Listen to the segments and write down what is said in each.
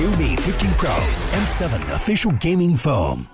Realme 15 Pro M7 official gaming foam.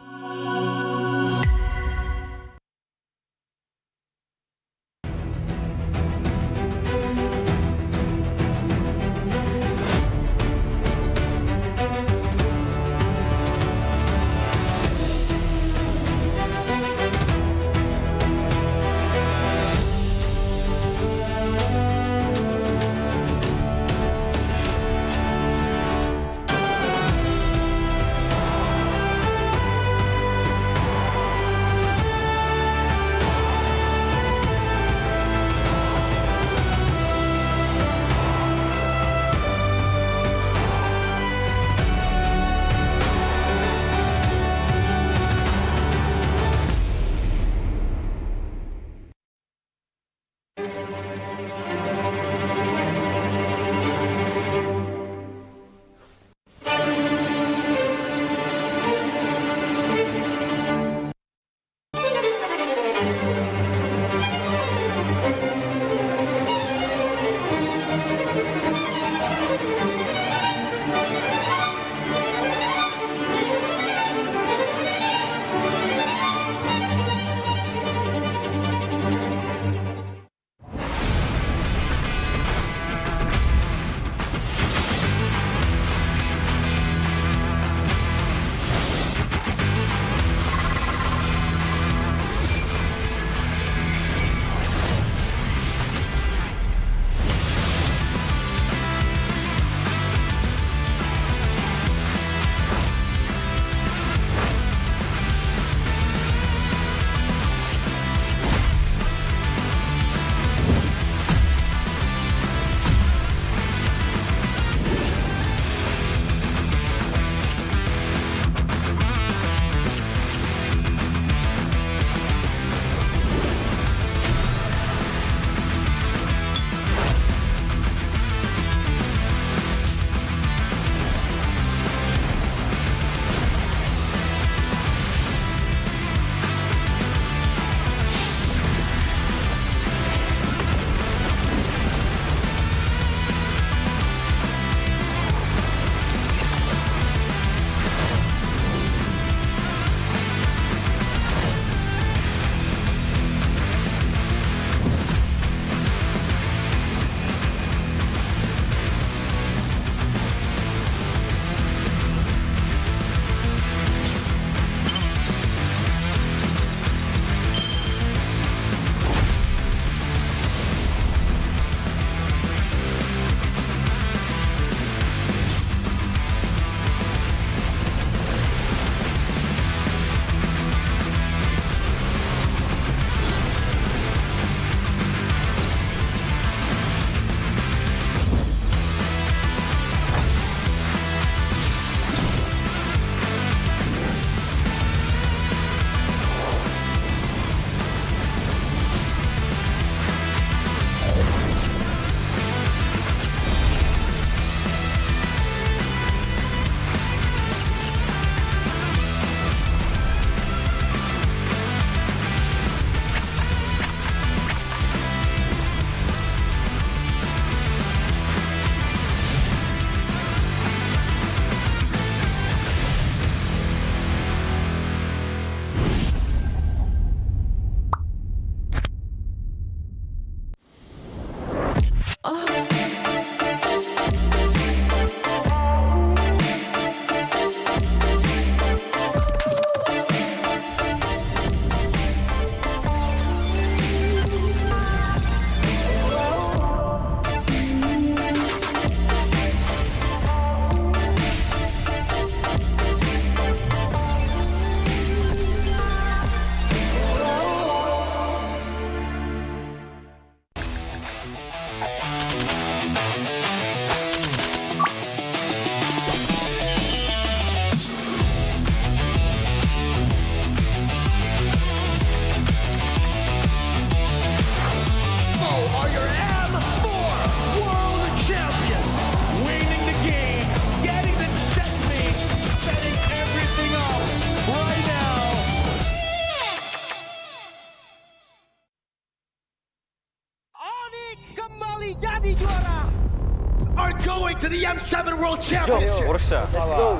are going to the M7 World Championship. Let's go.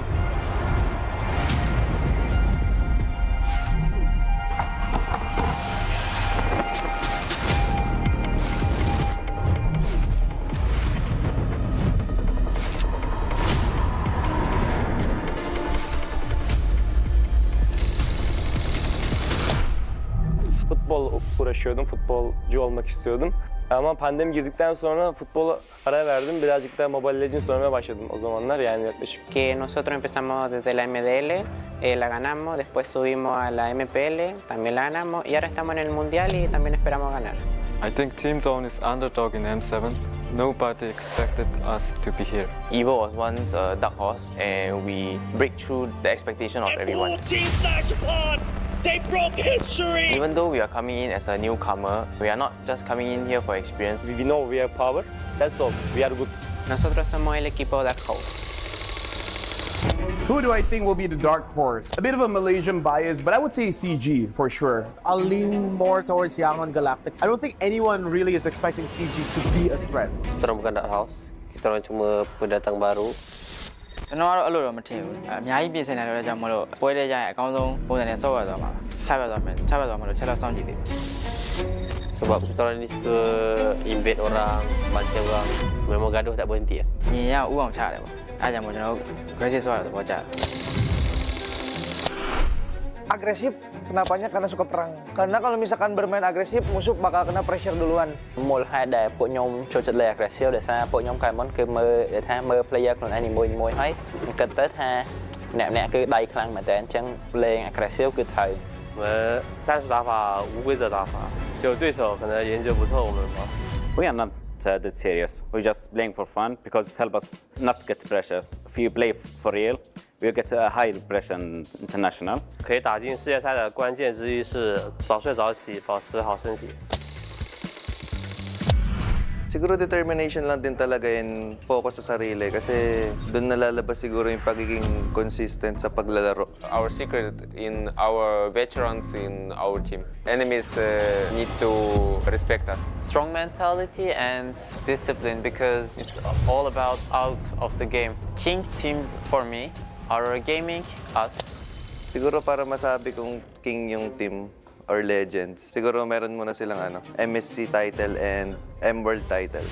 Futbol uğraşıyordum, futbolcu olmak istiyordum. Ama pandemi girdikten sonra futbola ara verdim. Birazcık da Mobile Legends oynamaya başladım o zamanlar, yani yaklaşık. Que nosotros empezamos desde la MDL, la ganamos, después subimos a la MPL, también la ganamos y ahora estamos en el Mundial y también esperamos ganar. I think Team Zone is underdog in M7. Nobody expected us to be here. Evo was once a dark horse, and we break through the expectation of everyone. They broke history! Even though we are coming in as a newcomer, we are not just coming in here for experience. We know we have power, that's all, we are good. Nosotros somos el equipo Dark Horse. Who do I think will be the dark horse? A bit of a Malaysian bias, but I would say CG for sure. I'll lean more towards Yangon Galactic. I don't think anyone really is expecting CG to be a threat. Kita orang bukan dark house. Kita orang cuma pendatang baru. ကျွန်တော်ကတော့အဲ့လိုတော့မထင်ဘူးအများကြီးပြင်ဆင်နေလို့ကြောင့်မလို့ပွဲတဲ့ကြရင်အကောင်းဆုံးပုံစံနဲ့ဆော့ရသွားမှာချပြသွားမယ်မလို့ချက်တော့စောင့်ကြည့်သေးတယ် Sebab kita orang ni suka invade orang, bantai orang. Memang gaduh tak berhenti. ညီရဥအောင်ချတယ်ပေါ့အဲ့ကြောင့်မို့ကျွန်တော်တို့ aggressive ဆော့ရတဲ့ဘောကြတယ် Agresif, kenapanya? Karena suka perang. Karena kalau misalkan bermain agresif, musuh bakal kena pressure duluan. មូលហេតុដែលពួកខ្ញុំចូលចិត្តលេង aggressive ដោយសារពួកខ្ញុំកាលមុនគឺមើល player ខ្លួនឯងនីមួយៗហើយគិតទៅថាអ្នកគឺដៃខ្លាំងមែនតើអញ្ចឹងលេង aggressive គឺត្រូវ 我们战术打法无规则打法，就对手可能研究不透我们吧。 We are not that serious. We just playing for fun because it helps us not get pressure. If you play for real, we get a high pressure international. 可以打进世界赛的关键之一是早睡早起，保持好身体。 Siguro determination lang din talaga and focus sa sarili kasi doon nalalabas siguro yung pagiging consistent sa paglalaro. Our secret in our veterans in our team. Enemies need to respect us. Strong mentality and discipline because it's all about out of the game. King teams for me are gaming us. Siguro para masabi kong king yung team or legends, siguro meron muna silang MSC title and M-World title.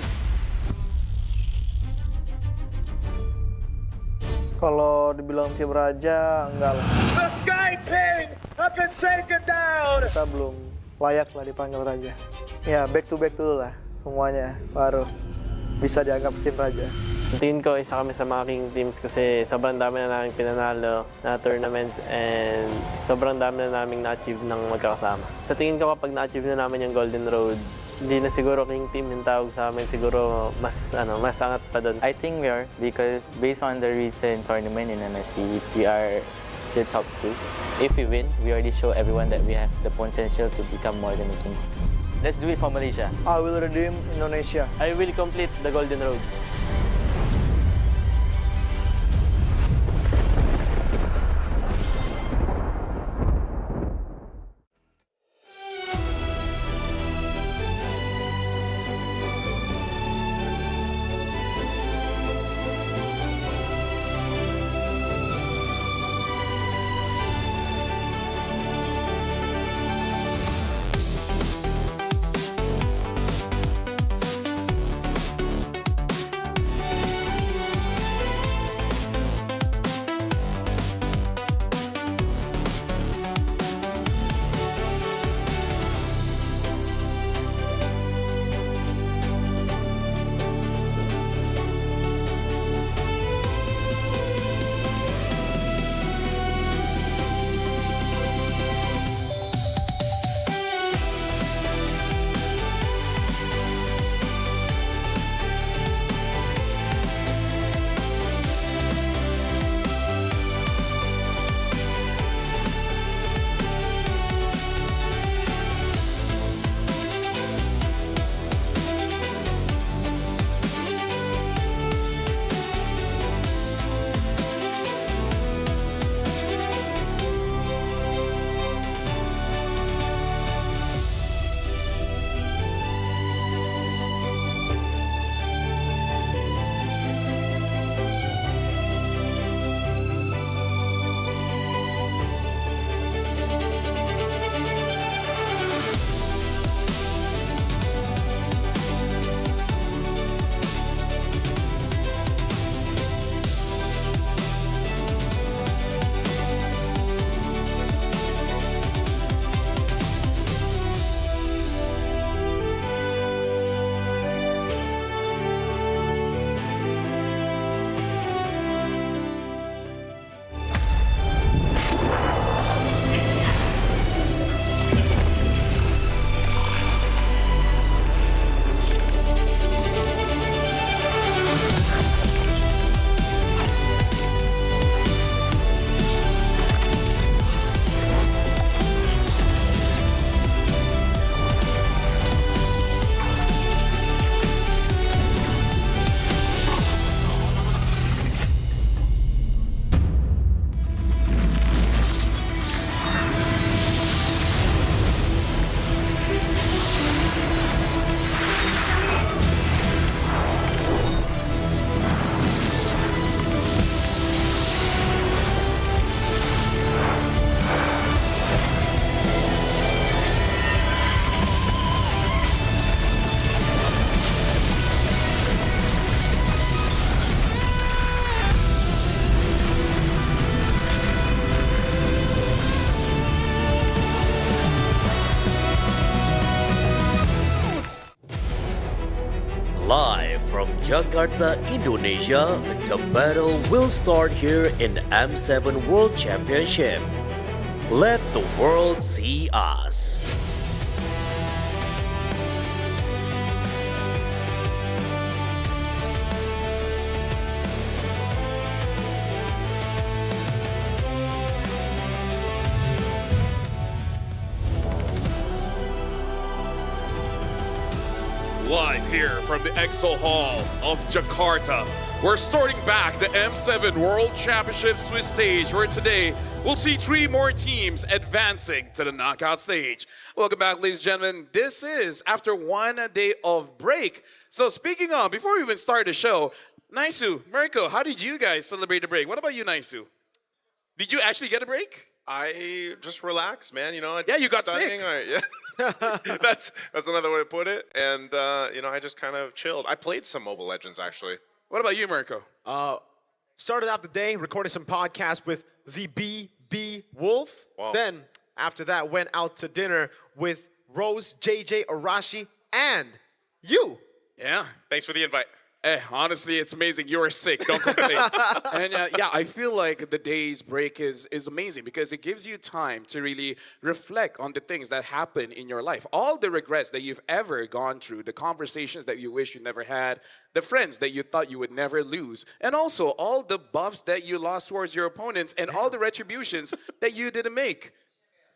Kalau dibilang tim raja, enggak lah. The Sky Kings have been taken down! Kita belum layak lah dipanggil raja. Ya, back to back dulu lah semuanya, baru bisa dianggap tim raja. Tingin ko isa kami sa mga king teams kasi sobrang dami na namin pinanalo na tournaments and sobrang dami na namin na-achieve ng magkakasama. Sa tingin ko kapag na-achieve na namin yung Golden Road, hindi na siguro king team yung tawag sa amin, siguro mas angat pa doon. I think we are because based on the recent tournament in MSC we are the top 2 if we win we already show everyone that we have the potential to become more than a king. Let's do it for Malaysia. I will redeem Indonesia. I will complete the Golden Road. Jakarta, Indonesia, the battle will start here in M7 World Championship. Let the world see us. Live here from the Exo Hall of Jakarta, we're starting back the M7 World Championship Swiss stage, where today we'll see 3 more teams advancing to the knockout stage. Welcome back, ladies and gentlemen. This is after 1 day of break. So speaking of, before we even start the show, Naisu, Mirko, how did you guys celebrate the break? What about you, Naisu? Did you actually get a break? I just relaxed, man. You know, Yeah, you got studying, sick. yeah. that's another way to put it. And you know, I just kind of chilled. I played some Mobile Legends actually. What about you, Mirko? Started off the day recording some podcasts with the BB Wolf. Wow. Then after that, went out to dinner with Rose, JJ, Arashi, and you. Yeah. Thanks for the invite. Honestly, it's amazing. You're sick. Don't complain. And yeah, I feel like the day's break is amazing because it gives you time to really reflect on the things that happen in your life. All the regrets that you've ever gone through, the conversations that you wish you never had, the friends that you thought you would never lose, and also all the buffs that you lost towards your opponents and all the retributions that you didn't make.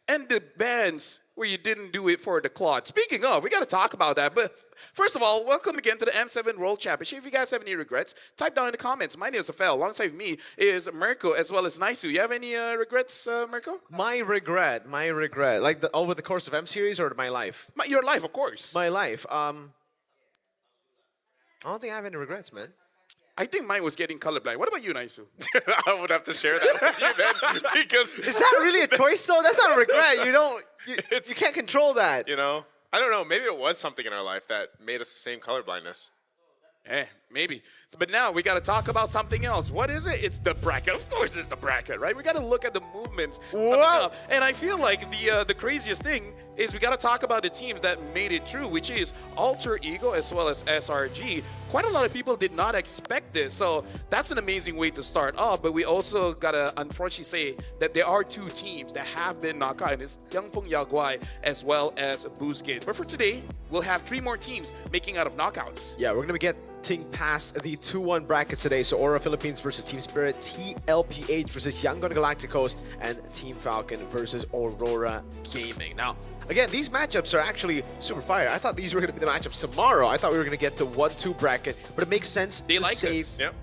And the bans where you didn't do it for the Claude. Speaking of, we got to talk about that. But first of all, welcome again to the M7 World Championship. If you guys have any regrets, type down in the comments. My name is Afel. Alongside me is Mirko as well as Naisu. You have any regrets, Mirko? My regret, like over the course of M series or my life? Your life, of course. My life. I don't think I have any regrets, man. I think mine was getting colorblind. What about you, Naisu? I would have to share that with you then, because Is that really a choice though? That's not a regret. You can't control that. you know, I don't know. Maybe it was something in our life that made us the same colorblindness. Maybe. But now we got to talk about something else. What is it? It's the bracket. Of course it's the bracket, right? We got to look at the movements coming up. And I feel like the craziest thing is we got to talk about the teams that made it through, which is Alter Ego as well as SRG. Quite a lot of people did not expect this. So that's an amazing way to start off. But we also got to unfortunately say that there are 2 teams that have been knocked out. And it's Yangfeng Yaguai as well as Boozgate. But for today, we'll have 3 more teams making out of knockouts. Yeah, we're going to be getting past the 2-1 bracket today. So Aura Philippines versus Team Spirit, TLPH versus Yangon Galacticos, and Team Falcon versus Aurora Gaming. Now, again, these matchups are actually super fire. I thought these were going to be the matchups tomorrow. I thought we were going to get to 1-2 bracket, but it makes sense They to like save. this. Yep.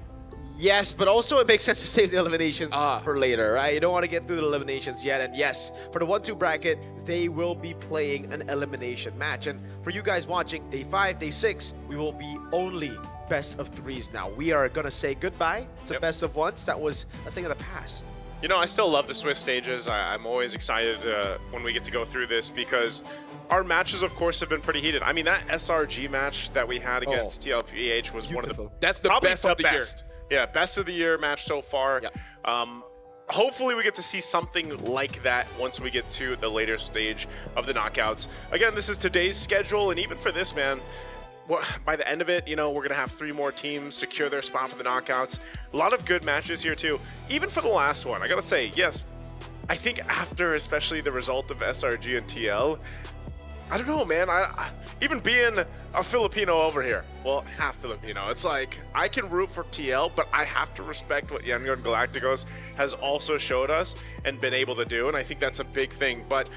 Yes, but also it makes sense to save the eliminations for later, right? You don't want to get through the eliminations yet. And yes, for the 1-2 bracket, they will be playing an elimination match. And for you guys watching, day 5, day 6, we will be only best of 3s now. We are going to say goodbye to best of 1s. That was a thing of the past. You know, I still love the Swiss stages. I'm always excited when we get to go through this because our matches, of course, have been pretty heated. I mean, that SRG match that we had against TLPH was one of the That's the probably best of the year. Yeah, best of the year match so far. Hopefully we get to see something like that once we get to the later stage of the knockouts. Again, this is today's schedule, and even for this, man, by the end of it, you know, we're going to have 3 more teams secure their spot for the knockouts. A lot of good matches here, too. Even for the last one, I got to say, yes, I think after especially the result of SRG and TL, I don't know, man. I even being a Filipino over here, well, half Filipino, it's like I can root for TL, but I have to respect what Yangon Galacticos has also showed us and been able to do, and I think that's a big thing. But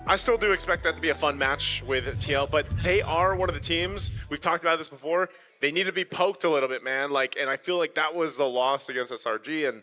I still do expect that to be a fun match with TL, but they are one of the teams, we've talked about this before, they need to be poked a little bit, man. And I feel like that was the loss against SRG, and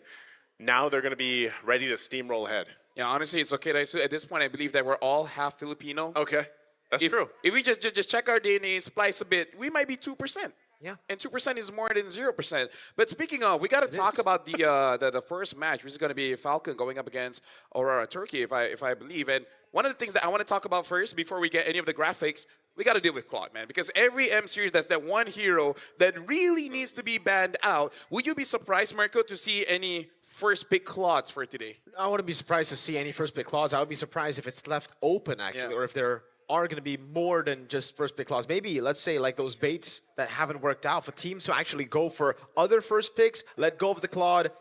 now they're going to be ready to steamroll ahead. Yeah, honestly, it's okay. At this point, I believe that we're all half Filipino. Okay. That's true. If we just check our DNA, splice a bit, we might be 2%. Yeah. And 2% is more than 0%. But speaking of, we got to talk about the first match, which is going to be Falcon going up against Aurora Turkey, if I believe. And one of the things that I want to talk about first, before we get any of the graphics, we got to deal with Claude, man. Because every M series, that's that one hero that really needs to be banned out. Would you be surprised, Mirko, to see any first pick Claudes for today? I wouldn't be surprised to see any first pick Claudes. I would be surprised if it's left open, actually, or if they're are going to be more than just first pick clause. Maybe, let's say, like those baits that haven't worked out for teams to actually go for other first picks, let go of the Claude,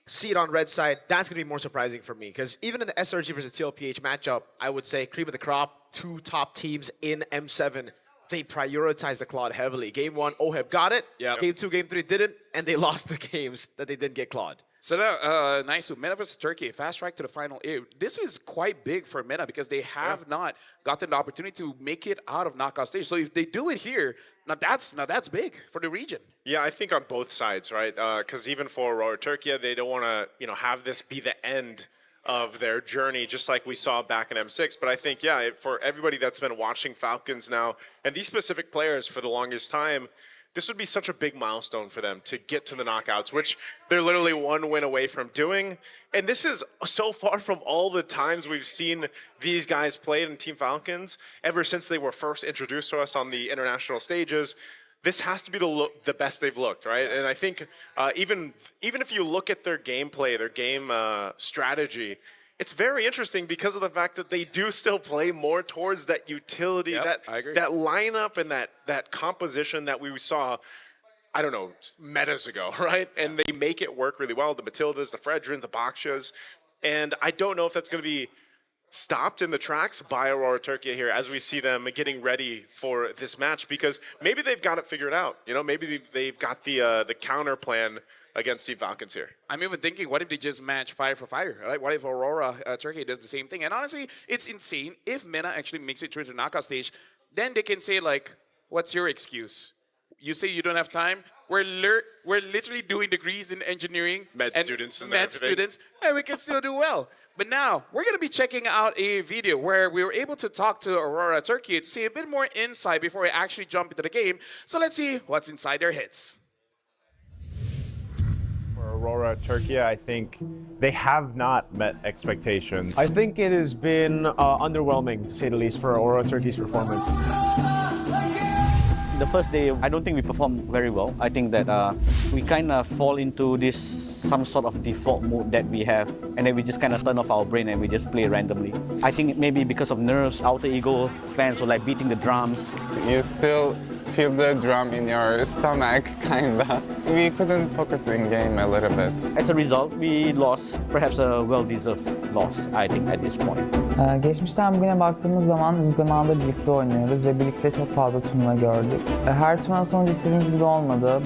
see it on red side. That's going to be more surprising for me, because even in the SRG versus TLPH matchup, I would say cream of the crop, two top teams in M7, they prioritize the Claude heavily. Game 1, OHEB got it. Yep. Game 2, Game 3 didn't, and they lost the games that they didn't get Claude. So now, nice. Meta versus Turkey, fast track to the final. This is quite big for Meta because they have not gotten the opportunity to make it out of knockout stage. So if they do it here, now that's big for the region. Yeah, I think on both sides, right? Because even for Aurora Turkey, they don't want to, have this be the end of their journey, just like we saw back in M6. But I think, yeah, for everybody that's been watching Falcons now, and these specific players for the longest time, this would be such a big milestone for them to get to the knockouts, which they're literally one win away from doing. And this is so far from all the times we've seen these guys play in Team Falcons ever since they were first introduced to us on the international stages. This has to be the best they've looked, right? And I think even if you look at their gameplay, their game strategy, it's very interesting because of the fact that they do still play more towards that utility, that lineup and that composition that we saw, I don't know, metas ago, right? And they make it work really well. The Matildas, the Fredrins, the Bakshas. And I don't know if that's going to be stopped in the tracks by Aurora Turkey here as we see them getting ready for this match, because maybe they've got it figured out. Maybe they've got the counter plan against Team Falcons here. I'm even thinking, what if they just match fire for fire? Right? What if Aurora Turkey does the same thing? And honestly, it's insane. If Mena actually makes it through to the knockout stage, then they can say, like, what's your excuse? You say you don't have time? We're literally doing degrees in engineering. Med students and we can still do well. But now, we're going to be checking out a video where we were able to talk to Aurora Turkey to see a bit more insight before we actually jump into the game. So let's see what's inside their heads. Aurora Turkey, I think they have not met expectations. I think it has been underwhelming, to say the least, for Aurora Turkey's performance. The first day, I don't think we performed very well. I think that we kind of fall into some sort of default mode that we have, and then we just kind of turn off our brain and we just play randomly. I think maybe because of nerves, alter ego fans were like beating the drums. You still feel the drum in your stomach, kinda. We couldn't focus in game a little bit. As a result, we lost perhaps a well-deserved loss, I think, at this point. Geçmişten bugüne baktığımız zaman uzun zamandır birlikte oynuyoruz ve birlikte çok fazla turnuva gördük. Her turnuva sonucu istediğimiz gibi olmadı.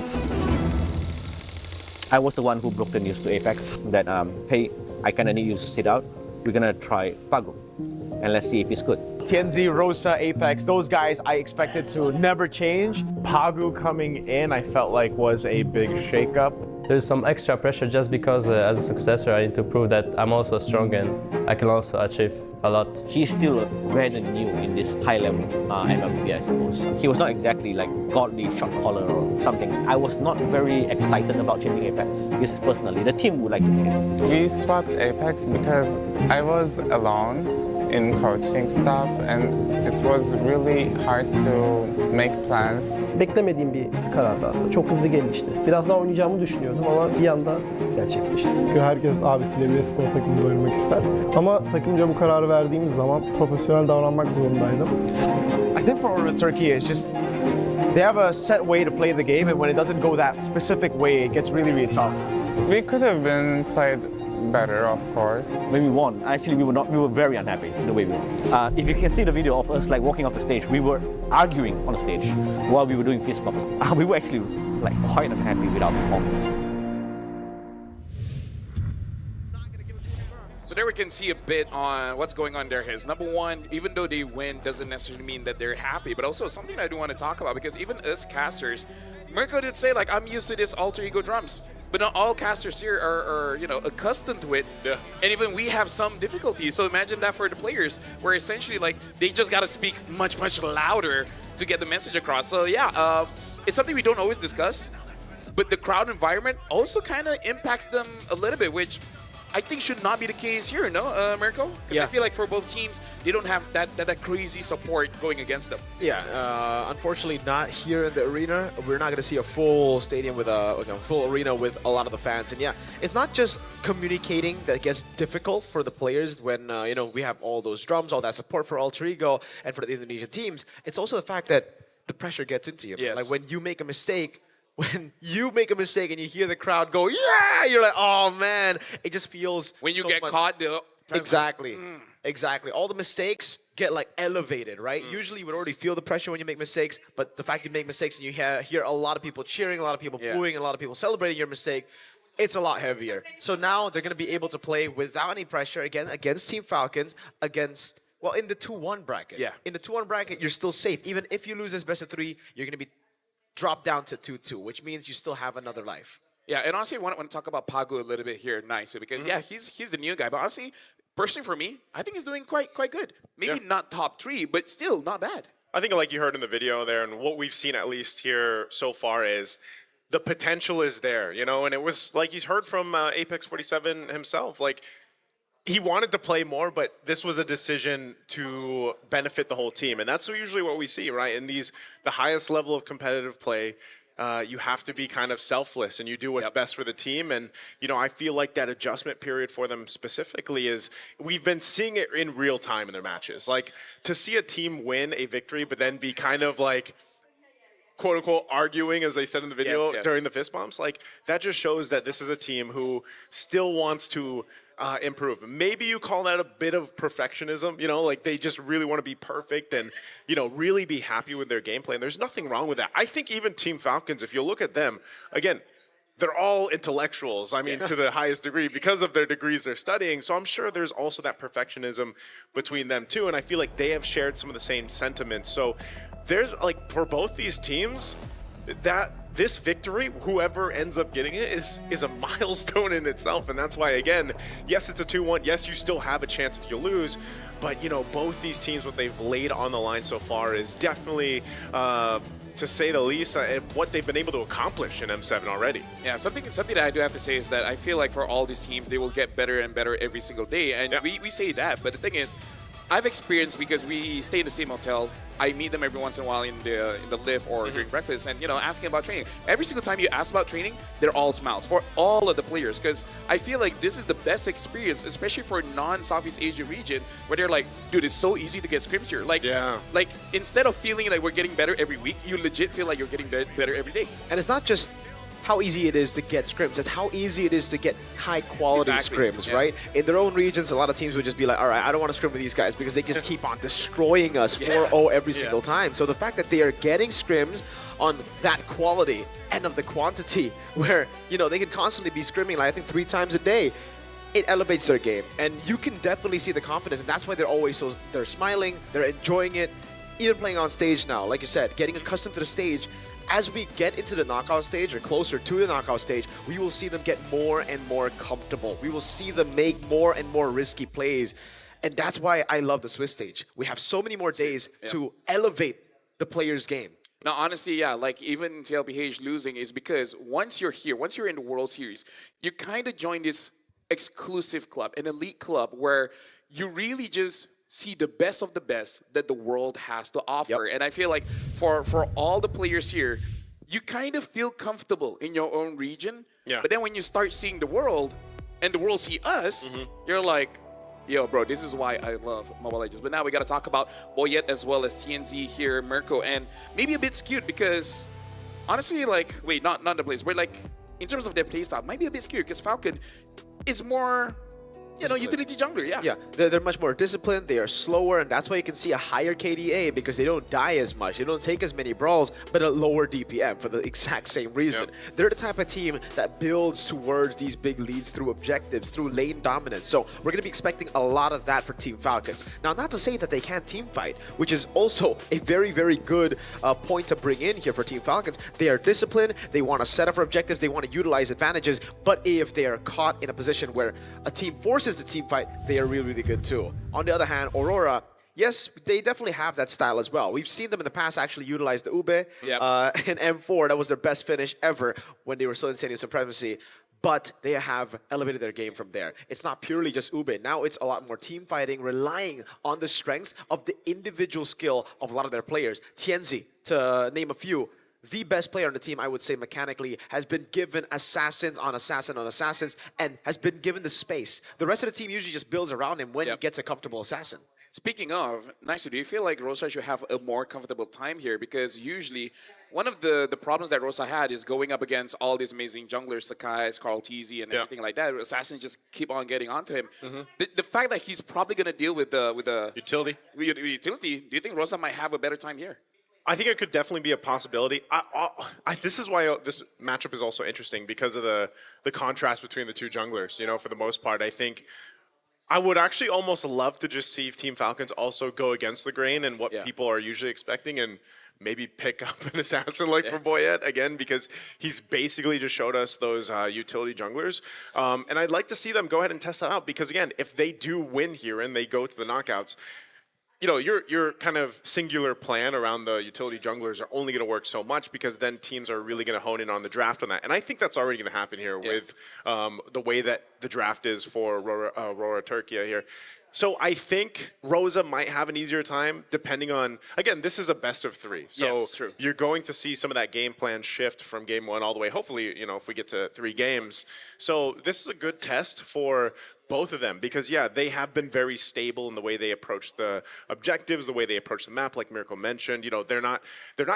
I was the one who broke the news to Apex that, hey, I kind of need you to sit out. We're going to try Pago, and let's see if it's good. TNZ, Rosa, Apex, those guys I expected to never change. Pagu coming in, I felt like was a big shakeup. There's some extra pressure just because as a successor I need to prove that I'm also strong and I can also achieve a lot. He's still very new in this high-level MLBB, I suppose. He was not exactly like godly shot caller or something. I was not very excited about changing Apex. This is personally. The team would like to change. We swapped Apex because I was alone in coaching stuff and it was really hard to make plans. Beklemediğim bir karardı aslında. Çok hızlı gelişti. Biraz daha oynayacağımı düşünüyordum ama bir anda gerçekleşti. Herkes abisiyle bir spor takımında oynamak ister. Ama takımca bu kararı verdiğimiz zaman profesyonel davranmak zorundaydım. I think for Aurora Turkey, it's just they have a set way to play the game, and when it doesn't go that specific way, it gets really, really tough. We could have been played better, of course. When we won, actually we were very unhappy the way we won. If you can see the video of us like walking off the stage, we were arguing on the stage while we were doing fist bumps. We were actually like quite unhappy with our performance. So there we can see a bit on what's going on in their heads. Number one, even though they win doesn't necessarily mean that they're happy, but also something I do want to talk about, because even us casters, Mirko did say, like, I'm used to this alter ego drums. But not all casters here are accustomed to it. Yeah. And even we have some difficulties. So imagine that for the players, where essentially, like, they just got to speak much, much louder to get the message across. So yeah, it's something we don't always discuss. But the crowd environment also kind of impacts them a little bit, which I think should not be the case here, no, Mirko? 'Cause Yeah. I feel like for both teams, they don't have that crazy support going against them. Yeah, unfortunately not here in the arena. We're not going to see a full stadium with a full arena with a lot of the fans. And yeah, it's not just communicating that gets difficult for the players when, we have all those drums, all that support for Alter Ego and for the Indonesian teams. It's also the fact that the pressure gets into you. Yes. Like when you make a mistake, and you hear the crowd go, yeah, you're like, oh man, it just feels When you so get much- caught, they'll Exactly. Exactly. All the mistakes get like elevated, right? Usually you would already feel the pressure when you make mistakes, but the fact you make mistakes and you hear a lot of people cheering, a lot of people booing, a lot of people celebrating your mistake, it's a lot heavier. So now they're going to be able to play without any pressure again against Team Falcons, in the 2-1 bracket. Yeah. In the 2-1 bracket, you're still safe. Even if you lose this best of 3, you're going to be dropped down to 2-2, which means you still have another life. Yeah, and honestly, I want to talk about Pagu a little bit here, nice, because he's the new guy, but honestly, personally for me, I think he's doing quite good. Maybe not top 3, but still not bad. I think like you heard in the video there and what we've seen at least here so far is the potential is there, and it was like he's heard from Apex 47 himself, like he wanted to play more, but this was a decision to benefit the whole team. And that's usually what we see, right? In the highest level of competitive play, you have to be kind of selfless and you do what's best for the team. And, I feel like that adjustment period for them specifically is, we've been seeing it in real time in their matches. Like, to see a team win a victory, but then be kind of like, quote unquote, arguing, as they said in the video, during the fist bumps, like, that just shows that this is a team who still wants to improve. Maybe you call that a bit of perfectionism, like they just really want to be perfect and, really be happy with their gameplay. And there's nothing wrong with that. I think even Team Falcons, if you look at them, again, they're all intellectuals, to the highest degree because of their degrees they're studying. So I'm sure there's also that perfectionism between them too. And I feel like they have shared some of the same sentiments. So there's like, for both these teams, that this victory, whoever ends up getting it, is a milestone in itself. And that's why, again, yes, it's a 2-1. Yes, you still have a chance if you lose. But, both these teams, what they've laid on the line so far is definitely, to say the least, what they've been able to accomplish in M7 already. Yeah, something that I do have to say is that I feel like for all these teams, they will get better and better every single day. And we say that, but the thing is, I've experienced, because we stay in the same hotel, I meet them every once in a while in the lift or during breakfast, and asking about training. Every single time you ask about training, they're all smiles for all of the players, because I feel like this is the best experience, especially for non-Southeast Asia region, where they're like, dude, it's so easy to get scrims here. Like, like instead of feeling like we're getting better every week, you legit feel like you're getting better every day. And it's not just how easy it is to get scrims. It's how easy it is to get high-quality scrims, right? In their own regions, a lot of teams would just be like, all right, I don't want to scrim with these guys because they just keep on destroying us 4-0 every single time. So the fact that they are getting scrims on that quality and of the quantity where, they can constantly be scrimming, like I think 3 times a day, it elevates their game. And you can definitely see the confidence, and that's why they're smiling, they're enjoying it, even playing on stage now. Like you said, getting accustomed to the stage. As we get into the knockout stage or closer to the knockout stage, we will see them get more and more comfortable. We will see them make more and more risky plays. And that's why I love the Swiss stage. We have so many more days to elevate the player's game. Now, honestly, like even TLPH losing is because once you're here, once you're in the World Series, you kind of join this exclusive club, an elite club where you really just see the best of the best that the world has to offer. And I feel like for all the players here, you kind of feel comfortable in your own region. But then when you start seeing the world and the world see us, you're like, yo, bro, this is why I love Mobile Legends. But now we got to talk about Boyet as well as TNZ here, Mirko, and maybe a bit skewed because honestly, like, wait, not the players, but like in terms of their playstyle, might be a bit skewed because Falcon is more, utility jungler, Yeah, they're much more disciplined, they are slower, and that's why you can see a higher KDA because they don't die as much, they don't take as many brawls, but a lower DPM for the exact same reason. They're the type of team that builds towards these big leads through objectives, through lane dominance. So we're going to be expecting a lot of that for Team Falcons. Now, not to say that they can't team fight, which is also a very, very good point to bring in here for Team Falcons. They are disciplined, they want to set up for objectives, they want to utilize advantages, but if they are caught in a position where a team forces the team fight, they are really, really good too. On the other hand, Aurora, yes, they definitely have that style as well. We've seen them in the past actually utilize the Ube and M4. That was their best finish ever when they were still in Senior Supremacy. but they have elevated their game from there. It's not purely just Ube. Now it's a lot more team fighting, relying on the strengths of the individual skill of a lot of their players. Tianzi, to name a few, the best player on the team, I would say mechanically, has been given assassins on assassin on assassins and has been given the space. The rest of the team usually just builds around him when he gets a comfortable assassin. Speaking of, Nice, do you feel like Rosa should have a more comfortable time here? Because usually, one of the problems that Rosa had is going up against all these amazing junglers, Sakai's, Carl TZ, and everything like that. Assassins just keep on getting onto him. The fact that he's probably going to deal with the utility. Utility, do you think Rosa might have a better time here? I think it could definitely be a possibility. This is why this matchup is also interesting, because of the contrast between the two junglers. You know, for the most part, I think I would actually almost love to just see Team Falcons also go against the grain and what people are usually expecting, and maybe pick up an assassin like for Boyette again, because he's basically just showed us those utility junglers. And I'd like to see them go ahead and test that out, because again, if they do win here and they go to the knockouts, you know, your kind of singular plan around the utility junglers are only going to work so much, because then teams are really going to hone in on the draft on that. And I think that's already going to happen here with the way that the draft is for Aurora Turkey here. So I think Rosa might have an easier time depending on, again, this is a best of 3. So you're going to see some of that game plan shift from game 1 all the way, hopefully, you know, if we get to 3 games. So this is a good test for both of them, because they have been very stable in the way they approach the objectives, the way they approach the map, like Miracle mentioned. You know, they're not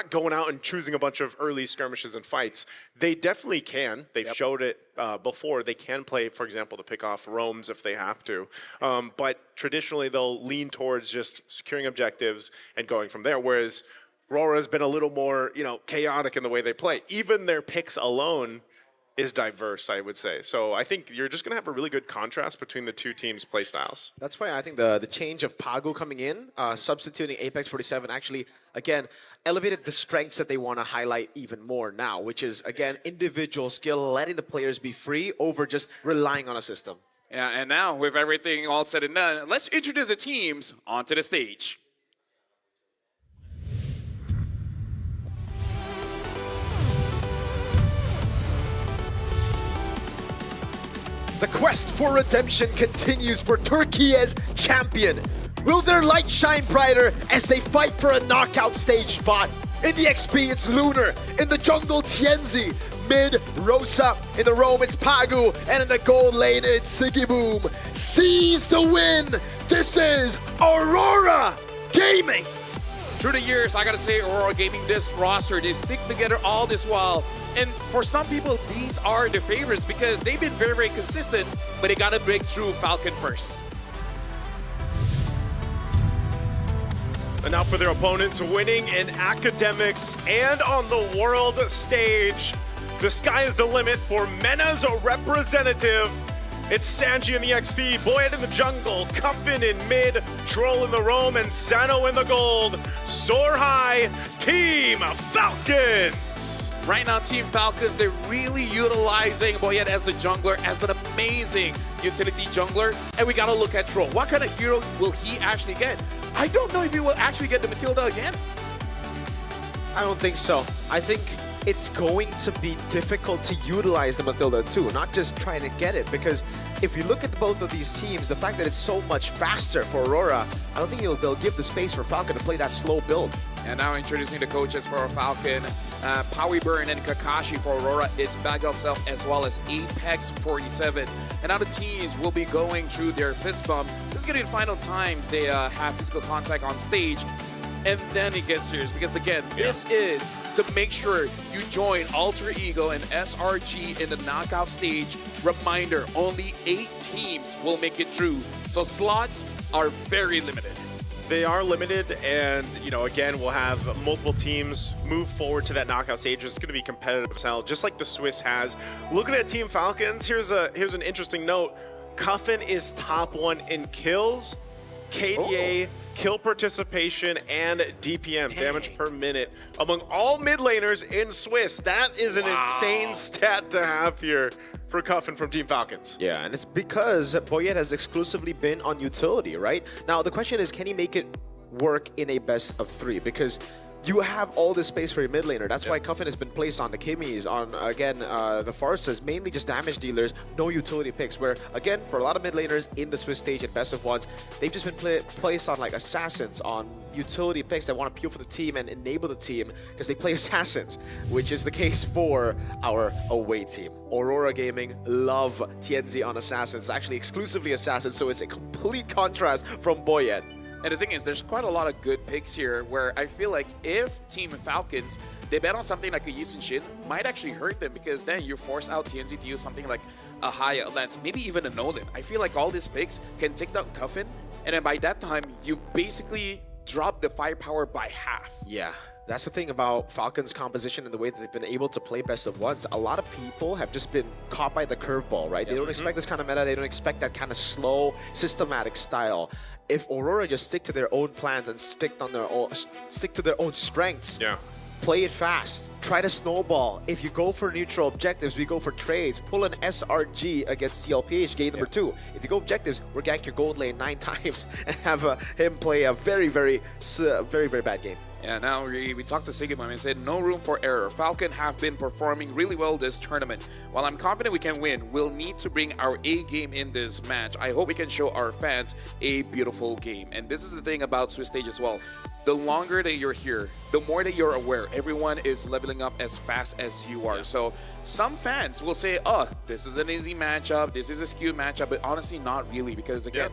going out and choosing a bunch of early skirmishes and fights. They definitely can. They've showed it before. They can play, for example, to pick off roams if they have to. But traditionally, they'll lean towards just securing objectives and going from there. Whereas Aurora has been a little more, you know, chaotic in the way they play. Even their picks alone is diverse, I would say. So I think you're just going to have a really good contrast between the two teams' play styles. That's why I think the change of Pagu coming in, substituting Apex 47, actually, again, elevated the strengths that they want to highlight even more now, which is, again, individual skill, letting the players be free over just relying on a system. Yeah, and now, with everything all said and done, let's introduce the teams onto the stage. The quest for redemption continues for Turkey as champion. Will their light shine brighter as they fight for a knockout stage spot? In the XP, it's Lunar. In the jungle, Tianzi. Mid, Rosa. In the roam, it's Pagu. And in the gold lane, it's Sigiboom. Seize the win! This is Aurora Gaming! Through the years, I gotta say, Aurora Gaming, this roster, they stick together all this while. And for some people, these are the favorites because they've been very, very consistent, but they gotta break through Falcon first. And now for their opponents, winning in academics and on the world stage. The sky is the limit for MENA's representative. It's Sanji in the XP, Boyette in the jungle, Cuffin in mid, Troll in the roam, and Sano in the gold. Soar high, Team Falcons! Right now, Team Falcons, they're really utilizing Boyette as the jungler, as an amazing utility jungler. And we gotta look at Troll. What kind of hero will he actually get? I don't know if he will actually get the Matilda again. I don't think so. I think it's going to be difficult to utilize the Matilda too, not just trying to get it, because if you look at both of these teams, the fact that it's so much faster for Aurora, I don't think they'll give the space for Falcon to play that slow build. And now introducing the coaches for Falcon, Powie Burn and Kakashi for Aurora. It's Bagel Self as well as Apex 47. And now the teams will be going through their fist bump. This is going to be the final times they have physical contact on stage. And then it gets serious because, again, this is to make sure you join Alter Ego and SRG in the knockout stage. Reminder, only 8 teams will make it through. So slots are very limited. They are limited, and, you know, again, we'll have multiple teams move forward to that knockout stage. It's going to be competitive as hell, just like the Swiss has. Looking at Team Falcons, here's an interesting note. Cuffin is top 1 in kills, KDA, kill participation, and DPM, damage per minute, among all mid laners in Swiss. That is an insane stat to have here for Cuffin from Team Falcons. Yeah, and it's because Boyette has exclusively been on utility, right? Now, the question is, can he make it work in a best of 3? Because you have all this space for your mid laner. That's why Cuffin has been placed on the Kimmies, on, again, the Farsas, mainly just damage dealers, no utility picks, where, again, for a lot of mid laners in the Swiss stage and best of ones, they've just been placed on, like, assassins, on utility picks that want to peel for the team and enable the team because they play assassins, which is the case for our away team. Aurora Gaming love TNZ on assassins, actually exclusively assassins, so it's a complete contrast from Boyet. And the thing is, there's quite a lot of good picks here where I feel like if Team Falcons, they bet on something like a Yi Sun-shin, might actually hurt them because then you force out TNZ to use something like a Haya Lance, maybe even a Nolan. I feel like all these picks can take down Cuffin, and then by that time, you basically drop the firepower by half. Yeah. That's the thing about Falcons' composition and the way that they've been able to play best of ones. A lot of people have just been caught by the curveball, right? They don't expect this kind of meta. They don't expect that kind of slow, systematic style. If Aurora just stick to their own plans and stick to their own strengths, play it fast, try to snowball. If you go for neutral objectives, we go for trades. Pull an SRG against CLPH, game number 2. If you go objectives, we're gank your gold lane 9 times and have him play a very, very bad game. Yeah, now we talked to Sigma and said no room for error. Falcon have been performing really well this tournament. While I'm confident we can win, we'll need to bring our A game in this match. I hope we can show our fans a beautiful game. And this is the thing about Swiss Stage as well. The longer that you're here, the more that you're aware. Everyone is leveling up as fast as you are. So some fans will say, oh, this is an easy matchup, this is a skewed matchup, but honestly not really, because again,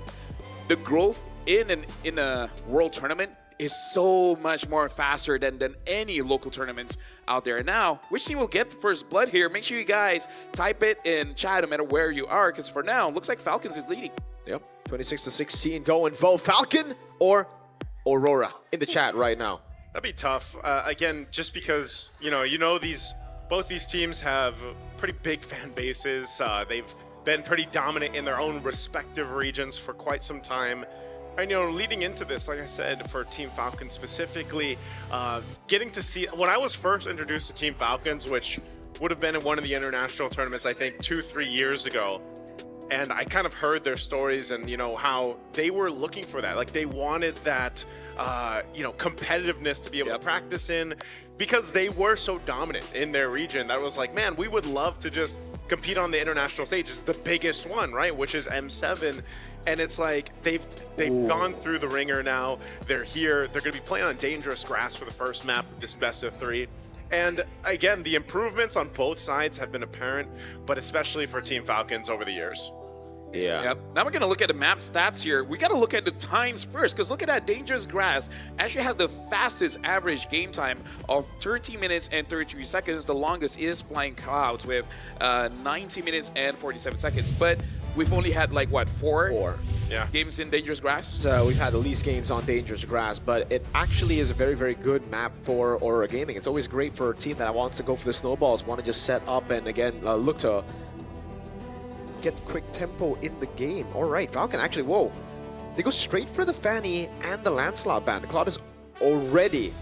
the growth in a world tournament is so much more faster than any local tournaments out there. Now, which team will get the first blood here? Make sure you guys type it in chat no matter where you are, because for now, looks like Falcons is leading. Yep, 26-16, go and vote Falcon or Aurora in the chat right now. That'd be tough. Again, just because, both these teams have pretty big fan bases. They've been pretty dominant in their own respective regions for quite some time. And, leading into this, like I said, for Team Falcons specifically, getting to see, when I was first introduced to Team Falcons, which would have been in one of the international tournaments, I think 2-3 years ago, and I kind of heard their stories and, how they were looking for that. Like, they wanted that, competitiveness to be able to practice in, because they were so dominant in their region. That was like, man, we would love to just compete on the international stage. It's the biggest one, right? Which is M7. And it's like they've gone through the ringer now. They're here. They're going to be playing on dangerous grass for the first map, this best of 3. And again, the improvements on both sides have been apparent, but especially for Team Falcons over the years. Yeah. Yep. Now we're going to look at the map stats here. We got to look at the times first, because look at that dangerous grass. Actually has the fastest average game time of 30 minutes and 33 seconds. The longest is Flying Clouds with 90 minutes and 47 seconds. But we've only had like, what, four games in dangerous grass? We've had the least games on dangerous grass, but it actually is a very, very good map for Aurora Gaming. It's always great for a team that wants to go for the snowballs, want to just set up and, again, look to get quick tempo in the game. All right, Falcon actually, whoa. They go straight for the Fanny and the Lancelot ban. The Cloud is already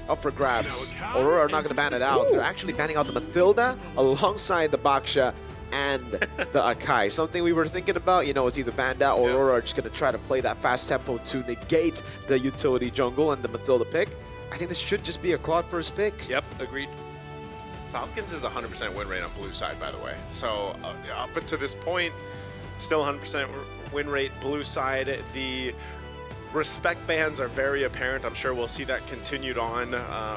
up for grabs. Aurora are not going to ban it out. They're actually banning out the Mathilda alongside the Baksha and the Akai. Something we were thinking about, it's either banned out or Aurora are just going to try to play that fast tempo to negate the utility jungle and the Mathilda pick. I think this should just be a Claude first pick. Yep, agreed. Falcons is 100% win rate on blue side, by the way. So up until this point, still 100% win rate blue side. The respect bans are very apparent. I'm sure we'll see that continued on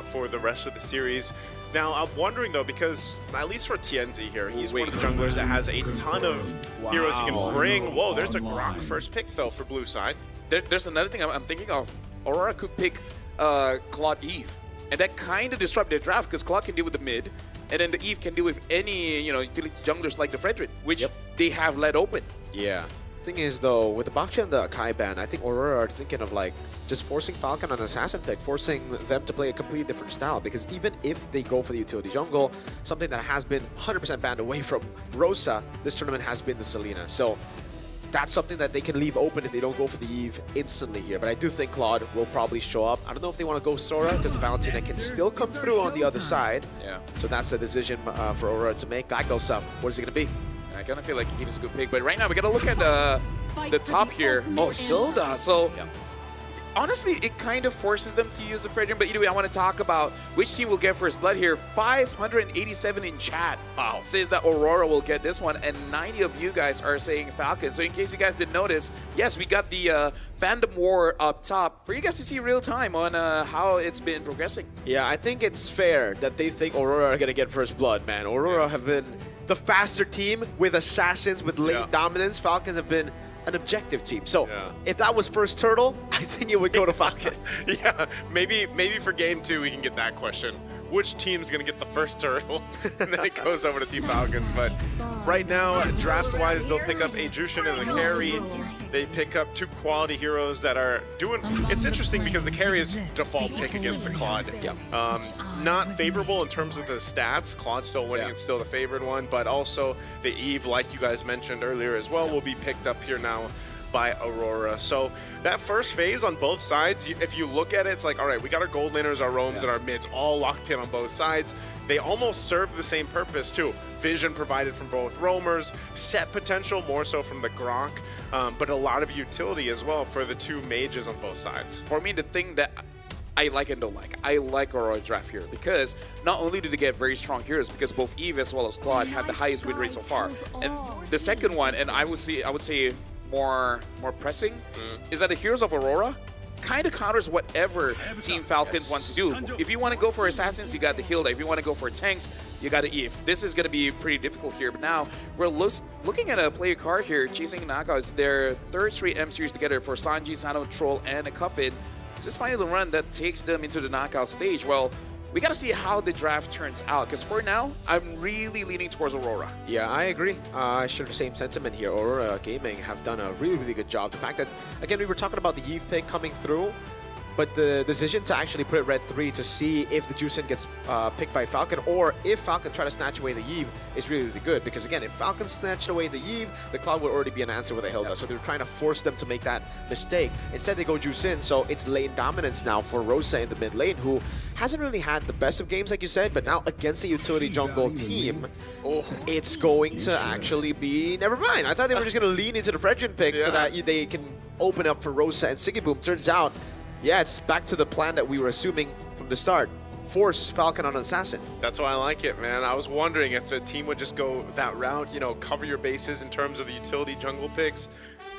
for the rest of the series. Now, I'm wondering, though, because at least for TNZ here, he's one of the junglers that has a ton of heroes you can bring. Whoa, there's a Grok first pick, though, for blue side. There's another thing I'm thinking of. Aurora could pick Claude Eve. And that kind of disrupts their draft, because Claude can deal with the mid, and then the Eve can deal with any, utility junglers like the Frederick, which they have let open. Yeah. Thing is, though, with the Baksha and the Akai ban, I think Aurora are thinking of, just forcing Falcon on an Assassin pick, forcing them to play a completely different style, because even if they go for the utility jungle, something that has been 100% banned away from Rosa, this tournament has been the Selena. So that's something that they can leave open if they don't go for the Eve instantly here. But I do think Claude will probably show up. I don't know if they want to go Sora, because the Valentina can still come through on the other side. Yeah. So that's a decision for Aurora to make. Gaggle stuff. What is it going to be? I kind of feel like Eve is a good pick. But right now, we got to look at the top here. Oh, Hilda. So honestly, it kind of forces them to use the Fredrin. But anyway, I want to talk about which team will get first blood here. 587 in chat says that Aurora will get this one, and 90 of you guys are saying Falcon. So in case you guys didn't notice, yes, we got the fandom war up top for you guys to see real time on how it's been progressing. Yeah, I think it's fair that they think Aurora are going to get first blood, man. Aurora have been the faster team with assassins, with lane dominance. Falcons have been an objective team. So if that was first turtle, I think it would go to Falcons. Yeah, maybe for game 2 we can get that question. Which team's going to get the first turtle? And then it goes over to Team Falcons. But right now, draft-wise, they'll pick up a Jushin and the carry. They pick up 2 quality heroes that are doing... It's interesting because the carry is default pick against the Claude. Not favorable in terms of the stats. Claude's still winning. It's still the favored one. But also the Eve, like you guys mentioned earlier as well, will be picked up here now by Aurora. So that first phase on both sides, if you look at it, it's like, all right, we got our gold laners, our roams, and our mids all locked in on both sides. They almost serve the same purpose too. Vision provided from both roamers, set potential more so from the Grok, but a lot of utility as well for the 2 mages on both sides. For me, the thing that I like and don't like, I like Aurora draft here because not only do they get very strong heroes, because both Eve as well as Claude have the highest win rate so far, and the second one, and I would say more pressing, is that the heroes of Aurora kind of counters whatever Team Falcons want to do. If you want to go for assassins, you got the Hilda. If you want to go for tanks, you got the Eve. This is going to be pretty difficult here. But now we're looking at a player card here, chasing knockouts. Their 3rd straight M series together for Sanji, Sano, Troll, and a Cuffin. It's just finally the run that takes them into the knockout stage. Well, we got to see how the draft turns out, because for now, I'm really leaning towards Aurora. Yeah, I agree. I share the same sentiment here. Aurora Gaming have done a really, really good job. The fact that, again, we were talking about the Eve pick coming through, but the decision to actually put it red 3 to see if the Jushin gets picked by Falcon, or if Falcon try to snatch away the Eve, is really, really good. Because again, if Falcon snatched away the Eve, the Cloud would already be an answer with a Hilda. So they're trying to force them to make that mistake. Instead, they go Jushin, so it's lane dominance now for Rosa in the mid lane, who hasn't really had the best of games, like you said, but now against a utility jungle team, it's going to actually be... Never mind. I thought they were just going to lean into the Fredrin pick so that they can open up for Rosa and Sigiboom. Turns out, yeah, it's back to the plan that we were assuming from the start. Force Falcon on an Assassin. That's why I like it, man. I was wondering if the team would just go that route, you know, cover your bases in terms of the utility jungle picks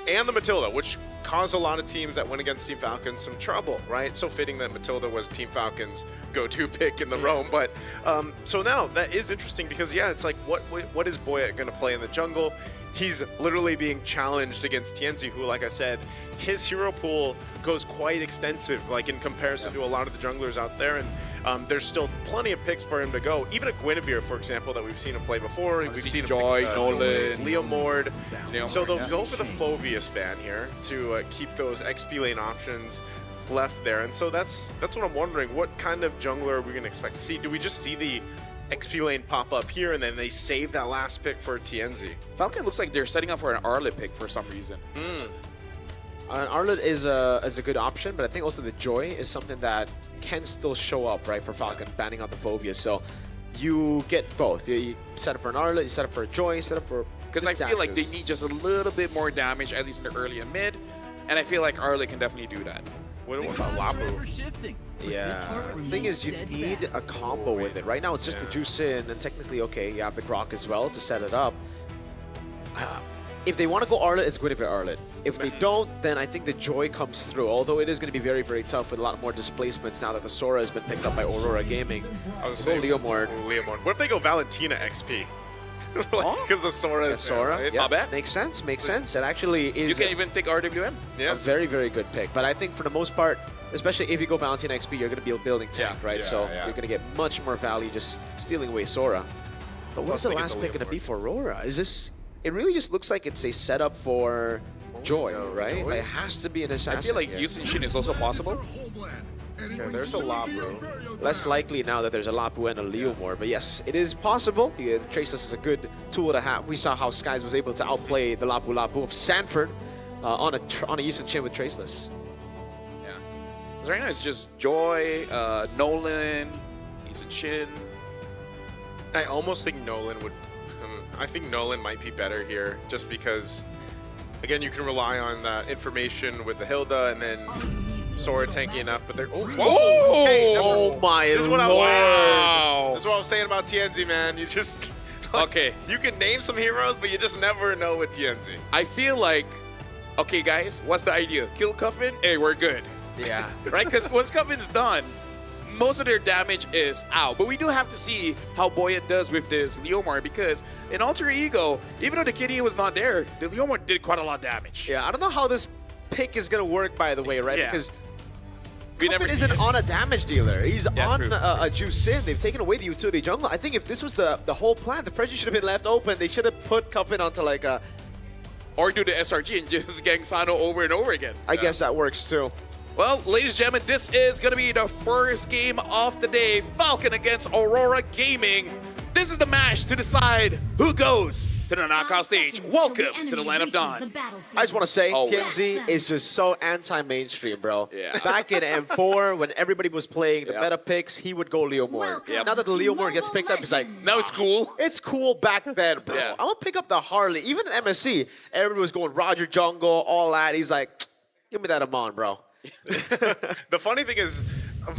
and the Matilda, which caused a lot of teams that went against Team Falcons some trouble, right? So fitting that Matilda was Team Falcons' go-to pick in the roam. But so now that is interesting because, yeah, it's like, what is Boya going to play in the jungle? He's literally being challenged against Tienzi, who, like I said, his hero pool goes quite extensive, like in comparison to a lot of the junglers out there. And there's still plenty of picks for him to go. Even a Guinevere, for example, that we've seen him play before. We've seen Joy, him pick, Nolan, Leomord. So they'll go for the Phoveus ban here to keep those XP lane options left there. And so that's what I'm wondering. What kind of jungler are we going to expect to see? Do we just see the XP lane pop up here and then they save that last pick for Tienzi? Falcon looks like they're setting up for an Arlet pick for some reason. An Arlet is a good option, but I think also the Joy is something that can still show up, right, for Falcon, banning out the Phoveus. So you get both. You set up for an Arlet, you set up for a Joy, you set up for... Because I feel like they need just a little bit more damage, at least in the early and mid, and I feel like Arlet can definitely do that. What about Lapu? Yeah, the thing is you need a combo with it. Right now it's just the Jushin, and technically, okay, you have the Grok as well to set it up. If they want to go Arlet, it's Guinevere Arlet. If they don't, then I think the Joy comes through, although it is going to be very, very tough with a lot more displacements now that the Sora has been picked up by Aurora Gaming. I was saying Leomord. What if they go Valentina XP? Because the Sora is Sora, right? yeah, makes sense, makes sense. It actually is... You can even take RWM. A very, very good pick. But I think for the most part, especially if you go Valentina XP, you're going to be building tank, right? So you're going to get much more value just stealing away Sora. But what's the last pick going to be for Aurora? Is this... It really just looks like it's a setup for Joy, right? Like, it has to be an assassin. I feel like using Shin is also possible. Yeah, there's a Lapu. Less likely now that there's a Lapu and a Leomord, but yes, it is possible. The Traceless is a good tool to have. We saw how Skies was able to outplay the Lapu of Sanford on a Yisun Chin with Traceless. Yeah. So right now it's just Joy, Nolan, Yisun Chin. I almost think Nolan would... I think Nolan might be better here, just because, again, you can rely on that information with the Hilda, and then Sora tanky enough, but they're... Oh, Oh! Hey, Oh my this is what lord! Wow. This is what I'm saying about TNZ, man. You just... Okay. You can name some heroes, but you just never know with TNZ. I feel like, okay, guys, what's the idea? Kill Cuffin? Hey, we're good. Yeah. Right? Because once Cuffin's done, most of their damage is out. But we do have to see how Boyet does with this Leomar, because in Alter Ego, even though the Kitty was not there, the Leomar did quite a lot of damage. Yeah, I don't know how this pick is going to work, by the way, right? Yeah. Because We Cuffin never isn't on a damage dealer. He's Yeah, on true. a Juice In. They've taken away the utility jungle. I think if this was the whole plan, the pressure should have been left open. They should have put Cuffin onto like a... Or do the SRG and just gang Sano over and over again. I guess that works too. Well, ladies and gentlemen, this is going to be the first game of the day. Falcon against Aurora Gaming. This is the match to decide who goes to the knockout stage. Welcome to the Land of Dawn. I just want to say, Oh, TNZ is just so anti-mainstream, bro. Yeah. Back in M4, when everybody was playing the meta picks, he would go Leomord. Yep. Now that the Leomord gets picked up, it's like, Now it's cool. it's cool back then, bro. Yeah. I'm going to pick up the Harley. Even in MSC, everybody was going Roger Jungle, all that. He's like, give me that Amon, bro. The funny thing is,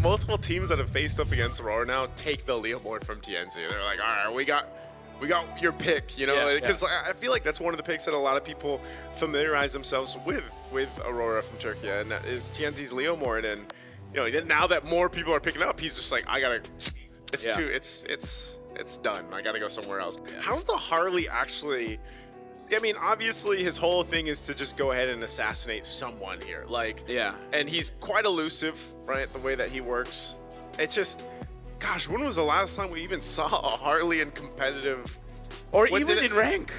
multiple teams that have faced up against Aurora now take the Leomord from TNZ. They're like, all right, we got your pick, you know, Yeah, because I feel like that's one of the picks that a lot of people familiarize themselves with Aurora from Turkey, and that is TNZ's Leomord. And you know, now that more people are picking up, he's just like, I gotta, it's Yeah. too, it's done. I gotta go somewhere else. How's the Harley actually? I mean, obviously his whole thing is to just go ahead and assassinate someone here. Like, Yeah. and he's quite elusive, right? The way that he works. It's just, gosh, when was the last time we even saw a Harley in competitive? Or What even did it- in rank.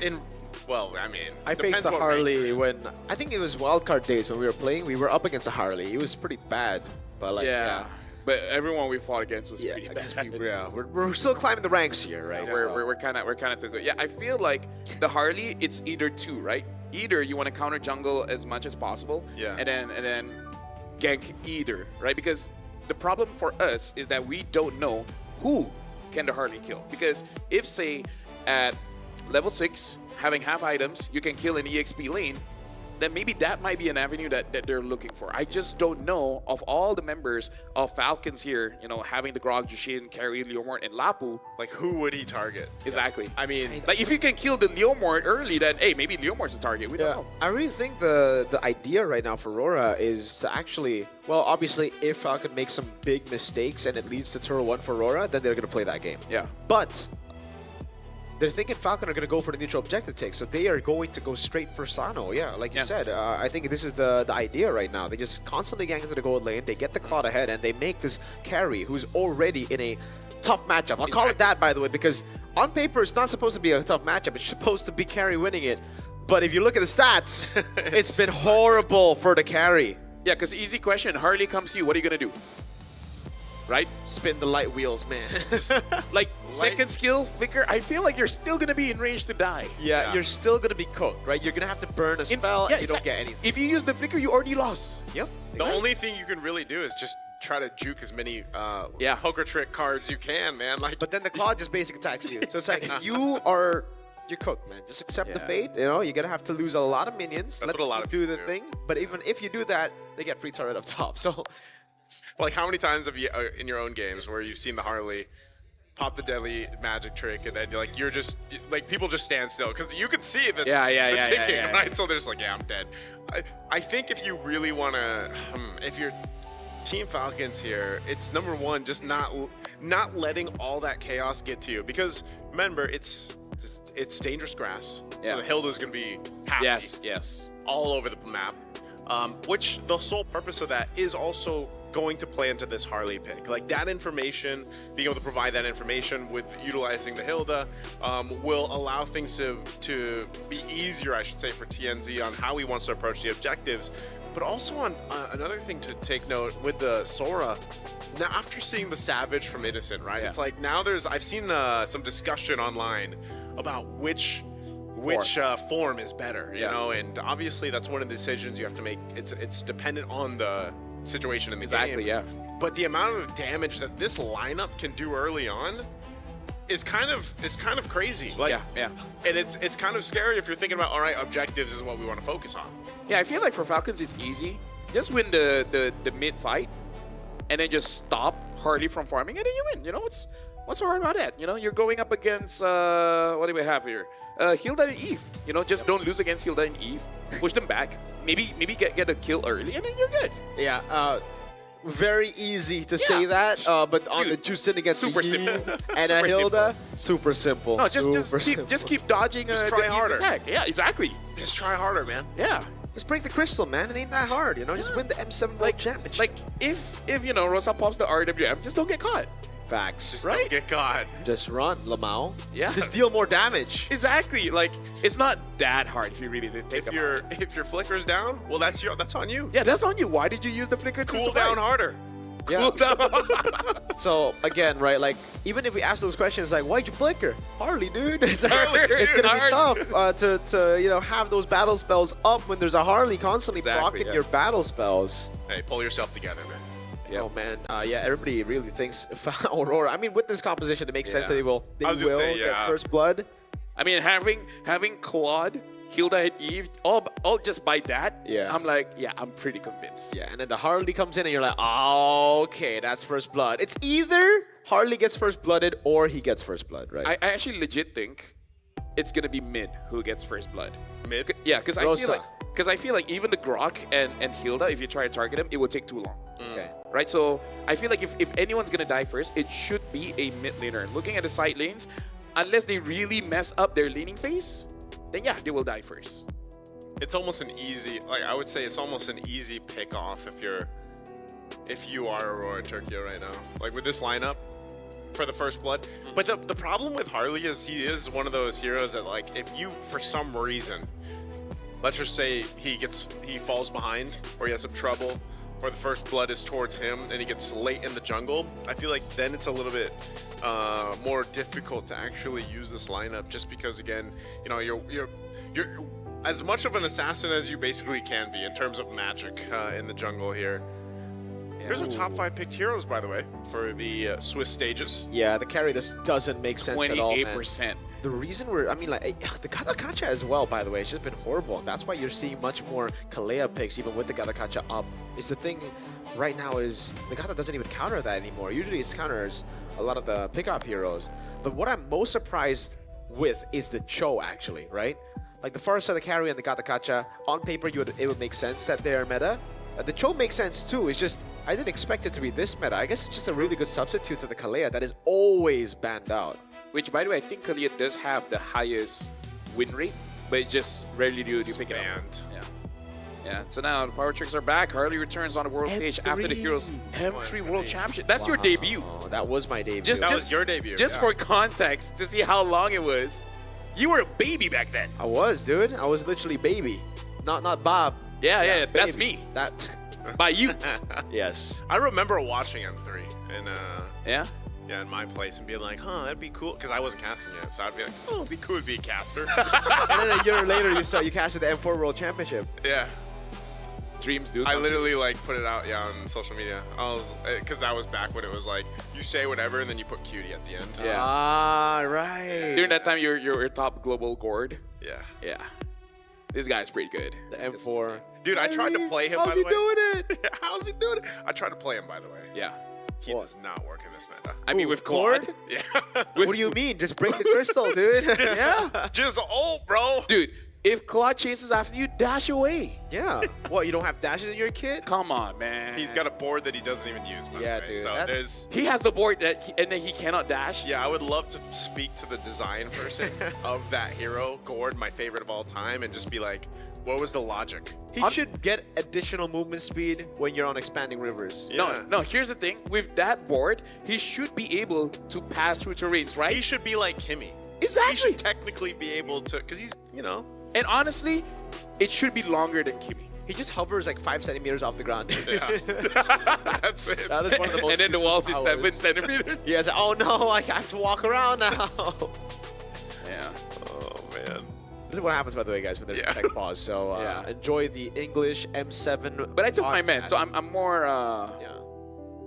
Well, I mean, I depends faced the what rank Harley you're in. when, I think it was wildcard days when we were playing. We were up against a Harley. It was pretty bad. But like, Yeah. But everyone we fought against was Yeah, pretty I guess bad. we're still climbing the ranks here, right? Yeah, we're kind of too good. Yeah, I feel like the Harley, it's either two, right? Either you want to counter jungle as much as possible, Yeah. and then gank either, right? Because the problem for us is that we don't know who can the Harley kill. Because if, say, at level 6, having half items, you can kill an EXP lane, then maybe that might be an avenue that they're looking for. I just don't know of all the members of Falcons here, you know, having the Grog, Jushin, Carry, Leomort, and Lapu. Like, who would he target? Exactly. I mean, Like, if you can kill the Leomort early, then, hey, maybe Leomort's the target. We don't know. I really think the idea right now for Aurora is to actually, well, obviously, if Falcon makes some big mistakes and it leads to Turtle 1 for Aurora, then they're going to play that game. Yeah. But they're thinking Falcon are going to go for the neutral objective take, so they are going to go straight for Sano. Yeah, like you said, I think this is the idea right now. They just constantly gang into the gold lane, they get the Cloud ahead, and they make this carry who's already in a tough matchup. I'll call it that, by the way, because on paper, it's not supposed to be a tough matchup. It's supposed to be carry winning it. But if you look at the stats, it's been horrible for the carry. Yeah, because easy question, Harley comes to you, what are you going to do? Right? Spin the light wheels, man. Like, second skill, flicker, I feel like you're still going to be in range to die. Yeah, you're still going to be cooked, right? You're going to have to burn a spell, and you don't get anything. If you use the flicker, you already lost. Yep. the only thing you can really do is just try to juke as many poker trick cards you can, man. Like, but then the Claw just basic attacks you. So it's like, you're cooked, man. Just accept the fate. You know, you're going to have to lose a lot of minions. That's let what a lot of do people the do. thing. But even if you do that, they get free turret up top. So like, how many times have you in your own games where you've seen the Harley pop the deadly magic trick, and then you're just like, people just stand still because you can see the ticking, right? So they're just like, yeah, I'm dead. I think if you really want to, if you're Team Falcons here, it's number one, just not letting all that chaos get to you, because remember, it's dangerous grass, so the Hilda's gonna be happy, yes, all over the map. Which the sole purpose of that is also going to play into this Harley pick. Like, that information, being able to provide that information with utilizing the Hilda will allow things to be easier, I should say, for TNZ on how he wants to approach the objectives. But also on another thing to take note with the Sora, now after seeing the Savage from Innocent, right? It's like now I've seen some discussion online about which form is better, you know, and obviously that's one of the decisions you have to make. It's dependent on the situation in the game. But the amount of damage that this lineup can do early on is kind of crazy. Like, and it's kind of scary if you're thinking about, all right, objectives is what we want to focus on. Yeah, I feel like for Falcons it's easy just win the mid fight, and then just stop Harley from farming, and then you win. You know, what's so hard about that? You know, you're going up against what do we have here? Hilda and Eve. You know, just don't lose against Hilda and Eve. Push them back. Maybe get a kill early, and then you're good. Yeah. Very easy to say that, but on the Juicing against super Eve simple. and Super Hilda, super simple. No, just keep dodging. Just the try Eve's harder. attack. Yeah, exactly. Just try harder, man. Yeah. Just break the crystal, man. It ain't that hard, you know. Just win the M7 World Championship. Like if you know Rosa pops the RWM, just don't get caught. Facts. Just Right? don't get caught. Just run, Lamau. Yeah. Just deal more damage. Exactly. Like it's not that hard if you really think If about it. your flicker's down, well, that's on you. Yeah, that's on you. Why did you use the flicker to Cool survive? down harder. Yeah. Cool down. So again, right? Like even if we ask those questions, like why'd you flicker? Harley, dude. It's, Harley, it's dude, gonna be hard. tough to you know have those battle spells up when there's a Harley constantly Exactly, blocking yeah. your battle spells. Hey, pull yourself together, man. Yep. Oh man, yeah, everybody really thinks Aurora. I mean, with this composition, it makes sense that they will I was gonna say, get yeah. first blood. I mean, having Claude, Hilda, and Eve, all just by that. Yeah. I'm like, yeah, I'm pretty convinced. Yeah, and then the Harley comes in, and you're like, oh, okay, that's first blood. It's either Harley gets first blooded or he gets first blood, right? I actually legit think it's gonna be mid who gets first blood. Mid? Yeah, because Rosa. I feel like even the Grok and Hilda, if you try to target him, it would take too long. Okay. Right, so I feel like if anyone's gonna die first, it should be a mid laner. Looking at the side lanes, unless they really mess up their laning phase, then yeah, they will die first. It's almost an easy, like I would say, it's almost an easy pick off if you are Aurora Turkey right now. Like with this lineup for the first blood. But the problem with Harley is he is one of those heroes that like if you for some reason, let's just say he falls behind or he has some trouble, or the first blood is towards him and he gets late in the jungle, I feel like then it's a little bit more difficult to actually use this lineup just because again, you know, you're as much of an assassin as you basically can be in terms of magic in the jungle here. Here's our top 5 picked heroes, by the way, for the Swiss stages. Yeah, the carry this doesn't make sense at all, man. 28%. The reason I mean, like, the Gadakacha as well, by the way, it's just been horrible. And that's why you're seeing much more Kalea picks, even with the Gadakacha up. Is the thing right now is the Gata doesn't even counter that anymore. Usually it counters a lot of the pickup heroes. But what I'm most surprised with is the Cho, actually, right? Like the first of the carry and the Gadakacha, on paper, it would make sense that they're meta. The Cho makes sense too. It's just, I didn't expect it to be this meta. I guess it's just a really good substitute to the Kalea that is always banned out. Which, by the way, I think Kalea does have the highest win rate, but it just rarely do you pick it up. Yeah. Yeah. So now the Power Tricks are back. Harley returns on the world stage after the Heroes M3 World Championship. That's your debut. That was my debut. That was your debut. Just for context, to see how long it was. You were a baby back then. I was, dude. I was literally baby. Not Bob. Yeah, that's baby. me. That. By you. Yes. I remember watching M3 and yeah, in my place and being like, huh, that'd be cool, because I wasn't casting yet, so I'd be like, oh, it'd be cool to be a caster. And then a year later, you casted the M4 World Championship. Yeah. Dreams, dude. I literally like put it out, on social media. I was, because that was back when it was like, you say whatever and then you put cutie at the end. Yeah. Ah, right. During that time, you're top global gourd. Yeah. Yeah. This guy's pretty good. The M4. Dude, I tried to play him, How's by he the way. doing it? How's he doing it? I tried to play him, by the way. Yeah. He does not work in this meta. I mean, with Claude? Yeah. What do you mean? Just break the crystal, dude. Yeah. Just old, bro. Dude, if Claude chases after you, dash away. Yeah. What, you don't have dashes in your kit? Come on, man. He's got a board that he doesn't even use, by Yeah, the way. dude, So that- there's... He has a board and then he cannot dash. Yeah, I would love to speak to the design person of that hero, Gord, my favorite of all time, and just be like, what was the logic? He should get additional movement speed when you're on expanding rivers. Yeah. No, here's the thing. With that board, he should be able to pass through terrains, right? He should be like Kimmy. Exactly. He should technically be able to, because he's, you know. And honestly, it should be longer than Kimmy. He just hovers like 5 centimeters off the ground. Yeah. That's it. That is one of the most And then the walls is useless 7 centimeters. Yeah, it's like, oh no, I have to walk around now. Yeah. Oh, man. This is what happens, by the way, guys, when there's a tech pause. So enjoy the English M7. But I took my meds, so podcast. I'm more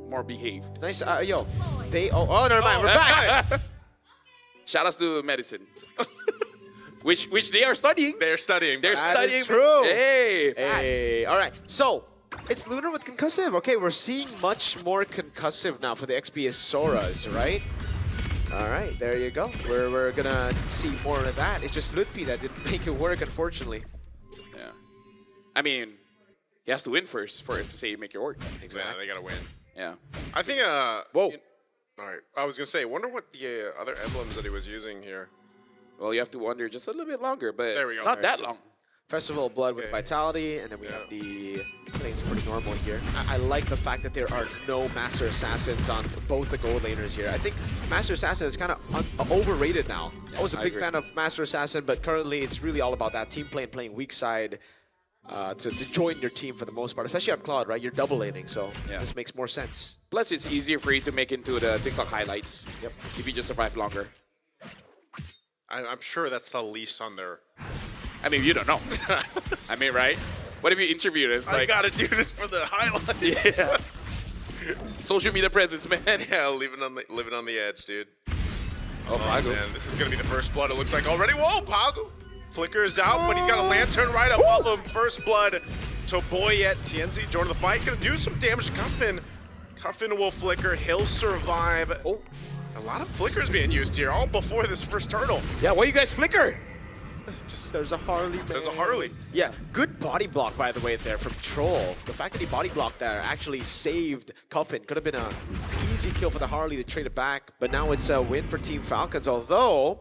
more behaved. Nice. Yo, oh, never mind. We're back. Shout outs to medicine. which they are studying. They're studying. They're That studying. is true. Hey, Hey, all right. So It's Lunar with concussive. Okay, we're seeing much more concussive now for the XP Soras, right? All right, there you go. We're gonna see more of that. It's just Lutpi that didn't make it work, unfortunately. Yeah. I mean, he has to win first for it to say make it work. Exactly. Yeah, they gotta win. Yeah. I think. Whoa. All right. I was gonna say. Wonder what the other emblems that he was using here. Well, you have to wonder just a little bit longer, but there we go. Not that long. Festival of Blood with Vitality, and then we have the lanes pretty normal here. I like the fact that there are no Master Assassins on both the gold laners here. I think Master Assassin is kind of overrated now. I was a big fan of Master Assassin, but currently it's really all about that team play and playing weak side to join your team for the most part, especially on Claude, right? You're double laning, so this makes more sense. Plus, it's easier for you to make into the TikTok highlights if you just survive longer. I'm sure that's the least on their... I mean, you don't know. I mean, right? What if you interviewed us? I gotta do this for the highlights. Yeah. Social media presence, man. Yeah, living on the edge, dude. Oh, Pagu. Man, this is gonna be the first blood. It looks like already. Whoa, Pagu flickers out, but he's got a lantern right above him. First blood to Boyet. TNZ joining the fight, gonna do some damage to Cuffin. Cuffin will flicker. He'll survive. Oh, a lot of flickers being used here, all before this first turtle. Yeah, why you guys flicker? There's a Harley, man. There's a Harley. Yeah, good body block, by the way, there from Troll. The fact that he body blocked there actually saved Coffin. Could have been an easy kill for the Harley to trade it back, but now it's a win for Team Falcons, although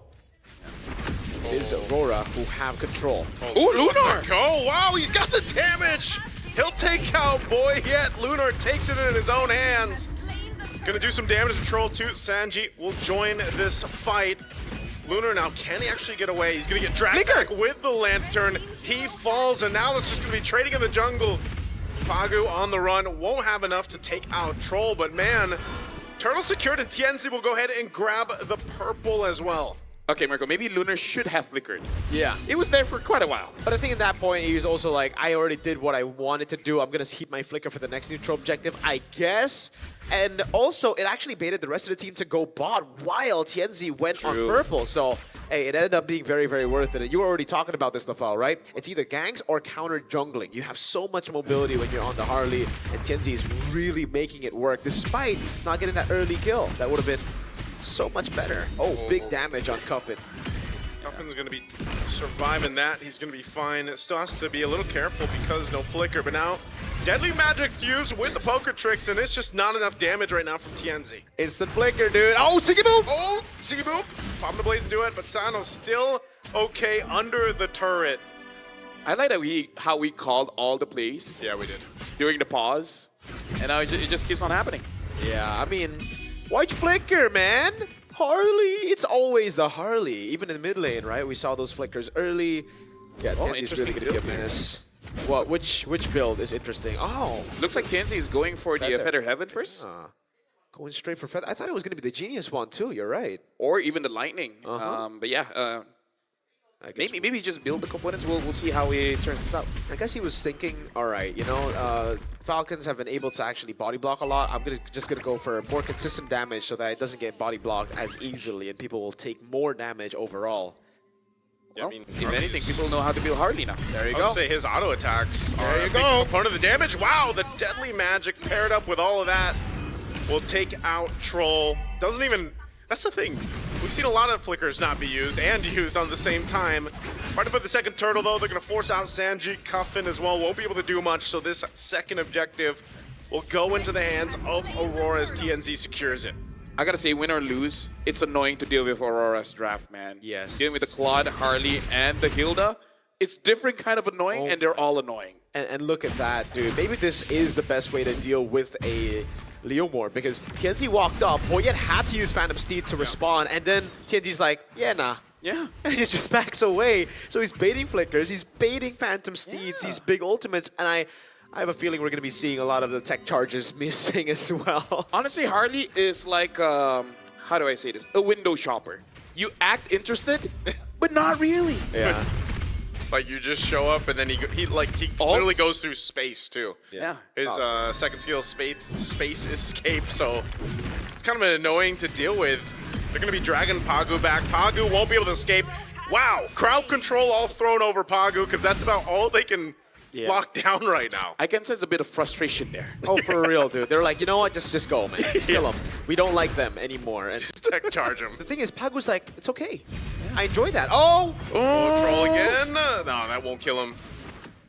it is Aurora who have control. Oh, Lunar! Oh, wow, he's got the damage! He'll take out Boyet. Lunar takes it in his own hands. Gonna do some damage to Troll too. Sanji will join this fight. Lunar now, can he actually get away? He's gonna get dragged back with the lantern. He falls, and now it's just gonna be trading in the jungle. Pagu on the run, won't have enough to take out Troll, but man, Turtle secured, and TNZ will go ahead and grab the purple as well. Okay, Marco, maybe Lunar should have flickered. Yeah. It was there for quite a while. But I think at that point, he was also like, I already did what I wanted to do. I'm going to keep my flicker for the next neutral objective, I guess. And also, it actually baited the rest of the team to go bot while TNZ went on purple. So, hey, it ended up being very, very worth it. And you were already talking about this, Lafal, right? It's either ganks or counter jungling. You have so much mobility when you're on the Harley, and TNZ is really making it work, despite not getting that early kill. That would have been so much better. Oh, big damage on Cuffin. Cuffin's going to be surviving that. He's going to be fine. Still has to be a little careful because no flicker. But now, Deadly Magic fused with the poker tricks, and it's just not enough damage right now from TNZ. Instant flicker, dude. Oh, Siggy Boop! Oh, Siggy Boop. Popping the blaze to do it, but Sano's still okay under the turret. I like that how we called all the plays. Yeah, we did. During the pause. And now it just keeps on happening. Yeah, I mean, white flicker, man. Harley, it's always the Harley. Even in the mid lane, right? We saw those flickers early. Yeah, TNZ's really going to give this. What? Which build is interesting? Oh, looks like TNZ is going for the Feather Heaven first. Going straight for Feather. I thought it was going to be the Genius one too. You're right. Or even the Lightning. But yeah, maybe just build the components. We'll see how he turns this out. I guess he was thinking, all right, you know, Falcons have been able to actually body block a lot. I'm just gonna go for more consistent damage so that it doesn't get body blocked as easily, and people will take more damage overall. Yeah, I mean, if anything, people know how to build Harley now. There you I go. would say his auto attacks are There you a big go. component of the damage. Wow, the Deadly Magic paired up with all of that will take out Troll. Doesn't even. That's the thing. We've seen a lot of flickers not be used and used on the same time. Right for the second turtle, though, they're going to force out Sanji. Cuffin as well won't be able to do much, so this second objective will go into the hands of Aurora as TNZ secures it. I gotta say, win or lose, it's annoying to deal with Aurora's draft, man. Yes. Dealing with the Claude, Harley, and the Hilda, it's different kind of annoying, and they're all annoying. And look at that, dude. Maybe this is the best way to deal with a Leomore, because TNZ walked up, Boyet had to use Phantom Steed to respond, and then TNZ's like, yeah, nah. Yeah. And he just backs away. So he's baiting flickers, he's baiting Phantom Steeds, these big ultimates, and I have a feeling we're going to be seeing a lot of the tech charges missing as well. Honestly, Harley is like, how do I say this? A window shopper. You act interested, but not really. Yeah. Like, you just show up, and then he literally goes through space, too. Yeah. His second skill, space escape, so it's kind of annoying to deal with. They're going to be dragging Pagu back. Pagu won't be able to escape. Wow, crowd control all thrown over Pagu, because that's about all they can locked down right now. I can sense a bit of frustration there. Oh, for real, dude. They're like, you know what? Just go, man. Just kill them. We don't like them anymore. And Just tech charge him. the thing is, Pagu's like, it's okay. I enjoy that. Oh! Oh, Troll again. No, that won't kill him.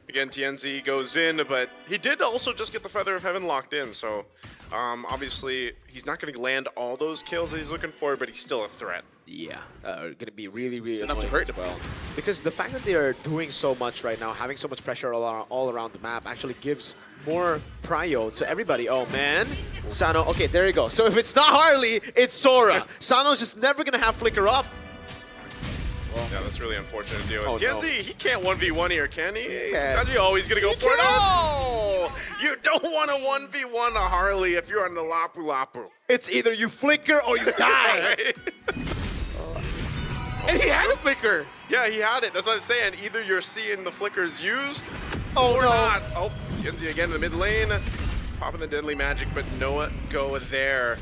Again, TNZ goes in, but he did also just get the Feather of Heaven locked in, so obviously he's not going to land all those kills that he's looking for, but he's still a threat. Yeah, going to be really, really enough to annoying hurt as well. Because the fact that they are doing so much right now, having so much pressure all around the map, actually gives more prio to everybody. Oh, man. Sano, okay, there you go. So if it's not Harley, it's Sora. Sano's just never going to have Flicker up. Yeah, that's really unfortunate to do. Oh, TNZ, no. he can't 1v1 here, can he? can. Sanji always going to go for it. Oh! You don't want to 1v1 a Harley if you're on the Lapu Lapu. It's either you flicker or you die. And he had a flicker. Yeah, he had it. That's what I'm saying. Either you're seeing the flickers used no. or not. Oh, TNZ again in the mid lane. Popping the deadly magic, but no go there.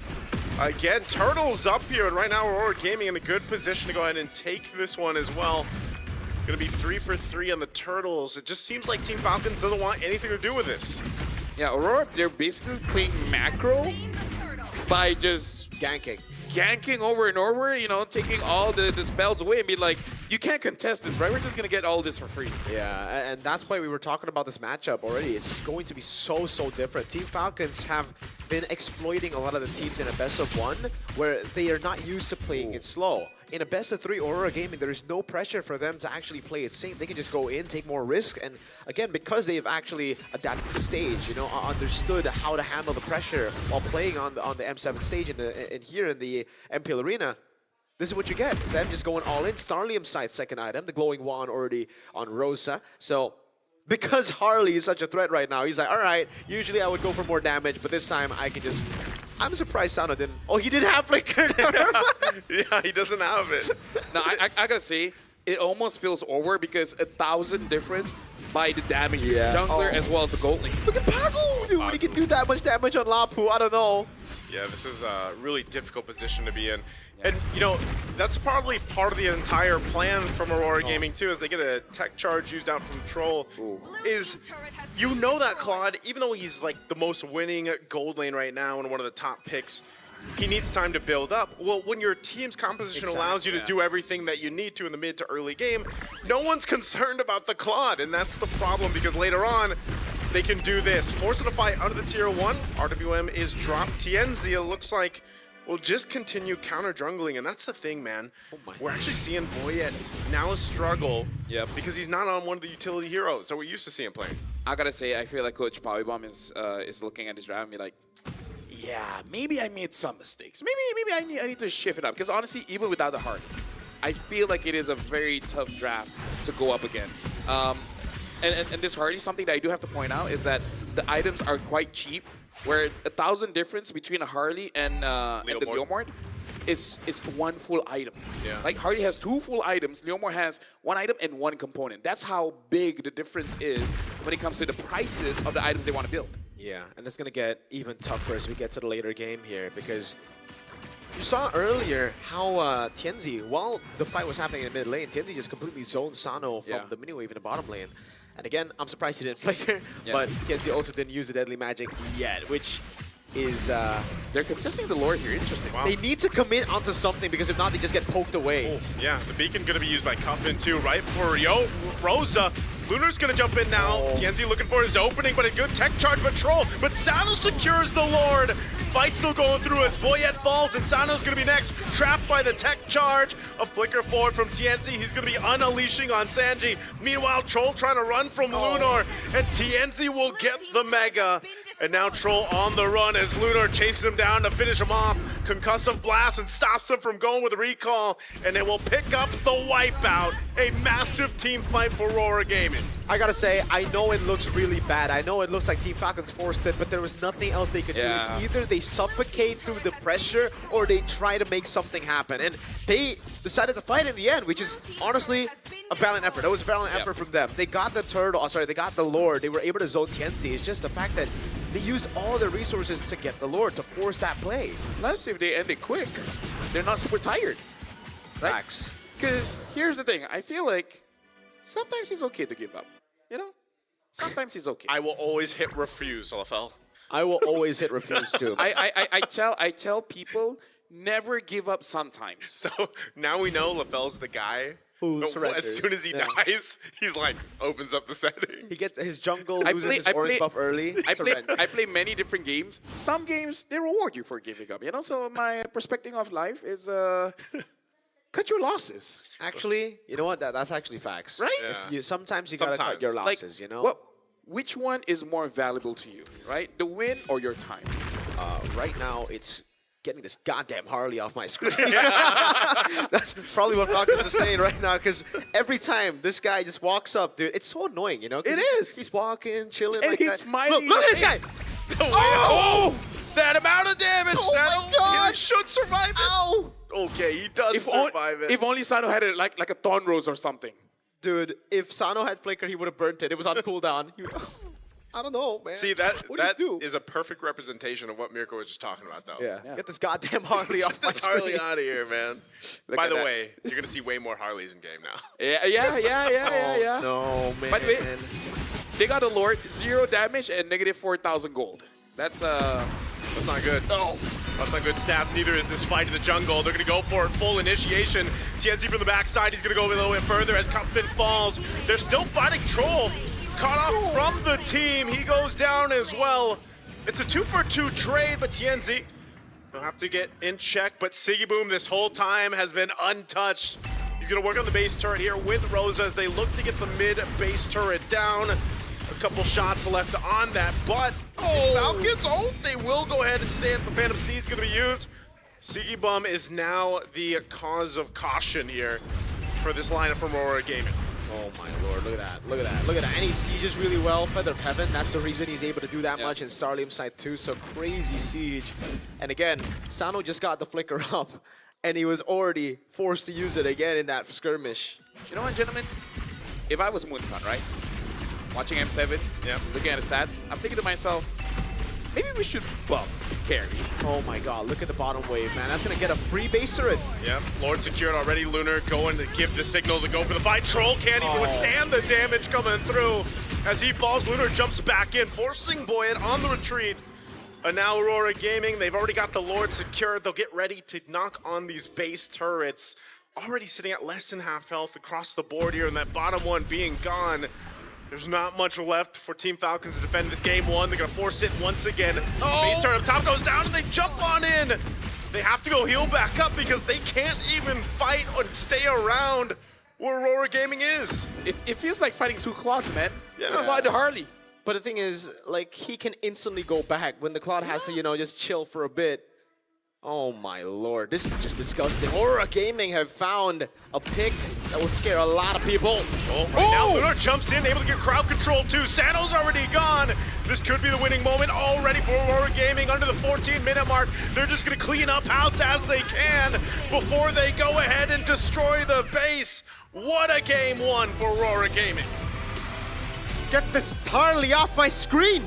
Again, Turtle's up here, and right now Aurora Gaming in a good position to go ahead and take this one as well. Gonna be 3 for 3 on the Turtles. It just seems like Team Falcon doesn't want anything to do with this. Yeah, Aurora, they're basically playing macro by just ganking over and over, you know, taking all the spells away and be like, you can't contest this, right? We're just going to get all this for free. Yeah, and that's why we were talking about this matchup already. It's going to be so different. Team Falcons have been exploiting a lot of the teams in a best of one where they are not used to playing it slow. In a best of 3 Aurora Gaming, there is no pressure for them to actually play it safe. They can just go in, take more risk, and again, because they've actually adapted to the stage, you know, understood how to handle the pressure while playing on the M7 stage and here in the MPL Arena, this is what you get. Them just going all in. Starlium side second item, the glowing wand already on Rosa. So because Harley is such a threat right now, he's like, all right, usually I would go for more damage, but this time I can just... I'm surprised Sano didn't... Oh, he didn't have Flicker. Yeah, he doesn't have it. Now, I gotta say, it almost feels over because 1,000 difference by the damage jungler as well as the gold lane. Look at Pagu! Dude, when he can do that much damage on Lapu, I don't know. Yeah, this is a really difficult position to be in. And, you know, that's probably part of the entire plan from Aurora Gaming, too, as they get a tech charge used out from Troll, is you know that Claude, even though he's, like, the most winning gold lane right now and one of the top picks, he needs time to build up. Well, when your team's composition allows you to do everything that you need to in the mid to early game, no one's concerned about the Claude, and that's the problem, because later on, they can do this. Forcing a fight under the tier 1, RWM is dropped. TNZ, it looks like, will just continue counter jungling, and that's the thing, man. We're actually seeing Boyet now struggle because he's not on one of the utility heroes that we're used to seeing playing. I gotta say, I feel like Coach Powybomb is looking at his draft and be like, yeah, maybe I made some mistakes. Maybe I need to shift it up. Because honestly, even without the heart, I feel like it is a very tough draft to go up against. And this Harley, something that I do have to point out is that the items are quite cheap. Where 1,000 difference between a Harley and the Leomord is one full item. Yeah. Like Harley has 2 full items, Leomord has 1 item and 1 component. That's how big the difference is when it comes to the prices of the items they want to build. Yeah, and it's going to get even tougher as we get to the later game here because you saw earlier how Tienzi, while the fight was happening in mid lane, Tienzi just completely zoned Sano from the mini wave in the bottom lane. And again, I'm surprised he didn't flicker, but Tienzi also didn't use the deadly magic yet, which is... They're contesting the lore here, interesting. They need to commit onto something because if not, they just get poked away. Oh, yeah, the beacon going to be used by Cuffin too, right? For Rosa. Lunar's going to jump in now. Tienzi looking for his opening, but a good tech charge patrol. But Sano secures the Lord. Fight still going through as Boyet falls, and Sano's going to be next. Trapped by the tech charge. A flicker forward from Tienzi. He's going to be unleashing on Sanji. Meanwhile, Troll trying to run from Lunar, and Tienzi will get the Mega. And now Troll on the run as Lunar chases him down to finish him off. Concussive blast and stops him from going with a recall. And it will pick up the wipeout. A massive team fight for Aurora Gaming. I gotta say, I know it looks really bad. I know it looks like Team Falcons forced it, but there was nothing else they could do. It's either they suffocate through the pressure or they try to make something happen. And they decided to fight in the end, which is honestly a valiant effort. That was a valiant effort from them. They got the turtle, they got the Lord. They were able to zone Tienzi. It's just the fact that they use all their resources to get the Lord, to force that play. Let's see if they end it quick. They're not super tired. Right? Facts. Because here's the thing. I feel like sometimes it's okay to give up. You know? Sometimes he's okay. I will always hit refuse, LFL. I will always hit refuse too. I tell people never give up sometimes. So now we know LaFell's the guy who as soon as he dies, he's like opens up the setting. He gets his jungle, loses his orange buff early. I play many different games. Some games they reward you for giving up. You know, so my perspective of life is cut your losses. Actually, you know what? That's actually facts. Right? Sometimes you gotta cut your losses. Like, you know. Which one is more valuable to you, right? The win or your time? Right now, it's getting this goddamn Harley off my screen. That's probably what Falcons are saying right now, because every time this guy just walks up, dude, it's so annoying, you know? It is. He's walking, chilling, and like he's that. smiling. Look at this guy. Oh! That amount of damage. Oh my God. He should survive it. Ow! Okay, he does survive it. If only Sano had it like a Thorn Rose or something. Dude, if Sano had Flicker, he would have burnt it. It was on cooldown. I don't know, man. See, that is a perfect representation of what Mirko was just talking about, though. Yeah. Get this goddamn Harley off my This screen. Harley out of here, man. Look By at the that. way, you're going to see way more Harleys in game now. Yeah. No, man. By the way, they got a Lord, 0 damage and negative 4,000 gold. That's not good. No. That's not good stats. Neither is this fight in the jungle. They're going to go for it. Full initiation. TNZ from the backside. He's going to go a little bit further as Cupfin falls. They're still fighting Troll. Caught off from the team. He goes down as well. It's a 2-for-2 trade, but TNZ will have to get in check. But Siggy Boom this whole time has been untouched. He's going to work on the base turret here with Rosa as they look to get the mid base turret down. A couple shots left on that, but Falcons, they will go ahead and stand. The Phantom Seed is going to be used. Siggy Bum is now the cause of caution here for this lineup from Aurora Gaming. Oh my lord, look at that, look at that, look at that. And he sieges really well, Feather of Heaven, that's the reason he's able to do that much in Starlium side 2, so crazy siege. And again, Sano just got the flicker up, and he was already forced to use it again in that skirmish. You know what, gentlemen? If I was Moonton, right? Watching M7, looking at the stats, I'm thinking to myself, maybe we should buff carry. Oh my god, look at the bottom wave, man. That's going to get a free base turret. Yep, Lord secured already. Lunar going to give the signal to go for the fight. Troll can't even withstand the damage coming through. As he falls, Lunar jumps back in, forcing Boyet on the retreat. And now Aurora Gaming, they've already got the Lord secured. They'll get ready to knock on these base turrets. Already sitting at less than half health across the board here, and that bottom one being gone. There's not much left for Team Falcons to defend this game one. They're going to force it once again. Base turret up top goes down, and they jump on in. They have to go heal back up because they can't even fight or stay around where Aurora Gaming is. It feels like fighting two Claudes, man. Yeah. Why the Harley? But the thing is, like, he can instantly go back when the Claude has to, you know, just chill for a bit. Oh my lord, this is just disgusting. Aurora Gaming have found a pick that will scare a lot of people. Now Lunar jumps in, able to get crowd control too. Sano's already gone. This could be the winning moment already for Aurora Gaming under the 14-minute mark. They're just going to clean up house as they can before they go ahead and destroy the base. What a game one for Aurora Gaming. Get this Harley off my screen!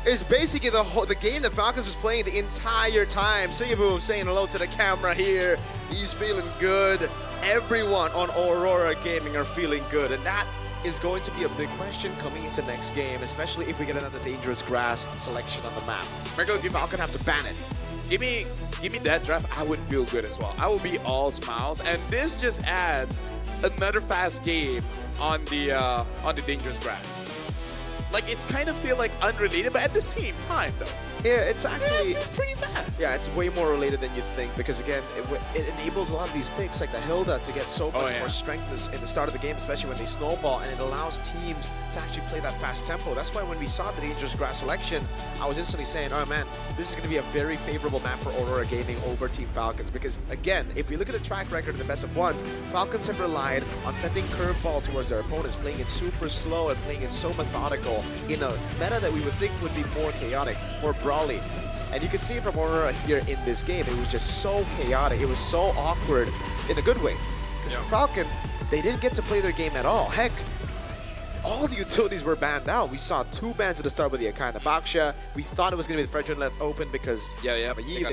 Is basically the game that Falcons was playing the entire time. Siggy Boom saying hello to the camera here. He's feeling good. Everyone on Aurora Gaming are feeling good, and that is going to be a big question coming into next game, especially if we get another dangerous grass selection on the map. Mirko, if Falcon have to ban it, give me that draft, I would feel good as well. I will be all smiles, and this just adds another fast game on the dangerous grass. Like, it's kind of feel like unrelated, but at the same time, though. Yeah, it's actually it's pretty fast. Yeah, it's way more related than you think because, again, it enables a lot of these picks, like the Hilda, to get so much more strength in the start of the game, especially when they snowball, and it allows teams to actually play that fast tempo. That's why when we saw the dangerous grass selection, I was instantly saying, oh man, this is going to be a very favorable map for Aurora Gaming over Team Falcons because, again, if we look at the track record in the best of ones, Falcons have relied on sending curveball towards their opponents, playing it super slow and playing it so methodical in a meta that we would think would be more chaotic, more brawly. And you can see it from Aurora here in this game. It was just so chaotic. It was so awkward in a good way. Because Falcon, they didn't get to play their game at all. Heck, all the utilities were banned out. We saw 2 bans at the start with the Akai and the Baksha. We thought it was going to be the Fredrin left open because they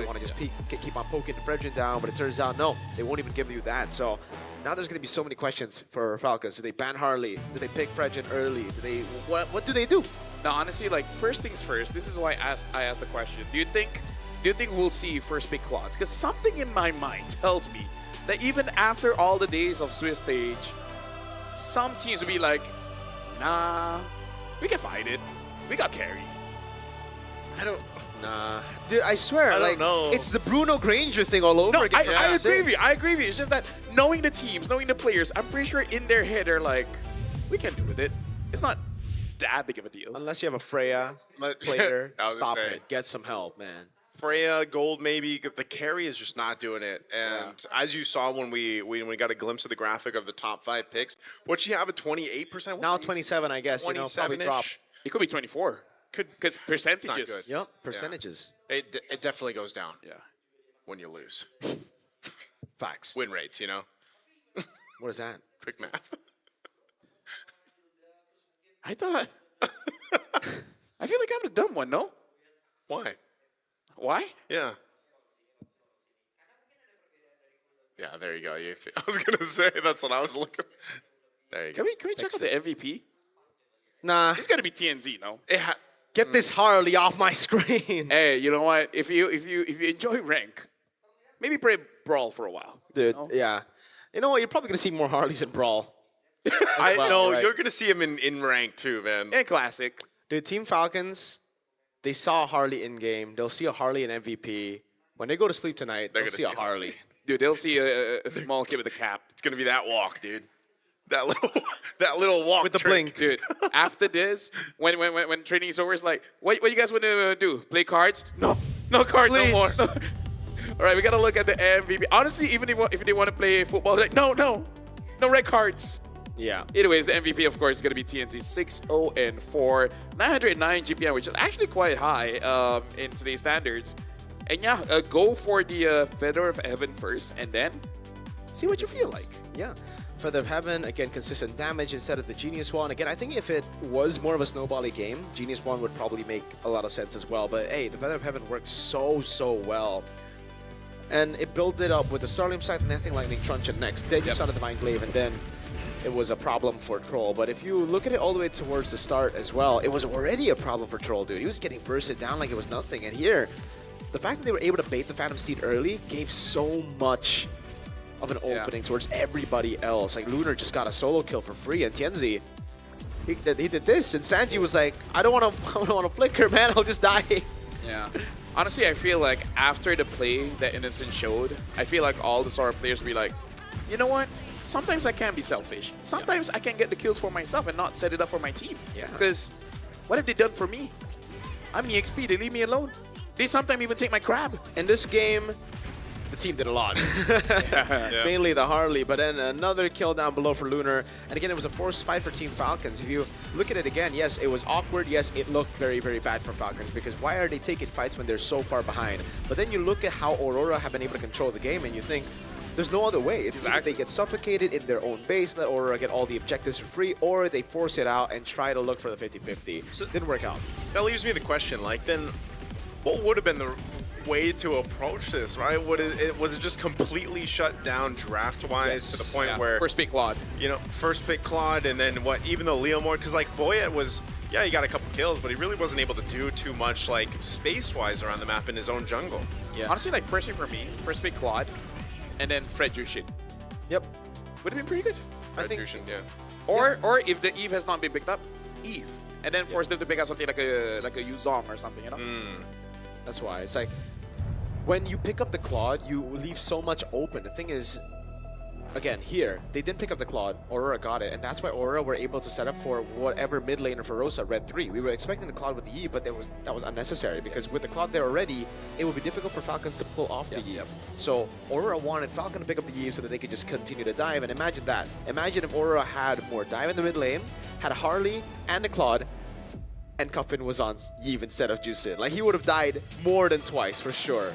want to just keep on poking the Fredrin down, but it turns out, no, they won't even give you that. So Now there's going to be so many questions for Falcons. Do they ban Harley? Do they pick Prejin early? Do they what do they do? Now, honestly, like first things first. This is why I asked the question. Do you think we'll see first pick Claudes? Because something in my mind tells me that even after all the days of Swiss stage, some teams will be like, nah, we can fight it. We got carry. Nah. Dude, I swear, I don't like, know. it's the Bruno Granger thing all over again. I agree with you. I agree with you. It's just that knowing the teams, knowing the players, I'm pretty sure in their head they're like, we can do with it. It's not that big of a deal. Unless you have a Freya player, I was stop gonna say. it. Get some help, man. Freya, Gold, maybe. The carry is just not doing it. And as you saw when we got a glimpse of the graphic of the top 5 picks, what she have a 28%? Now 27, I guess. You know, probably drop. It could be 24. Because percentages. Good. Yep, percentages. It definitely goes down. Yeah. When you lose. Facts. Win rates, you know? What is that? Quick math. I thought I feel like I'm the dumb one, no? Why? Why? Yeah. Yeah, there you go. I was going to say, that's what I was looking. There you go. Can we check out the MVP? Nah. It's gotta be TNZ, no? Get this Harley off my screen. Hey, you know what? If you enjoy rank, maybe play Brawl for a while. Dude, yeah. You know what? You're probably going to see more Harleys in Brawl. I know, right? you're going to see him in rank too, man. And Classic. Dude, Team Falcons, they saw a Harley in-game. They'll see a Harley in MVP. When they go to sleep tonight, they'll see a Harley. Dude, they'll see a small kid with a cap. It's going to be that walk, dude. That little walk with the trick. blink. Dude, after this, when training is over, it's like, what you guys want to do? Play cards? No cards, Please. no more. No. All right, we got to look at the MVP. Honestly, even if they want to play football, like, no red cards. Yeah. Anyways, the MVP, of course, is going to be TNT 6-0-4, 909 GPM, which is actually quite high in today's standards. And yeah, go for the Feather of Heaven first, and then see what you feel like. Yeah. Feather of Heaven, again, consistent damage instead of the Genius Wand. Again, I think if it was more of a snowbally game, Genius Wand would probably make a lot of sense as well. But hey, the Feather of Heaven works so well. And it built it up with the Starlium Scythe and anything Lightning Truncheon next. Then you saw the Divine Glaive, and then it was a problem for Troll. But if you look at it all the way towards the start as well, it was already a problem for Troll, dude. He was getting bursted down like it was nothing. And here, the fact that they were able to bait the Phantom Steed early gave so much of an opening towards everybody else. Like, Lunar just got a solo kill for free, and Tienzi, he did this, and Sanji was like, I don't want to flicker, man, I'll just die. Yeah. Honestly, I feel like after the play that Innocent showed, I feel like all the Sora players will be like, you know what? Sometimes I can be selfish. Sometimes I can get the kills for myself and not set it up for my team. Yeah. Because what have they done for me? I'm EXP, they leave me alone. They sometimes even take my crab. In this game, the team did a lot. Mainly the Harley, but then another kill down below for Lunar. And again, it was a forced fight for Team Falcons. If you look at it again, yes, it was awkward. Yes, it looked very bad for Falcons, because why are they taking fights when they're so far behind? But then you look at how Aurora have been able to control the game, and you think, there's no other way. It's either they get suffocated in their own base, let Aurora get all the objectives for free, or they force it out and try to look for the 50-50. So it didn't work out. That leaves me the question, like, then what would have been the way to approach this, right? Was it just completely shut down draft-wise to the point where... First pick Claude. You know, first pick Claude, and then what, even though Leomord, because like Boyet was, yeah, he got a couple kills, but he really wasn't able to do too much, like, space-wise around the map in his own jungle. Yeah. Honestly, like, personally for me, first pick Claude, and then Fred Jushin. Yep. Would have been pretty good. Fred Jushin, yeah. Or if the Eve has not been picked up, Eve. And then force them to pick up something like a Yuzong or something, you know? That's why. It's like, when you pick up the Claude, you leave so much open. The thing is, again, here, they didn't pick up the Claude. Aurora got it, and that's why Aurora were able to set up for whatever mid laner for Rosa, Red 3. We were expecting the Claude with the Eve, but that was unnecessary, because with the Claude there already, it would be difficult for Falcons to pull off the Eve. So Aurora wanted Falcon to pick up the Eve so that they could just continue to dive, and imagine that. Imagine if Aurora had more dive in the mid lane, had a Harley and a Claude, and Cuffin was on Yve instead of Jusin. Like, he would have died more than twice, for sure.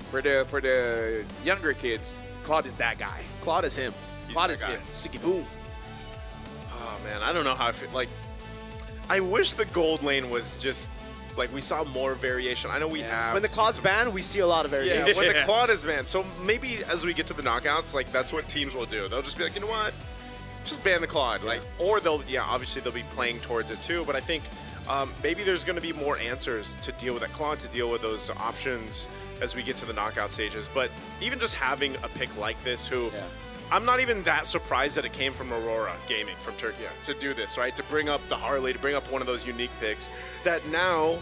For the younger kids, Claude is that guy. Claude is him. Claude is him. Sicky boom. Oh man, I don't know how I feel. Like, I wish the gold lane was just Like, we saw more variation. I know we have. When the Claw's banned, we see a lot of variation. Yeah, when the Claw is banned. So maybe as we get to the knockouts, like, that's what teams will do. They'll just be like, you know what? Just ban the Claw. Like, or they'll, obviously they'll be playing towards it too. But I think maybe there's going to be more answers to deal with that Claw, to deal with those options as we get to the knockout stages. But even just having a pick like this, who I'm not even that surprised that it came from Aurora Gaming from Turkey to do this, right? To bring up the Harley, to bring up one of those unique picks that now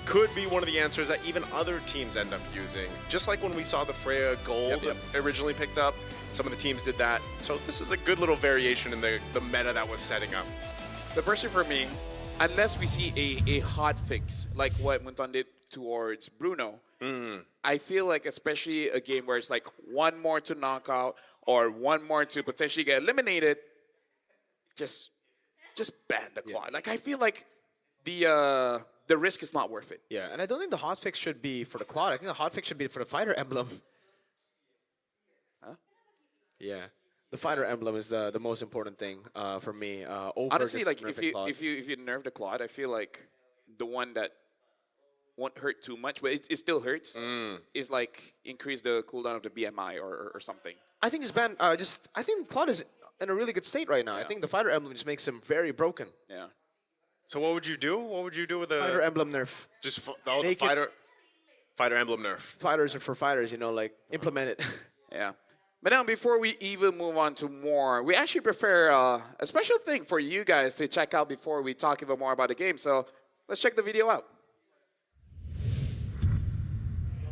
could be one of the answers that even other teams end up using. Just like when we saw the Freya Gold originally picked up, some of the teams did that. So this is a good little variation in the meta that was setting up. The person for me, unless we see a hot fix like what Munton did towards Bruno, I feel like especially a game where it's like one more to knock out or one more to potentially get eliminated, just ban the Claw. Like, I feel like the risk is not worth it. Yeah, and I don't think the hotfix should be for the Claw. I think the hotfix should be for the fighter emblem. Huh? Yeah. The fighter emblem is the most important thing for me. Over Honestly, just like nerf if you nerf the Claude, I feel like the one that won't hurt too much, but it still hurts, is like increase the cooldown of the BMI or something. I think this ban I think Claude is in a really good state right now. I think the fighter emblem just makes him very broken. Yeah. So what would you do? What would you do with the Fighter emblem nerf? Just the fighter emblem nerf. Fighters are for fighters, like implement it. Yeah. But now, before we even move on to more, we actually prefer a special thing for you guys to check out before we talk even more about the game. So let's check the video out.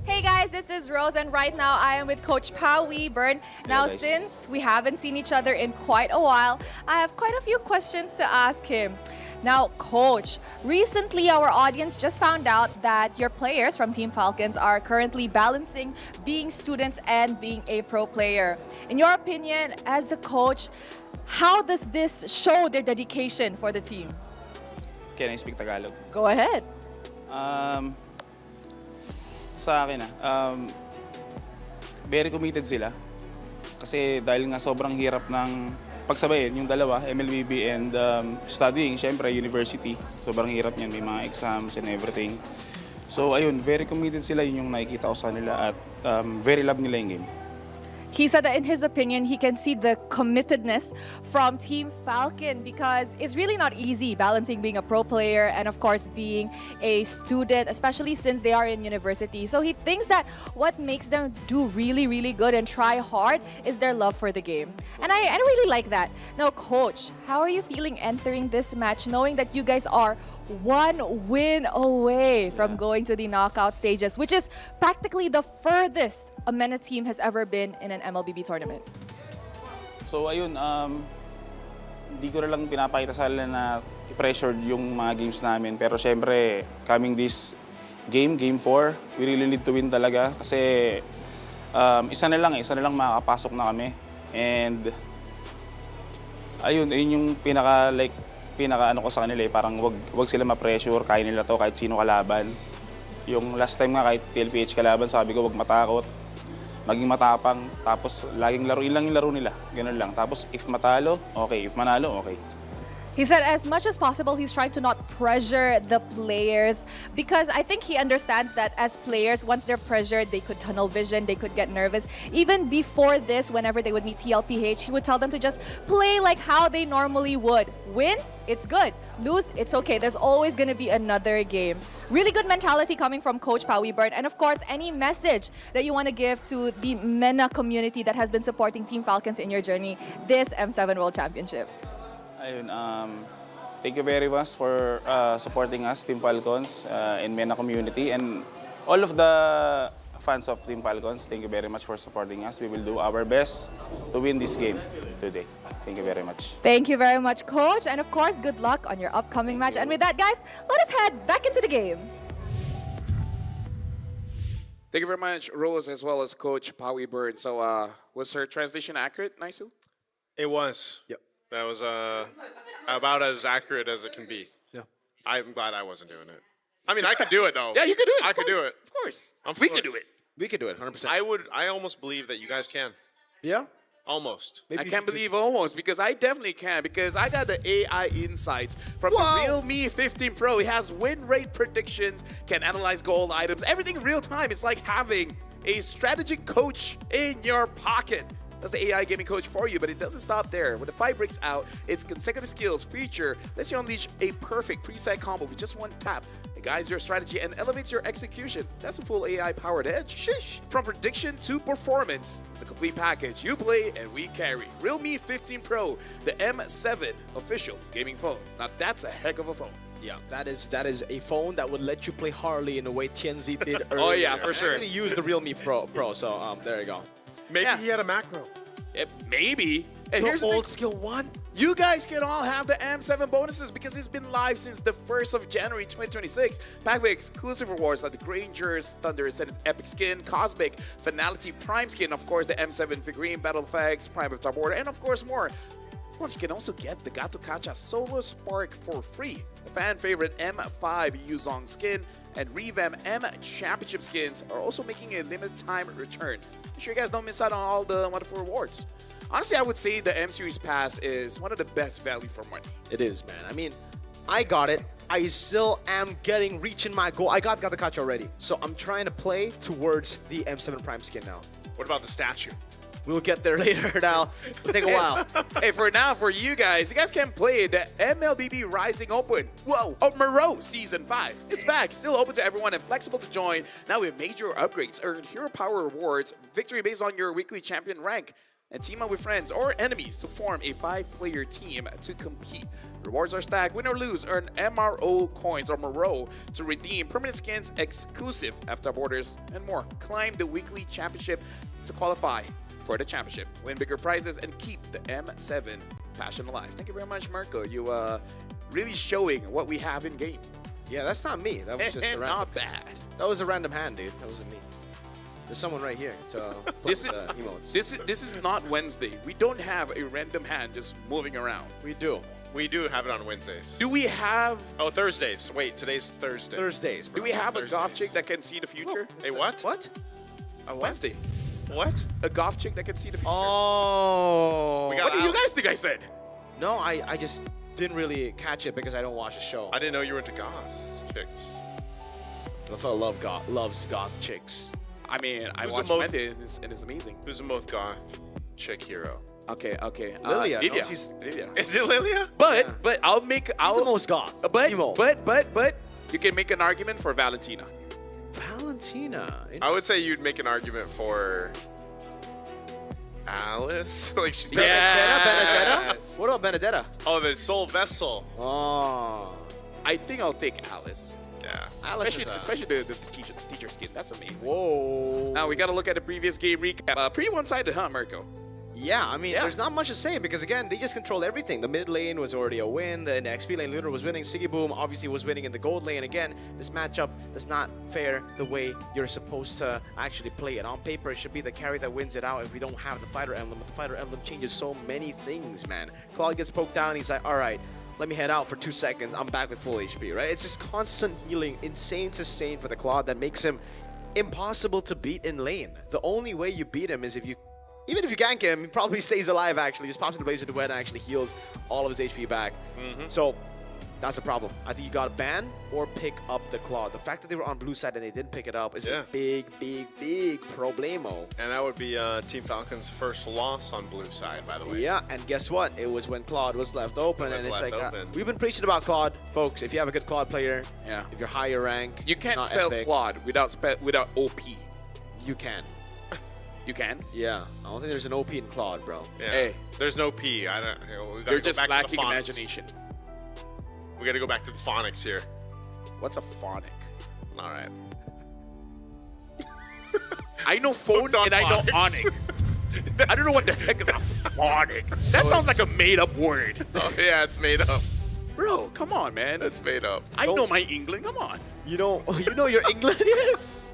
Hey guys, this is Rose, and right now I am with Coach Pao Weeburn. Now, since we haven't seen each other in quite a while, I have quite a few questions to ask him. Now, Coach, recently our audience just found out that your players from Team Falcons are currently balancing being students and being a pro player. In your opinion, as a coach, how does this show their dedication for the team? Can I speak Tagalog? Go ahead. Sa akin very committed sila. Kasi dahil nga sobrang hirap ng pagsabayin yung dalawa, MLBB and studying, syempre university. Sobrang hirap niyan, may mga exams and everything. So ayun, very committed sila, yun yung nakikita ko sa nila at very love nila yung game. He said that in his opinion, he can see the committedness from Team Falcon because it's really not easy balancing being a pro player and of course being a student, especially since they are in university. So he thinks that what makes them do really, really good and try hard is their love for the game. And I really like that. Now, Coach, how are you feeling entering this match knowing that you guys are one win away from going to the knockout stages, which is practically the furthest a MENA team has ever been in an MLBB tournament? So ayun, hindi ko na lang pinapakita sa nila na pressured yung mga games namin. Pero syempre, coming this game 4, we really need to win talaga. Kasi isa na lang makakapasok na kami. And ayun yung pinaka ano ko sa kanila parang wag sila ma-pressure, kaya nila to kahit sino kalaban. Yung last time nga kahit TLPH kalaban, sabi ko wag matakot, maging matapang, tapos laging laruin lang yung laro nila, ganoon lang. Tapos if matalo, okay, if manalo, okay. He said as much as possible, he's trying to not pressure the players because I think he understands that as players, once they're pressured, they could tunnel vision, they could get nervous. Even before this, whenever they would meet TLPH, he would tell them to just play like how they normally would. Win, it's good. Lose, it's okay. There's always going to be another game. Really good mentality coming from Coach Pao Weeburn. And of course, any message that you want to give to the MENA community that has been supporting Team Falcons in your journey this M7 World Championship. Ayun, thank you very much for supporting us, Team Falcons, and MENA community. And all of the fans of Team Falcons, thank you very much for supporting us. We will do our best to win this game today. Thank you very much. Thank you very much, Coach. And of course, good luck on your upcoming match. And with that, guys, let us head back into the game. Thank you very much, Rose, as well as Coach Pao Weeburn. So was her translation accurate, Naisu? It was. Yep. That was about as accurate as it can be. Yeah. I'm glad I wasn't doing it. I mean, I could do it though. Yeah, you could do it. I could do it. Of course. I'm We could do it. We could do it, 100%. I almost believe that you guys can. Yeah? Almost. I can't believe almost, because I definitely can, because I got the AI insights from the Realme 15 Pro. It has win rate predictions, can analyze gold items, everything in real time. It's like having a strategic coach in your pocket. That's the AI gaming coach for you, but it doesn't stop there. When the fight breaks out, its consecutive skills feature lets you unleash a perfect preset combo with just one tap. It guides your strategy and elevates your execution. That's a full AI-powered edge. Sheesh. From prediction to performance, it's the complete package. You play and we carry. Realme 15 Pro, the M7 official gaming phone. Now that's a heck of a phone. Yeah, that is a phone that would let you play Harley in the way TNZ did earlier. Oh yeah, for sure. I'm gonna use the Realme Pro, so there you go. Maybe he had a macro. Maybe. And here's the old skill one. You guys can all have the M7 bonuses because it's been live since the 1st of January 2026. Packed with exclusive rewards like the Granger's Thunder Ascendant Epic Skin, Cosmic Finality Prime Skin, of course the M7 figurine, Battle Effects, Prime of Top Order, and of course more. Plus, you can also get the Gato Kacha Solo Spark for free. The fan favorite M5 Yuzong skin and Revamp M Championship skins are also making a limited time return. Make sure you guys don't miss out on all the wonderful rewards. Honestly, I would say the M Series Pass is one of the best value for money. It is, man. I mean, I got it. I still am reaching my goal. I got Gattakacha already. So I'm trying to play towards the M7 Prime skin now. What about the statue? We'll get there later now. It'll take a while. Hey, for now, for you guys can play the MLBB Rising Open. Whoa. Oh, Moreau Season 5. It's back. Still open to everyone and flexible to join. Now with major upgrades, earn hero power rewards, victory based on your weekly champion rank, and team up with friends or enemies to form a 5-player team to compete. Rewards are stacked. Win or lose, earn MRO coins or Moreau to redeem permanent skins, exclusive after borders, and more. Climb the weekly championship to qualify for the championship. Win bigger prizes and keep the M7 passion alive. Thank you very much, Marco. You really showing what we have in game. Yeah, that's not me. That was just a random. Not bad. That was a random hand, dude. That wasn't me. There's someone right here to play with the emotes. This is not Wednesday. We don't have a random hand just moving around. We do. We do have it on Wednesdays. Do we have... Oh, Thursdays. Wait, today's Thursday. Thursdays, bro. Do we have a goth chick that can see the future? Hey, what? What? On Wednesday. What? A goth chick that can see the future. Oh. What do you guys think I said? No, I just didn't really catch it because I don't watch the show. I didn't know you were into goths chicks. The fellow loves goth chicks. I mean, I Who's watched Wednesday and it's amazing. Who's the most goth chick hero? Okay. Lilia. Lilia. No, she's Lilia. Is it Lilia? But I'll She's the most goth. But Emo. but you can make an argument for Valentina. Valentina. I would say you'd make an argument for Alice. Like she's Benedetta? What about Benedetta? Oh, the Soul Vessel. Oh. I think I'll take Alice. Yeah. Alice Especially the teacher skin. That's amazing. Whoa. Now we got to look at the previous game recap. Pretty one-sided, huh, Marco? Yeah, I mean, there's not much to say because, again, they just controlled everything. The mid lane was already a win. The XP lane leader was winning. Siggy Boom obviously was winning in the gold lane. Again, this matchup is not fair the way you're supposed to actually play it. On paper, it should be the carry that wins it out if we don't have the fighter emblem. But the fighter emblem changes so many things, man. Claude gets poked down. He's like, all right, let me head out for 2 seconds. I'm back with full HP, right? It's just constant healing, insane sustain for the Claude that makes him impossible to beat in lane. The only way you beat him is if you... Even if you gank him, he probably stays alive, actually. Just pops in the Blaze of the Wet and actually heals all of his HP back. So, that's the problem. I think you got to ban or pick up the Claw. The fact that they were on blue side and they didn't pick it up is a big problemo. And that would be Team Falcon's first loss on blue side, by the way. Yeah, and guess what? It was when Claude was left open. And it's like, we've been preaching about Claude. Folks, if you have a good Claude player, if you're higher rank, you can't not spell epic, Claude without OP. You can. You can? Yeah. I don't think there's an OP in Claude, bro. Yeah. Hey. There's no P. I don't. We gotta You're go just back to the lacking phonics. imagination. We got to go back to the phonics here. What's a phonic? All right. I know phone and I know onic. I don't know what the heck is a phonic. That sounds like a made-up word. Oh, yeah, it's made up. Bro, come on, man. It's made up. I know my England. Come on. You know your England? Yes.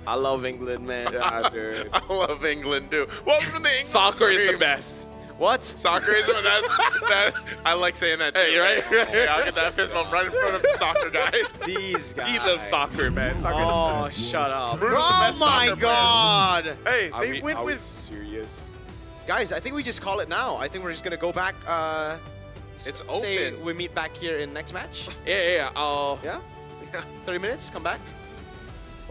I love England, man. Yeah, dude. I love England, too. Welcome to the England Soccer is the stream. best. What? Soccer is that I like saying that. Hey, too. right? Yeah, I'll get that fist bump right in front of the soccer guy. These guys. He loves soccer, man. Soccer Shut up. Bruno's the Oh best my soccer God. Hey, Are they we went with serious. Guys, I think we just call it now. I think we're just gonna go back. It's Say open. we meet back here in next match. Yeah. Yeah? 30 minutes, come back.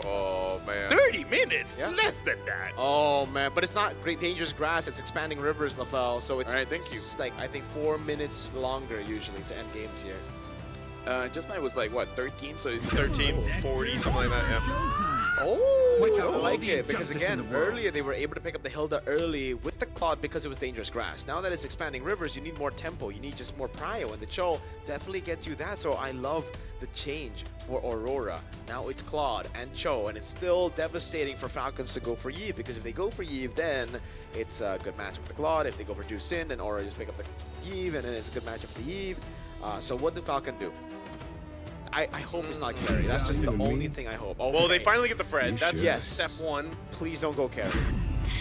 Oh, man. 30 minutes? Yeah. Less than that. Oh, man. But it's not Great Dangerous Grass. It's Expanding Rivers, Lafel. So it's All right, thank you. like, I think 4 minutes longer usually to end games here. Just now it was like, what, 13? So it's 13:40, something like that, yeah. Oh, I like it. Because again, earlier they were able to pick up the Hilda early with the Claude because it was Dangerous Grass. Now that it's Expanding Rivers, you need more tempo. You need just more prio. And the Cho definitely gets you that. So I love the change for Aurora. Now it's Claude and Cho. And it's still devastating for Falcons to go for Yves. Because if they go for Yves, then it's a good matchup for the Claude. If they go for Jusin, then Aurora just pick up the Yves. And then it's a good matchup for Yves. So what do Falcon do? I hope it's not carry. That's just the only thing I hope. Okay. Well, they finally get the Fred. That's Yes. step one. Please don't go carry.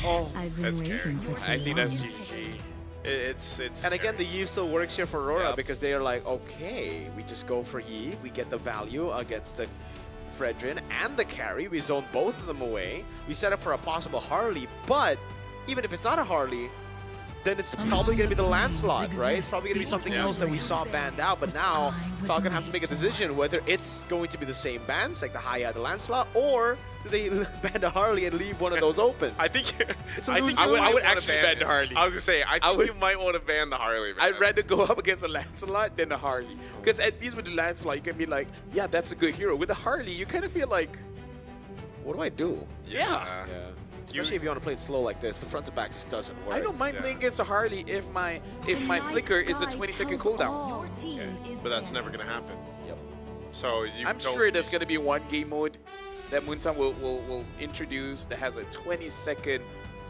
Oh, That's carry. I think that's GG. It's and again, carry. the Yves still works here for Aurora Yep. because they are like, okay, we just go for Yves. We get the value against the Fredrin and the carry. We zone both of them away. We set up for a possible Harley, but even if it's not a Harley, then it's probably going to be the Lancelot, right? It's probably going to be something else that we saw banned out, but now Falcon have to make a decision whether it's going to be the same bans, like the Haya, the Lancelot, or do they ban the Harley and leave one of those open? I think It's a I lose-lose. would actually ban the Harley. I was gonna say I think you might want to ban the Harley. Man. I'd rather go up against a Lancelot than a Harley. Because at least with the Lancelot, you can be like, yeah, that's a good hero. With the Harley, you kind of feel like, What do I do? yeah. Especially if you want to play it slow like this, the front to back just doesn't work. I don't mind playing against a Harley if my flicker is a 20-second cooldown. Okay. But that's never gonna happen. Yep. So you I'm don't- sure there's going to be one game mode that Moontown will introduce that has a 20-second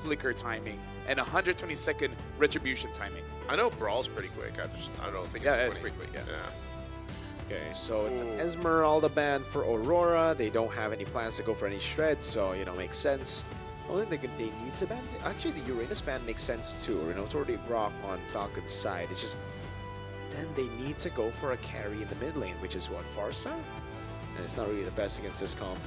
flicker timing and 120-second retribution timing. I know Brawl's pretty quick. I don't think Yeah, it's it's 20. pretty quick, yeah. Okay, so it's an Esmeralda ban for Aurora. They don't have any plans to go for any shred, so, you know, makes sense. Only they need to ban. Actually, the Uranus ban makes sense too. You know, it's already Brock on Falcon's side. It's just then they need to go for a carry in the mid lane, which is what, Farsa? And it's not really the best against this comp.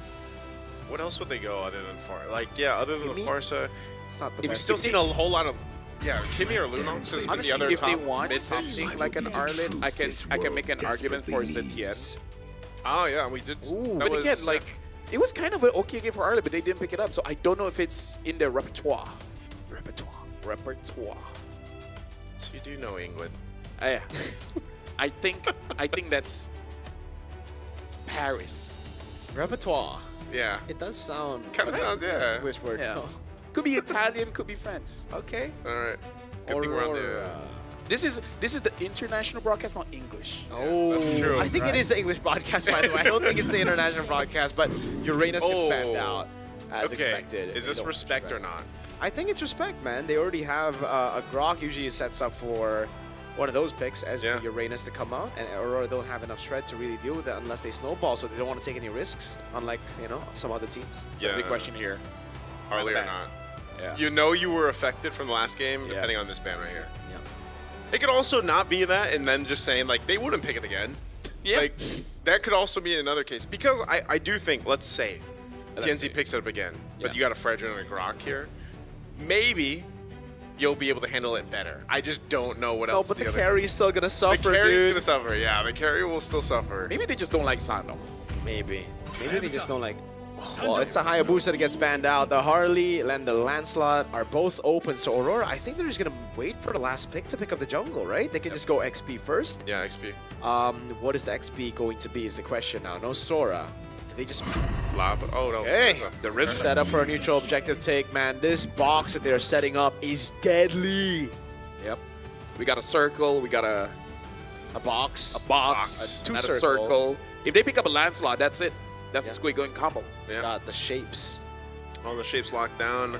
What else would they go other than Farsa? Like, yeah, other than the Farsa, it's not the You've best. still seen a whole lot of, yeah, Kimmy or Lunox has been the other if top they want mid something like an Arlet, I can make an argument for Zetien. Oh yeah, we did. But again, like, it was kind of an okay game for Arlet, but they didn't pick it up, so I don't know if it's in their repertoire. Repertoire. So you do know England. Yeah. I think that's Paris. Repertoire. Yeah. It does sound Kind of sounds, yeah. English word. Yeah. Could be Italian, could be France. Okay. All right. Good thing we're on the. Aurora. This is the international broadcast, not English. Oh, That's true. I think it is the English broadcast, by the way. I don't think it's the international broadcast, but Uranus gets banned out as Okay. expected. Is They this don't respect or not? I think it's respect, man. They already have a Grok usually sets up for one of those picks as Uranus to come out, and Aurora don't have enough shred to really deal with that unless they snowball, so they don't want to take any risks, unlike, you know, some other teams. So the big question here. Harley or ban. not? Yeah. You know you were affected from the last game, depending on this ban right here. Yeah. It could also not be that, and then just saying, like, they wouldn't pick it again. Yeah. Like, that could also be another case. Because I do think, let's say, TNZ picks it up again, but you got a Fredrin and a Grok here. Maybe you'll be able to handle it better. I just don't know what else. No, but the other- carry's still going to suffer, The carry's dude. going to suffer, yeah. The carry will still suffer. Maybe they just don't like Sando. Maybe. Maybe they just don't like... Well, it's the Hayabusa that gets banned out. The Harley and the Lancelot are both open. So Aurora, I think they're just going to wait for the last pick to pick up the jungle, right? They can just go XP first. Yeah, XP. What is the XP going to be is the question now. No Sora. Do they just... Lob. Oh, no. Hey, The Rizza. set up for a neutral objective take, man. This box that they're setting up is deadly. Yep. We got a circle. We got a box. box. Two not circles. a circle. If they pick up a Lancelot, that's it. That's the squid going combo. Yeah. Got the shapes. All the shapes locked down.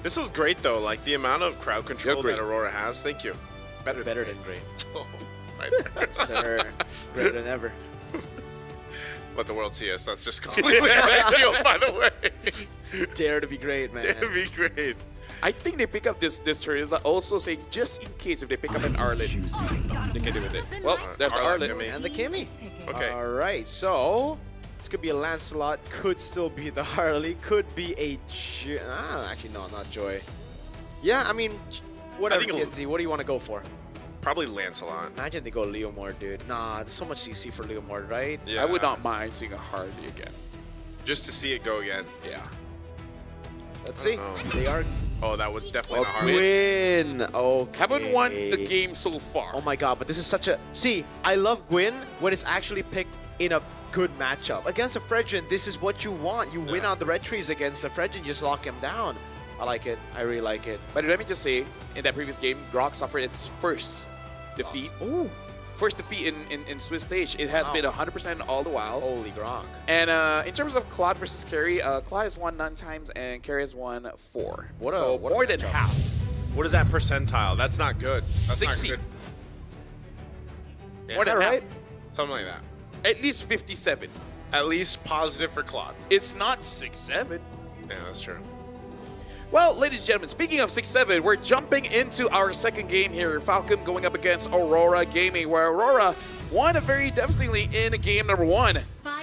This is great, though. Like, the amount of crowd control that Aurora has. Thank you. Better than great. Oh, Sir, better than ever. Let the world see us. That's just completely ideal, by the way. Dare to be great, man. That'd be great. I think they pick up this Teresa also saying just in case if they pick up an Arlet, they can do with it. Well, there's the Arlet, Arlet. Kimmy. And the Kimmy. Okay. All right, so this could be a Lancelot, could still be the Harley, could be a actually no, not Joy. Yeah, I mean, whatever, I think TNZ, what do you want to go for? Probably Lancelot. Imagine they go Leomord, dude. Nah, there's so much CC for Leomord, right? Yeah. I would not mind seeing a Hardy again. Just to see it go again. Yeah. Let's see. They are... Oh, that was definitely not hard. Gwyn. Okay. Haven't won the game so far. Oh my god, but this is such a... See, I love Gwyn when it's actually picked in a good matchup. Against a Fredrin, this is what you want. You win on the red trees against the Fredrin, just lock him down. I like it. I really like it. But let me just say, in that previous game, Grok suffered its first defeat. First defeat in Swiss stage. It has been 100% all the while. Holy Grok. And in terms of Claude versus Carry, Claude has won 9 times and Carry has won 4. What so a more than matchup. half. What is that percentile? That's not good. That's 60. not good. Yeah, More than half. Something like that. At least 57. At least positive for Claude. It's not 6-7. Yeah, that's true. Well, ladies and gentlemen, speaking of 6-7, we're jumping into our second game here. Falcon going up against Aurora Gaming, where Aurora won very devastatingly in game number 1.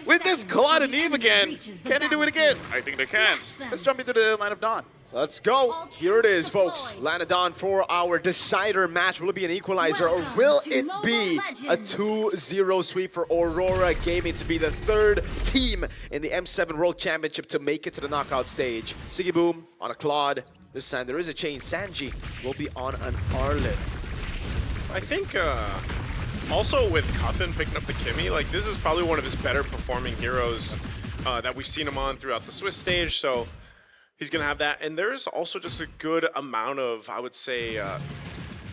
With this Claude and Eve again, can they do it again? I think they can. Let's jump into the line of dawn. Let's go. Here it is, folks. Lanadon for our decider match. Will it be an equalizer or will it be a 2-0 sweep for Aurora Gaming to be the 3rd team in the M7 World Championship to make it to the knockout stage? Siggy Boom on a Claude. This time there is a change. Sanji will be on an Arlet. I think also with Cuffin picking up the Kimmy, like this is probably one of his better performing heroes that we've seen him on throughout the Swiss stage. So he's going to have that. And there's also just a good amount of, I would say,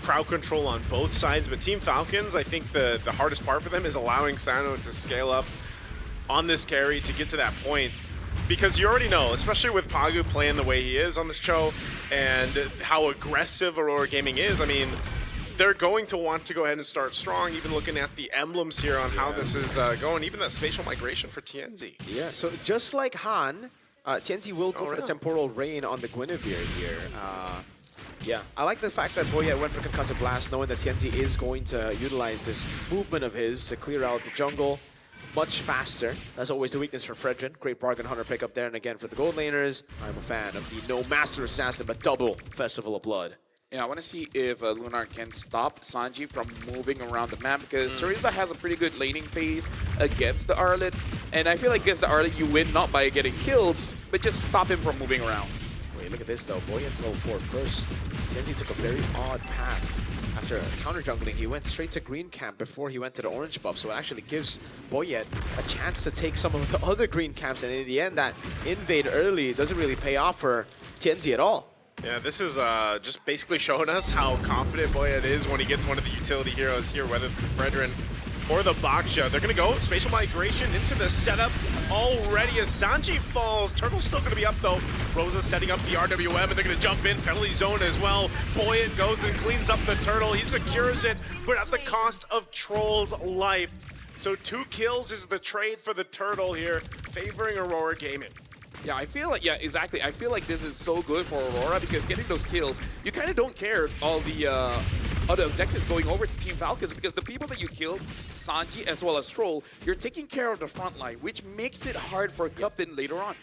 crowd control on both sides. But Team Falcons, I think the hardest part for them is allowing Sano to scale up on this carry to get to that point. Because you already know, especially with Pagu playing the way he is on this show and how aggressive Aurora Gaming is, I mean, they're going to want to go ahead and start strong, even looking at the emblems here on how this is going, even that spatial migration for TNZ. Yeah, so just like Han, TNT will go for the Temporal Rain on the Guinevere here. Yeah, I like the fact that Boya went for Concussive Blast, knowing that TNT is going to utilize this movement of his to clear out the jungle much faster. That's always the weakness for Fredrin. Great Bargain Hunter pickup there, and again for the gold laners, I'm a fan of the no Master Assassin, but double Festival of Blood. Yeah, I want to see if Lunar can stop Sanji from moving around the map, because Sarisa has a pretty good laning phase against the Arlet, and I feel like against the Arlet you win not by getting kills, but just stop him from moving around. Wait, look at this though. Boyet's level 4 first. TNT took a very odd path. After counter jungling, he went straight to green camp before he went to the orange buff, so it actually gives Boyet a chance to take some of the other green camps, and in the end, that invade early doesn't really pay off for TNT at all. Yeah, this is just basically showing us how confident Boyet is when he gets one of the utility heroes here, whether it's the Fredrin or the Baksha. They're going to go spatial migration into the setup already as Sanji falls. Turtle's still going to be up though. Rosa setting up the RWM, and they're going to jump in, penalty zone as well. Boyet goes and cleans up the Turtle. He secures it, but at the cost of Troll's life. So 2 kills is the trade for the Turtle here, favoring Aurora Gaming. Yeah, I feel like, yeah, exactly. I feel like this is so good for Aurora because getting those kills, you kind of don't care all the other objectives going over to Team Falcons, because the people that you killed, Sanji as well as Troll, you're taking care of the front line, which makes it hard for Cuffin later on.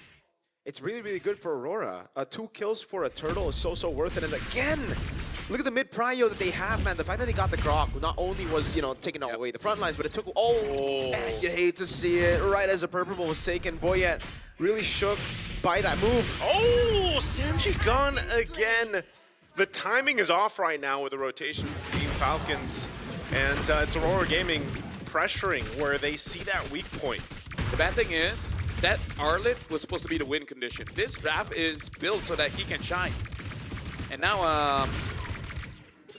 It's really, really good for Aurora. 2 kills for a Turtle is so worth it. And again, look at the mid prio that they have, man. The fact that they got the Grok not only was, you know, taking away the front lines, but it took, and you hate to see it, right as a purple was taken. Boyet really shook by that move. Oh, Sanji gone again. The timing is off right now with the rotation for Team Falcons, and it's Aurora Gaming pressuring where they see that weak point. The bad thing is that Arlet was supposed to be the win condition. This draft is built so that he can shine, and now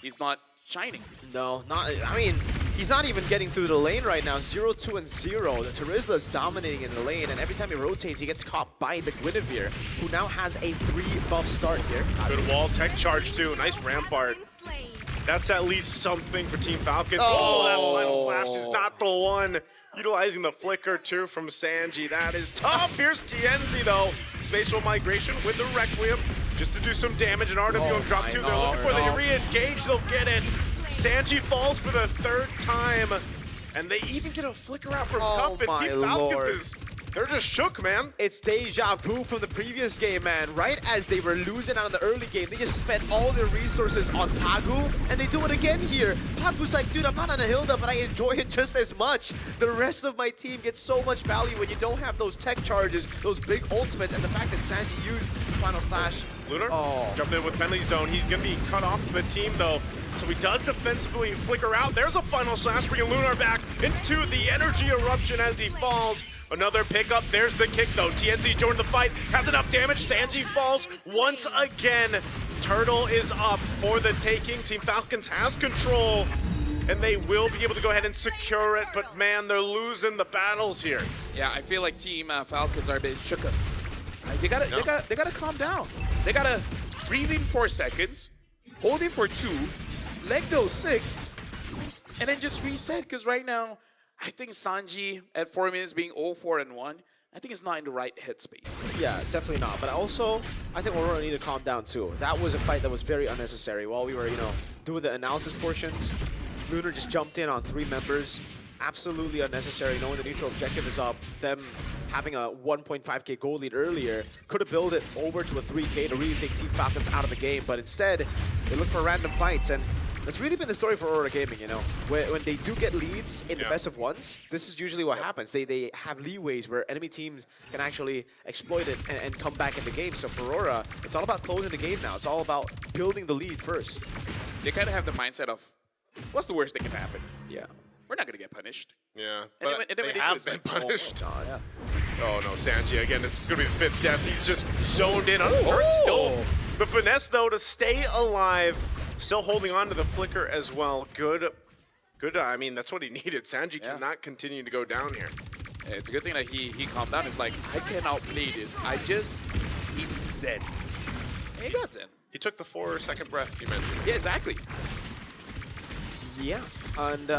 he's not shining. No, not. I mean, he's not even getting through the lane right now. 0, 2, and 0. The Terizla's dominating in the lane, and every time he rotates, he gets caught by the Guinevere, who now has a 3 buff start here. Good wall tech charge too. Nice rampart. That's at least something for Team Falcons. Oh, that final slash is not the one. Utilizing the flicker too from Sanji. That is tough. Here's TNZ though. Spatial migration with the Requiem just to do some damage, and RWM drop 2. They're looking for the re-engage. They'll get it. Sanji falls for the 3rd time, and they even get a flicker out from Cuffin. Team Falcons is They're just shook, man. It's deja vu from the previous game, man. Right as they were losing out in the early game, they just spent all their resources on Pagu, and they do it again here. Pagu's like, dude, I'm not on a Hilda, but I enjoy it just as much. The rest of my team gets so much value when you don't have those tech charges, those big ultimates, and the fact that Sanji used Final Slash. Lunar jumping in with penalty zone. He's going to be cut off from the team, though. So he does defensively flicker out. There's a Final Slash, bringing Lunar back into the energy eruption as he falls. Another pickup. There's the kick, though. TNZ joined the fight. Has enough damage. Sanji falls once again. Turtle is up for the taking. Team Falcons has control, and they will be able to go ahead and secure it. But, man, they're losing the battles here. Yeah, I feel like Team Falcons are a bit shook up. They gotta calm down. They gotta breathe in 4 seconds, hold it for 2, leg those 6, and then just reset. Because right now, I think Sanji at 4 minutes being 0-4-1, I think it's not in the right headspace. Yeah, definitely not. But also, I think Aurora need to calm down too. That was a fight that was very unnecessary. While we were, doing the analysis portions, Lunar just jumped in on 3 members. Absolutely unnecessary, knowing the neutral objective is up. Them having a 1.5k goal lead earlier could have built it over to a 3k to really take Team Falcons out of the game. But instead, they look for random fights. And that's really been the story for Aurora Gaming, when they do get leads in the best of ones, this is usually what happens. They have leeways where enemy teams can actually exploit it and come back in the game. So for Aurora, it's all about closing the game now. It's all about building the lead first. They kind of have the mindset of, what's the worst that can happen? Yeah. We're not going to get punished. Yeah, And but then they when have do, been it's like, punished. Oh, yeah. Oh no, Sanji again. This is gonna be the 5th death. He's just zoned in, unhurt still. The finesse though to stay alive, still holding on to the flicker as well. Good. I mean, that's what he needed. Sanji cannot continue to go down here. It's a good thing that he calmed down. It's like, I can outplay this. I just need Zen. And he got Zen. He took the 4-second breath you mentioned. Yeah, exactly. Yeah, and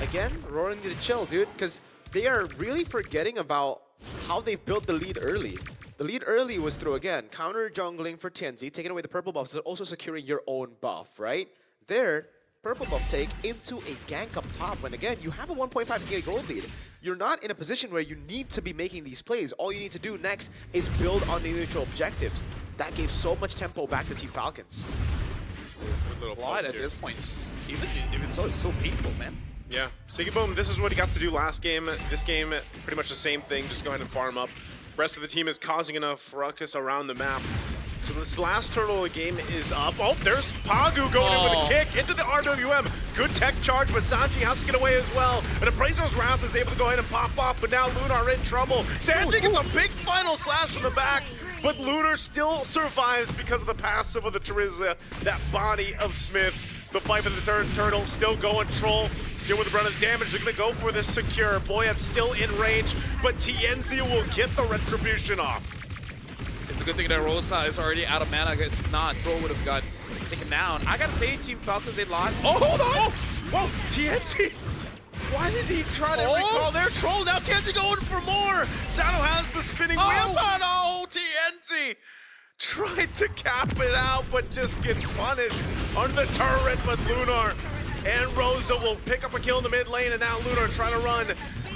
again, Aurora need to chill, dude, because they are really forgetting about how they've built the lead early. The lead early was through, again, counter jungling for TNZ, taking away the purple buffs, so also securing your own buff, right? There, purple buff take into a gank up top, when again, you have a 1.5k gold lead. You're not in a position where you need to be making these plays. All you need to do next is build on the neutral objectives. That gave so much tempo back to Team Falcons. Plot at this point, even so, it's so painful, man. Yeah, Sigiboom, this is what he got to do last game. This game, pretty much the same thing, just go ahead and farm up. Rest of the team is causing enough ruckus around the map. So this last turtle game is up. Oh, there's Pagu going in with a kick into the RWM. Good tech charge, but Sanji has to get away as well. And Appraiser's Wrath is able to go ahead and pop off, but now Lunar in trouble. Sanji gets a big final slash from the back. But Lunar still survives because of the passive of the Terizla, that body of Smith. The fight for the turtle still going. Troll deal with the brunt of the damage. They're going to go for this secure. Boyat's still in range, but TNZ will get the retribution off. It's a good thing that Rosa is already out of mana. If not, Troll would have got taken down. I gotta say, Team Falcons, they lost. Oh, hold on! Whoa, TNZ! Why did he try to recall their Troll? Now TNZ going for more! Sano has the spinning wheel. Oh, TNZ! Tried to cap it out, but just gets punished on the turret. But Lunar and Rosa will pick up a kill in the mid lane, and now Lunar trying to run.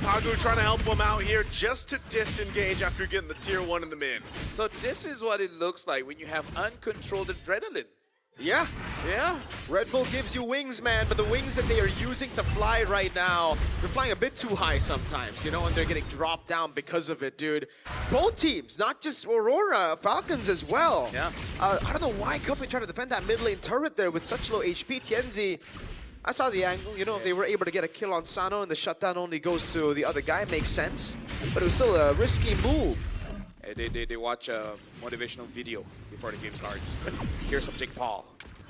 Pagu trying to help him out here just to disengage after getting the tier 1 in the mid. So this is what it looks like when you have uncontrolled adrenaline. Yeah. Red Bull gives you wings, man, but the wings that they are using to fly right now, they're flying a bit too high sometimes, and they're getting dropped down because of it, dude. Both teams, not just Aurora, Falcons as well. Yeah. I don't know why Cuffy tried to defend that mid lane turret there with such low HP. TNZ, I saw the angle, if they were able to get a kill on Sano and the shutdown only goes to the other guy, makes sense. But it was still a risky move. They watch a motivational video before the game starts. Here's some Jake Paul.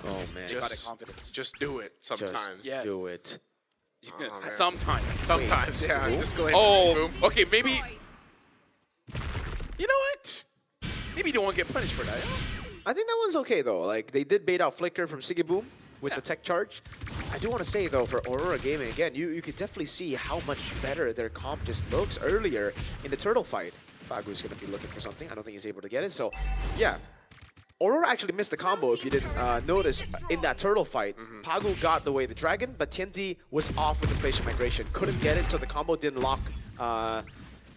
Oh, man. Got the confidence. Just do it sometimes. Just do it. Sometimes. Yeah, disclaimer. Oh, okay, maybe... You know what? Maybe you don't want to get punished for that. I think that one's okay, though. Like, they did bait out Flicker from Sigiboom with the tech charge. I do want to say, though, for Aurora Gaming, again, you could definitely see how much better their comp just looks earlier in the turtle fight. Fagu's going to be looking for something. I don't think he's able to get it. So, yeah. Aurora actually missed the combo, if you didn't notice, in that turtle fight. Pagu got the way the dragon, but TNZ was off with the spatial migration. Couldn't get it, so the combo didn't lock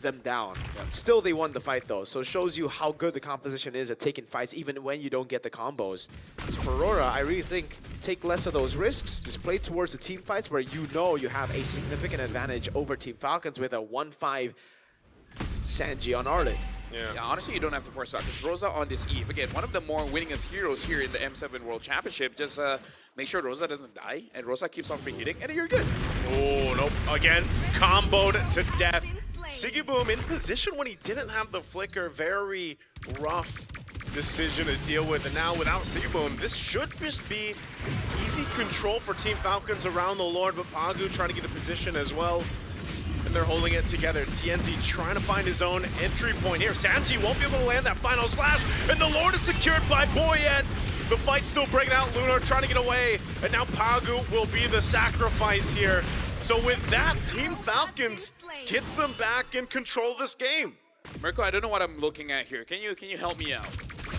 them down. Still, they won the fight though, so it shows you how good the composition is at taking fights even when you don't get the combos. So for Aurora, I really think take less of those risks, just play towards the team fights where you know you have a significant advantage over Team Falcons with a 1-5 Sanji on Arctic. Yeah, honestly, you don't have to force out because Rosa on this Eve, again, one of the more winningest heroes here in the M7 World Championship. Just make sure Rosa doesn't die and Rosa keeps on free hitting, and then you're good. Oh, nope. Again, comboed to death. Sigiboom in position when he didn't have the flicker. Very rough decision to deal with. And now without Sigiboom, this should just be easy control for Team Falcons around the Lord, but Pagu trying to get a position as well. And they're holding it together. TNZ trying to find his own entry point here. Sanji won't be able to land that final slash, and the Lord is secured by Boyet. The fight's still breaking out. Lunar trying to get away, and now Pagu will be the sacrifice here. So with that, Team Falcons gets them back in control of this game. Mirko, I don't know what I'm looking at here. Can you help me out?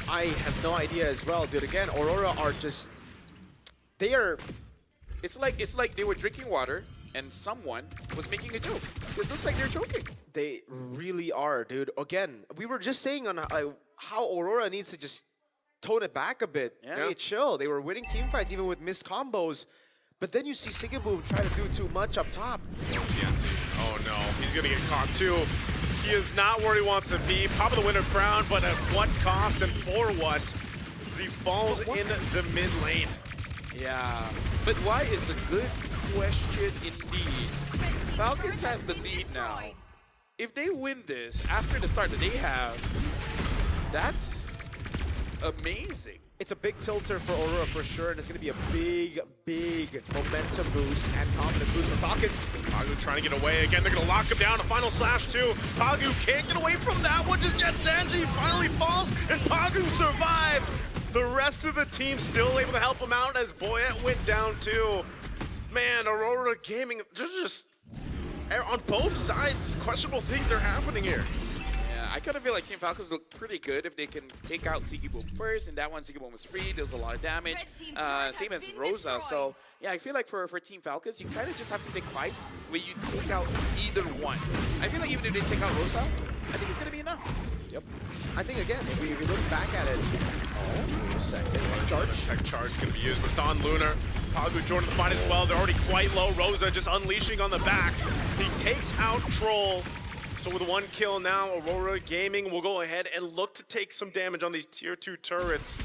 I have no idea as well, dude. Again, Aurora are just... They are... It's like they were drinking water and someone was making a joke. This looks like they're joking. They really are, dude. Again, we were just saying on how Aurora needs to just tone it back a bit. Yeah. Hey, chill. They were winning team fights even with missed combos. But then you see Sigiboom try to do too much up top. Oh no, he's gonna get caught too. He is not where he wants to be. Pop of the winner crown, but at what cost and for what? As he falls in the mid lane. Yeah, but why is a good question indeed. Falcons has the lead now. If they win this after the start that they have, that's amazing. It's a big tilter for Aurora for sure, and it's going to be a big, big momentum boost and confidence boost for Falcons. Pagu trying to get away. Again, they're going to lock him down. A final slash too. Pagu can't get away from that one just yet. Sanji finally falls, and Pagu survived. The rest of the team still able to help him out as Boyet went down too. Man, Aurora Gaming, just on both sides, questionable things are happening here. Yeah, I kind of feel like Team Falcons look pretty good if they can take out Sigiboom first, and that one Sigiboom was free, there was a lot of damage, same as Rosa, so yeah, I feel like for Team Falcons, you kind of just have to take fights where you take out either one. I feel like even if they take out Rosa, I think it's going to be enough. Yep. I think, again, if we look back at it, a second, Tech charge can be used, but it's on Lunar. Pagu joining the fight as well. They're already quite low. Rosa just unleashing on the back. He takes out Troll. So with one kill now, Aurora Gaming will go ahead and look to take some damage on these tier 2 turrets.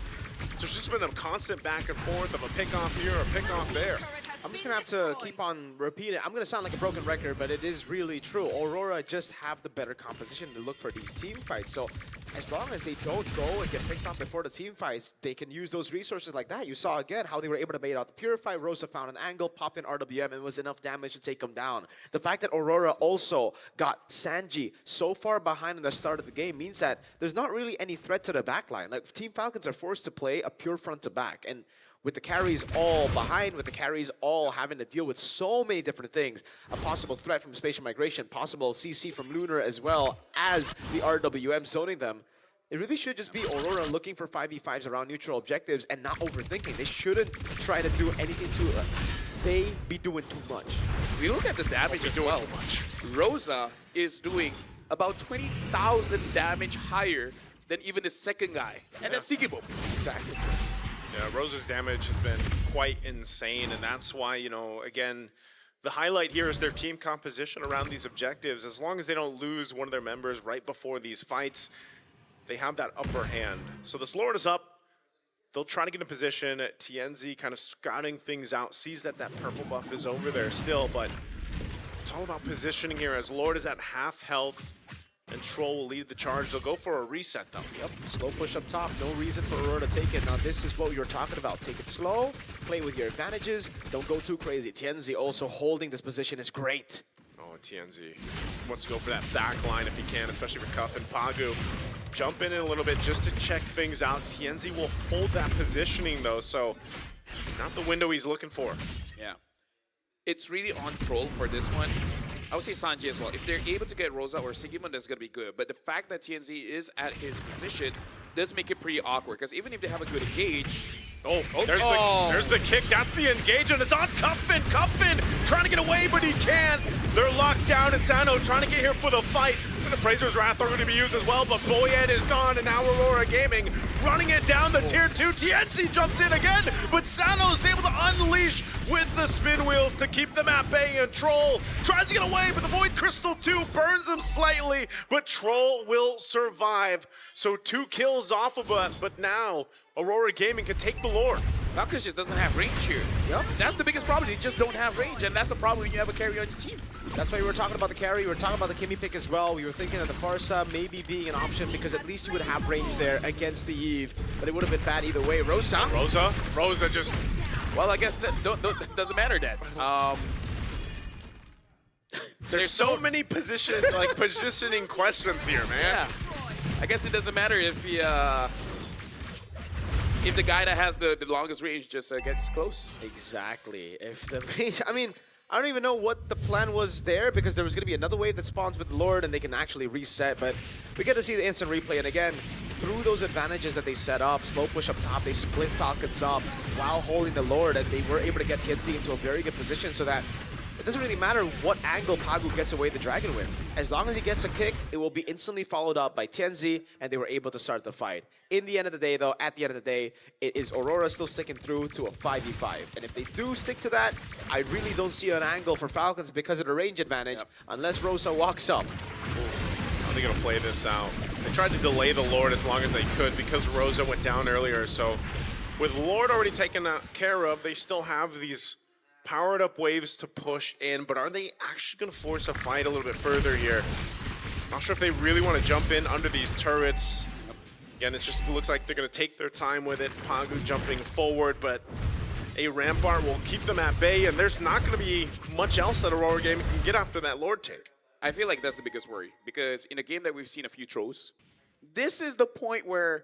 So it's just been a constant back and forth of a pick off here, a pick off there. I'm just going to have to keep on repeating. I'm going to sound like a broken record, but it is really true. Aurora just have the better composition to look for these team fights. So as long as they don't go and get picked off before the team fights, they can use those resources like that. You saw again how they were able to bait out the Purify. Rosa found an angle, popped in RWM, and was enough damage to take them down. The fact that Aurora also got Sanji so far behind in the start of the game means that there's not really any threat to the backline. Like, Team Falcons are forced to play a pure front to back. And with the carries all behind, with the carries all having to deal with so many different things, a possible threat from spatial migration, possible CC from Lunar as well as the RWM zoning them, it really should just be Aurora looking for 5v5s around neutral objectives and not overthinking. They shouldn't try to do anything to they be doing too much. We look at the damage as well. Rosa is doing about 20,000 damage higher than even the second guy, and that's Sigiboom. Exactly. Yeah, Rosa's damage has been quite insane, and that's why, you know, again, the highlight here is their team composition around these objectives. As long as they don't lose one of their members right before these fights, they have that upper hand. So the Lord is up. They'll try to get in position. TNZ kind of scouting things out, sees that that purple buff is over there still, but it's all about positioning here as Lord is at half health. And Troll will lead the charge. They'll go for a reset, though. Yep, slow push up top. No reason for Aurora to take it. Now, this is what we were talking about. Take it slow, play with your advantages, don't go too crazy. TNZ also holding this position is great. Oh, TNZ wants to go for that back line if he can, especially for Cuff and Pagu. Jump in a little bit just to check things out. TNZ will hold that positioning, though, so not the window he's looking for. Yeah. It's really on Troll for this one. I would say Sanji as well. If they're able to get Rosa or Sigiboom, that's going to be good. But the fact that TNZ is at his position does make it pretty awkward. Because even if they have a good engage... There's the kick. That's the engage, and it's on Cuffin. Cuffin trying to get away, but he can't. They're locked down, and Sano trying to get here for the fight. And Appraiser's Wrath are going to be used as well, but Boyet is gone, and now Aurora Gaming running it down the tier 2. TNC jumps in again, but Sano is able to unleash with the spin wheels to keep them at bay, and Troll tries to get away, but the Void Crystal 2 burns him slightly, but Troll will survive. So 2 kills off of it, but now Aurora Gaming can take the Lord. Falcons just doesn't have range here. Yep. That's the biggest problem. They just don't have range, and that's the problem when you have a carry on your team. That's why we were talking about the carry. We were talking about the Kimmy pick as well. We were thinking of the Farsa maybe being an option because at least you would have range there against the Eve, but it would have been bad either way. Rosa just... Well, I guess that doesn't matter then. There's so many positioning questions here, man. Yeah. I guess it doesn't matter if the guy that has the longest range just gets close. Exactly. If the range, I mean, I don't even know what the plan was there because there was going to be another wave that spawns with the Lord and they can actually reset, but we get to see the instant replay. And again, through those advantages that they set up, slow push up top, they split Falcons up while holding the Lord, and they were able to get TNC into a very good position so that it doesn't really matter what angle Pagu gets away the Dragon with. As long as he gets a kick, it will be instantly followed up by TNZ, and they were able to start the fight. In the end of the day, though, at the end of the day, it is Aurora still sticking through to a 5v5. And if they do stick to that, I really don't see an angle for Falcons because of the range advantage, unless Rosa walks up. How are they going to play this out? They tried to delay the Lord as long as they could because Rosa went down earlier. So with Lord already taken care of, they still have these powered up waves to push in, but are they actually going to force a fight a little bit further here? Not sure if they really want to jump in under these turrets. Again, it just looks like they're going to take their time with it. Pagu jumping forward, but a Rampart will keep them at bay, and there's not going to be much else that Aurora Gaming can get after that Lord take. I feel like that's the biggest worry, because in a game that we've seen a few throws, this is the point where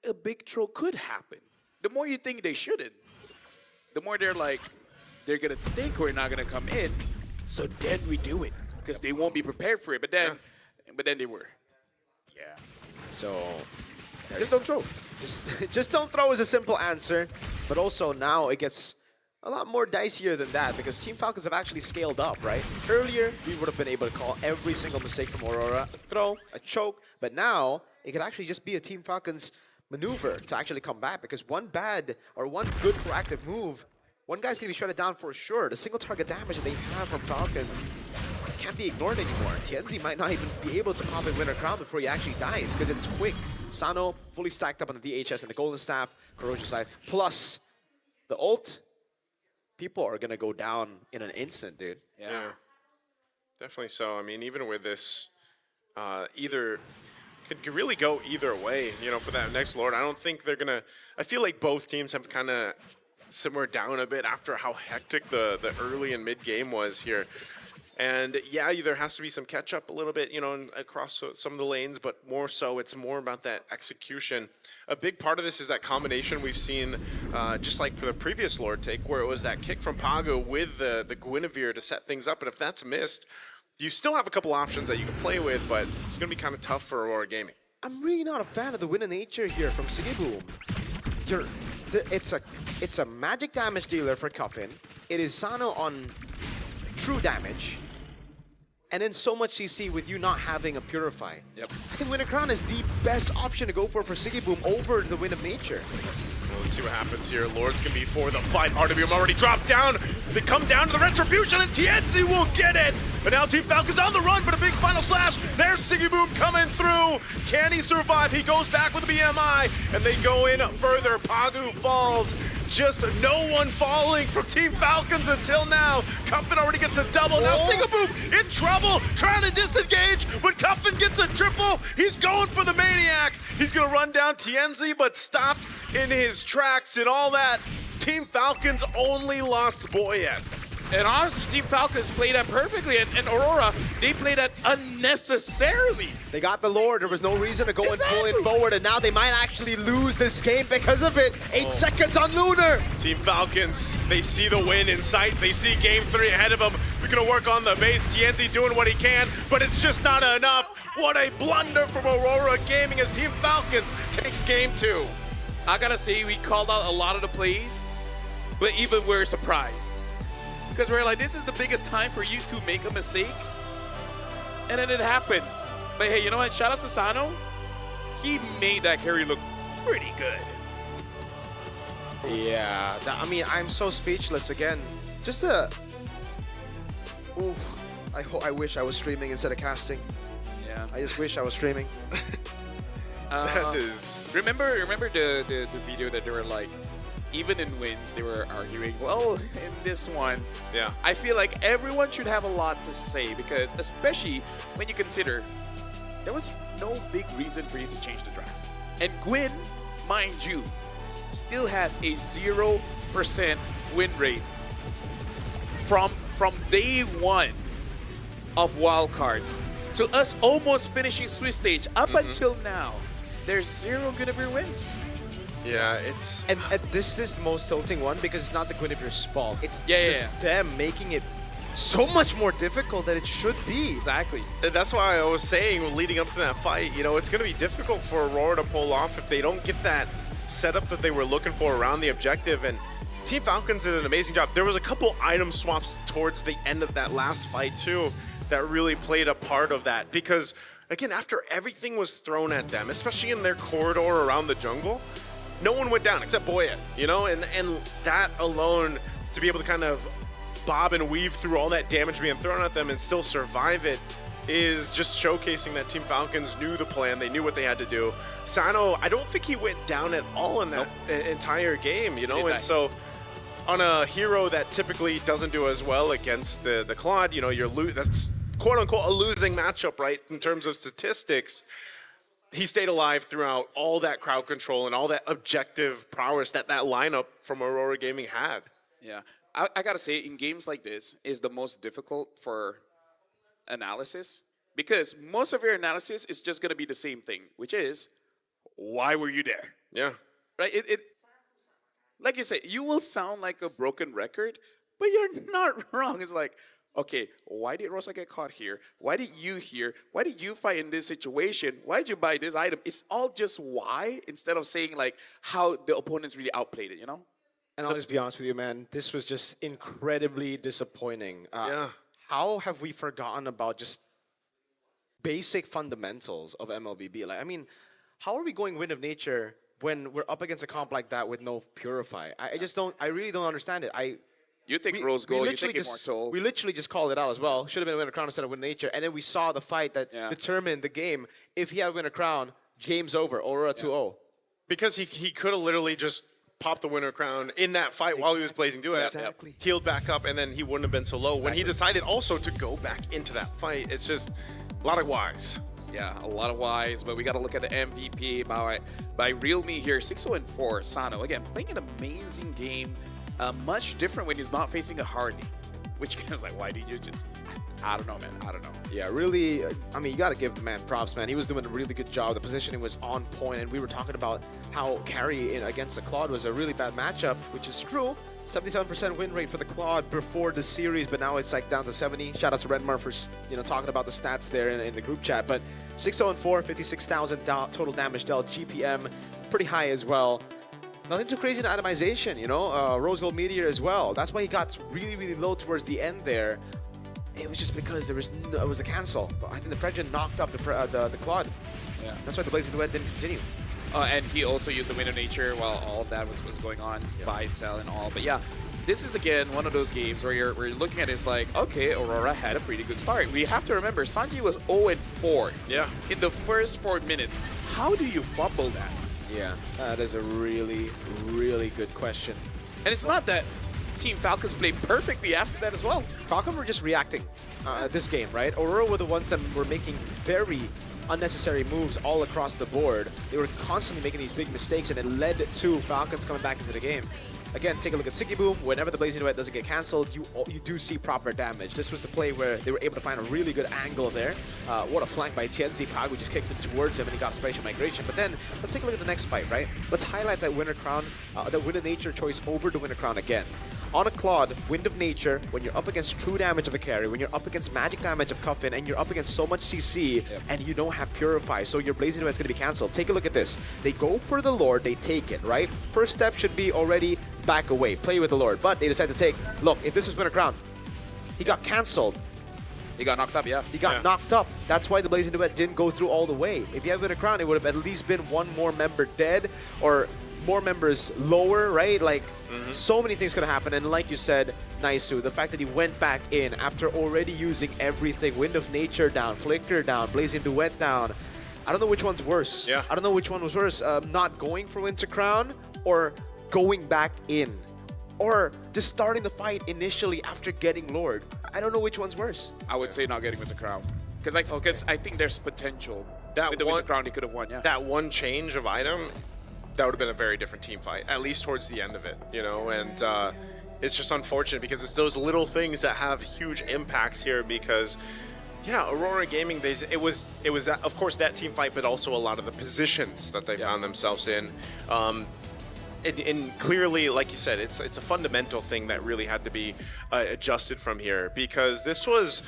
a big throw could happen. The more you think they shouldn't, the more they're like, they're going to think we're not going to come in, so then we do it, because they won't be prepared for it. But then they were. Yeah. So just don't throw. Just don't throw is a simple answer, but also now it gets a lot more dicier than that because Team Falcons have actually scaled up, right? Earlier, we would have been able to call every single mistake from Aurora, a throw, a choke, but now it could actually just be a Team Falcons maneuver to actually come back because one bad or one good proactive move, one guy's going to be shredded down for sure. The single target damage that they have from Falcons can't be ignored anymore. TNZ might not even be able to pop a Winter Crown before he actually dies because it's quick. Sano fully stacked up on the DHS and the Golden Staff, Corrosion side, plus the ult. People are going to go down in an instant, dude. Yeah, definitely so. I mean, even with this, either could really go either way, you know, for that next Lord. I don't think they're going to, I feel like both teams have kind of simmered down a bit after how hectic the early and mid game was here. And yeah, there has to be some catch up a little bit, you know, across some of the lanes, but more so, it's more about that execution. A big part of this is that combination we've seen, just like for the previous Lord take, where it was that kick from Pagu with the Guinevere to set things up. And if that's missed, you still have a couple options that you can play with, but it's going to be kind of tough for Aurora Gaming. I'm really not a fan of the win of nature here from Sigiboom. It's a magic damage dealer for Coffin. It is Sano on true damage. And then so much CC with you not having a Purify. Yep. I think Winter Crown is the best option to go for Sigiboom over the Wind of Nature. Well, let's see what happens here. Lord's going to be for the fight. RWM already dropped down. They come down to the Retribution, and TNC will get it. But now Team Falcon's on the run for the big final slash. There's Sigiboom coming through. Can he survive? He goes back with the BMI, and they go in further. Pagu falls. Just no one falling from Team Falcons until now. Cuffin already gets a double. Now Sigiboom in trouble, trying to disengage, but Cuffin gets a triple. He's going for the Maniac. He's going to run down TNZ, but stopped in his tracks and all that. Team Falcons only lost Boyet. And honestly, Team Falcons played that perfectly, and Aurora, they played that unnecessarily. They got the Lord. There was no reason to go and pull it forward, and now they might actually lose this game because of it. 8 seconds on Lunar. Team Falcons, they see the win in sight. They see Game 3 ahead of them. We're going to work on the base. TNZ doing what he can, but it's just not enough. What a blunder from Aurora Gaming as Team Falcons takes Game 2. I got to say, we called out a lot of the plays, but even we're surprised. Because we're like, this is the biggest time for you to make a mistake. and then it happened. But hey, you know what? Shout out to Sano. He made that carry look pretty good. Yeah, I mean, I'm so speechless again. Just the... Oof. I wish I was streaming instead of casting. Yeah. I just wish I was streaming. That is... Remember the video that they were like, even in wins, they were arguing, well, in this one, yeah, I feel like everyone should have a lot to say because especially when you consider there was no big reason for you to change the draft. And Gwyn, mind you, still has a 0% win rate from day one of wildcards to us almost finishing Swiss stage up until now. There's 0 Guinevere wins. Yeah, it's... And this is the most tilting one because it's not the Guinevere's fault. It's Yeah. just them making it so much more difficult than it should be. Exactly. And that's why I was saying leading up to that fight, you know, it's going to be difficult for Aurora to pull off if they don't get that setup that they were looking for around the objective. And Team Falcons did an amazing job. There was a couple item swaps towards the end of that last fight too that really played a part of that because, again, after everything was thrown at them, especially in their corridor around the jungle, no one went down except Boya, you know, and that alone to be able to kind of bob and weave through all that damage being thrown at them and still survive it is just showcasing that Team Falcons knew the plan. They knew what they had to do. Sano, I don't think he went down at all in that entire game, you know, and so on a hero that typically doesn't do as well against the Claude, you know, that's quote unquote a losing matchup, right, in terms of statistics. He stayed alive throughout all that crowd control and all that objective prowess that lineup from Aurora Gaming had. Yeah, I gotta say, in games like this is the most difficult for analysis because most of your analysis is just gonna be the same thing, which is, why were you there? Yeah. Right? It's like you said, you will sound like a broken record, but you're not wrong. It's like, okay, why did Rosa get caught here? Why did you here? Why did you fight in this situation? Why did you buy this item? It's all just why instead of saying like how the opponents really outplayed it, you know? And I'll just be honest with you, man, this was just incredibly disappointing. Yeah. How have we forgotten about just basic fundamentals of MLBB? Like, I mean, how are we going Wind of Nature when we're up against a comp like that with no Purify? I really don't understand it. You take Rose Gold, you take Immortal. We literally just called it out as well. Should have been Winter Crown instead of Wind Nature. And then we saw the fight that determined the game. If he had Winter Crown, game's over. Aurora 2-0. Because he could have literally just popped the Winter Crown in that fight while he was blazing Duet. Exactly. Healed back up, and then he wouldn't have been so low. When he decided also to go back into that fight, it's just a lot of whys. Yeah, a lot of whys, but we got to look at the MVP by Real Me here. 6-0-4, Sano. Again, playing an amazing game. Much different when he's not facing a Hardy, which is like, why did you just... I don't know, man. I don't know. Yeah, really, I mean, you got to give the man props, man. He was doing a really good job. The positioning was on point, and we were talking about how carry against the Claude was a really bad matchup, which is true. 77% win rate for the Claude before the series, but now it's like down to 70. Shout out to Redmar for talking about the stats there in the group chat. But 6-0-4, 56,000 total damage dealt, GPM pretty high as well. Nothing too crazy in itemization, you know. Rose Gold Meteor as well. That's why he got really, really low towards the end there. It was just because it was a cancel. But I think the Fredgen knocked up the Claude. Yeah. That's why the Blazing Duet didn't continue. And he also used the Wind of Nature while all of that was going on, buy and sell and all. But yeah, this is again one of those games where you're looking at it, it's like, okay, Aurora had a pretty good start. We have to remember, Sanji was 0-4 in the first 4 minutes. How do you fumble that? Yeah, that is a really, really good question. And it's not that Team Falcons played perfectly after that as well. Falcons were just reacting this game, right? Aurora were the ones that were making very unnecessary moves all across the board. They were constantly making these big mistakes, and it led to Falcons coming back into the game. Again, take a look at Siggy Boom. Whenever the Blazing Duet doesn't get cancelled, you do see proper damage. This was the play where they were able to find a really good angle there. What a flank by Tianzi. Pagu just kicked it towards him, and he got Spatial Migration. But then, let's take a look at the next fight, right? Let's highlight that Winter Crown, the Wind of Nature choice over the Winter Crown again. On a Claude, Wind of Nature, when you're up against true damage of a carry, when you're up against magic damage of Cuffin, and you're up against so much CC, and you don't have Purify, so your Blazing Duet's going to be cancelled. Take a look at this. They go for the Lord, they take it, right? First step should be already back away, play with the Lord. But they decide to take, look, if this was Winter Crown, he got cancelled. He got knocked up, yeah. He got knocked up. That's why the Blazing Duet didn't go through all the way. If you had been a crown, it would have at least been one more member dead or more members lower, right? Like, so many things could have happened. And like you said, Naisu, the fact that he went back in after already using everything, Wind of Nature down, Flicker down, Blazing Duet down. I don't know which one's worse. Yeah. I don't know which one was worse. Not going for Winter Crown or going back in. Or just starting the fight initially after getting Lord. I don't know which one's worse. I would say not getting with the crown. Because I think there's potential. That with the crown, he could have won, yeah. That one change of item, that would have been a very different team fight, at least towards the end of it, you know? And it's just unfortunate because it's those little things that have huge impacts here because, yeah, Aurora Gaming, it was that, of course, that team fight, but also a lot of the positions that they found themselves in. And clearly, like you said, it's a fundamental thing that really had to be adjusted from here because this was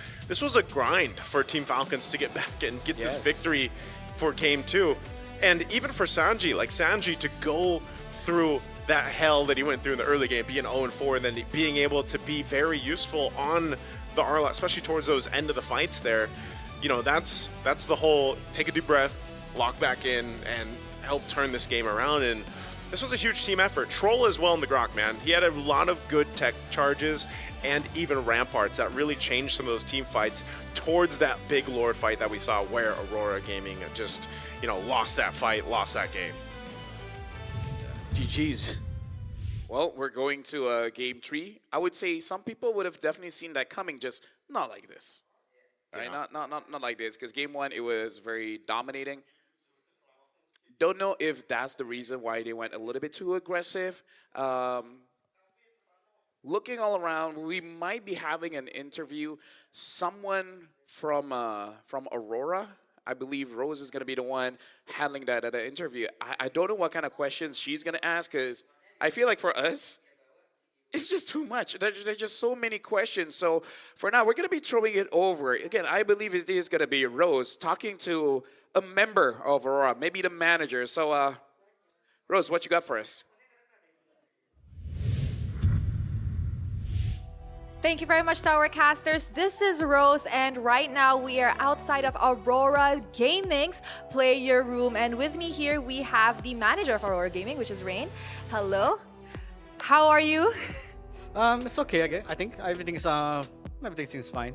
a grind for Team Falcons to get back and get this victory for Game 2. And even for Sanji, to go through that hell that he went through in the early game, being 0-4, and then being able to be very useful on the Arlot, especially towards those end of the fights there, you know, that's the whole take a deep breath, lock back in, and help turn this game around. And this was a huge team effort. Troll as well in the Grok, man. He had a lot of good tech charges and even ramparts that really changed some of those team fights towards that big Lord fight that we saw where Aurora Gaming just, you know, lost that fight, lost that game. GG's. Well, we're going to Game 3. I would say some people would have definitely seen that coming, just not like this. Right? Not like this, because Game 1, it was very dominating. Don't know if that's the reason why they went a little bit too aggressive. Looking all around, we might be having an interview. Someone from Aurora, I believe Rose is going to be the one handling that interview. I don't know what kind of questions she's going to ask, because I feel like for us, it's just too much. There's just so many questions. So for now, we're going to be throwing it over. Again, I believe it is going to be Rose talking to a member of Aurora, maybe the manager. So, Rose, what you got for us? Thank you very much, Tower Casters. This is Rose, and right now we are outside of Aurora Gaming's player room. And with me here, we have the manager of Aurora Gaming, which is Rain. Hello. How are you? It's okay again. I think everything seems fine.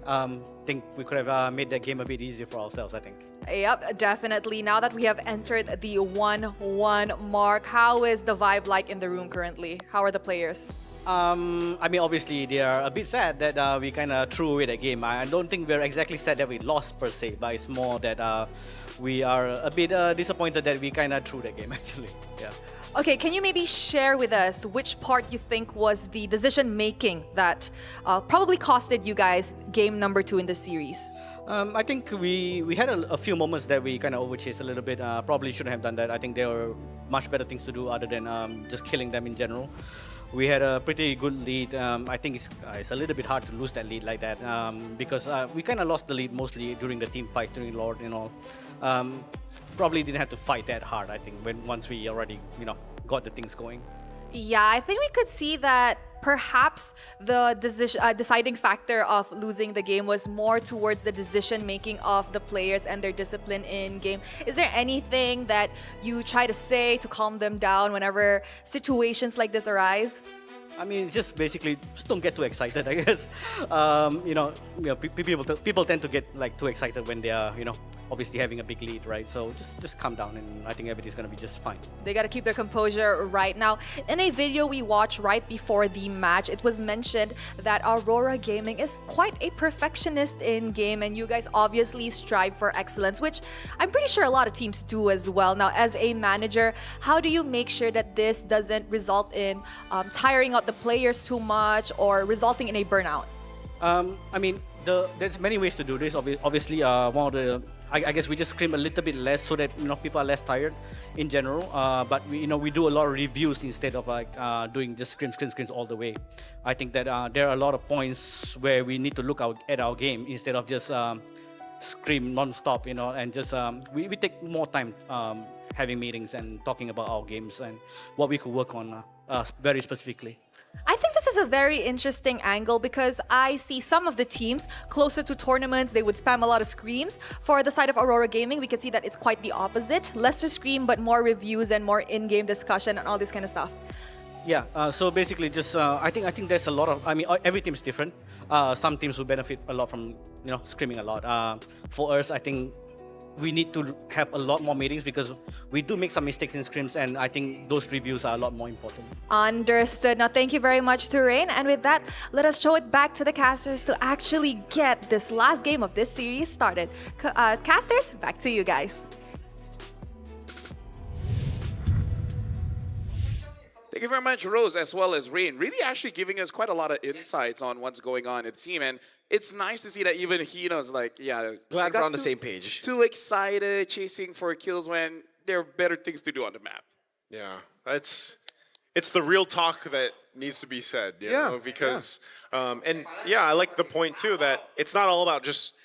Think we could have made that game a bit easier for ourselves, I think. Yep, definitely. Now that we have entered the 1-1 mark, how is the vibe like in the room currently? How are the players? I mean, obviously, they are a bit sad that we kind of threw away that game. I don't think we're exactly sad that we lost per se, but it's more that we are a bit disappointed that we kind of threw that game, actually. Yeah. Okay, can you maybe share with us which part you think was the decision-making that probably costed you guys game number 2 in the series? I think we had a few moments that we kind of overchased a little bit. Probably shouldn't have done that. I think there were much better things to do other than just killing them in general. We had a pretty good lead. I think it's a little bit hard to lose that lead like that because we kind of lost the lead mostly during the team fight, during Lord and all. Probably didn't have to fight that hard, I think, once we already, got the things going. Yeah, I think we could see that perhaps the deciding factor of losing the game was more towards the decision-making of the players and their discipline in game. Is there anything that you try to say to calm them down whenever situations like this arise? I mean, just basically, just don't get too excited, I guess. People tend to get too excited when they are, obviously having a big lead, right? So just calm down, and I think everything's gonna be just fine. They gotta keep their composure right now. In a video we watched right before the match, it was mentioned that Aurora Gaming is quite a perfectionist in game, and you guys obviously strive for excellence, which I'm pretty sure a lot of teams do as well. Now, as a manager, how do you make sure that this doesn't result in tiring out the players too much or resulting in a burnout? I mean, there's many ways to do this. Obviously, one of the I guess we just scrim a little bit less so that people are less tired in general. But we do a lot of reviews instead of doing just scrims all the way. I think that there are a lot of points where we need to look at our game instead of just scream non-stop, and just we take more time having meetings and talking about our games and what we could work on very specifically. I think this is a very interesting angle because I see some of the teams closer to tournaments, they would spam a lot of screams. For the side of Aurora Gaming, we can see that it's quite the opposite. Less to scream, but more reviews and more in-game discussion and all this kind of stuff. Yeah, so basically just, I think there's a lot of, I mean, every team is different. Some teams will benefit a lot from, screaming a lot. For us, I think we need to have a lot more meetings because we do make some mistakes in scrims, and I think those reviews are a lot more important. Understood. Now, thank you very much to Rain. And with that, let us show it back to the casters to actually get this last game of this series started. Casters, back to you guys. Thank you very much, Rose, as well as Rain. Really actually giving us quite a lot of insights on what's going on in the team. And it's nice to see that even he knows, like, yeah. Glad we're on the same page. Too excited chasing for kills when there are better things to do on the map. Yeah, it's the real talk that needs to be said, you know, because, and yeah, I like the point too that it's not all about just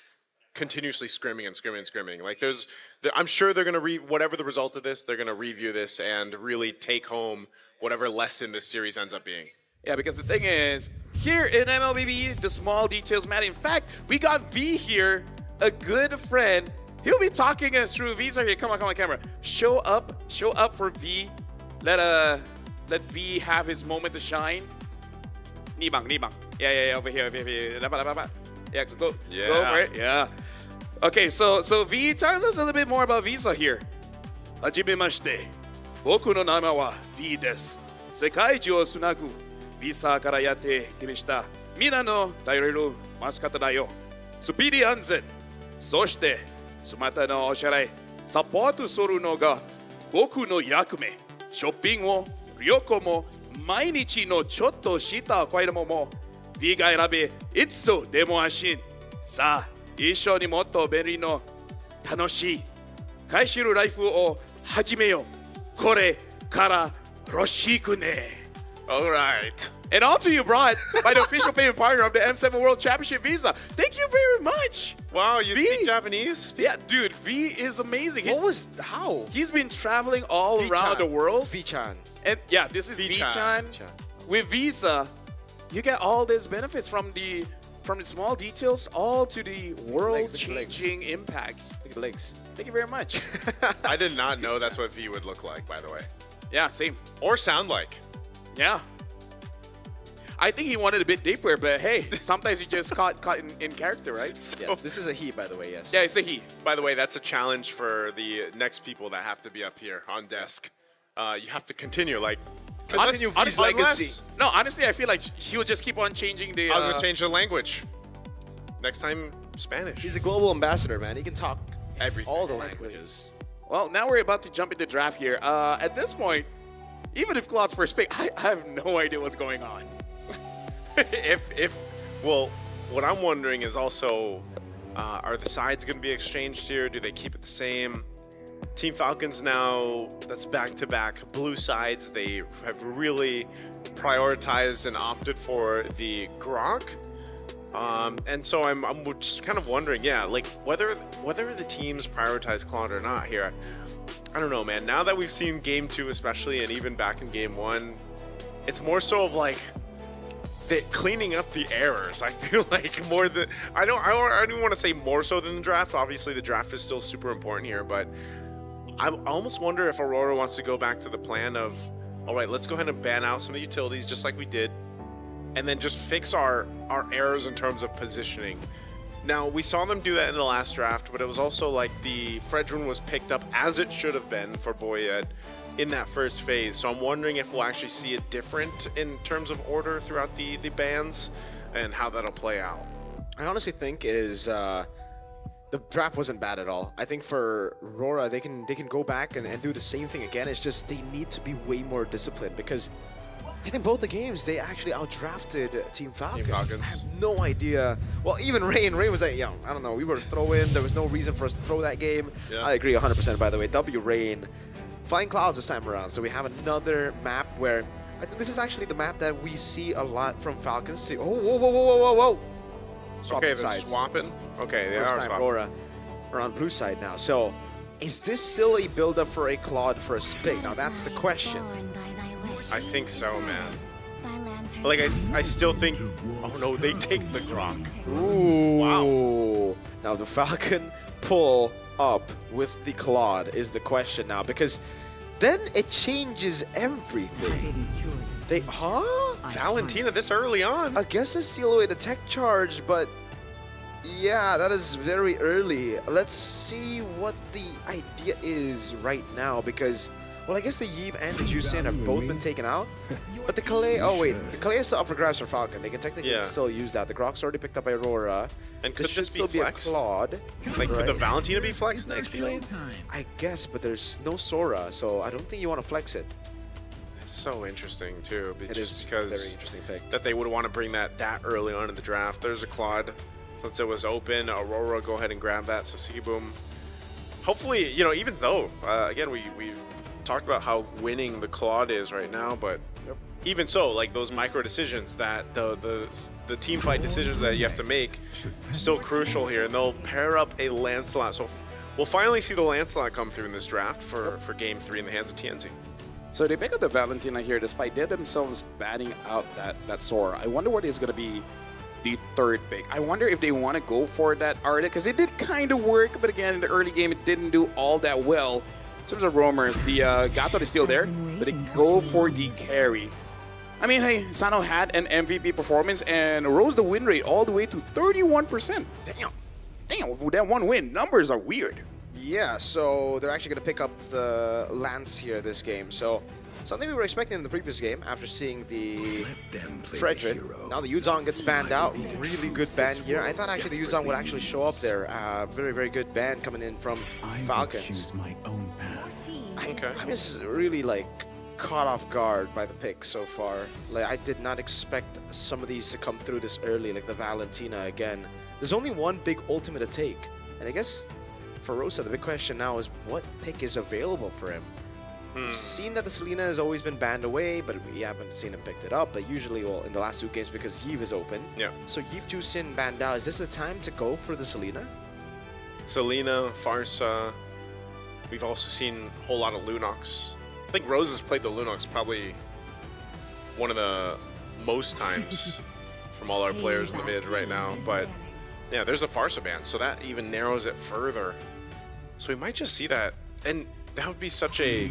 continuously scrimming and scrimming and scrimming. Like I'm sure they're going to whatever the result of this, they're going to review this and really take home whatever lesson this series ends up being. Yeah, because the thing is, here in MLBB, the small details matter. In fact, we got V here, a good friend. He'll be talking us through. V's here. Come on, camera. Show up for V. Let V have his moment to shine. Nibang. Yeah, over here. Yeah, go for it. Yeah. Okay, so V, tell us a little bit more about Visa here. Hajimemashite. Boku no nama wa V desu. Sekai ji o sunagu Visa kara yatte kimishita. Mina no taireru masukata da yo. Supiri anzen. Soshite sumata no osharai. Sapotu soru no ga boku no yakume. Shopping mo, ryoko mo, mainichi no chotto shita kairamo mo. V ga erabe itsu demo anshin. Sa, issho ni motto benri no tanoshii kaishiru life o hajimeyo. Kore kara roshiku ne. All right. And on to you, brought by the official payment partner of the M7 World Championship Visa. Thank you very much. Wow, you speak Japanese? Yeah, dude, V is amazing. How? He's been traveling all around the world. V-chan. And yeah, this is V-chan. With Visa, you get all these benefits from the small details all to the world-changing impacts. Look at the legs. Thank you very much. I did not know that's what V would look like, by the way. Yeah, same. Or sound like. Yeah. I think he wanted a bit deeper, but hey, sometimes you just caught in character, right? So, yes, this is a he, by the way, yes. Yeah, it's a he. By the way, that's a challenge for the next people that have to be up here on desk. You have to continue, Honestly, legacy. No, honestly, I feel like he'll just keep on changing the... I was going to change the language. Next time, Spanish. He's a global ambassador, man. He can talk everything. All the languages. Well, now we're about to jump into draft here. At this point, even if Claude's first pick, I have no idea what's going on. Well, what I'm wondering is also, are the sides going to be exchanged here? Do they keep it the same? Team Falcons now, that's back-to-back blue sides. They have really prioritized and opted for the Grok. And so I'm just kind of wondering, whether the teams prioritize Claude or not here. I don't know, man. Now that we've seen Game 2 especially, and even back in Game 1, it's more so of cleaning up the errors. I feel like more than I don't want to say more so than the draft. Obviously, the draft is still super important here, but I almost wonder if Aurora wants to go back to the plan of, all right, let's go ahead and ban out some of the utilities just like we did, and then just fix our errors in terms of positioning. Now, we saw them do that in the last draft, but it was also like the Fredrun was picked up as it should have been for Boyed in that first phase. So I'm wondering if we'll actually see it different in terms of order throughout the bans and how that'll play out. I honestly think the draft wasn't bad at all. I think for Aurora, they can go back and do the same thing again. It's just they need to be way more disciplined because I think both the games, they actually outdrafted Team Falcons. I have no idea. Well, even Rain was like, I don't know, we were throw-in. There was no reason for us to throw that game. Yeah. I agree 100%, by the way. W Rain. Flying Clouds this time around. So we have another map where I think this is actually the map that we see a lot from Falcons. Oh, whoa. Okay, they're swapping. Okay, they are swapping. Aurora are on blue side now. So Is this still a build-up for a Claude first pick? Now that's the question. I think so, man. Like, I still think... Oh, no, they take the Grok. Ooh. Wow. Now the Falcon pull up with the Claude is the question now, because then it changes everything. Valentina this early on? I guess it's steal away the tech charge, but yeah, that is very early. Let's see what the idea is right now, because, well, I guess the Yves and the Jusin have both been taken out. But the Calais, oh wait, the Calais is still up for grabs for Falcon. They can technically still use that. The Grok's already picked up by Aurora. And could this be still flexed? Be a Claude. Like, could the Valentina be flexed in the XP lane? I guess, but there's no Sora, so I don't think you want to flex it. It's so interesting, too. It just is because very interesting pick. that they would want to bring that early on in the draft. There's a Claude. Since it was open, Aurora go ahead and grab that. So Seaboom. Hopefully, you know, even though, again, we've talked about how winning the Claude is right now, but even so, like those micro decisions that the team fight decisions that you have to make, still crucial here. And they'll pair up a Lancelot. So we'll finally see the Lancelot come through in this draft for Game 3 in the hands of TNC. So they pick up the Valentina here, despite they themselves batting out that Sora. I wonder what is going to be the third pick. I wonder if they want to go for that Arda, because it did kind of work, but again, in the early game, it didn't do all that well. In terms of roamers, the Gato is still there, but they go for the carry. I mean, hey, Sano had an MVP performance and rose the win rate all the way to 31%. Damn, with that one win, numbers are weird. Yeah, so they're actually going to pick up the Lance here this game. So something we were expecting in the previous game after seeing the Frederick. Now the Yuzong gets banned out. Really good ban here. I thought actually the Yuzong would actually show up there. Very, very good ban coming in from Falcons. I'm just really like caught off guard by the pick so far. Like, I did not expect some of these to come through this early, like the Valentina again. There's only one big ultimate to take. And I guess for Rosa, the big question now is what pick is available for him? We've seen that the Selena has always been banned away, but we haven't seen him picked it up. But usually, well, in the last two games, because Yves is open. Yeah. So Yves Jusin banned out. Is this the time to go for the Selena? Selena, Farsa. We've also seen a whole lot of Lunox. I think Rose has played the Lunox probably one of the most times from all our players in the mid right now. But yeah, there's a Farsa ban, so that even narrows it further. So we might just see that. And that would be such a,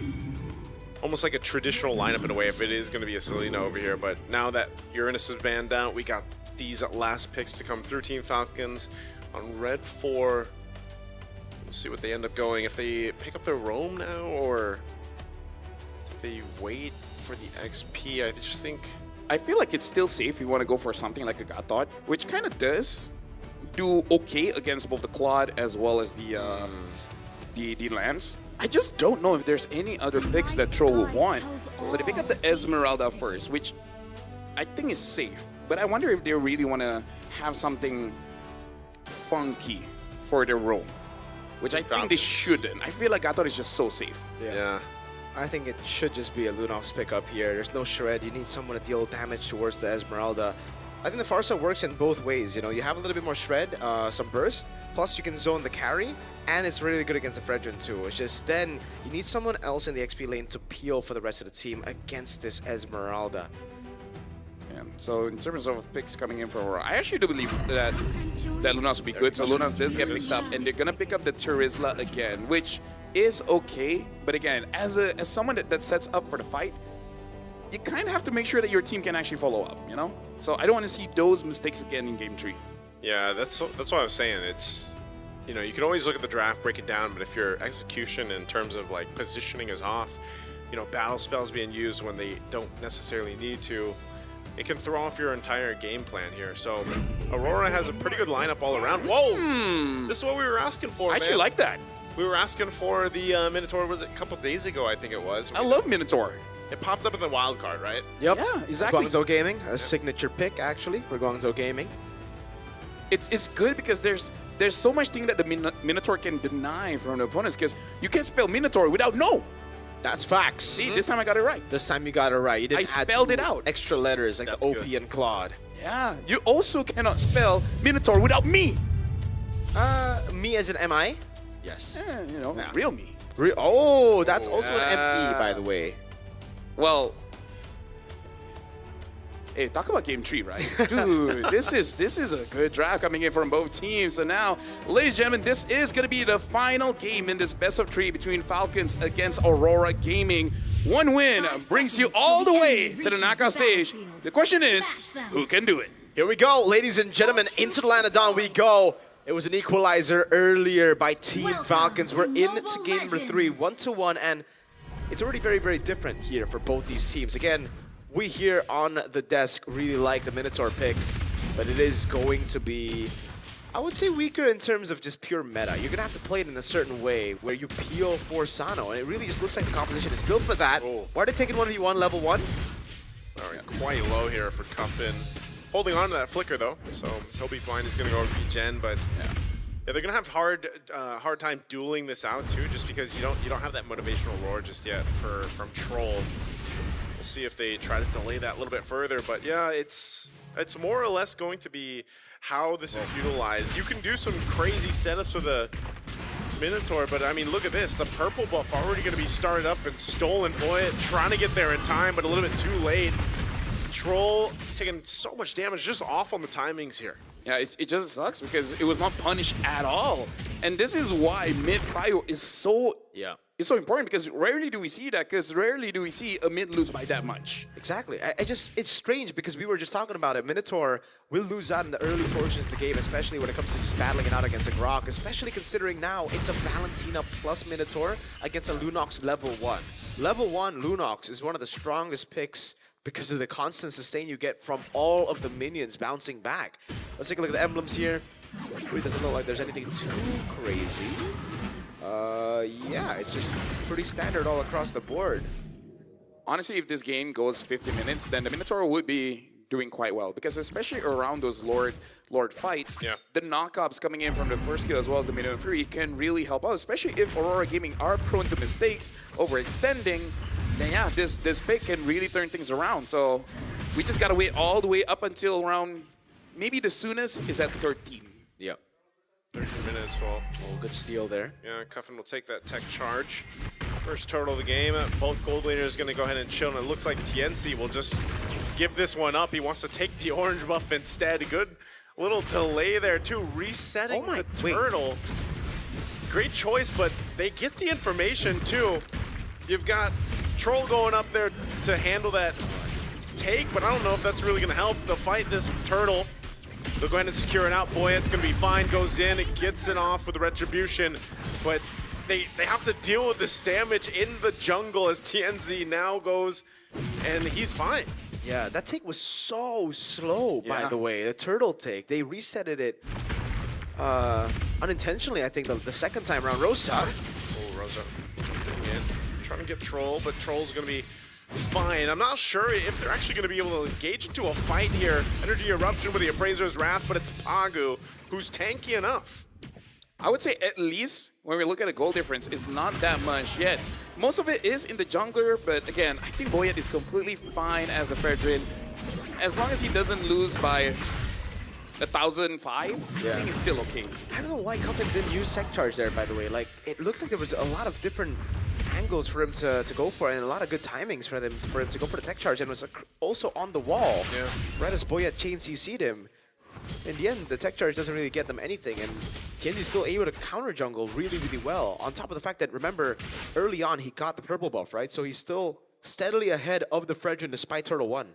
almost like a traditional lineup in a way if it is going to be a Selena over here. But now that Uranus is banned out, we got these last picks to come through Team Falcons on red 4. We'll see what they end up going. If they pick up their roam now, or do they wait for the XP? I just think... I feel like it's still safe if you want to go for something like a Gatot, which kind of does do okay against both the Claude as well as the Lance. I just don't know if there's any other picks that Tro would want. So they pick up the Esmeralda first, which I think is safe. But I wonder if they really want to have something funky for their roam, which I think they shouldn't. I feel like Gatot is just so safe. Yeah. I think it should just be a Lunox pickup here. There's no shred. You need someone to deal damage towards the Esmeralda. I think the Farsa works in both ways. You know, you have a little bit more shred, some burst, plus you can zone the carry, and it's really good against the Fredrin too. It's just then you need someone else in the XP lane to peel for the rest of the team against this Esmeralda. Yeah. So in terms of picks coming in for Aurora, I actually do believe that Lunas will be good. So Lunas does get picked up, and they're gonna pick up the Terizla again, which is okay. But again, as someone that sets up for the fight, you kind of have to make sure that your team can actually follow up, you know? So I don't want to see those mistakes again in Game 3. Yeah, that's what I was saying. It's, you know, you can always look at the draft, break it down, but if your execution in terms of like positioning is off, you know, battle spells being used when they don't necessarily need to, it can throw off your entire game plan here. So Aurora has a pretty good lineup all around. Whoa! This is what we were asking for, I actually like that. We were asking for the Minotaur, was it a couple days ago, I think it was. I love Minotaur. It popped up in the wild card, right? Yep. Yeah, exactly. Guangzhou Gaming, a signature pick actually for Guangzhou Gaming. It's good because there's so much thing that the Minotaur can deny from the opponents, because you can't spell Minotaur without no. That's facts. See, this time I got it right. This time you got it right. You didn't I add spelled it out. extra letters like the OP good. and Claude. Yeah. You also cannot spell Minotaur without me. Me as an MI? Yes. You know, real me. Oh, that's also an MP, by the way. Well, hey, talk about game 3, right? Dude, this is a good draft coming in from both teams. So now, ladies and gentlemen, this is going to be the final game in this best of 3 between Falcons against Aurora Gaming. One win brings you all the way to the knockout stage. The question is, who can do it? Here we go, ladies and gentlemen, into the Land of Dawn we go. It was an equalizer earlier by Team Falcons. We're into game number 3, 1-1, and it's already very, very different here for both these teams. Again, we here on the desk really like the Minotaur pick, but it is going to be, I would say, weaker in terms of just pure meta. You're gonna have to play it in a certain way where you peel for Sano, and it really just looks like the composition is built for that. Why are they taking 1v1 level 1? All right, quite low here for Cuffin. Holding on to that flicker though, so he'll be fine. He's gonna go regen, but yeah, they're gonna have hard time dueling this out too, just because you don't have that motivational roar just yet from Troll. We'll see if they try to delay that a little bit further, but yeah, it's more or less going to be how this is utilized. You can do some crazy setups with a Minotaur, but I mean, look at this. The purple buff already going to be started up and stolen. Boy, trying to get there in time, but a little bit too late. Troll taking so much damage just off on the timings here. Yeah, it just sucks because it was not punished at all. And this is why mid-prio is so it's so important, because rarely do we see that, because rarely do we see a mid lose by that much. Exactly. It's strange because we were just talking about it. Minotaur will lose out in the early portions of the game, especially when it comes to just battling it out against a Grok, especially considering now it's a Valentina plus Minotaur against a Lunox level 1. Level 1 Lunox is one of the strongest picks because of the constant sustain you get from all of the minions bouncing back. Let's take a look at the emblems here. It really doesn't look like there's anything too crazy. Yeah, it's just pretty standard all across the board. Honestly, if this game goes 50 minutes, then the Minotaur would be doing quite well, because especially around those Lord fights, the knockups coming in from the first kill as well as the minimum 3 can really help out, especially if Aurora Gaming are prone to mistakes, overextending. Then yeah, this pick can really turn things around. So we just gotta wait all the way up until around, maybe the soonest is at 13. Yep. 30 minutes, well. Oh, good steal there. Yeah, Cuffin will take that tech charge. First turtle of the game. Both gold laners going to go ahead and chill, and it looks like Tienzi will just give this one up. He wants to take the orange buff instead. Good little delay there too, resetting the turtle. Great choice, but they get the information too. You've got Troll going up there to handle that take, but I don't know if that's really going to help to fight this turtle. They'll go ahead and secure it out. Boy, it's going to be fine. Goes in, it gets it off with the retribution, but they have to deal with this damage in the jungle as TNZ now goes, and he's fine. Yeah, that take was so slow, by the way. The turtle take, they resetted it unintentionally, I think, the second time around. Rosa. Oh, Rosa. Trying to get Troll, but Troll's going to be fine. I'm not sure if they're actually going to be able to engage into a fight here. Energy Eruption with the Appraiser's Wrath, but it's Pagu who's tanky enough. I would say at least when we look at the goal difference, it's not that much yet. Most of it is in the jungler, but again, I think Boyet is completely fine as a Fredrin. As long as he doesn't lose by 1,005, I think it's still okay. I don't know why Cuffin didn't use Tech Charge there, by the way. Like, it looked like there was a lot of different angles for him to go for, and a lot of good timings for him to go for the Tech Charge, and was also on the wall, right as Boyet chain CC'd him. In the end, the Tech Charge doesn't really get them anything, and Tienzi's still able to counter jungle really, really well. On top of the fact that, remember, early on he got the purple buff, right? So he's still steadily ahead of the Fredrin despite Turtle 1.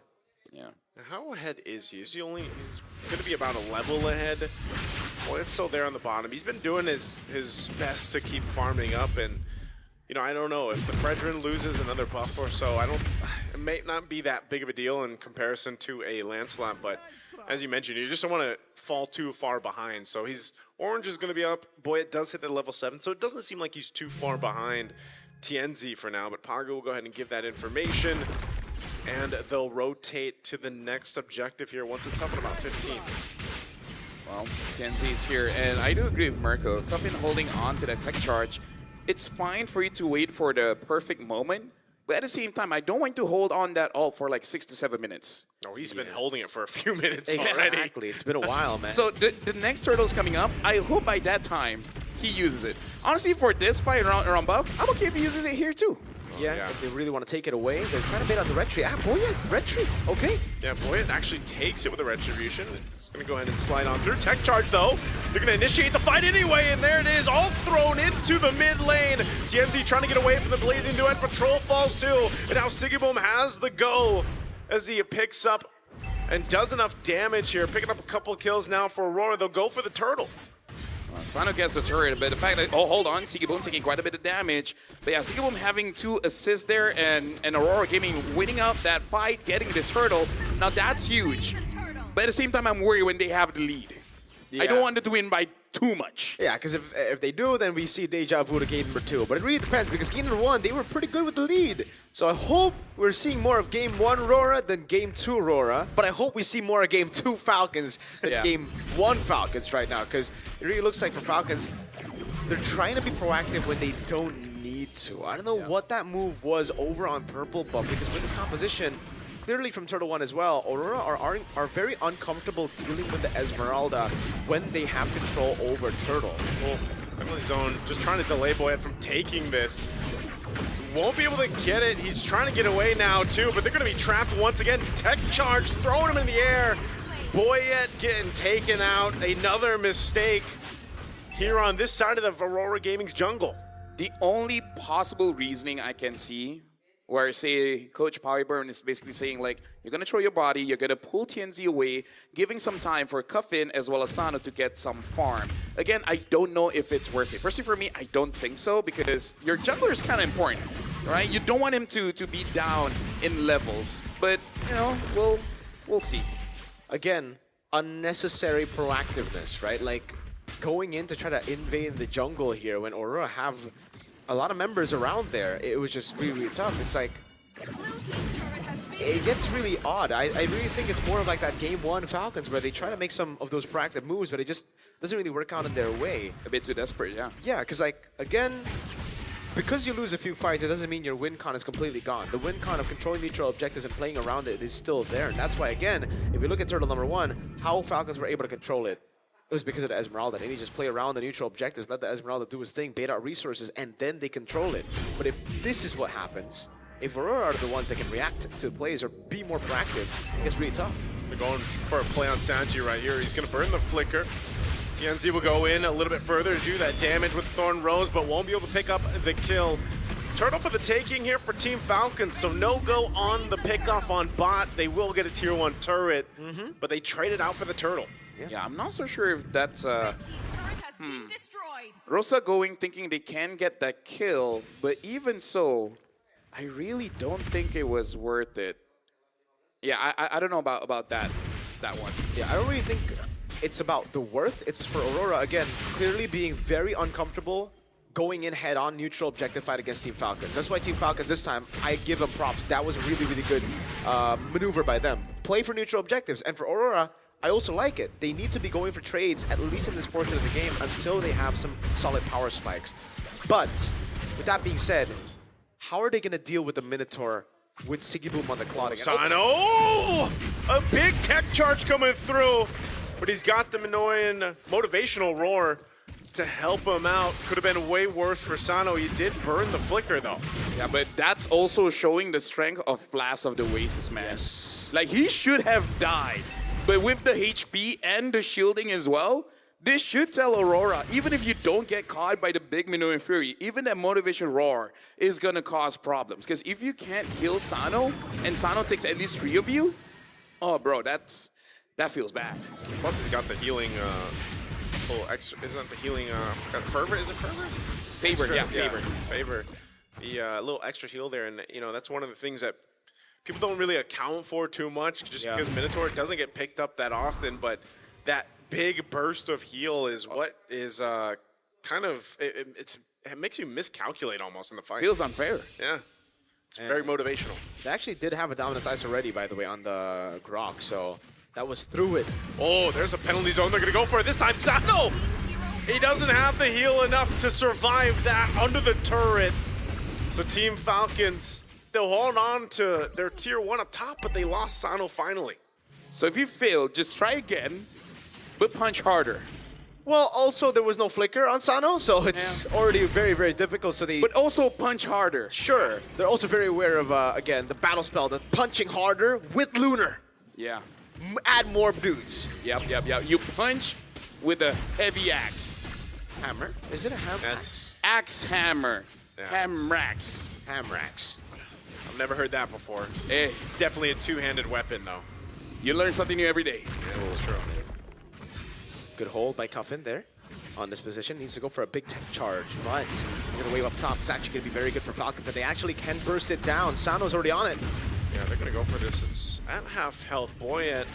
Yeah. How ahead is he? He's going to be about a level ahead. Well, it's still there on the bottom. He's been doing his best to keep farming up, and you know, I don't know if the Fredrin loses another buff or so. It may not be that big of a deal in comparison to a Lancelot, but as you mentioned, you just don't want to fall too far behind. So orange is going to be up. Boyet does hit the level 7, so it doesn't seem like he's too far behind Tienzi for now. But Pagu will go ahead and give that information, and they'll rotate to the next objective here once it's up in about 15. Well, Tienzi's here, and I do agree with Mirko. Cuffin holding on to that tech charge. It's fine for you to wait for the perfect moment, but at the same time, I don't want to hold on that all for like 6 to 7 minutes. Oh, he's been holding it for a few minutes already. Exactly, it's been a while, man. So the next turtle's coming up. I hope by that time, he uses it. Honestly, for this fight around buff, I'm okay if he uses it here too. Yeah, if they really want to take it away, they're trying to bait out the red tree. Ah, Boyet, red tree, okay. Yeah, Boyet actually takes it with a Retribution. He's going to go ahead and slide on through. Tech charge, though. They're going to initiate the fight anyway, and there it is, all thrown into the mid lane. TNZ trying to get away from the Blazing Duet. Patrol falls too, and now Sigiboom has the go as he picks up and does enough damage here. Picking up a couple of kills now for Aurora. They'll go for the turtle. Sano gets the turret, but the fact that, oh, hold on, Sigiboom taking quite a bit of damage. But yeah, Sigiboom having 2 assists there, and Aurora Gaming winning out that fight, getting this turtle. Now that's huge. But at the same time, I'm worried when they have the lead. Yeah. I don't want them to win by too much. Yeah, because if they do, then we see Deja Vu to game number 2. But it really depends, because game number 1, they were pretty good with the lead. So I hope we're seeing more of game 1 Aurora than game 2 Aurora. But I hope we see more of game 2 Falcons than game 1 Falcons right now, because it really looks like for Falcons, they're trying to be proactive when they don't need to. I don't know what that move was over on Purple, but because with this composition, clearly from Turtle 1 as well, Aurora are very uncomfortable dealing with the Esmeralda when they have control over Turtle. Well, Emily Zone just trying to delay Boyet from taking this. Won't be able to get it. He's trying to get away now too, but they're going to be trapped once again. Tech charge, throwing him in the air. Boyet getting taken out. Another mistake here on this side of the Aurora Gaming's jungle. The only possible reasoning I can see where, say, Coach Powerburn is basically saying, like, you're going to throw your body, you're going to pull TNZ away, giving some time for Cuffin as well as Sano to get some farm. Again, I don't know if it's worth it. Personally, for me, I don't think so, because your jungler is kind of important, right? You don't want him to be down in levels, but, you know, we'll see. Again, unnecessary proactiveness, right? Like, going in to try to invade the jungle here when Aurora have a lot of members around there, it was just really, really tough. It's like, it gets really odd. I really think it's more of like that game 1 Falcons where they try to make some of those proactive moves, but it just doesn't really work out in their way. A bit too desperate, yeah. Yeah, because like, again, because you lose a few fights, it doesn't mean your win con is completely gone. The win con of controlling neutral objectives and playing around it is still there. And that's why, again, if we look at Turtle number 1, how Falcons were able to control it, it was because of the Esmeralda. They need to just play around the neutral objectives, let the Esmeralda do his thing, bait out resources, and then they control it. But if this is what happens, if Aurora are the ones that can react to plays or be more proactive, it gets really tough. They're going for a play on Sanji right here. He's going to burn the flicker. TNZ will go in a little bit further to do that damage with Thorn Rose, but won't be able to pick up the kill. Turtle for the taking here for Team Falcons, so no go on the pickoff on bot. They will get a tier 1 turret, but they traded out for the turtle. Yeah, I'm not so sure if that's Rosa going thinking they can get that kill, but even so, I really don't think it was worth it. Yeah, I don't know about that one. Yeah, I don't really think it's about the worth. It's for Aurora, again, clearly being very uncomfortable going in head-on neutral objective fight against Team Falcons. That's why Team Falcons this time, I give them props. That was a really, really good maneuver by them. Play for neutral objectives. And for Aurora, I also like it. They need to be going for trades, at least in this portion of the game, until they have some solid power spikes. But, with that being said, how are they going to deal with the Minotaur with Sigiboom on the clock? Sano! A big tech charge coming through, but he's got the annoying motivational roar to help him out. Could have been way worse for Sano. He did burn the flicker, though. Yeah, but that's also showing the strength of Flash of the Oasis, man. Yes. Like, he should have died. But with the HP and the shielding as well, this should tell Aurora, even if you don't get caught by the big Minoan Fury, even that motivation roar is gonna cause problems. Because if you can't kill Sano, and Sano takes at least 3 of you, oh bro, that feels bad. Plus he's got the healing, little extra, isn't that the healing, fervor, is it fervor? Favor, yeah, favor. Favor. The little extra heal there, and you know, that's one of the things that people don't really account for too much, just because Minotaur doesn't get picked up that often, but that big burst of heal is what is kind of, it makes you miscalculate almost in the fight. Feels unfair. Yeah. It's very motivational. They actually did have a dominance ice already, by the way, on the Grok, so that was through it. Oh, there's a penalty zone they're going to go for it this time. Sano! He doesn't have the heal enough to survive that under the turret. So Team Falcons, they'll hold on to their tier 1 up top, but they lost Sano finally. So if you fail, just try again, but punch harder. Well, also there was no flicker on Sano, so it's already very, very difficult. So they, But also punch harder. sure, they're also very aware of again the battle spell, the punching harder with Lunar. Yeah. Add more dudes. Yep. You punch with a heavy axe. Hammer? Is it a hammer? That's Axe hammer. Yeah, Hamrax. Hamrax. I've never heard that before. Eh, It's definitely a two-handed weapon, though. you learn something new every day. Yeah, that's true. Good hold by Cuffin there on this position. Needs to go for a big tech charge, but you're gonna wave up top. It's actually gonna be very good for Falcons, and they actually can burst it down. Sano's already on it. Yeah, they're gonna go for this. It's at half health. Boyet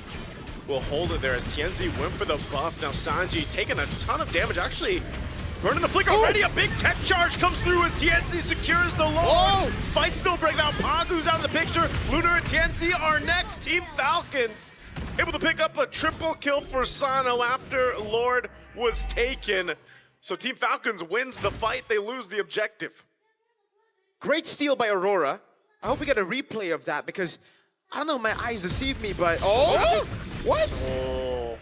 will hold it there as Tianzi went for the buff. Now Sanji taking a ton of damage. Actually, burning the flicker already. A big tech charge comes through as Tianzi secures the Lord. Fight still breaking out. Pagu's out of the picture. Lunar and Tianzi are next. Team Falcons able to pick up a triple kill for Sano after Lord was taken. So Team Falcons wins the fight. They lose the objective. Great steal by Aurora. I hope we get a replay of that because I don't know, my eyes deceive me, but What? Oh,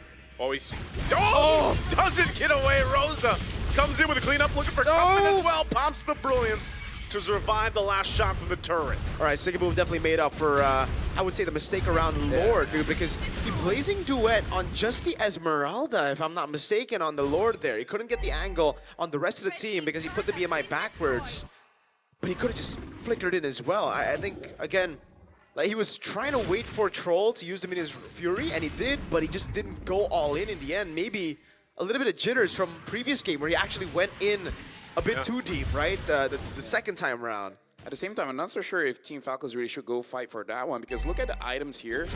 doesn't get away. Rosa comes in with a cleanup, looking for Cuffin as well. Pops the brilliance to survive the last shot from the turret. All right, Sigaboom definitely made up for, I would say, the mistake around Lord, dude, because he blazing duet on just the Esmeralda, if I'm not mistaken, on the Lord there. He couldn't get the angle on the rest of the team because he put the BMI backwards, but he could have just flickered in as well. I think, again, like he was trying to wait for Troll to use him in his Fury, and he did, but he just didn't go all in the end. Maybe a little bit of jitters from previous game where he actually went in a bit too deep, right? The second time around. At the same time, I'm not so sure if Team Falcons really should go fight for that one because look at the items here.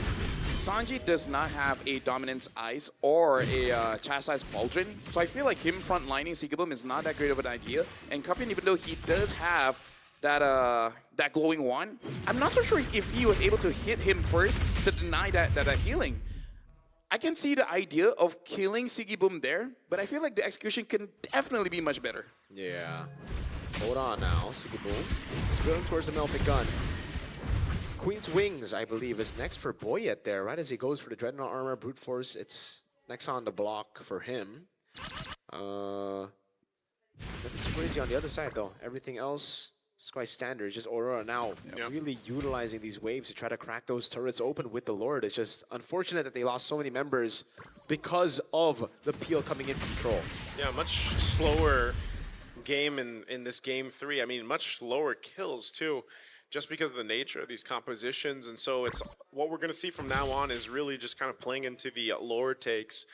Sanji does not have a Dominance Ice or a Chastise Pauldron, so I feel like him frontlining Sigaboom is not that great of an idea. And Cuffin, even though he does have that glowing one, I'm not so sure if he was able to hit him first to deny that healing. I can see the idea of killing Sigaboom there, but I feel like the execution can definitely be much better. Yeah. Hold on now, Sigaboom. He's building towards the Melfic gun. Queen's Wings, I believe, is next for Boyet there, right as he goes for the Dreadnought Armor. Brute Force, it's next on the block for him. Nothing too crazy on the other side, though. Everything else is quite standard. It's just Aurora now really utilizing these waves to try to crack those turrets open with the Lord. It's just unfortunate that they lost so many members because of the peel coming in from Troll. Yeah, much slower game in this game 3. I mean, much lower kills too, just because of the nature of these compositions. And so it's what we're going to see from now on is really just kind of playing into the Lord takes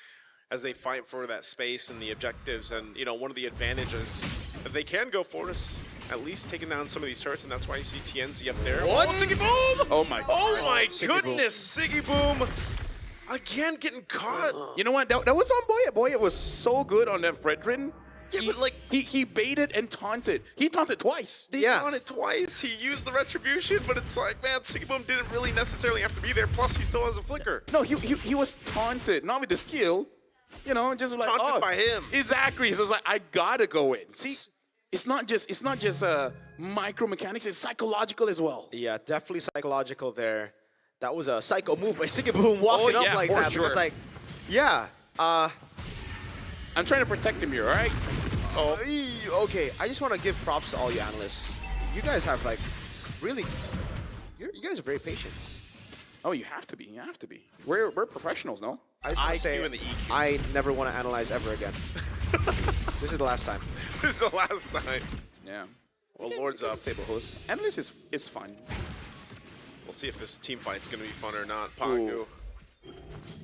as they fight for that space and the objectives. And, you know, one of the advantages that they can go for is at least taking down some of these turrets, and that's why you see TNZ up there. What? Oh, Sigaboom! Oh my Goodness, Sigaboom again getting caught. You know what? That was on Boyet. Boyet was so good on that Fredrin. Yeah, but like he baited and taunted. He taunted twice. They taunted twice. He used the retribution, but it's like, man, Sigaboom didn't really necessarily have to be there. Plus, he still has a flicker. No, he was taunted, not with the skill. You know, just like Taunted by him. Exactly. So it's like I gotta go in. See, it's not just micro mechanics. It's psychological as well. Yeah, definitely psychological there. That was a psycho move by Sigaboom walking up like that. Sure. Because like, yeah. I'm trying to protect him here. All right. Okay, I just want to give props to all you analysts. You guys have like really, you guys are very patient. Oh, you have to be. You have to be. We're professionals, no? I just want to say, and the EQ. I never want to analyze ever again. This is the last time. This is the last night. Yeah. Well, Lord's up. Table host. Analyst is fun. We'll see if this team fight's going to be fun or not. Pagu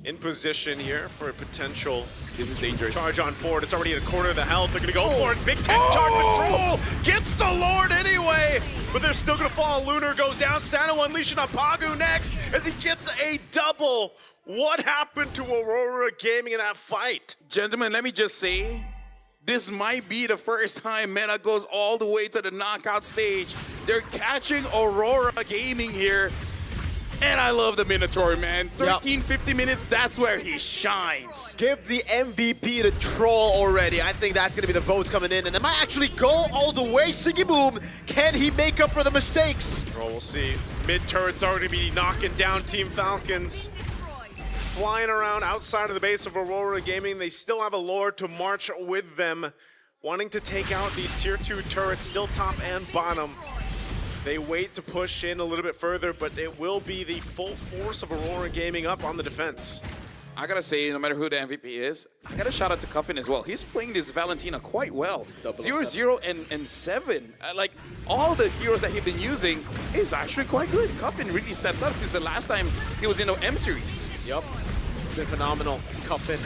in position here for a potential This is dangerous. charge on forward. It's already at a quarter of the health. They're going to go for it. Big tech charge control. Gets the Lord anyway. But they're still going to fall. Lunar goes down. Sano unleashing on Pagu next as he gets a double. What happened to Aurora Gaming in that fight? Gentlemen, let me just say, this might be the first time Meta goes all the way to the knockout stage. They're catching Aurora Gaming here. And I love the Minotaur, man. 50 minutes, that's where he shines. Give the MVP to Troll already. I think that's going to be the votes coming in. And it might actually go all the way. Sigaboom, can he make up for the mistakes? Well, we'll see. Mid turret's already be knocking down Team Falcons. flying around outside of the base of Aurora Gaming. They still have a Lord to march with them, wanting to take out these tier 2 turrets, still top and bottom. They wait to push in a little bit further, but it will be the full force of Aurora Gaming up on the defense. I gotta say, no matter who the MVP is, I gotta shout out to Cuffin as well. He's playing this Valentina quite well. 0-0 and 7. Like, all the heroes that he's been using is actually quite good. Cuffin really stepped up since the last time he was in the M series. Yep, it's been phenomenal. Cuffin,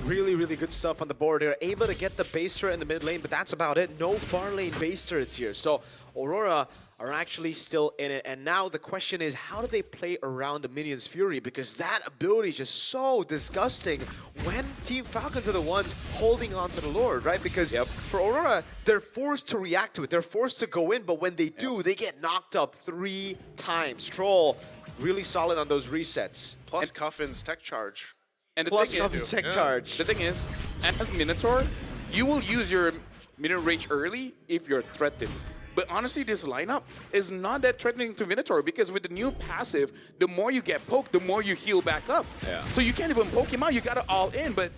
really, really good stuff on the board. They're able to get the base turret in the mid lane, but that's about it. No far lane base turrets here. So Aurora are actually still in it. And now the question is, how do they play around the Minions Fury? Because that ability is just so disgusting when Team Falcons are the ones holding on to the Lord, right? Because for Aurora, they're forced to react to it. They're forced to go in, but when they do, they get knocked up 3 times. Troll, really solid on those resets. Plus Cuffin's tech charge. And the Plus thing is, Cuffin's tech charge. The thing is, as Minotaur, you will use your Minotaur Rage early if you're threatened. But honestly, this lineup is not that threatening to Minotaur because with the new passive, the more you get poked, the more you heal back up. Yeah. So you can't even poke him out, you gotta all in. But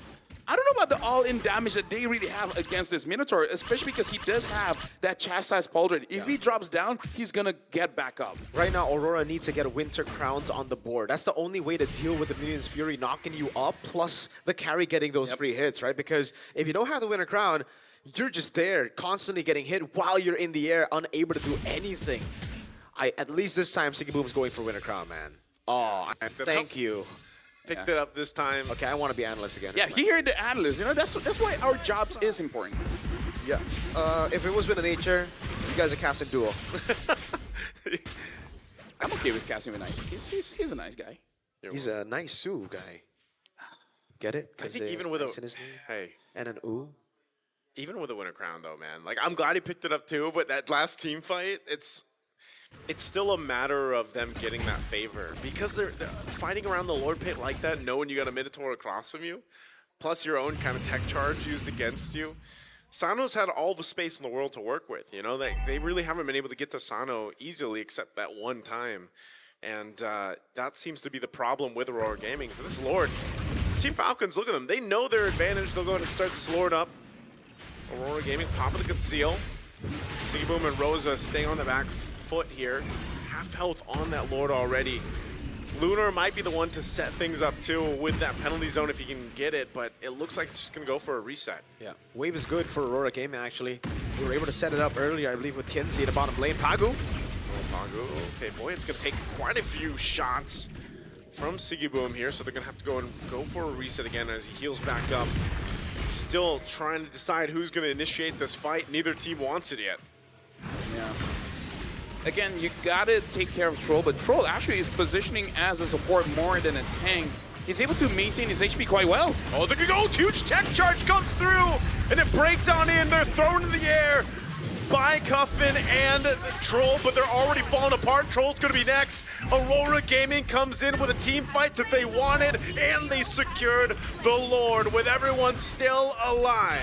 I don't know about the all-in damage that they really have against this Minotaur, especially because he does have that chastised pauldron. If he drops down, he's gonna get back up. Right now, Aurora needs to get Winter Crowns on the board. That's the only way to deal with the Minions Fury knocking you up, plus the carry getting those free hits, right? Because if you don't have the Winter Crown, you're just there, constantly getting hit while you're in the air, unable to do anything. At least this time, Siggy Boom's going for Winter Crown, man. Oh, thank you. Picked it up this time. Okay, I want to be analyst again. Yeah, he heard the analyst. You know, that's why our jobs is important. Yeah. If it was with nature, you guys are casting duo. I'm okay with casting with Nice. He's a nice guy. He's a nice Sue guy. Get it? I think even with nice a hey and an ooh. Even with a Winter Crown, though, man. Like, I'm glad he picked it up, too, but that last team fight, it's still a matter of them getting that favor. Because they're fighting around the Lord Pit like that, knowing you got a Minotaur across from you, plus your own kind of tech charge used against you. Sano's had all the space in the world to work with, you know? They really haven't been able to get to Sano easily except that one time. And that seems to be the problem with Aurora Gaming. For this Lord, Team Falcons, look at them. They know their advantage. They'll go ahead and start this Lord up. Aurora Gaming popping the conceal. Siggy Boom and Rosa staying on the back foot here. Half health on that Lord already. Lunar might be the one to set things up too with that penalty zone if he can get it, but it looks like it's just gonna go for a reset. Yeah, wave is good for Aurora Gaming actually. We were able to set it up earlier, I believe, with Tienzi in the bottom lane. Pagu. Oh, Pagu. Okay, boy, it's gonna take quite a few shots from Siggy Boom here, so they're gonna have to go for a reset again as he heals back up. Still trying to decide who's going to initiate this fight. Neither team wants it yet. Yeah. Again, you gotta take care of Troll, but Troll actually is positioning as a support more than a tank. He's able to maintain his HP quite well. Oh, there you go! Huge tech charge comes through, and it breaks on in. They're thrown in the air by Cuffin and Troll, but they're already falling apart. Troll's gonna be next. Aurora Gaming comes in with a team fight that they wanted, and they secured the Lord with everyone still alive.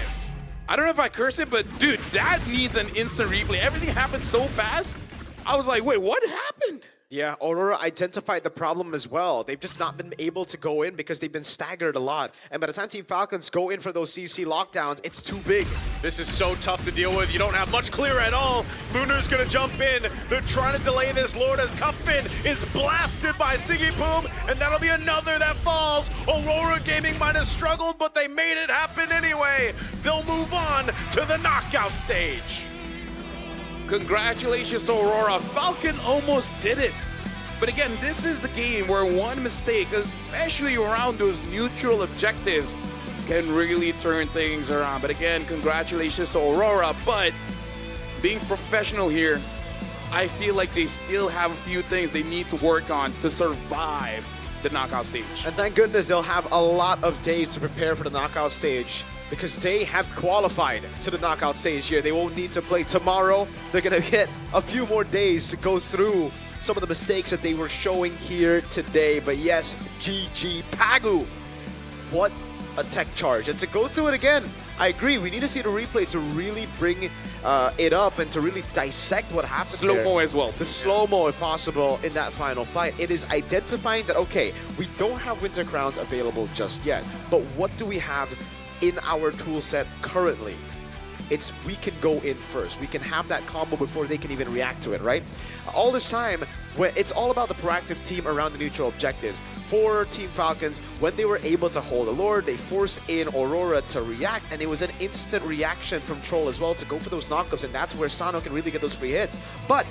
I don't know if I curse it, but dude, that needs an instant replay. Everything happened so fast. I was like, wait, what happened? Yeah, Aurora identified the problem as well. They've just not been able to go in because they've been staggered a lot. And by the time Team Falcons go in for those CC lockdowns, it's too big. This is so tough to deal with. You don't have much clear at all. Lunar's gonna jump in. They're trying to delay this Lord as Cuffin is blasted by Siggy Boom, and that'll be another that falls. Aurora Gaming might have struggled, but they made it happen anyway. They'll move on to the knockout stage. Congratulations to Aurora. Falcon almost did it. But again, this is the game where one mistake, especially around those neutral objectives, can really turn things around. But again, congratulations to Aurora. But being professional here, I feel like they still have a few things they need to work on to survive the knockout stage. And thank goodness they'll have a lot of days to prepare for the knockout stage, because they have qualified to the knockout stage here. They won't need to play tomorrow. They're gonna get a few more days to go through some of the mistakes that they were showing here today. But yes, GG Pagu. What a tech charge. And to go through it again, I agree. We need to see the replay to really bring it up and to really dissect what happened. Slow-mo as well. The slow-mo, if possible, in that final fight. It is identifying that, okay, we don't have Winter Crowns available just yet, but what do we have in our tool set currently? It's we can go in first. We can have that combo before they can even react to it, right? All this time, it's all about the proactive team around the neutral objectives. For Team Falcons, when they were able to hold the Lord, they forced in Aurora to react, and it was an instant reaction from Troll as well to go for those knockups, and that's where Sano can really get those free hits. But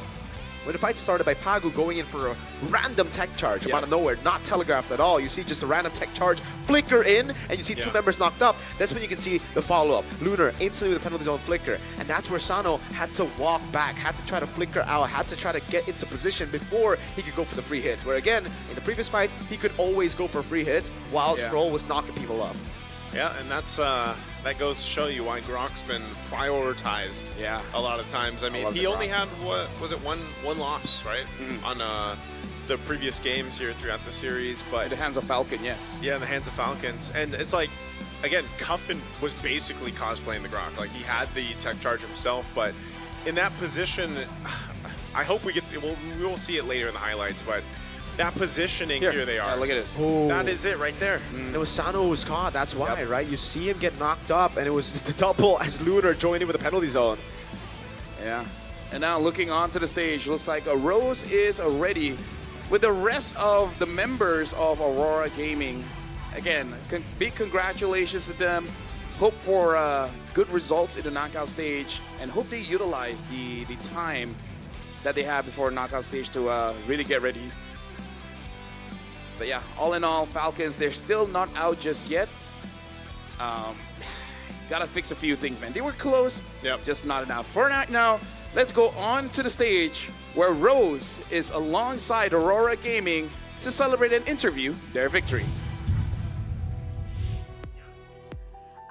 when the fight started by Pagu going in for a random tech charge out of nowhere, not telegraphed at all. You see just a random tech charge flicker in, and you see two members knocked up. That's when you can see the follow-up. Lunar instantly with the penalty zone flicker, and that's where Sano had to walk back, had to try to flicker out, had to try to get into position before he could go for the free hits. Where again, in the previous fights, he could always go for free hits while Troll was knocking people up. Yeah, and that's that goes to show you why Grok's been prioritized. A lot of times. I mean, he only had what was it one loss, right, on the previous games here throughout the series. But in the hands of Falcon, yes. Yeah, in the hands of Falcons, and it's like, again, Cuffin was basically cosplaying the Grok. Like he had the tech charge himself, but in that position, I hope we will see it later in the highlights, but. That positioning, here they are. Yeah, look at this. That is it right there. And it was Sano who was caught, that's why, right? You see him get knocked up, and it was the double as Lunar joined in with the penalty zone. Yeah. And now looking onto the stage, looks like Rose is ready with the rest of the members of Aurora Gaming. Again, big congratulations to them. Hope for good results in the knockout stage, and hope they utilize the time that they have before knockout stage to really get ready. But yeah, all in all, Falcons, they're still not out just yet. Gotta fix a few things, man. They were close, just not enough. For now, let's go on to the stage where Rose is alongside Aurora Gaming to celebrate and interview their victory.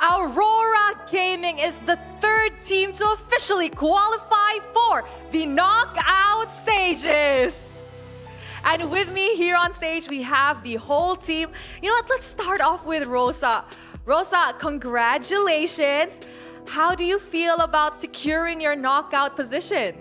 Aurora Gaming is the third team to officially qualify for the knockout stages. And with me here on stage, we have the whole team. You know what? Let's start off with Rosa. Rosa, congratulations. How do you feel about securing your knockout position?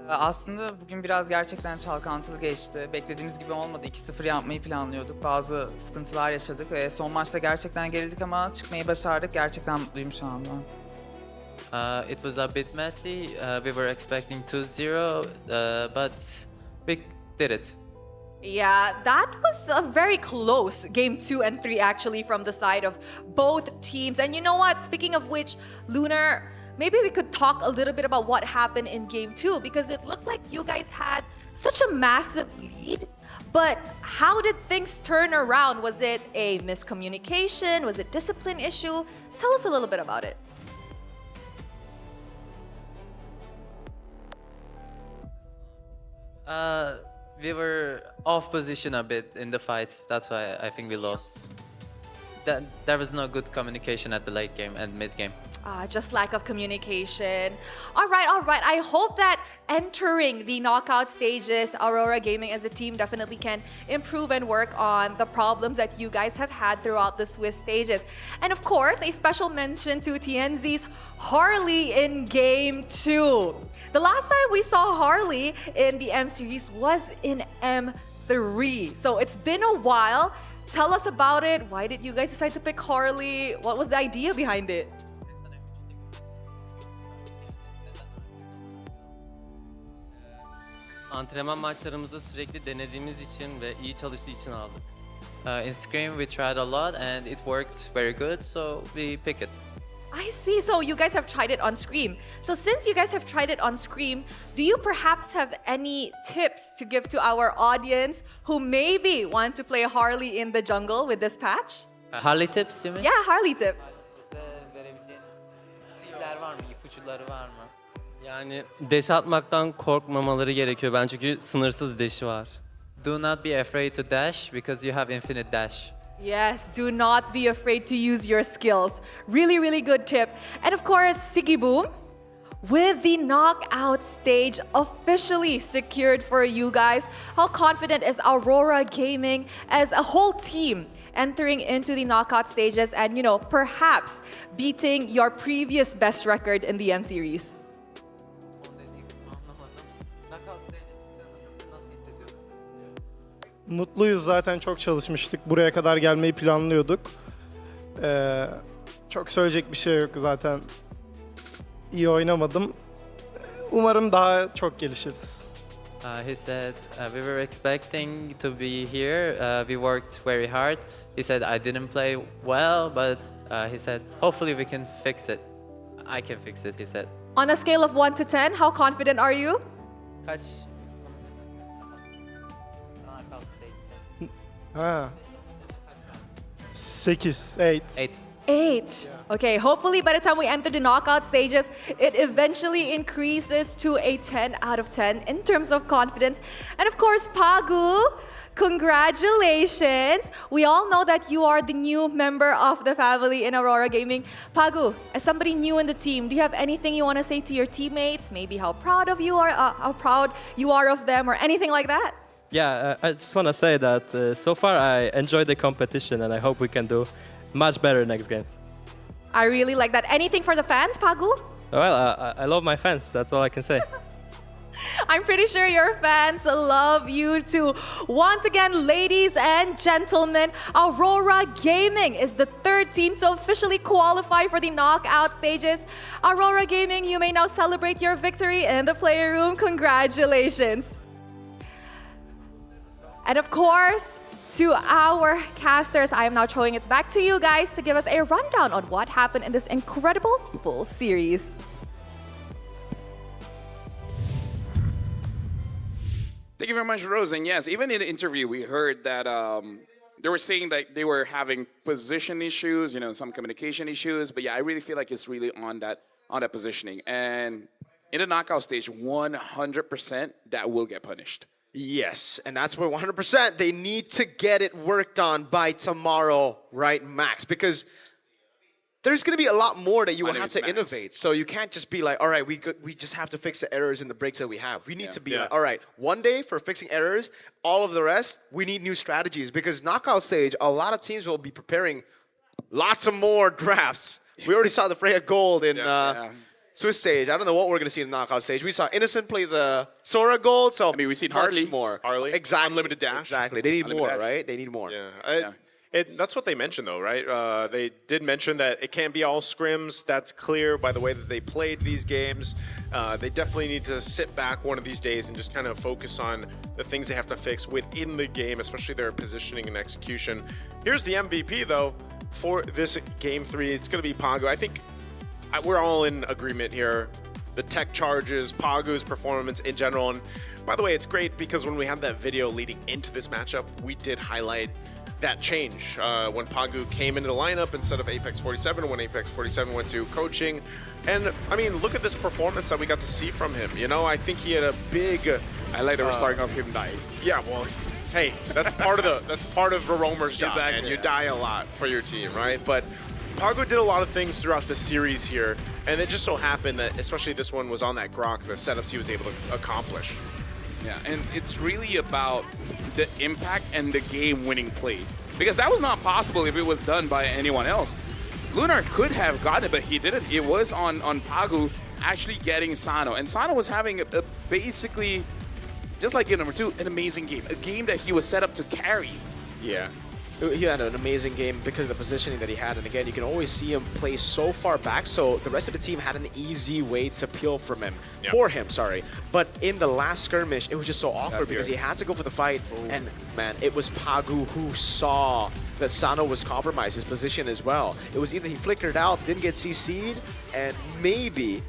Aslında bugün biraz gerçekten çalkantılı geçti. Beklediğimiz gibi olmadı. 2-0 yapmayı planlıyorduk. Bazı sıkıntılar yaşadık ve son maçta gerçekten gerildik ama çıkmayı başardık. Gerçekten mutluyum şu anda. It was a bit messy. We were expecting 2-0, but we did it. Yeah, that was a very close game 2 and 3 actually from the side of both teams. And you know what? Speaking of which, Lunar, maybe we could talk a little bit about what happened in game 2 because it looked like you guys had such a massive lead. But how did things turn around? Was it a miscommunication? Was it discipline issue? Tell us a little bit about it. We were off position a bit in the fights. That's why I think we lost. There was no good communication at the late game and mid game. Just lack of communication. All right. I hope that entering the knockout stages, Aurora Gaming as a team definitely can improve and work on the problems that you guys have had throughout the Swiss stages. And of course, a special mention to TNZ's Harley in Game 2. The last time we saw Harley in the M series was in M3. So it's been a while. Tell us about it. Why did you guys decide to pick Harley? What was the idea behind it? Antrenman maçlarımızda sürekli denediğimiz için ve iyi çalıştığı için aldık. In Scream, we tried a lot and it worked very good, so we pick it. I see. So you guys have tried it on Scream. So since you guys have tried it on Scream, do you perhaps have any tips to give to our audience who maybe want to play Harley in the jungle with this patch? Harley tips, you mean? Yeah, Harley tips. Var mı? İpuçları var mı? Yani dash atmaktan korkmamaları gerekiyor ben çünkü sınırsız dash'i var. Do not be afraid to dash because you have infinite dash. Yes, do not be afraid to use your skills. Really good tip. And of course, Sigiboom, with the knockout stage officially secured for you guys, how confident is Aurora Gaming as a whole team entering into the knockout stages and, you know, perhaps beating your previous best record in the M series? Mutluyuz, zaten çok çalışmıştık. Buraya kadar gelmeyi planlıyorduk. Çok söyleyecek bir şey yok zaten. İyi oynamadım. Umarım daha çok gelişiriz. He said, we were expecting to be here. We worked very hard. He said, I didn't play well, but he said, hopefully we can fix it. I can fix it, he said. On a scale of 1 to 10, how confident are you? Kaç? Ha. 8, 8. 8. Okay, hopefully by the time we enter the knockout stages, it eventually increases to a 10 out of 10 in terms of confidence. And of course, Pagu, congratulations. We all know that you are the new member of the family in Aurora Gaming. Pagu, as somebody new in the team, do you have anything you want to say to your teammates? Maybe how proud you are of them, or anything like that? Yeah, I just want to say that so far I enjoyed the competition and I hope we can do much better next games. I really like that. Anything for the fans, Pagu? Well, I love my fans. That's all I can say. I'm pretty sure your fans love you too. Once again, ladies and gentlemen, Aurora Gaming is the third team to officially qualify for the knockout stages. Aurora Gaming, you may now celebrate your victory in the player room. Congratulations. And of course, to our casters, I am now throwing it back to you guys to give us a rundown on what happened in this incredible full series. Thank you very much, Rose. And yes, even in the interview, we heard that they were saying that they were having position issues, you know, some communication issues. But yeah, I really feel like it's really on that positioning. And in the knockout stage, 100% that will get punished. Yes, and that's where 100% they need to get it worked on by tomorrow, right, Max? Because there's going to be a lot more that you will have to innovate. So you can't just be like, all right, we just have to fix the errors and the breaks that we have. We need to be like, all right, one day for fixing errors, all of the rest, we need new strategies. Because knockout stage, a lot of teams will be preparing lots of more drafts. We already saw the Freya Gold in Swiss stage. I don't know what we're going to see in the knockout stage. We saw Innocent play the Sora Gold, so I mean, we've seen Harley. Harley. Exactly. Unlimited dash. Exactly. They need more, dash. right? They need more. Yeah. That's what they mentioned, though, right? They did mention that it can't be all scrims. That's clear by the way that they played these games. They definitely need to sit back one of these days and just kind of focus on the things they have to fix within the game, especially their positioning and execution. Here's the MVP, though, for this Game 3. It's going to be Pagu. I think we're all in agreement here. The tech charges, Pagu's performance in general. And by the way, it's great because when we had that video leading into this matchup, we did highlight that change when Pagu came into the lineup instead of Apex 47, when Apex 47 went to coaching. And I mean, look at this performance that we got to see from him. You know, I think he had a big. I like that we're starting off him dying. Yeah, well, hey, that's part of a roamer's job, Exactly, and you die a lot for your team, right? But Pagu did a lot of things throughout the series here, and it just so happened that, especially this one, was on that Grok, the setups he was able to accomplish. Yeah, and it's really about the impact and the game-winning play. Because that was not possible if it was done by anyone else. Lunar could have gotten it, but he didn't. It was on Pagu actually getting Sano. And Sano was having a basically, just like in number 2, an amazing game. A game that he was set up to carry. Yeah. He had an amazing game because of the positioning that he had. And again, you can always see him play so far back. So the rest of the team had an easy way to peel from him. Yep. For him, sorry. But in the last skirmish, it was just so awkward because he had to go for the fight. Ooh. And man, it was Pagu who saw that Sano was compromised, his position as well. It was either he flickered out, didn't get CC'd, and maybe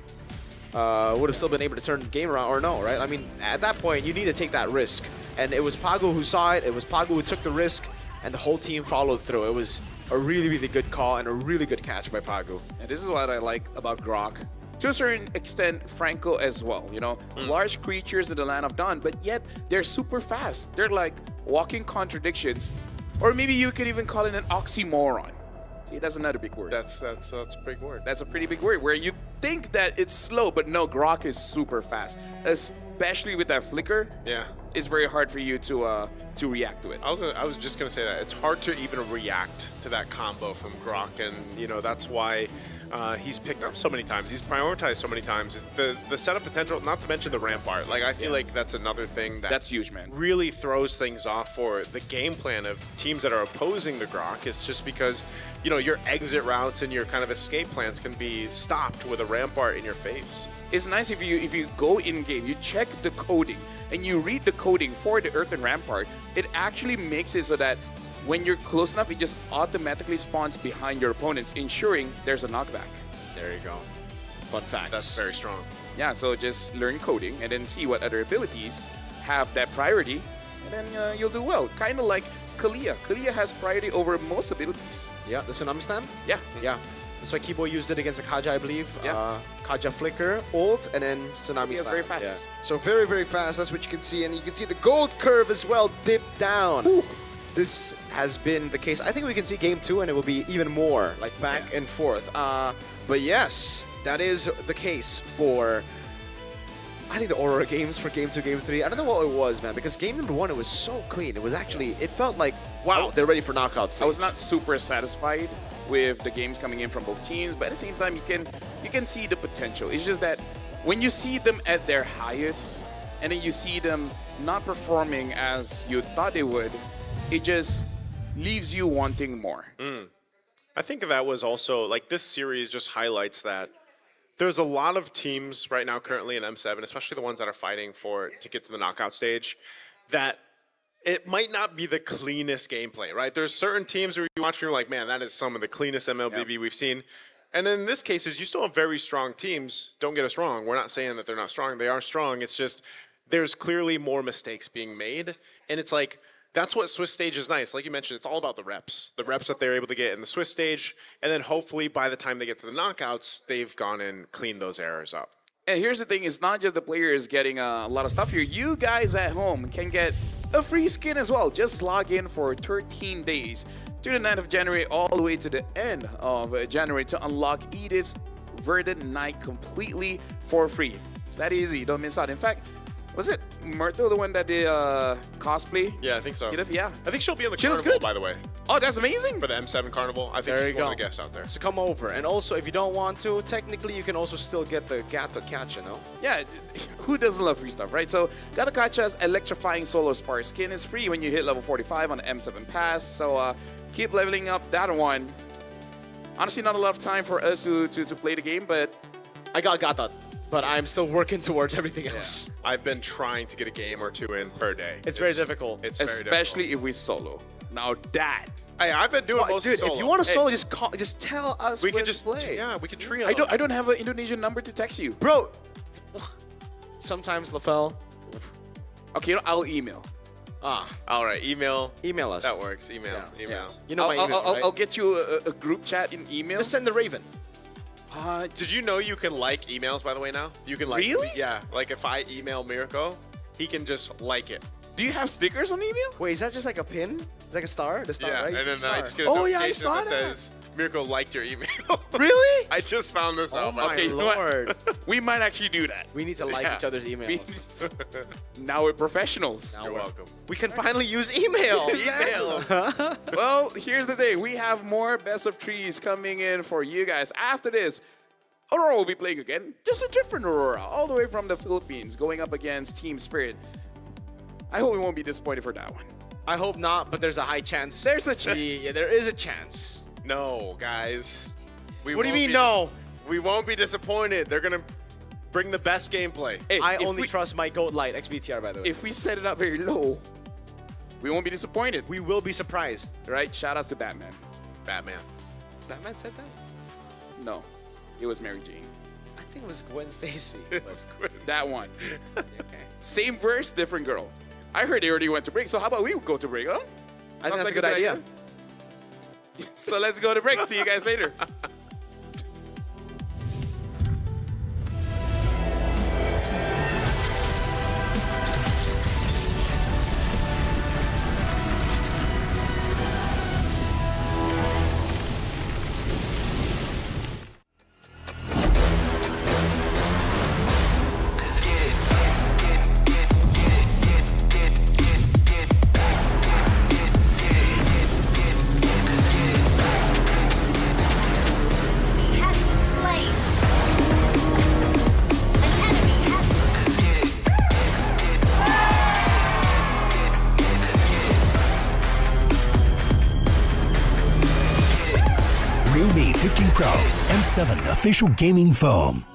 would have still been able to turn the game around, or no, right? I mean, at that point, you need to take that risk. And it was Pagu who saw it. It was Pagu who took the risk. And the whole team followed through. It was a really, really good call and a really good catch by Pagu. And this is what I like about Grok. To a certain extent, Franco as well. You know, large creatures in the land of Dawn, but yet they're super fast. They're like walking contradictions. Or maybe you could even call it an oxymoron. See, that's another big word. That's a big word. That's a pretty big word, where you think that it's slow, but no, Grok is super fast. Especially with that flicker. Yeah. it's very hard for you to react to it. I was just gonna say that it's hard to even react to that combo from Grok, and you know that's why he's picked up so many times. He's prioritized so many times. The setup potential, not to mention the rampart. Like I feel like that's another thing that's huge, man. Really throws things off for the game plan of teams that are opposing the Grok. It's just because you know your exit routes and your kind of escape plans can be stopped with a rampart in your face. It's nice if you go in game, you check the coding, and you read the coding for the Earthen Rampart. It actually makes it so that when you're close enough, it just automatically spawns behind your opponents, ensuring there's a knockback. There you go. Fun facts. That's very strong. Yeah, so just learn coding and then see what other abilities have that priority, and then you'll do well. Kind of like Kalia. Kalia has priority over most abilities. Yeah, the Tsunami Slam? Yeah. Yeah. That's why Kibo used it against Akaja, I believe. Yeah. Kaja Flicker, ult, and then Tsunami It's Slam. very fast. Yeah. So very, very fast. That's what you can see. And you can see the gold curve as well dip down. Ooh. This has been the case. I think we can see game 2 and it will be even more, like back and forth. But yes, that is the case for, I think, the Aurora games for game 2, game 3. I don't know what it was, man, because game number 1, it was so clean. It was actually, it felt like, wow, they're ready for knockouts. I was not super satisfied with the games coming in from both teams, but at the same time, you can see the potential. It's just that when you see them at their highest, and then you see them not performing as you thought they would, it just leaves you wanting more. I think that was also, like, this series just highlights that there's a lot of teams right now currently in M7, especially the ones that are fighting to get to the knockout stage, that it might not be the cleanest gameplay, right? There's certain teams where you watch and you're like, man, that is some of the cleanest MLBB we've seen. And then in this case, you still have very strong teams. Don't get us wrong. We're not saying that they're not strong. They are strong. It's just there's clearly more mistakes being made. And it's like, that's what Swiss stage is nice. Like you mentioned, it's all about the reps that they're able to get in the Swiss stage. And then hopefully by the time they get to the knockouts, they've gone and cleaned those errors up. And here's the thing, it's not just the players getting a lot of stuff here. You guys at home can get a free skin as well. Just log in for 13 days to the 9th of January all the way to the end of January to unlock Edith's Verdant Night completely for free. It's that easy, don't miss out. In fact, was it Myrtle, the one that did cosplay? Yeah, I think so. Edith, yeah. I think she'll be in the She looks carnival, good. by the way. Oh, that's amazing. For the M7 Carnival. I think There she's you one of go. the guests out there. So come over. And also, if you don't want to, technically you can also still get the Gato Catch, you know? Yeah, who doesn't love free stuff, right? So Gatakacha's Electrifying Solar Spark skin is free when you hit level 45 on the M7 Pass. So keep leveling up that one. Honestly, not a lot of time for us to play the game, but I got that. But I'm still working towards everything else. I've been trying to get a game or two in per day. It's very difficult. It's very especially if we solo. Now that. Hey, I've been doing most dude, solo. if you want to solo, just tell us. We when can to just play. yeah, we can trio. I don't have an Indonesian number to text you, bro. Sometimes LaFell. Okay, you know, I'll email. All right, email us. That works. Email. You know my email, right? I'll get you a group chat in email. Just send the Raven. Did you know you can like emails, by the way, now? You can like... Really? Yeah. Like, if I email Mirko, he can just like it. Do you have stickers on email? Wait, is that just like a pin? It's like a star? The star, Yeah, right? and then Star. I just get a notification that says, Mirko liked your email. Really? I just found this out. my Okay, you know what? lord. We might actually do that. We need to like Yeah. each other's emails. Now we're professionals. You're welcome. We can finally use email. Email. Well, here's the thing. We have more best of threes coming in for you guys. After this, Aurora will be playing again. Just a different Aurora, all the way from the Philippines, going up against Team Spirit. I hope we won't be disappointed for that one. I hope not, but there's a high chance. There's a chance. Yeah, there is a chance. No, guys. What do you won't mean, be- no? We won't be disappointed. They're going to bring the best gameplay. Hey, I if only we- trust my GOAT Light XBTR, by the way. If we set it up very low, we won't be disappointed. We will be surprised. Right? Shout outs to Batman. Batman. Batman said that? No, it was Mary Jane. I think it was Gwen Stacy. It's good. That one. Okay. Same verse, different girl. I heard they already went to break, so how about we go to break, huh? I think that's a good idea. So let's go to break. See you guys later. M7 official gaming foam.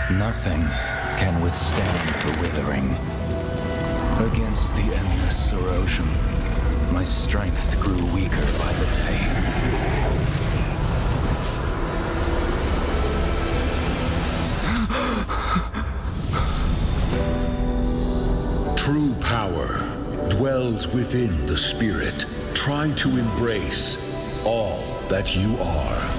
Nothing can withstand the withering. Against the endless erosion, my strength grew weaker by the day. True power dwells within the spirit. Try to embrace all that you are.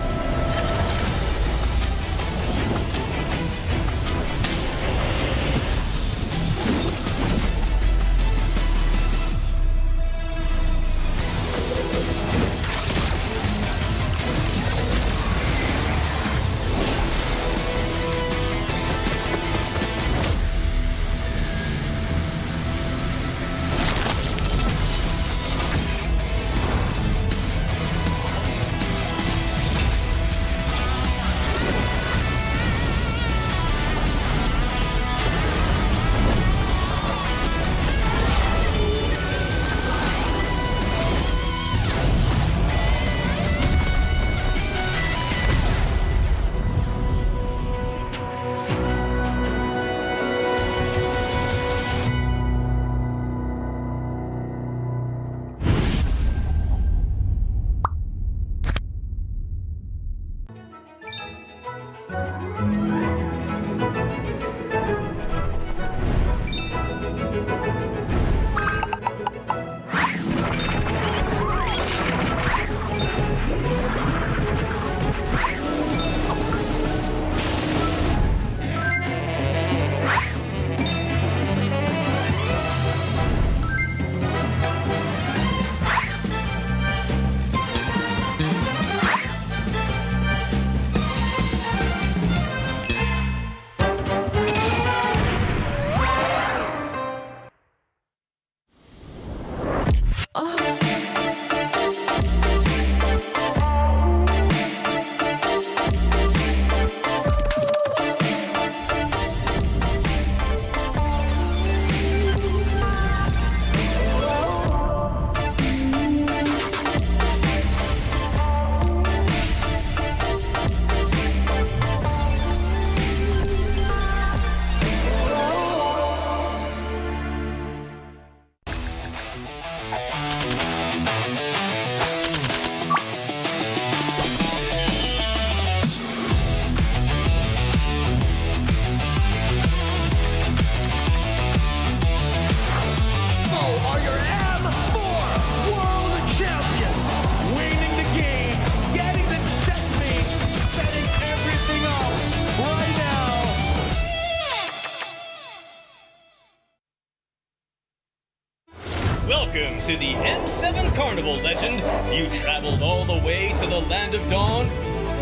Welcome to the M7 Carnival, legend. You traveled all the way to the Land of Dawn?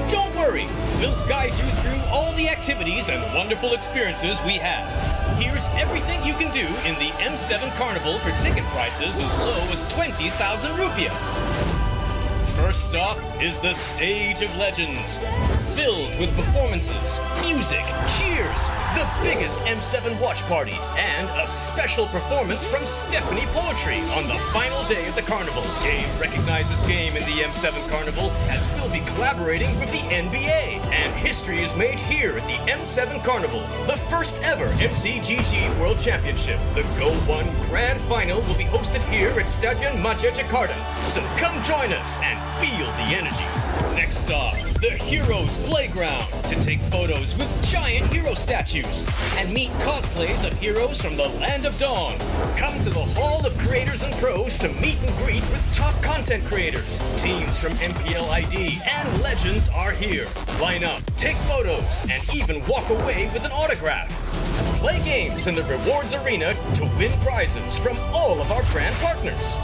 Don't worry, we'll guide you through all the activities and wonderful experiences we have. Here's everything you can do in the M7 Carnival for ticket prices as low as 20,000 rupiah. First stop is the Stage of Legends. filled with performances, music, cheers, the biggest M7 watch party, and a special performance from Stephanie Poetry on the final day of the carnival. Game recognizes game in the M7 Carnival, as we'll be collaborating with the NBA. And history is made here at the M7 Carnival, the first ever MCGG World Championship. The Go 1 Grand Final will be hosted here at Stadion Maja Jakarta. So come join us and feel the energy. Next stop, the Heroes Playground, to take photos with giant hero statues and meet cosplays of heroes from the Land of Dawn. Come to the Hall of Creators and Pros to meet and greet with top content creators. Teams from MPL ID and Legends are here. Line up, take photos, and even walk away with an autograph. Play games in the Rewards Arena to win prizes from all of our brand partners.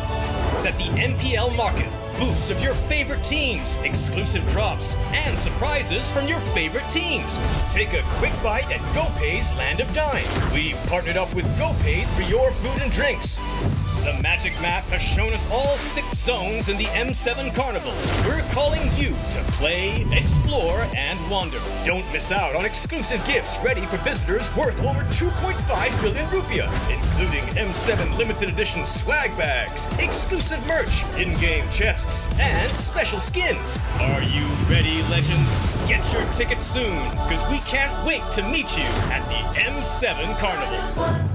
It's at the MPL Market. Booths of your favorite teams, exclusive drops, and surprises from your favorite teams. Take a quick bite at GoPay's Land of Dine. We've partnered up with GoPay for your food and drinks. The magic map has shown us all 6 zones in the M7 Carnival. We're calling you to play, explore, and wander. Don't miss out on exclusive gifts ready for visitors worth over 2.5 billion rupiah, including M7 limited edition swag bags, exclusive merch, in-game chests, and special skins. Are you ready, Legend? Get your tickets soon, because we can't wait to meet you at the M7 Carnival.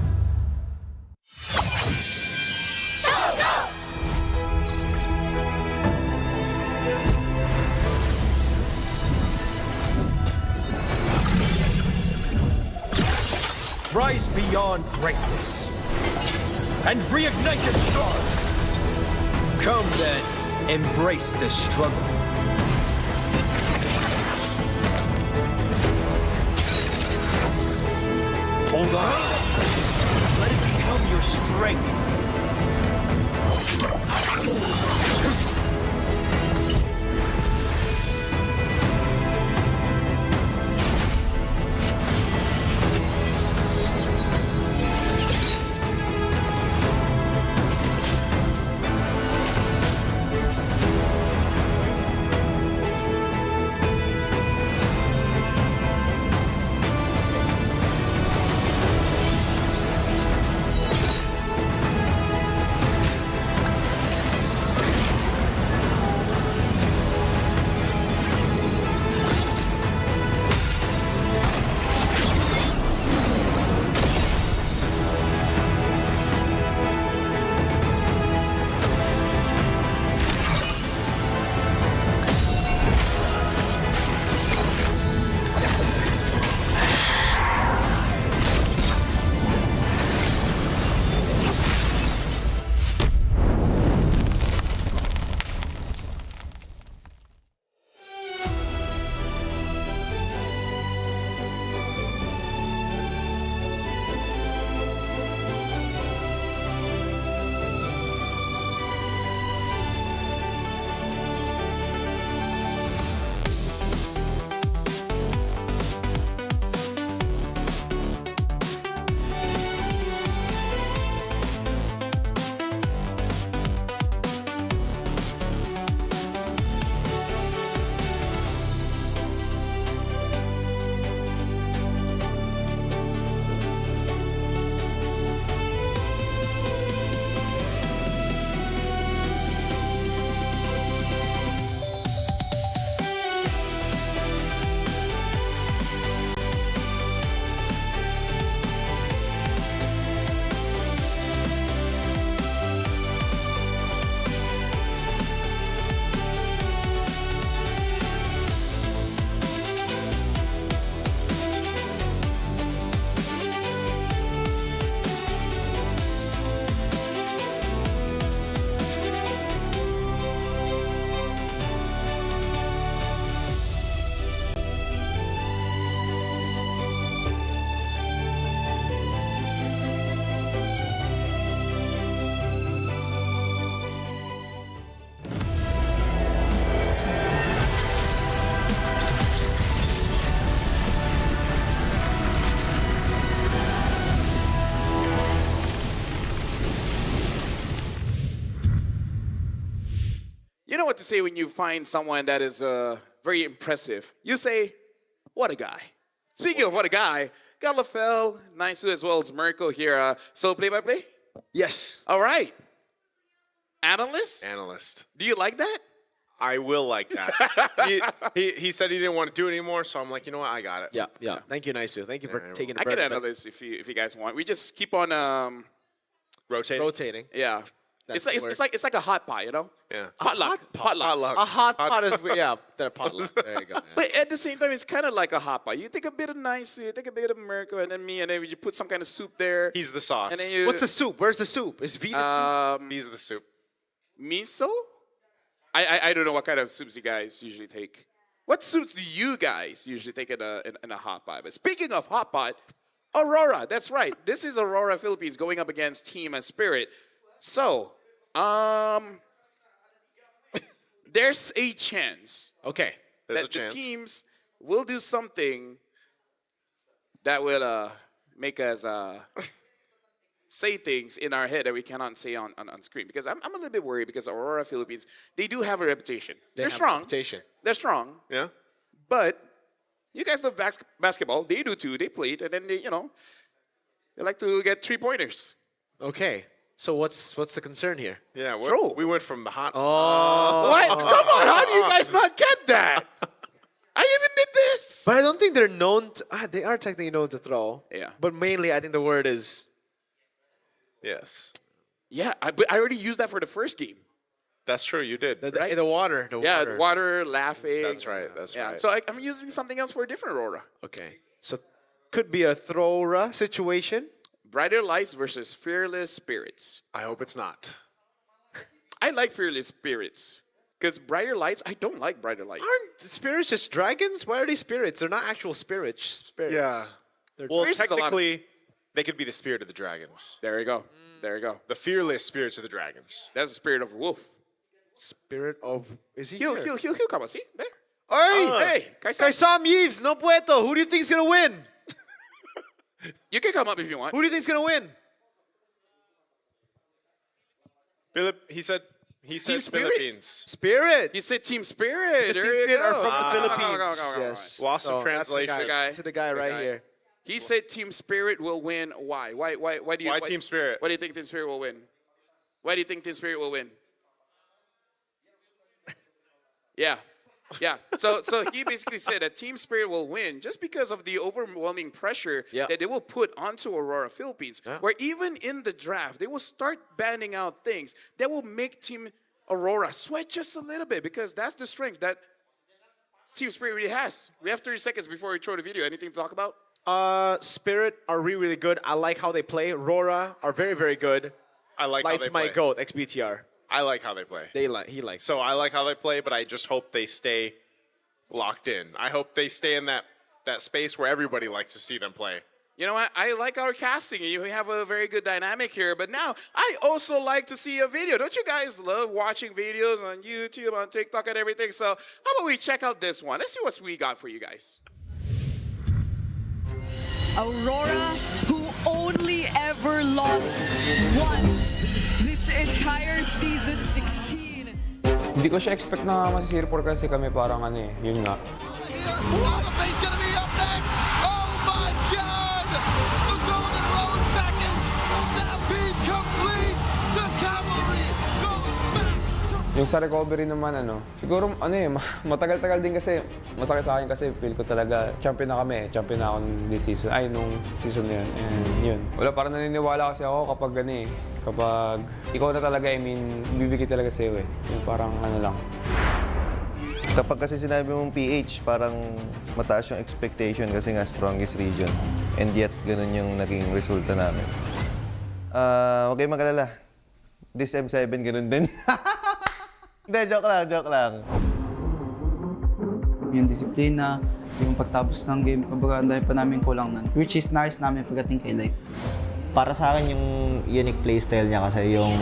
Rise beyond greatness and reignite your star. Come then, embrace the struggle. Hold on. Let it become your strength. You know what to say when you find someone that is very impressive. You say, what a guy. Speaking of what a guy, got LaFell, Naisu, as well as Mirko here. So play-by-play? Yes. All right. Analyst? Analyst. Do you like that? I will like that. he said he didn't want to do it anymore, so I'm like, you know what, I got it. Yeah. Thank you, Naisu. Thank you for taking I the can analyst if you guys want. We just keep on rotating. Yeah. That's It's like a hot pot, you know? Yeah. Potluck. A hot pot is the potluck. There you go. But at the same time, it's kind of like a hot pot. You take a bit of Nice, you take a bit of Mirko, and then me, and then you put some kind of soup there. He's the sauce. And then you, What's the soup? Where's the soup? Is V the soup? He's the soup. Miso? I don't know what kind of soups you guys usually take. What soups do you guys usually take in a hot pot? But speaking of hot pot, Aurora, that's right. This is Aurora Philippines going up against Team Spirit. So, there's a chance. Okay. There's that a chance. The teams will do something that will make us say things in our head that we cannot say on screen. Because I'm a little bit worried because Aurora Philippines, they do have a reputation. They're strong. They're strong. Yeah. But you guys love basketball. They do too. They play it, and then they like to get 3-pointers. Okay. So what's the concern here? Yeah, True. we went from the hot. What? Come on! How do you guys not get that? I even did this. But I don't think they're known. They are technically known to throw. Yeah. But mainly, I think the word is. Yes. Yeah, but I already used that for the first game. That's true. You did. The water. Water, laughing. That's right. That's right. So I'm using something else for a different Aurora. Okay. So could be a throw-ra situation. Brighter Lights versus Fearless Spirits. I hope it's not. I like Fearless Spirits. Because Brighter Lights, I don't like Brighter Lights. Aren't spirits just dragons? Why are they spirits? They're not actual spirits. Yeah. They're Well, Spirits is a lot- technically, they could be the spirit of the dragons. There you go. There you go. The fearless spirits of the dragons. That's the spirit of a wolf. Spirit of. Is he He'll here? come on. See? There. Hey! Kaisam Yves, no pueto. Who do you think's gonna win? You can come up if you want. Who do you think's gonna win? Philip, he said Team Spirit? Philippines. Spirit. You said Team Spirit. Team There you Spirit are go. from the Philippines. Go. Yes. Lost in So, translation. That's the guy right here. He said Team Spirit will win. Why? Why do you? Why Team Spirit? Why do you think Team Spirit will win? Why do you think Team Spirit will win? Yeah. So he basically said that Team Spirit will win just because of the overwhelming pressure that they will put onto Aurora Philippines. Where even in the draft, they will start banning out things that will make Team Aurora sweat just a little bit because that's the strength that Team Spirit really has. We have 30 seconds before we throw the video. Anything to talk about? Spirit are really, really good. I like how they play. Aurora are very, very good. I like Lights how they my play. goat, XBTR. I like how they play. He likes. So I like how they play, but I just hope they stay locked in. I hope they stay in that space where everybody likes to see them play. You know what? I like our casting. You have a very good dynamic here. But now, I also like to see a video. Don't you guys love watching videos on YouTube, on TikTok, and everything? So how about we check out this one? Let's see what we got for you guys. Aurora, who only ever lost once this entire season 16. Hindi ko siya expect na masisira kasi kami parang yun nga. He's gonna be up next! Oh my God! The Golden Road beckons! Stampede complete! The cavalry goes back to... Yung sa recovery naman siguro matagal-tagal din kasi masakit sa akin kasi feel ko talaga champion na kami, champion na ako this season, nung season na yun. And yun. Wala, parang naniniwala kasi ako kapag kapag ikaw na talaga, bibigay talaga sa'yo Yung parang lang. Kapag kasi sinabi mong PH, parang mataas yung expectation kasi nga strongest region. And yet, ganun yung naging resulta namin. Huwag kayong mag-alala. This M7, ganun din. Hindi, joke lang. Yung disiplina, yung pagtapos ng game, kumbaga ang dami pa namin kulang nun. Which is nice namin pagdating kay Light. Para sa akin yung unique playstyle niya kasi yung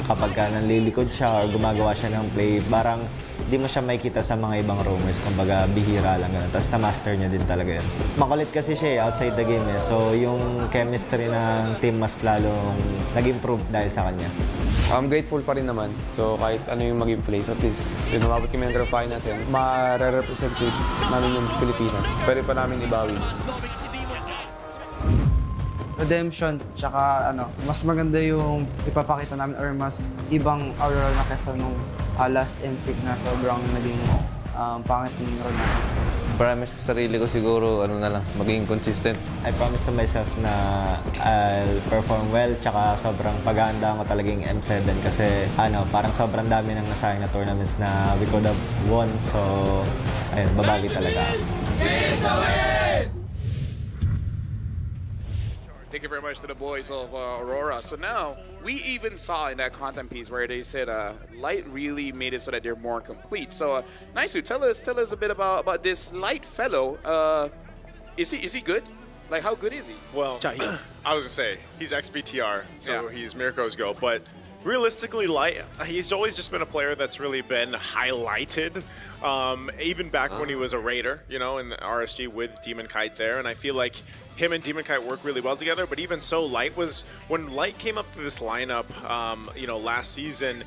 kapag nanlilikod siya or gumagawa siya ng play, parang di mo siya makikita sa mga ibang roamers, kumbaga bihira lang ganun. Tapos na-master niya din talaga yun. Makulit kasi siya outside the game so yung chemistry ng team mas lalong nag-improve dahil sa kanya. Grateful pa rin naman. So kahit ano yung maging place, at least yun, umabot kami ng grand finals yan. Ma-represent namin yung Pilipinas. Pwede pa namin ibawi. Redemption, tsaka mas maganda yung ipapakita namin or mas ibang aura na kesa nung last M6 na sobrang naging pangit yung role namin. Promise sa sarili ko siguro, maging consistent. I promise to myself na I'll perform well, tsaka sobrang paghahanda ko talagang M7 kasi parang sobrang dami nang nasayang na tournaments na we could have won. So, ayun, babawi talaga ako. Thank you very much to the boys of Aurora. So now, we even saw in that content piece where they said Light really made it so that they're more complete. So, Naisu, tell us a bit about this Light fellow. Is he good? Like, how good is he? Well, I was gonna say, he's XBTR, so he's Mirko's Go, but realistically, Light, he's always just been a player that's really been highlighted, even back when he was a Raider, in the RSG with Demon Kite there, and I feel like him and Demon Kite work really well together, but even so, when Light came up to this lineup, last season,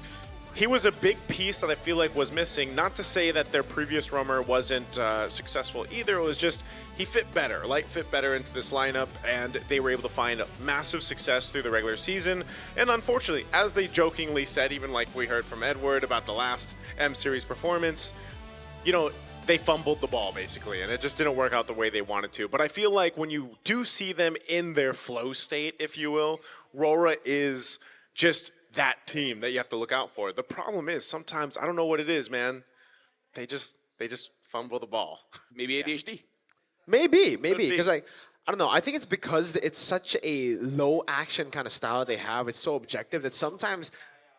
he was a big piece that I feel like was missing. Not to say that their previous roamer wasn't successful either, it was just he fit better. Light fit better into this lineup, and they were able to find massive success through the regular season. And unfortunately, as they jokingly said, even like we heard from Edward about the last M-Series performance, they fumbled the ball, basically, and it just didn't work out the way they wanted to. But I feel like when you do see them in their flow state, if you will, Rora is just that team that you have to look out for. The problem is sometimes, I don't know what it is, man. They just fumble the ball. Maybe ADHD. Maybe. Because I don't know. I think it's because it's such a low action kind of style they have. It's so objective that sometimes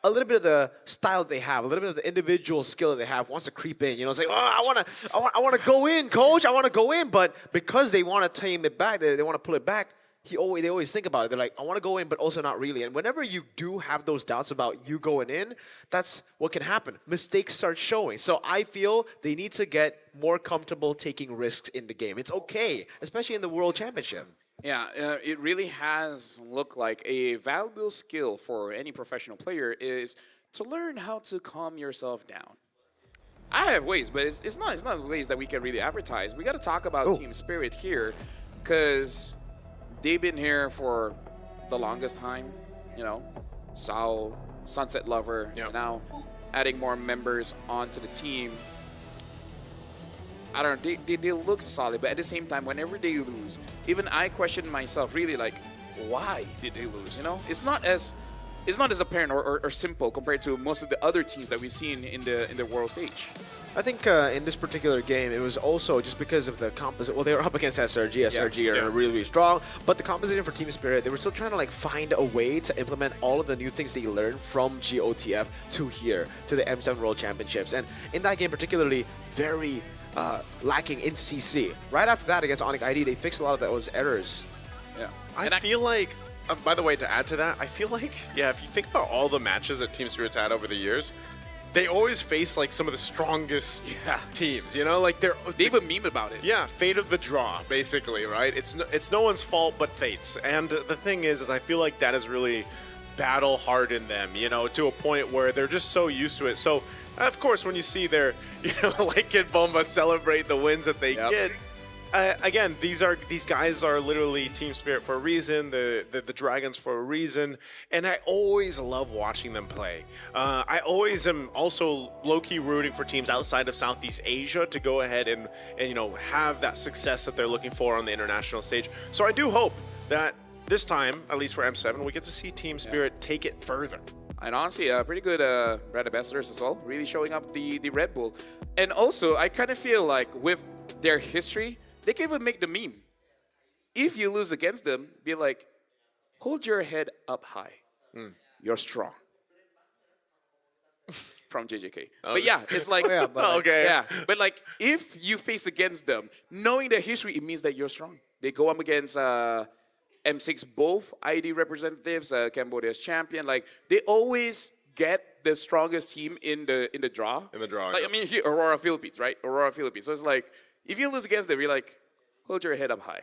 a little bit of the style they have, a little bit of the individual skill that they have wants to creep in. It's like, I want to go in, coach. I want to go in. But because they want to tame it back, they want to pull it back, they always think about it. They're like, I want to go in, but also not really. And whenever you do have those doubts about you going in, that's what can happen. Mistakes start showing. So I feel they need to get more comfortable taking risks in the game. It's okay, especially in the World Championship. Yeah, it really has looked like a valuable skill for any professional player is to learn how to calm yourself down. I have ways, but it's not ways that we can really advertise. We got to talk about team spirit here, because they've been here for the longest time. Sao, Sunset Lover, now adding more members onto the team. I don't know, they look solid, but at the same time, whenever they lose, even I question myself, really, like, why did they lose? It's not as apparent or simple compared to most of the other teams that we've seen in the world stage. I think in this particular game, it was also just because of the composite. Well, they were up against SRG. SRG are really, really strong. But the composition for Team Spirit, they were still trying to find a way to implement all of the new things they learned from GOTF to here, to the M7 World Championships. And in that game particularly, very lacking in CC. Right after that, against Onyx ID, they fixed a lot of those errors. Yeah. I feel like, by the way, to add to that, I feel like, if you think about all the matches that Team Spirit's had over the years, they always face some of the strongest teams, they even meme about it. Yeah, fate of the draw, basically, right? It's no one's fault but fate's. And the thing is I feel like that has really battle hardened them, to a point where they're just so used to it. So, of course, when you see their, like Kid Bomba celebrate the wins that they get, again, these guys are literally Team Spirit for a reason, the Dragons for a reason, and I always love watching them play. I always am also low-key rooting for teams outside of Southeast Asia to go ahead and have that success that they're looking for on the international stage. So I do hope that this time, at least for M7, we get to see Team Spirit take it further. And honestly, pretty good brand ambassadors as well, really showing up the Red Bull. And also, I kind of feel like with their history, they can even make the meme. If you lose against them, be like, hold your head up high. You're strong. From JJK. But yeah, it's like, but like, if you face against them, knowing their history, it means that you're strong. They go up against M6, both ID representatives, Cambodia's champion. Like, they always get the strongest team in the draw. In the draw, I mean, here, Aurora Philippines, right? Aurora Philippines. So it's like, if you lose against them, you're like, hold your head up high.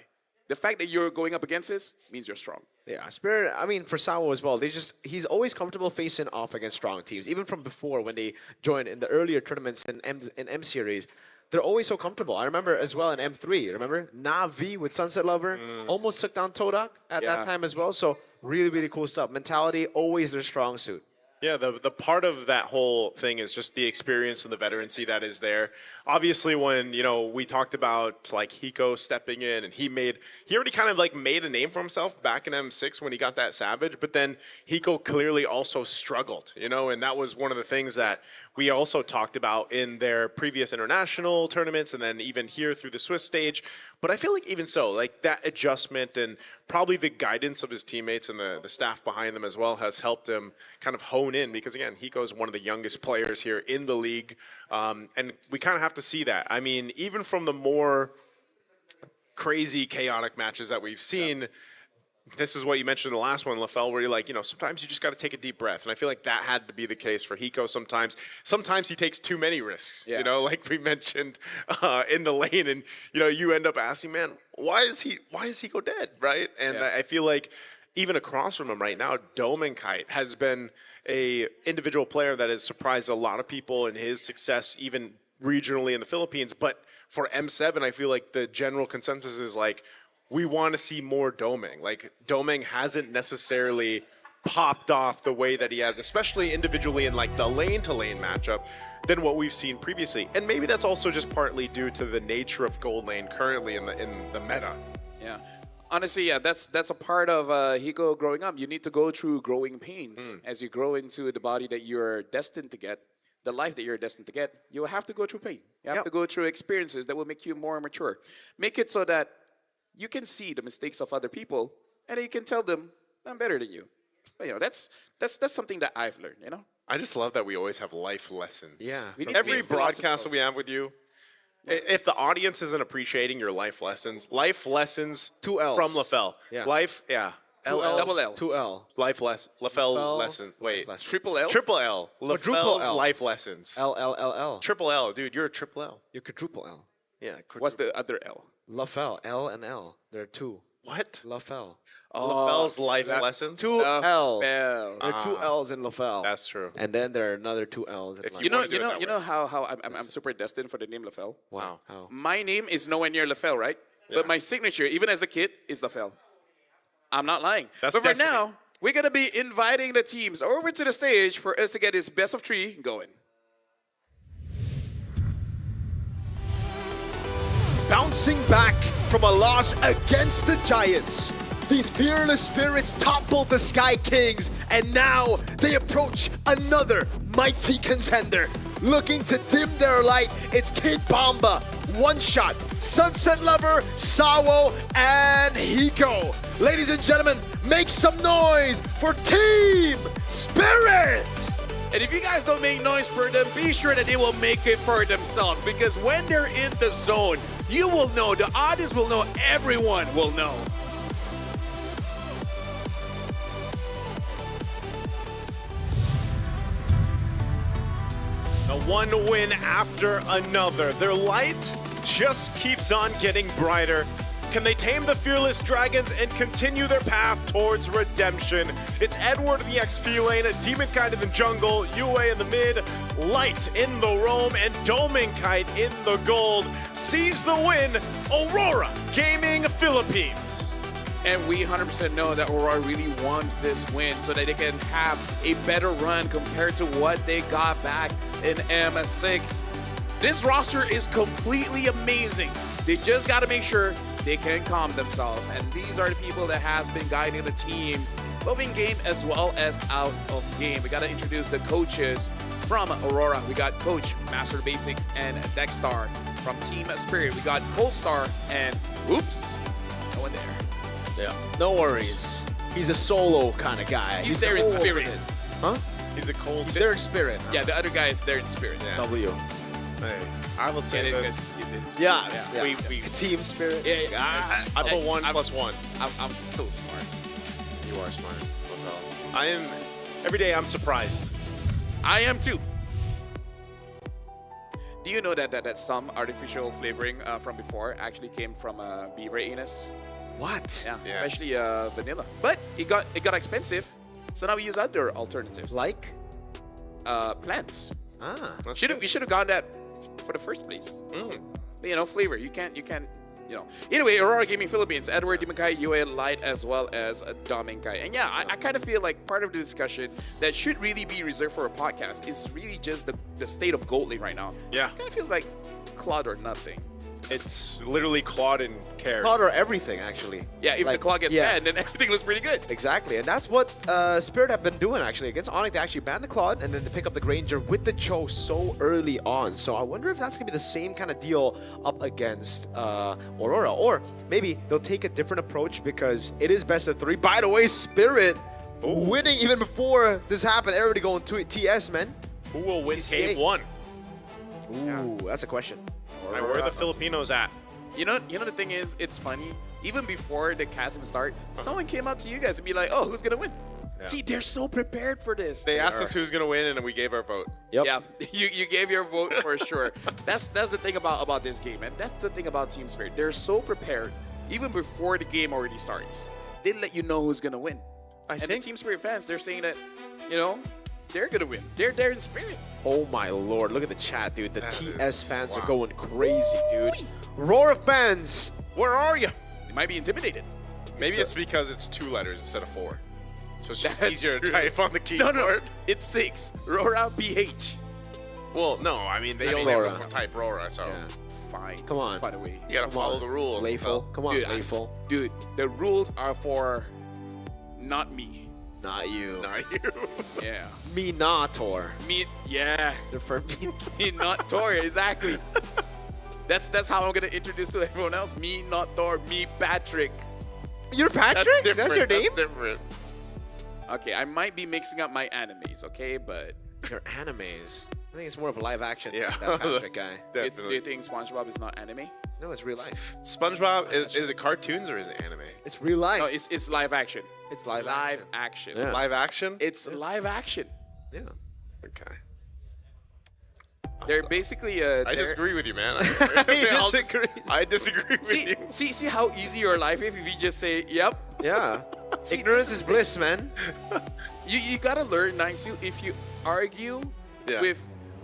the fact that you're going up against this means you're strong. Yeah, Spirit, I mean, for Sawo as well, he's always comfortable facing off against strong teams. Even from before, when they joined in the earlier tournaments in M Series, they're always so comfortable. I remember as well in M3, remember? Na'Vi with Sunset Lover almost took down Todak at that time as well. So really, really cool stuff. Mentality, always their strong suit. Yeah, the part of that whole thing is just the experience and the veterancy that is there. Obviously, when we talked about like Hiko stepping in, and he already kind of like made a name for himself back in M6 when he got that Savage. But then Hiko clearly also struggled, and that was one of the things that we also talked about in their previous international tournaments, and then even here through the Swiss stage. But I feel like even so, like that adjustment and probably the guidance of his teammates and the staff behind them as well has helped him kind of hone in, because again, Hiko is one of the youngest players here in the league. And we kind of have to see that. I mean, even from the more crazy, chaotic matches that we've seen, this is what you mentioned in the last one, LaFell, where you're like, sometimes you just got to take a deep breath. And I feel like that had to be the case for Hiko sometimes. Sometimes he takes too many risks, like we mentioned in the lane. And, you end up asking, man, why is Hiko dead, right? And I feel like even across from him right now, Domenkite has been a individual player that has surprised a lot of people in his success, even regionally in the Philippines. But for M7, I feel like the general consensus is like, we want to see more Domeng. Like, Domeng hasn't necessarily popped off the way that he has, especially individually in like the lane-to-lane matchup, than what we've seen previously. And maybe that's also just partly due to the nature of gold lane currently in the meta. Yeah. Honestly, yeah, that's a part of Hiko growing up. You need to go through growing pains as you grow into the body that you're destined to get, the life that you're destined to get. You have to go through pain. You have to go through experiences that will make you more mature. Make it so that you can see the mistakes of other people, and then you can tell them, I'm better than you. But, that's something that I've learned, I just love that we always have life lessons. Yeah. Every broadcast that we have with you, if the audience isn't appreciating your life lessons 2 L's from LaFell. Yeah. Life, yeah. 2 L's, double L. 2 L. Life LaFell lessons. Wait. Triple L? Triple L. Quadruple LaFell's L. life lessons. L. Triple L. Dude, you're a triple L. You're quadruple L. Yeah. What's the other L? LaFell, L and L. There are two. What? LaFell. LaFell's life lessons? 2 L's. Bell. There are 2 L's in LaFell. That's true. And then there are another 2 L's in You know how I'm super destined for the name LaFell? Wow. How? My name is nowhere near LaFell, right? Yeah. But my signature, even as a kid, is LaFell. I'm not lying. That's but destiny. for now, we're going to be inviting the teams over to the stage for us to get this best of 3 going. Bouncing back from a loss against the Giants, these fearless spirits toppled the Sky Kings, and now they approach another mighty contender. Looking to dim their light, it's Kid Bomba, One Shot, Sunset Lover, Sawo, and Hiko. Ladies and gentlemen, make some noise for Team Spirit! And if you guys don't make noise for them, be sure that they will make it for themselves, because when they're in the zone, you will know, the audience will know, everyone will know. One win after another. Their light just keeps on getting brighter. Can they tame the Fearless Dragons and continue their path towards redemption? It's Edward in the XP lane, Demonkite in the jungle, Yue in the mid, Light in the roam, and Domenkite in the gold. Seize the win, Aurora Gaming Philippines. And we 100% know that Aurora really wants this win so that they can have a better run compared to what they got back in MS6. This roster is completely amazing. They just got to make sure they can calm themselves. And these are the people that has been guiding the teams, both in game as well as out of game. We got to introduce the coaches from Aurora. We got Coach Master Basics and Dexstar. From Team Spirit, we got Polestar and oops, no one there. Yeah, no worries. He's a solo kind of guy. He's there in spirit. Huh? He's a cold. He's there in spirit. Huh? Yeah, the other guy is there in spirit. Yeah. W. Hey, I will say this. He's in spirit. Yeah. We Team Spirit. Yeah. I put 1+1. I'm so smart. You are smart. I am. Every day I'm surprised. I am too. Do you know that some artificial flavoring from before actually came from beaver anus? What? Yeah, Yes. especially vanilla. But it got expensive, so now we use other alternatives Like? plants. Ah. We should have gone that for the first place. You know, flavor. You can't. You know. Anyway, Aurora Gaming Philippines, Edward Dimakai, UA Light, as well as Dominkai. And yeah, I kind of feel like part of the discussion that should really be reserved for a podcast is really just the state of Gold Lane right now. Yeah. It kind of feels like Claude or nothing. It's literally Claude and Care. Claude or everything, actually. Yeah, if the Claude gets banned, then everything looks pretty good. Exactly, and that's what Spirit have been doing, actually. Against Onyx, they actually banned the Claude, and then they pick up the Granger with the Cho so early on. So I wonder if that's going to be the same kind of deal up against Aurora. Or maybe they'll take a different approach because it is best of 3. By the way, Spirit winning even before this happened. Everybody going to TS, man. Who will win TCA. game 1? Ooh, that's a question. And where are the Filipinos at? You know the thing is, it's funny. Even before the chasm start, someone came up to you guys and be like, "Oh, who's gonna win?" Yeah. See, they're so prepared for this. They asked us who's going to win, and we gave our vote. Yep. Yeah, you gave your vote for sure. That's the thing about this game, and that's the thing about Team Spirit. They're so prepared, even before the game already starts. They let you know who's gonna win. And the Team Spirit fans, they're saying that, you know, they're gonna win. They're there in spirit. Oh my lord, look at the chat, dude. The That TS is- fans are wow. going crazy, dude. Roar of fans! Where are you? They might be intimidated. Maybe it's because it's 2 letters instead of 4. So it's just That's easier to true. type on the No, keyboard. no, it's 6. Rora PH. Well, no, I mean, they only have to type Rora, so. Fine. Come on. Find a way. You gotta follow the rules. Playful. Come on, Dude, playful. Dude, the rules are for not me. Not you. Not you. Yeah. Me not Tor. Me, yeah. They're for me. Me not Thor, exactly. That's how I'm gonna introduce to everyone else. Me not Thor, me Patrick. You're Patrick? That's your name? That's different. Okay, I might be mixing up my animes, okay, but Your animes. I think it's more of a live action. Yeah. That Patrick guy. do Definitely. you think SpongeBob is not anime? No, it's real life. SpongeBob, is it cartoons or is it anime? It's real life. No, it's live action. It's live action. Yeah. Live action? It's live action. Yeah. Okay. They're basically I disagree with you, man. I disagree with see, you. see how easy your life is if you just say, yep. Yeah. See, Ignorance this is bliss, man. You gotta learn, nice. If you argue Yeah.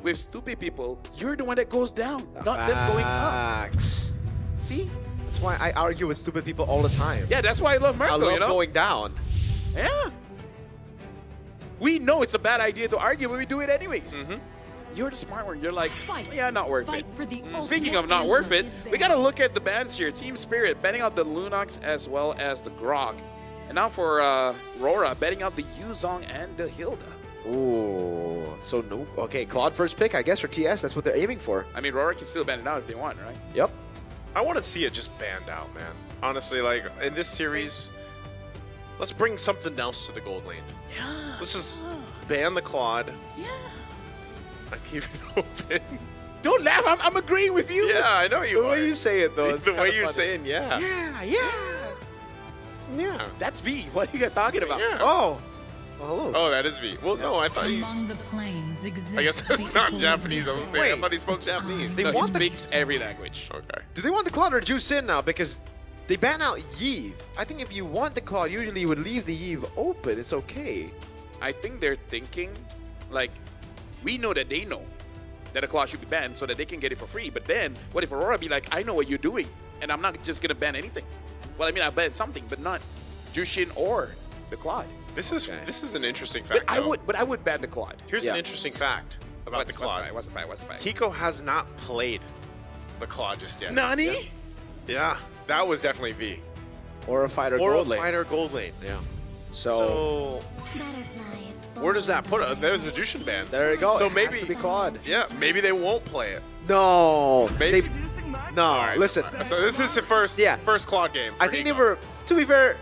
with stupid people, you're the one that goes down, not them going up. Facts. See? That's why I argue with stupid people all the time. Yeah, that's why I love Marco, I love you know? going down. Yeah. We know it's a bad idea to argue, but we do it anyways. You're the smart one. You're like, yeah, not worth it. Speaking of not worth it, we got to look at the bans here. Team Spirit betting out the Lunox as well as the Grog. And now for Rora, betting out the Yuzong and the Hilda. Ooh. So, no. Okay, Claude first pick, I guess, for TS. That's what they're aiming for. I mean, Rora can still ban it out if they want, right? Yep. I want to see it just banned out, man. Honestly, like, in this series, let's bring something else to the gold lane. Yeah. Let's just ban the Claude. Yeah. I keep it open. Don't laugh. I'm agreeing with you. Yeah, I know you The are. way you say it, though. It's It's the way kinda you're funny. saying, yeah. Yeah. That's V. What are you guys talking about? Yeah. Oh. Well, hello. Oh, that is V. Well, no, I thought he... Among the plains exists I guess that's the not holy Japanese. I was saying. I Wait. thought he spoke Japanese. They No, he want the- speaks every language. Okay. Do they want the Claude or Juice in now? Because they ban out Yeve. I think if you want the Claude, usually you would leave the Yeve open. It's okay. I think they're thinking, like, we know that they know that a Claude should be banned so that they can get it for free. But then, what if Aurora be like, I know what you're doing, and I'm not just gonna ban anything. Well, I mean, I ban something, but not Jushin or the Claude. This is an interesting fact. But I would ban the Claude. Here's an interesting fact about the Claude. What's the fact? Hiko has not played the Claude just yet. Nani? Yeah, that was definitely V. Or a fighter Or gold a lane. fighter gold lane. Yeah. So where does that put it? There's a Jushin ban. There you go. So It maybe has to be Claude. Yeah, maybe they won't play it. No. Maybe. No. All right, Listen. So this is the first Claude game. I think they were, to be fair,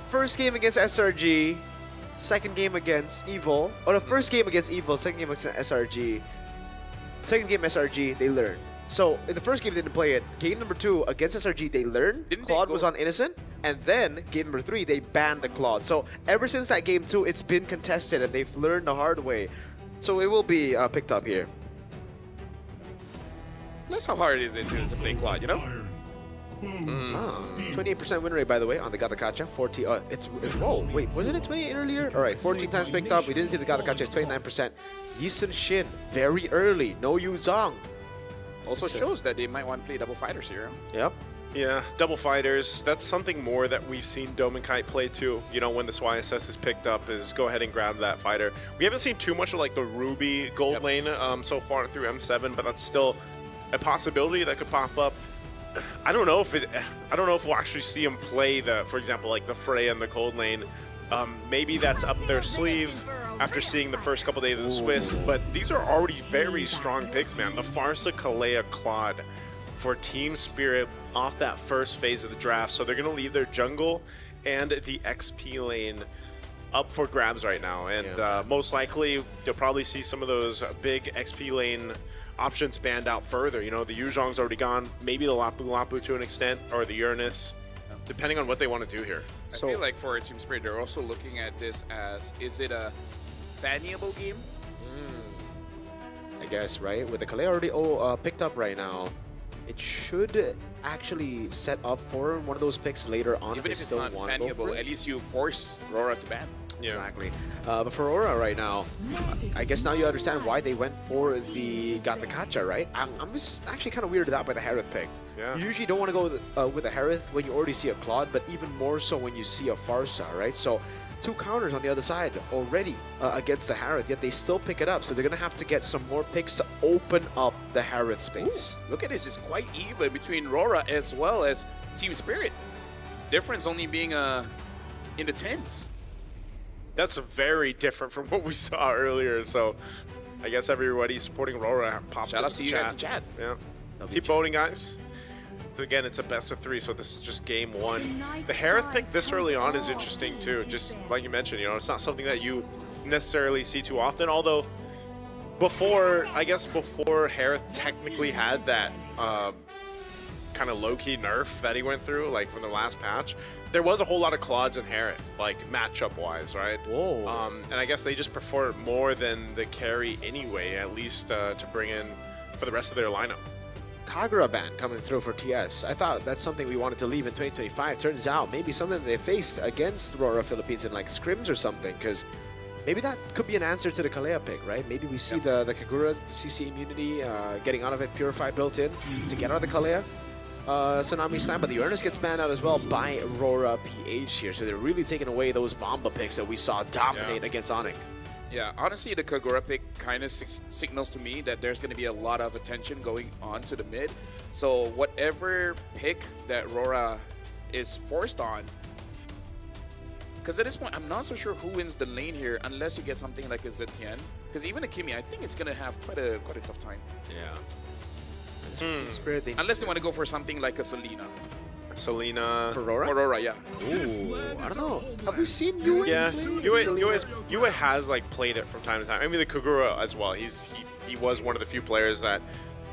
first game against SRG, second game against Evil, or the first game against Evil, second game against SRG, second game SRG, they learned. So in the first game they didn't play it. Game number 2 against SRG, they learned. Claude was on Innocent, and then game number 3 they banned the Claude. So ever since that game 2, it's been contested and they've learned the hard way. So it will be picked up here. That's how hard it is to play Claude, you know? 28% win rate, by the way, on the Gatakacha. 40. Wait, wasn't it 28 earlier? All right, 14 times picked up. We didn't see the Gatakacha. It's 29%. Yisun Shin, very early. No Yu Zhang. Also shows that they might want to play double fighters here. Yep. Yeah, double fighters. That's something more that we've seen Dominkite play too. You know, when this YSS is picked up, is go ahead and grab that fighter. We haven't seen too much of like the Ruby gold lane so far through M7, but that's still a possibility that could pop up. I don't know if we'll actually see him play for example, like the Frey and the gold lane. Maybe that's up their sleeve after seeing the first couple days of the Swiss. But these are already very strong picks, man. The Farsa, Kalea, Claude for Team Spirit off that first phase of the draft. So they're going to leave their jungle and the XP lane up for grabs right now. And most likely, you'll probably see some of those big XP lane options banned out further. You know, the Yuzhong's already gone. Maybe the Lapu Lapu to an extent, or the Uranus, depending on what they want to do here. I feel like for Team Spirit, they're also looking at this as, is it a bannable game? I guess, right? With the Kalea already picked up right now, it should actually set up for one of those picks later on. Even if it's not bannable, at least you force Rora to ban. Yeah. Exactly. But for Aura right now, I guess now you understand why they went for the Gatakacha, right? I'm just actually kind of weirded out by the Harith pick. Yeah. You usually don't want to go with a Harith when you already see a Claude, but even more so when you see a Farsa, right? So 2 counters on the other side already against the Harith, yet they still pick it up. So they're going to have to get some more picks to open up the Harith space. Ooh, look at this. It's quite even between Rora as well as Team Spirit. Difference only being in the tens. That's very different from what we saw earlier. So I guess everybody supporting Rora popped Shout out to you guys in chat. Yeah. Keep voting, guys. So again, it's a best of 3, so this is just game 1. The Harith pick this early on is interesting too. Just like you mentioned, you know, it's not something that you necessarily see too often. Although before Harith technically had that kind of low-key nerf that he went through, like from the last patch, there was a whole lot of Claudes and Harith, like matchup-wise, right? Whoa. And I guess they just prefer it more than the carry anyway, at least to bring in for the rest of their lineup. Kagura ban coming through for TS. I thought that's something we wanted to leave in 2025. Turns out maybe something they faced against Rora Philippines in like scrims or something, because maybe that could be an answer to the Kalea pick, right? Maybe we see the Kagura, the CC immunity, getting out of it, Purify built in to get out of the Kalea. Tsunami Slam, but the Uranus gets banned out as well by Rora PH here. So they're really taking away those Bomba picks that we saw dominate against Onyx. Yeah, honestly, the Kagura pick kind of signals to me that there's going to be a lot of attention going on to the mid. So whatever pick that Rora is forced on, because at this point, I'm not so sure who wins the lane here unless you get something like a Zetian. Because even a Kimi, I think it's going to have quite a tough time. Yeah. Unless they want to go for something like a Selena. Selena. For Rora? For Rora, yeah. Ooh, I don't know. Have we seen Yue? Yeah, Yue has like played it from time to time. I mean, the Kagura as well. He was one of the few players that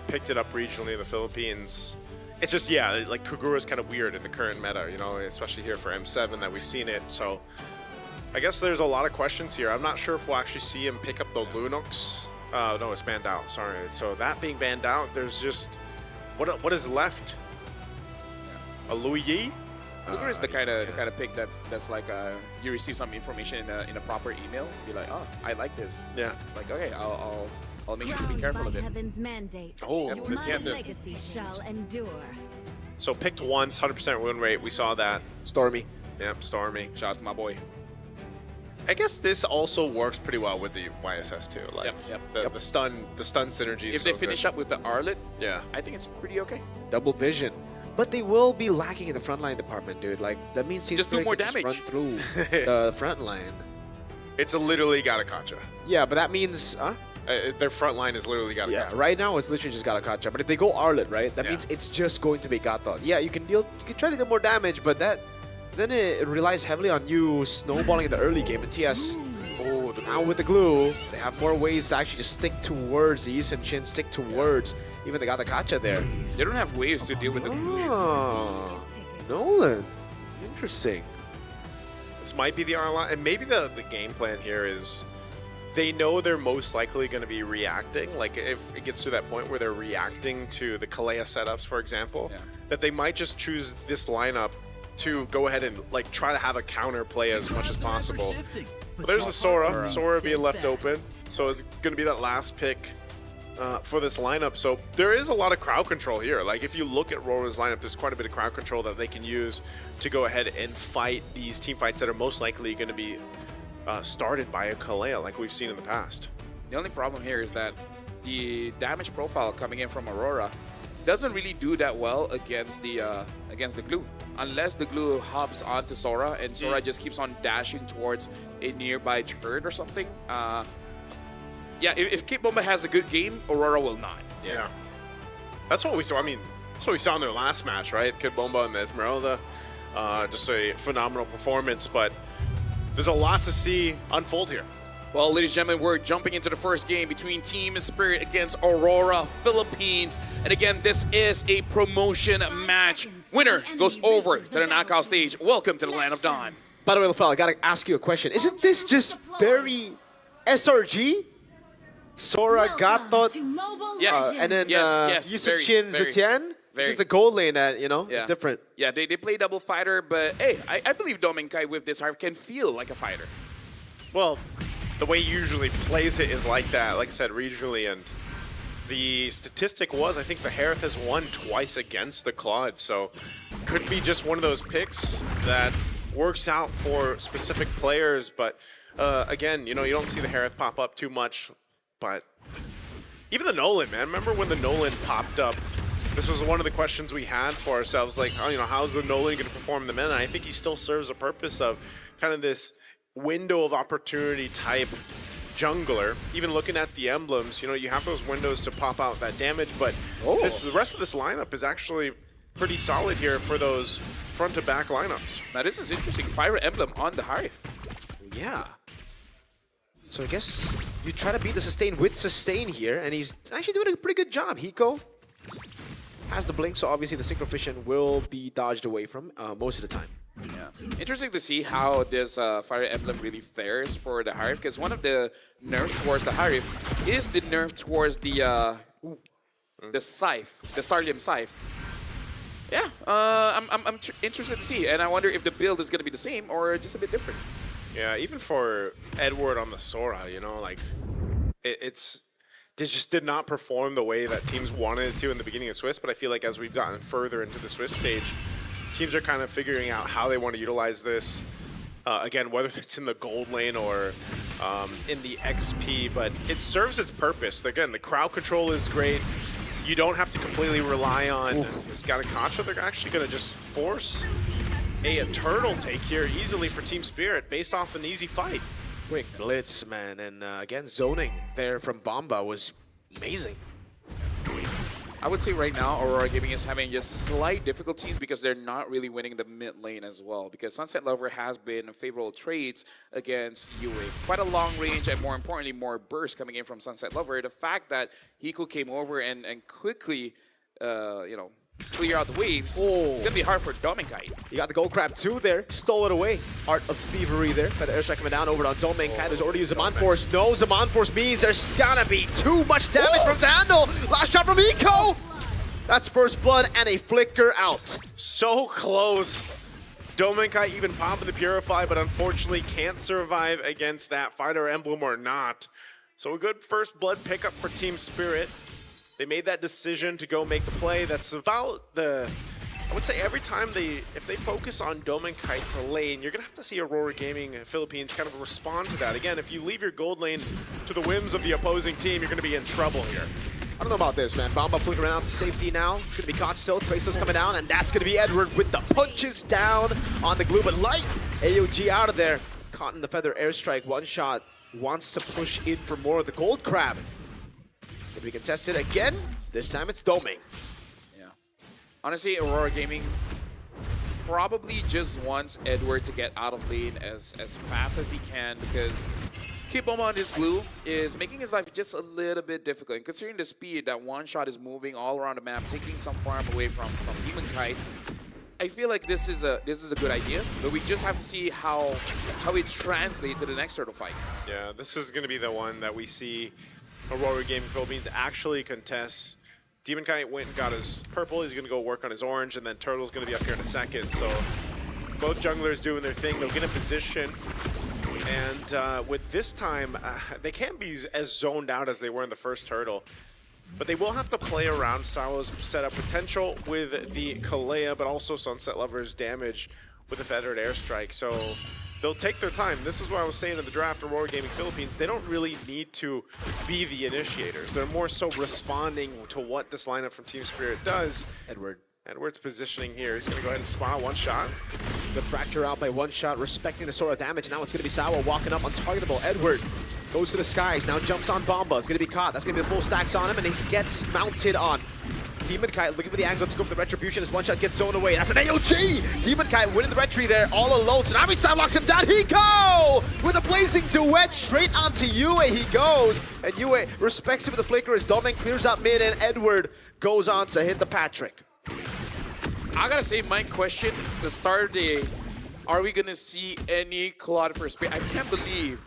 picked it up regionally in the Philippines. It's just, yeah, like Kagura is kind of weird in the current meta, you know, especially here for M7 that we've seen it. So I guess there's a lot of questions here. I'm not sure if we'll actually see him pick up the Lunox. No, it's banned out. Sorry. So that being banned out, there's just what is left? A Louis Yi? Kagura is the kind of pick that's like you receive some information in a proper email to be like, oh, I like this. Yeah. It's like, okay, I'll make sure to be careful of it. Heaven's mandate. Oh, yep, my legacy shall endure. So picked once, 100% win rate. We saw that. Stormy. Yep, Stormy. Shout out to my boy. I guess this also works pretty well with the YSS too. Like the stun synergy. If they finish up with the Arlet, yeah, I think it's pretty okay. Double vision. But they will be lacking in the frontline department, dude. Like, that means just do more damage. Run through the frontline. It's literally Gatakacha. Yeah, but that means... their front line is literally Gatakacha. Yeah, right now it's literally just Gatakacha. But if they go Arlet, right, that means it's just going to be Gatot. Yeah, you can try to deal more damage, but then it relies heavily on you snowballing in the early game. And TS, now with the glue, they have more ways to actually just stick towards the Yisun Shin, stick towards even the Gatakacha there. They don't have ways to deal with the glue. Oh, Nolan. Interesting. This might be the R line, and maybe the game plan here is they know they're most likely going to be reacting. Like if it gets to that point where they're reacting to the Kalea setups, for example, that they might just choose this lineup to go ahead and like try to have a counter play as much as possible. But there's the Sora. Sora being left open. So it's going to be that last pick for this lineup. So there is a lot of crowd control here. Like if you look at Aurora's lineup, there's quite a bit of crowd control that they can use to go ahead and fight these team fights that are most likely going to be started by a Kalea like we've seen in the past. The only problem here is that the damage profile coming in from Aurora doesn't really do that well against the glue, unless the glue hops onto Sora and Sora just keeps on dashing towards a nearby turret or something. Yeah, if Kid Bomba has a good game, Aurora will not. Yeah. That's what we saw. I mean, that's what we saw in their last match, right? Kid Bomba and Esmeralda. Just a phenomenal performance, but there's a lot to see unfold here. Well, ladies and gentlemen, we're jumping into the first game between Team Spirit against Aurora, Philippines. And again, this is a promotion match. Winner goes over to the knockout stage. Welcome to the Land of Dawn. By the way, Lafel, I gotta ask you a question. Isn't this just very SRG? Sora, Gatot, and then Yusichin, Zetian? Just the gold lane that, is different. Yeah, they play double fighter, but hey, I believe Dominkai with this harp can feel like a fighter. Well, the way he usually plays it is like that, like I said, regionally, and the statistic was, I think the Harith has won twice against the Claude, so could be just one of those picks that works out for specific players, but again, you don't see the Harith pop up too much, but even the Nolan, man, remember when the Nolan popped up? This was one of the questions we had for ourselves, like, how's the Nolan going to perform in the meta? And I think he still serves a purpose of kind of this window of opportunity type jungler. Even looking at the emblems, you have those windows to pop out that damage, but the rest of this lineup is actually pretty solid here for those front to back lineups. Now this is interesting. Fire emblem on the Harith. Yeah. So I guess you try to beat the sustain with sustain here, and he's actually doing a pretty good job. Hiko has the blink, so obviously the Synchrovision will be dodged away from most of the time. Yeah, interesting to see how this Fire Emblem really fares for the Harith, because one of the nerfs towards the Harith is the nerf towards the Scythe, the Starlium Scythe. Yeah, I'm interested to see, and I wonder if the build is going to be the same or just a bit different. Yeah, even for Edward on the Sora, like it just did not perform the way that teams wanted it to in the beginning of Swiss, but I feel like as we've gotten further into the Swiss stage, teams are kind of figuring out how they want to utilize this. Again, whether it's in the gold lane or in the XP, but it serves its purpose. Again, the crowd control is great. You don't have to completely rely on this Gatakacha. They're actually going to just force a turtle take here easily for Team Spirit based off an easy fight. Quick blitz, man, and again, zoning there from Bomba was amazing. I would say right now, Aurora Gaming is having just slight difficulties because they're not really winning the mid lane as well. Because Sunset Lover has been favorable trades against Yue. Quite a long range and more importantly, more burst coming in from Sunset Lover. The fact that Hiko came over and quickly, clear out the waves, it's going to be hard for Dominkai. You got the Gold Crab 2 there, stole it away. Art of Thievery there, by the airstrike coming down over on Dominkai. There's already Zaman Force. No, Zaman Force means there's gonna be too much damage from to handle. Last shot from Eco! That's first blood and a flicker out. So close. Dominkai even popping the Purify, but unfortunately can't survive against that Fighter Emblem or not. So a good first blood pickup for Team Spirit. They made that decision to go make the play. That's about I would say every time if they focus on Dominkai's lane, you're gonna have to see Aurora Gaming Philippines kind of respond to that. Again, if you leave your gold lane to the whims of the opposing team, you're gonna be in trouble here. I don't know about this, man. Bomba flickering out to safety now. It's gonna be caught still. Traceless coming down, and that's gonna be Edward with the punches down on the glue, but light. AOG out of there. Caught in the feather airstrike. One shot. Wants to push in for more of the Gold Crab. If we can test it again, this time it's Doming. Yeah. Honestly, Aurora Gaming probably just wants Edward to get out of lane as fast as he can, because keep him on his glue is making his life just a little bit difficult. And considering the speed that one shot is moving all around the map, taking some farm away from Demon Kite, I feel like this is a good idea, but we just have to see how it translates to the next sort of fight. Yeah, this is going to be the one that we see Aurora Gaming Philippines actually contest. Demon Kite went and got his purple. He's going to go work on his orange, and then Turtle's going to be up here in a second. So both junglers doing their thing. They'll get in position. And with this time, they can't be as zoned out as they were in the first Turtle. But they will have to play around Sawo's setup potential with the Kalea, but also Sunset Lover's damage with the Feathered Airstrike. So they'll take their time. This is what I was saying in the draft, Aurora Gaming Philippines, they don't really need to be the initiators. They're more so responding to what this lineup from Team Spirit does. Edward's positioning here. He's going to go ahead and spot one shot. The Fracture out by one shot, respecting the Sora damage. Now it's going to be Sawo walking up untargetable. Edward goes to the skies, now jumps on Bomba. It's going to be caught. That's going to be the full stacks on him, and he gets mounted on. Demon Kite looking for the angle to go for the Retribution as one shot gets zoned away. That's an AOG! Demon Kite winning the retry there all alone. Tsunami Slam locks him down. Hiko! With a blazing duet straight onto Yue he goes. And Yue respects him with the flicker as Domen clears out mid and Edward goes on to hit the Patrick. I gotta say, my question, the start of the day, are we gonna see any Claude for space? I can't believe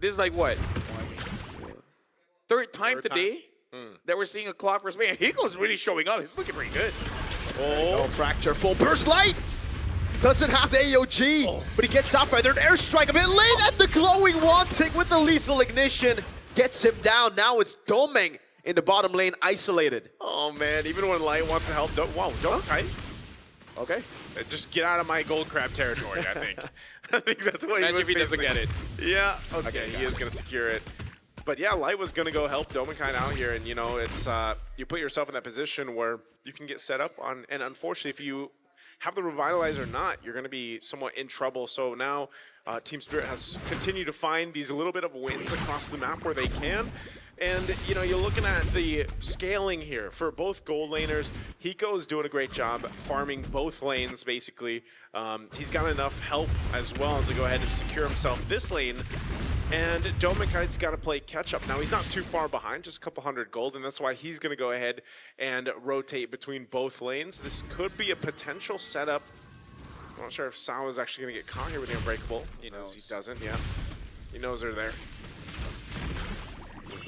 this is like what? Third time today that we're seeing a Claude for space. Hiko's really showing up. He's looking pretty good. Oh, Fracture, full burst light! Doesn't have the AOG, but he gets out Feathered Airstrike a bit late at the glowing Wanting with the lethal ignition. Gets him down. Now it's Domeng in the bottom lane, isolated. Oh man, even when Light wants to help, don't kite. Okay. Just get out of my gold crab territory, I think. I think that's what Imagine if he doesn't basically- get it. Yeah, okay, he is going to secure it. But yeah, Light was going to go help Domenkind out here, and you know, it's you put yourself in that position where you can get set up on, and unfortunately, if you have the Revitalize or not, you're going to be somewhat in trouble. So now Team Spirit has continued to find these little bit of wins across the map where they can. And, you know, you're looking at the scaling here for both gold laners. Hiko is doing a great job farming both lanes, basically. He's got enough help as well to go ahead and secure himself this lane. And Domekite's got to play catch-up. Now, he's not too far behind, just a couple hundred gold, and that's why he's going to go ahead and rotate between both lanes. This could be a potential setup. I'm not sure if Sao is actually going to get caught here with the Unbreakable. He knows. He doesn't, yeah. He knows they're there.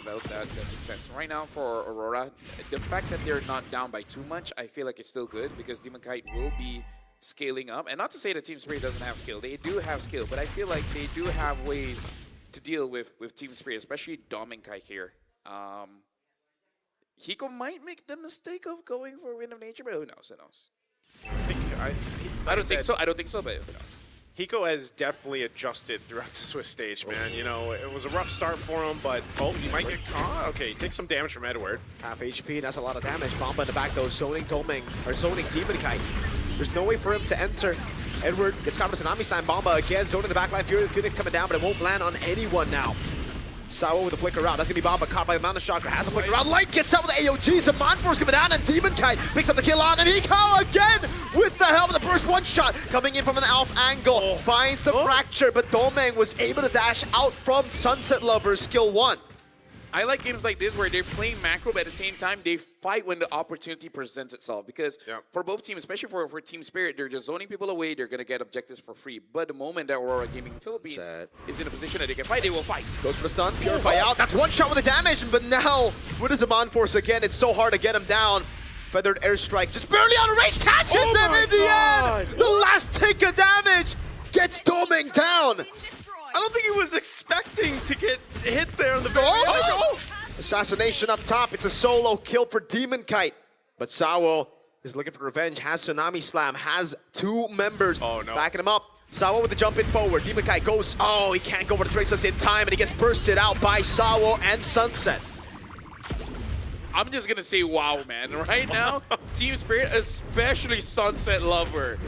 That makes sense. Right now for Aurora, the fact that they're not down by too much, I feel like it's still good because Demon Kite will be scaling up. And not to say that Team Spirit doesn't have skill. They do have skill, but I feel like they do have ways to deal with Team Spirit, especially Dom and Kite here. Hiko might make the mistake of going for Wind of Nature, but who knows? Who knows? I don't think so. I don't think so, but who knows? Hiko has definitely adjusted throughout the Swiss stage, man. You know, it was a rough start for him, but he might get caught. Okay, take some damage from Edward. Half HP, that's a lot of damage. Bomba in the back though, zoning Domeng, or zoning Demon Kite. There's no way for him to enter. Edward gets caught with Tsunami Slam. Bomba again, zoning the back line. Phoenix coming down, but it won't land on anyone now. Sawo with a flicker out. That's gonna be Bomba caught by the Mountain Chakra. Has a flicker out. Light gets out with the AOG. Some Mind Force coming down, and Demon Kite picks up the kill on him. Hiko again with the help of the burst one shot coming in from an Alf angle. Finds the fracture, but Domeng was able to dash out from Sunset Lover's skill 1. I like games like this where they're playing macro, but at the same time, they fight when the opportunity presents itself. Because for both teams, especially for Team Spirit, they're just zoning people away. They're going to get objectives for free. But the moment that Aurora Gaming Philippines is in a position that they can fight, they will fight. Goes for the stun, Purify out. That's one shot with the damage, but now with his Amon Force again, it's so hard to get him down. Feathered Airstrike just barely out of range, catches him in the end! The last tick of damage gets Domeng down! I don't think he was expecting to get hit there on the very Assassination up top. It's a solo kill for Demon Kite. But Sawo is looking for revenge, has Tsunami Slam, has 2 members backing him up. Sawo with the jump in forward. Demon Kite goes, he can't go for the Traceless in time, and he gets bursted out by Sawo and Sunset. I'm just going to say wow, man. Right now, Team Spirit, especially Sunset Lover.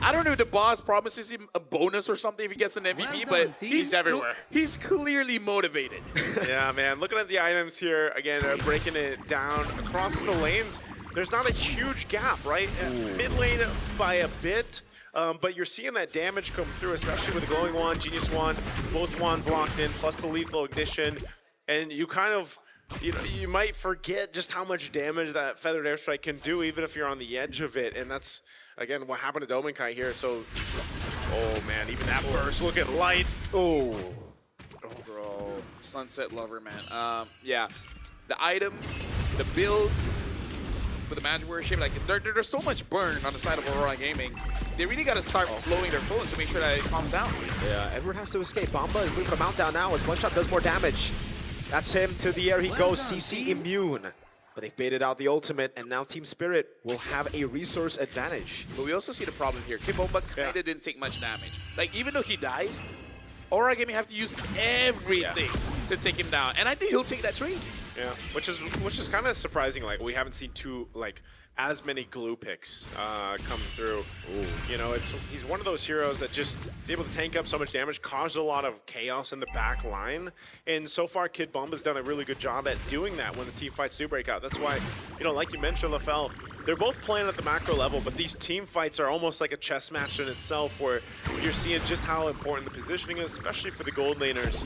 I don't know if the boss promises him a bonus or something if he gets an MVP, but he's everywhere. He's clearly motivated. Yeah, man. Looking at the items here, again, breaking it down across the lanes, there's not a huge gap, right? Mid lane by a bit, but you're seeing that damage come through, especially with the Glowing Wand, Genius Wand, both wands locked in, plus the Lethal Ignition, and you kind of you know, you might forget just how much damage that feathered airstrike can do, even if you're on the edge of it. And that's, again, what happened to Dominkai here. So, oh man, even that burst, look at Light. Oh, Bro, Sunset Lover, man. Yeah, the items, the builds, with the Magic Warrior shape, like there's so much burn on the side of Aurora Gaming. They really got to start blowing their phones to make sure that it calms down. Yeah, Edward has to escape. Bomba is looking for the mount down now as One Shot does more damage. That's him to the air he goes. CC immune. But they've baited out the ultimate, and now Team Spirit will have a resource advantage. But we also see the problem here. Kid Bomba kind of didn't take much damage. Like, even though he dies, Aurora Gaming have to use everything to take him down. And I think he'll take that trade. Yeah, which is kind of surprising. Like, we haven't seen as many glue picks come through. Ooh. You know, he's one of those heroes that just is able to tank up so much damage, cause a lot of chaos in the back line. And so far, Kid Bomba's done a really good job at doing that when the team fights do break out. That's why, you know, like you mentioned, LaFell, they're both playing at the macro level, but these team fights are almost like a chess match in itself, where you're seeing just how important the positioning is, especially for the gold laners,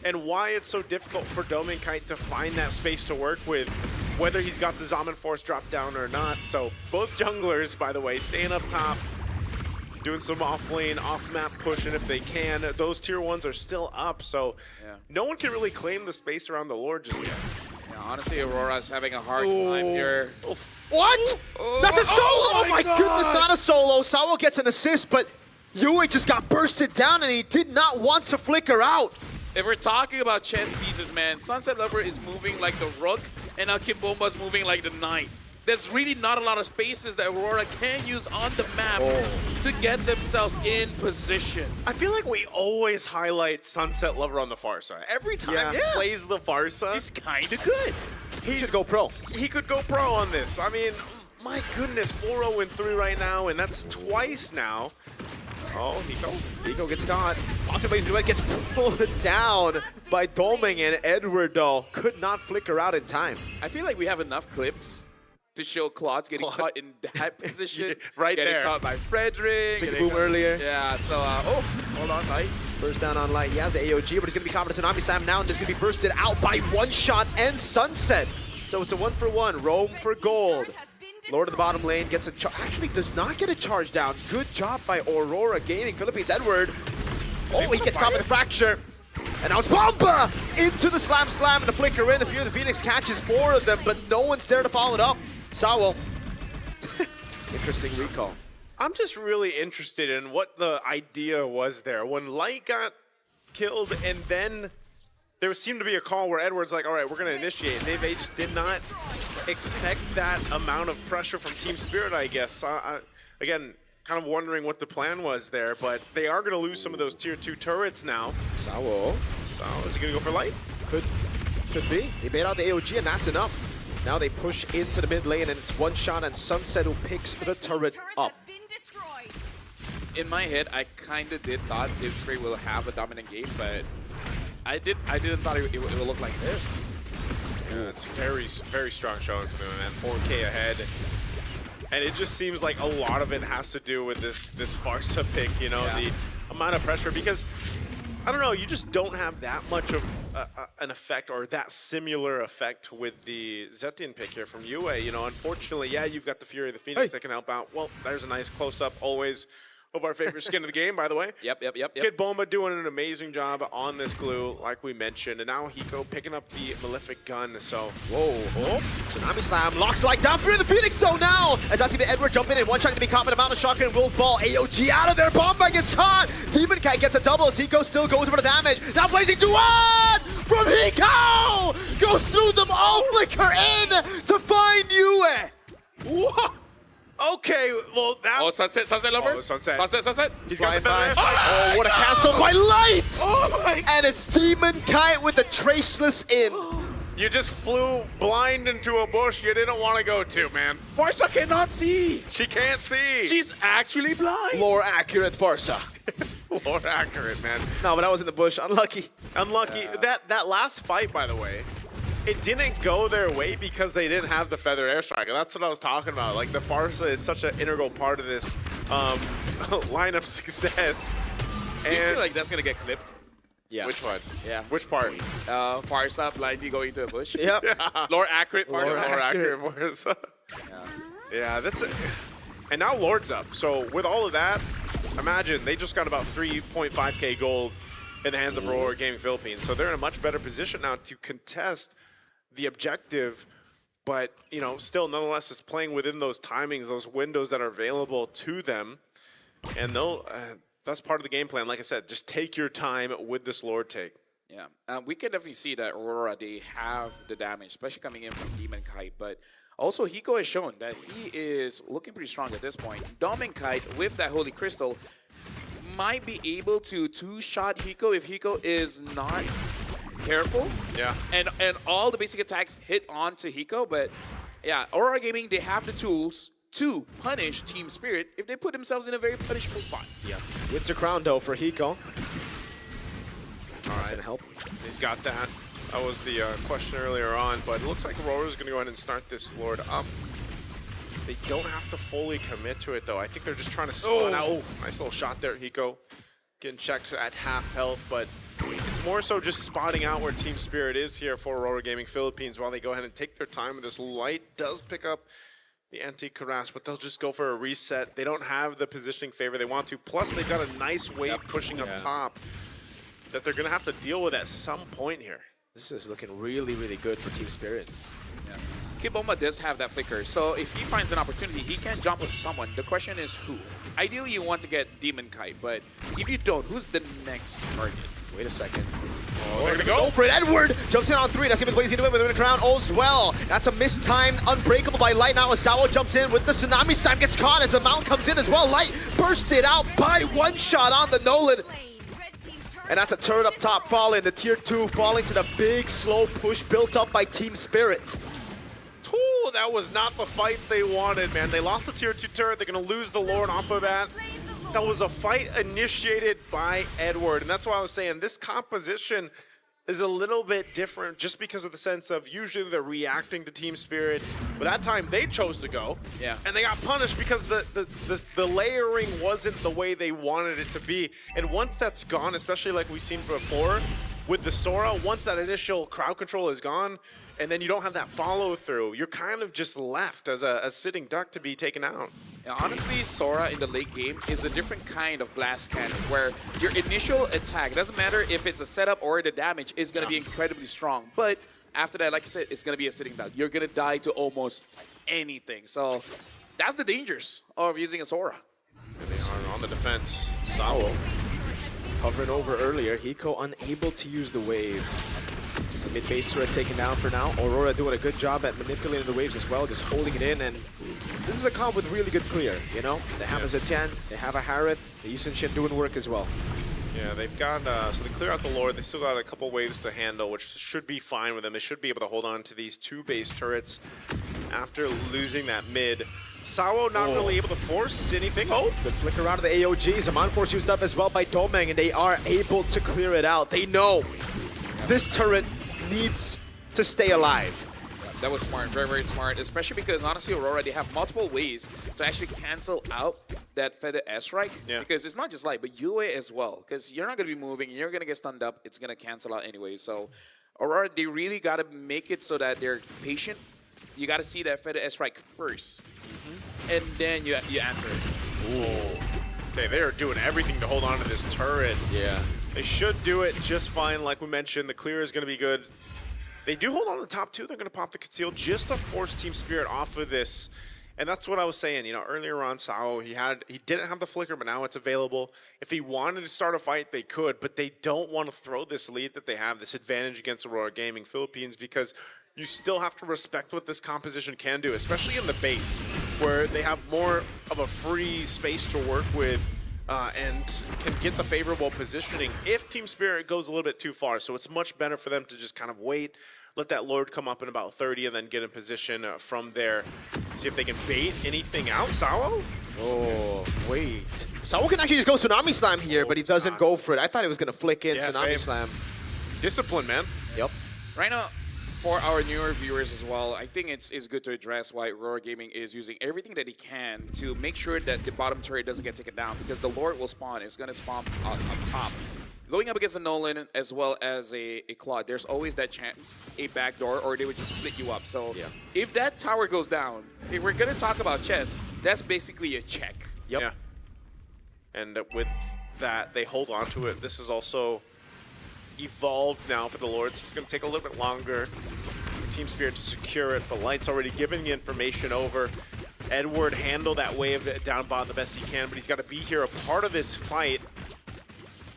and why it's so difficult for Dominkite to find that space to work with, whether he's got the Zaman Force drop down or not. So both junglers, by the way, staying up top, doing some off-lane, off-map pushing if they can. Those tier 1s are still up, so no one can really claim the space around the Lord just yet. Yeah, honestly, Aurora's having a hard time here. What? That's a solo! Oh my goodness, not a solo. Sawo gets an assist, but Yue just got bursted down and he did not want to flicker out. If we're talking about chess pieces, man, Sunset Lover is moving like the rook, and now Kid Bomba's moving like the knight. There's really not a lot of spaces that Aurora can use on the map to get themselves in position. I feel like we always highlight Sunset Lover on the Farsa. Every time he plays the Farsa, he's kind of good. He should go pro. He could go pro on this. I mean, my goodness, 4-0-3 right now, and that's twice now. Oh, Nico gets caught. Octoblaze Duet gets pulled down by Dolming, and Edward, though, could not flicker out in time. I feel like we have enough clips to show Claude's getting caught in that position. Right getting there. Caught by Frederick. Boom earlier. Yeah, so, hold on, Light. First down on Light. He has the AOG, but he's going to be caught with a Tsunami Slam now, and just going to be bursted out by One Shot and Sunset. So it's a 1-for-1. Roam for gold. Lord of the bottom lane gets a actually does not get a charge down. Good job by Aurora Gaming. Philippines Edward. Oh, he gets caught with a fracture. And now it's Bomba into the slam and the flicker in. The Fear of the Phoenix catches 4 of them, but no one's there to follow it up. Sawo. Interesting recall. I'm just really interested in what the idea was there. When Light got killed and then there seemed to be a call where Edward's like, all right, we're going to initiate. They just did not expect that amount of pressure from Team Spirit, I guess. Again, kind of wondering what the plan was there, but they are going to lose some of those tier 2 turrets now. Sawo. So is he going to go for Light? Could be. They bait out the AOG, and that's enough. Now they push into the mid lane, and it's One Shot and Sunset who picks the turret up. In my head, I kind of did thought Team Spirit will have a dominant game, but I didn't thought it would look like this. Yeah, it's very, very strong showing from them, man. 4K ahead. And it just seems like a lot of it has to do with this Farsa pick, you know, the amount of pressure, because, I don't know, you just don't have that much of an effect or that similar effect with the Zetian pick here from Yue. You know, unfortunately, yeah, you've got the Fury of the Phoenix that can help out. Well, there's a nice close-up always of our favorite skin of the game, by the way. Yep. Kid Bomba doing an amazing job on this glue, like we mentioned. And now Hiko picking up the Malefic gun. So, whoa. Tsunami Slam locks Light down through the Phoenix Zone now. As I see the Edward jump in and One Shot going to be caught by the Mountain Shotgun and Wolf Ball. AOG out of there. Bomba gets caught. Demon Kite gets a double as Hiko still goes for the damage. Now Blazing Duet from Hiko! Goes through them all, flicker in to find Yue. What? Okay, well that. Oh, Sunset Lover. Oh, Sunset. He's got the feather. Oh, what a cancel by Light! Oh my! And it's Demon Kite with the Traceless in. You just flew blind into a bush you didn't want to go to, man. Farsa cannot see. She can't see. She's actually blind. Lore accurate Farsa. Lore accurate, man. No, but I was in the bush. Unlucky. That last fight, by the way, it didn't go their way because they didn't have the feather airstrike. And that's what I was talking about. Like, the Farsa is such an integral part of this lineup success. Do you feel like that's going to get clipped? Yeah. Which one? Yeah. Which part? Fires up, blindly going to a bush. Yep. Lord accurate, fires Lord up. accurate fires up. Yeah, that's it. And now Lord's up. So with all of that, imagine they just got about 3.5k gold in the hands of Aurora Gaming Philippines. So they're in a much better position now to contest the objective. But, you know, still, nonetheless, it's playing within those timings, those windows that are available to them. And they'll, that's part of the game plan. Like I said, just take your time with this Lord take. Yeah, we can definitely see that Aurora, they have the damage, especially coming in from Demon Kite. But also, Hiko has shown that he is looking pretty strong at this point. Demon Kite, with that Holy Crystal, might be able to two-shot Hiko if Hiko is not careful. Yeah. And all the basic attacks hit onto Hiko. But yeah, Aurora Gaming, they have the tools to punish Team Spirit if they put themselves in a very punishable spot. Yeah. Winter Crown, though, for Hiko. All right. Gonna help. He's got that. That was the question earlier on, but it looks like Aurora's going to go ahead and start this Lord up. They don't have to fully commit to it, though. I think they're just trying to spawn out. Oh, nice little shot there, Hiko. Getting checked at half health, but it's more so just spotting out where Team Spirit is here for Aurora Gaming Philippines while they go ahead and take their time with this. Light does pick up the anti-Karas, but they'll just go for a reset. They don't have the positioning favor they want to. Plus, they've got a nice wave pushing up top that they're going to have to deal with at some point here. This is looking really, really good for Team Spirit. Yeah. Kiboma does have that flicker, so if he finds an opportunity, he can jump with someone. The question is who? Ideally, you want to get Demon Kite, but if you don't, who's the next target? Wait a second. Oh, they're going to go for it. Edward jumps in on 3. That's even what he's going to win with the crown as well. That's a mistimed Unbreakable by Light. Now Asawa jumps in with the Tsunami Slam, gets caught as the Mount comes in as well. Light bursts it out by one shot on the Nolan. And that's a turret up top falling, the tier 2 falling to the big slow push built up by Team Spirit. Ooh, that was not the fight they wanted, man. They lost the tier 2 turret. They're going to lose the Lord off of that. That was a fight initiated by Edward. And that's why I was saying this composition is a little bit different just because of the sense of usually they're reacting to Team Spirit. But that time they chose to go. Yeah. And they got punished because the layering wasn't the way they wanted it to be. And once that's gone, especially like we've seen before with the Sora, once that initial crowd control is gone, and then you don't have that follow through, you're kind of just left as a sitting duck to be taken out. Yeah, honestly, Sora in the late game is a different kind of blast cannon where your initial attack, doesn't matter if it's a setup or the damage, is going to be incredibly strong. But after that, like I said, it's going to be a sitting duck. You're going to die to almost anything. So that's the dangers of using a Sora. And they are on the defense. Sawo hovering over earlier. Hiko unable to use the wave. Just the mid-base turret taken down for now. Aurora doing a good job at manipulating the waves as well, just holding it in. And this is a comp with really good clear, you know? They have a Zetian, they have a Harith, the Eastern Shin doing work as well. Yeah, they've got, so they clear out the Lord. They still got a couple waves to handle, which should be fine with them. They should be able to hold on to these 2 base turrets after losing that mid. Sawo not really able to force anything. Oh, the flicker out of the AOGs. Amon Force used up as well by Domeng, and they are able to clear it out. They know this turret needs to stay alive. Yeah, that was smart, very, very smart, especially because honestly, Aurora, they have multiple ways to actually cancel out that Feather S-Strike. Yeah. Because it's not just Light, but Yue as well. Because you're not going to be moving, you're going to get stunned up, it's going to cancel out anyway. So Aurora, they really got to make it so that they're patient. You got to see that Feather S-Strike first. And then you answer it. Ooh. Okay, they are doing everything to hold on to this turret. Yeah. They should do it just fine. Like we mentioned, the clear is going to be good. They do hold on to the top 2. They're going to pop the conceal just to force Team Spirit off of this. And that's what I was saying. You know, earlier on, Sao, he didn't have the flicker, but now it's available. If he wanted to start a fight, they could. But they don't want to throw this lead that they have, this advantage against Aurora Gaming Philippines, because you still have to respect what this composition can do, especially in the base, where they have more of a free space to work with and can get the favorable positioning if Team Spirit goes a little bit too far. So it's much better for them to just kind of wait, let that Lord come up in about 30, and then get in position from there. See if they can bait anything out. Sawo? Oh, wait. Sawo can actually just go Tsunami Slam here, but he doesn't go for it. I thought he was going to flick in Tsunami Slam. Discipline, man. Yep. Right now, for our newer viewers as well, I think it's good to address why Aurora Gaming is using everything that he can to make sure that the bottom turret doesn't get taken down, because the Lord will spawn. It's going to spawn on top. going up against a Nolan as well as a Claude, there's always that chance, a backdoor, or they would just split you up. So if that tower goes down, if we're going to talk about chess, that's basically a check. Yep. Yeah. And with that, they hold on to it. This is also evolved now for the Lords. It's going to take a little bit longer for Team Spirit to secure it, but Light's already given the information over. Edward handled that wave down bottom the best he can, but he's got to be here a part of this fight.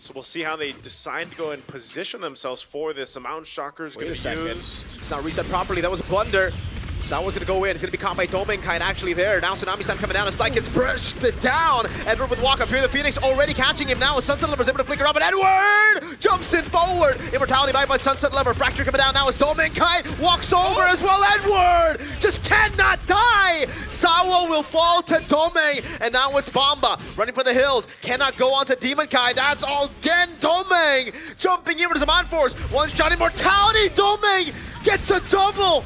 So we'll see how they decide to go and position themselves for this. The Mountain Shocker's going to be used. It's not reset properly. That was a blunder. Sawa's going to go in. It's going to be caught by Domenkai actually there. Now Tsunami Slam coming down. It's like it's brushed it down. Edward with walk up here. The Phoenix already catching him now. Sunset Lover's able to flicker up, and Edward jumps in forward. Immortality by Sunset Lover. Fracture coming down now as Domenkai walks over as well. Edward just cannot die. Sawa will fall to Domeng, and now it's Bomba running for the hills. Cannot go on to Demon Kai. That's all again. Domeng jumping in with his Mind Force. One shot Immortality. Domeng gets a double.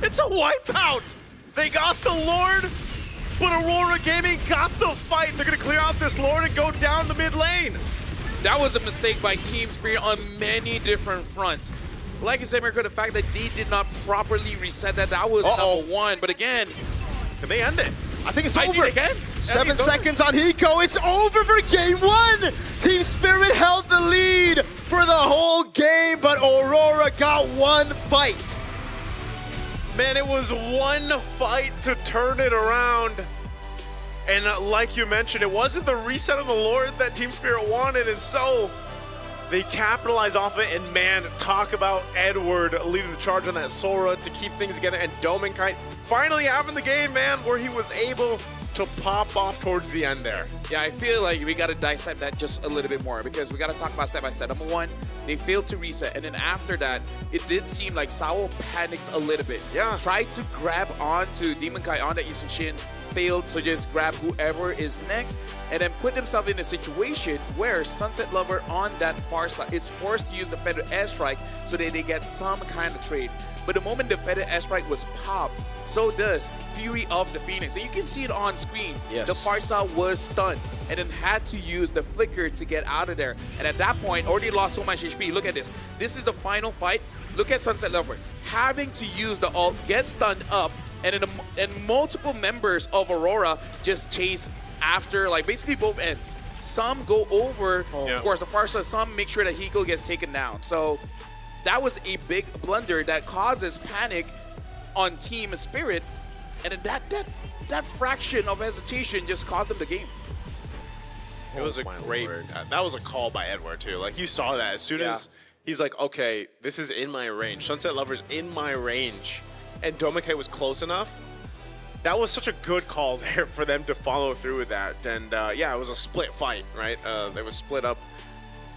It's a wipeout! They got the Lord, but Aurora Gaming got the fight. They're going to clear out this Lord and go down the mid lane. That was a mistake by Team Spirit on many different fronts. Like you said, Mirko, the fact that they did not properly reset that was number one. But again, can they end it? I think it's over. Think they can. 7 seconds on Hiko. It's over for game one. Team Spirit held the lead for the whole game, but Aurora got one fight. Man, it was one fight to turn it around. And like you mentioned, it wasn't the reset of the Lord that Team Spirit wanted, and so they capitalize off it. And man, talk about Edward leading the charge on that Sora to keep things together, and Domenkai finally having the game, man, where he was able to pop off towards the end there. Yeah, I feel like we got to dissect that just a little bit more because we got to talk about step by step. Number one, they failed to reset, and then after that, it did seem like Sao panicked a little bit. Yeah. Tried to grab onto Demon Kai on the Eastern Shin, failed to just grab whoever is next, and then put themselves in a situation where Sunset Lover on that far side is forced to use the Feather Airstrike so that they get some kind of trade. But the moment the Feather Airstrike was popped, so does Fury of the Phoenix. And you can see it on screen. Yes. The Farsa was stunned and then had to use the Flicker to get out of there. And at that point, already lost so much HP. Look at this. This is the final fight. Look at Sunset Lover having to use the ult, get stunned up, and then multiple members of Aurora just chase after, like, basically both ends. Some go over towards the Farsa, some make sure that Hiko gets taken down. So that was a big blunder that causes panic on Team Spirit, and then that fraction of hesitation just cost them the game. It was a great, that was a call by Edward too. Like you saw that as soon as he's like, okay, this is in my range. Sunset Lover's in my range. And Domenkai was close enough. That was such a good call there for them to follow through with that. And yeah, it was a split fight, right? They was split up.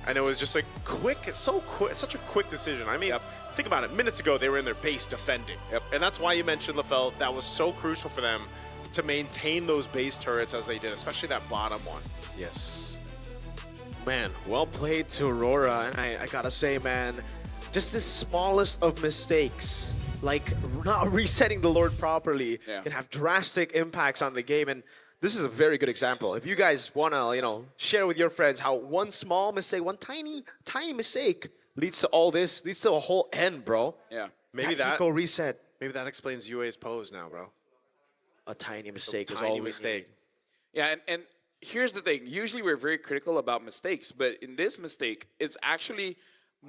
And it was just like quick, such a quick decision. I mean, think about it. Minutes ago, they were in their base defending. And that's why you mentioned, LaFell, that was so crucial for them to maintain those base turrets as they did, especially that bottom one. Yes. Man, well played to Aurora. And I gotta say, man, just the smallest of mistakes, like not resetting the Lord properly, can have drastic impacts on the game. And this is a very good example. If you guys wanna, share with your friends how one small mistake, one tiny mistake leads to all this, leads to a whole end, bro. Yeah. Maybe that Hiko reset. Maybe that explains UA's pose now, bro. A tiny mistake is tiny all we mistake. need. Yeah, and here's the thing. Usually we're very critical about mistakes, but in this mistake, it's actually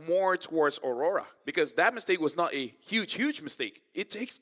more towards Aurora because that mistake was not a huge mistake. It takes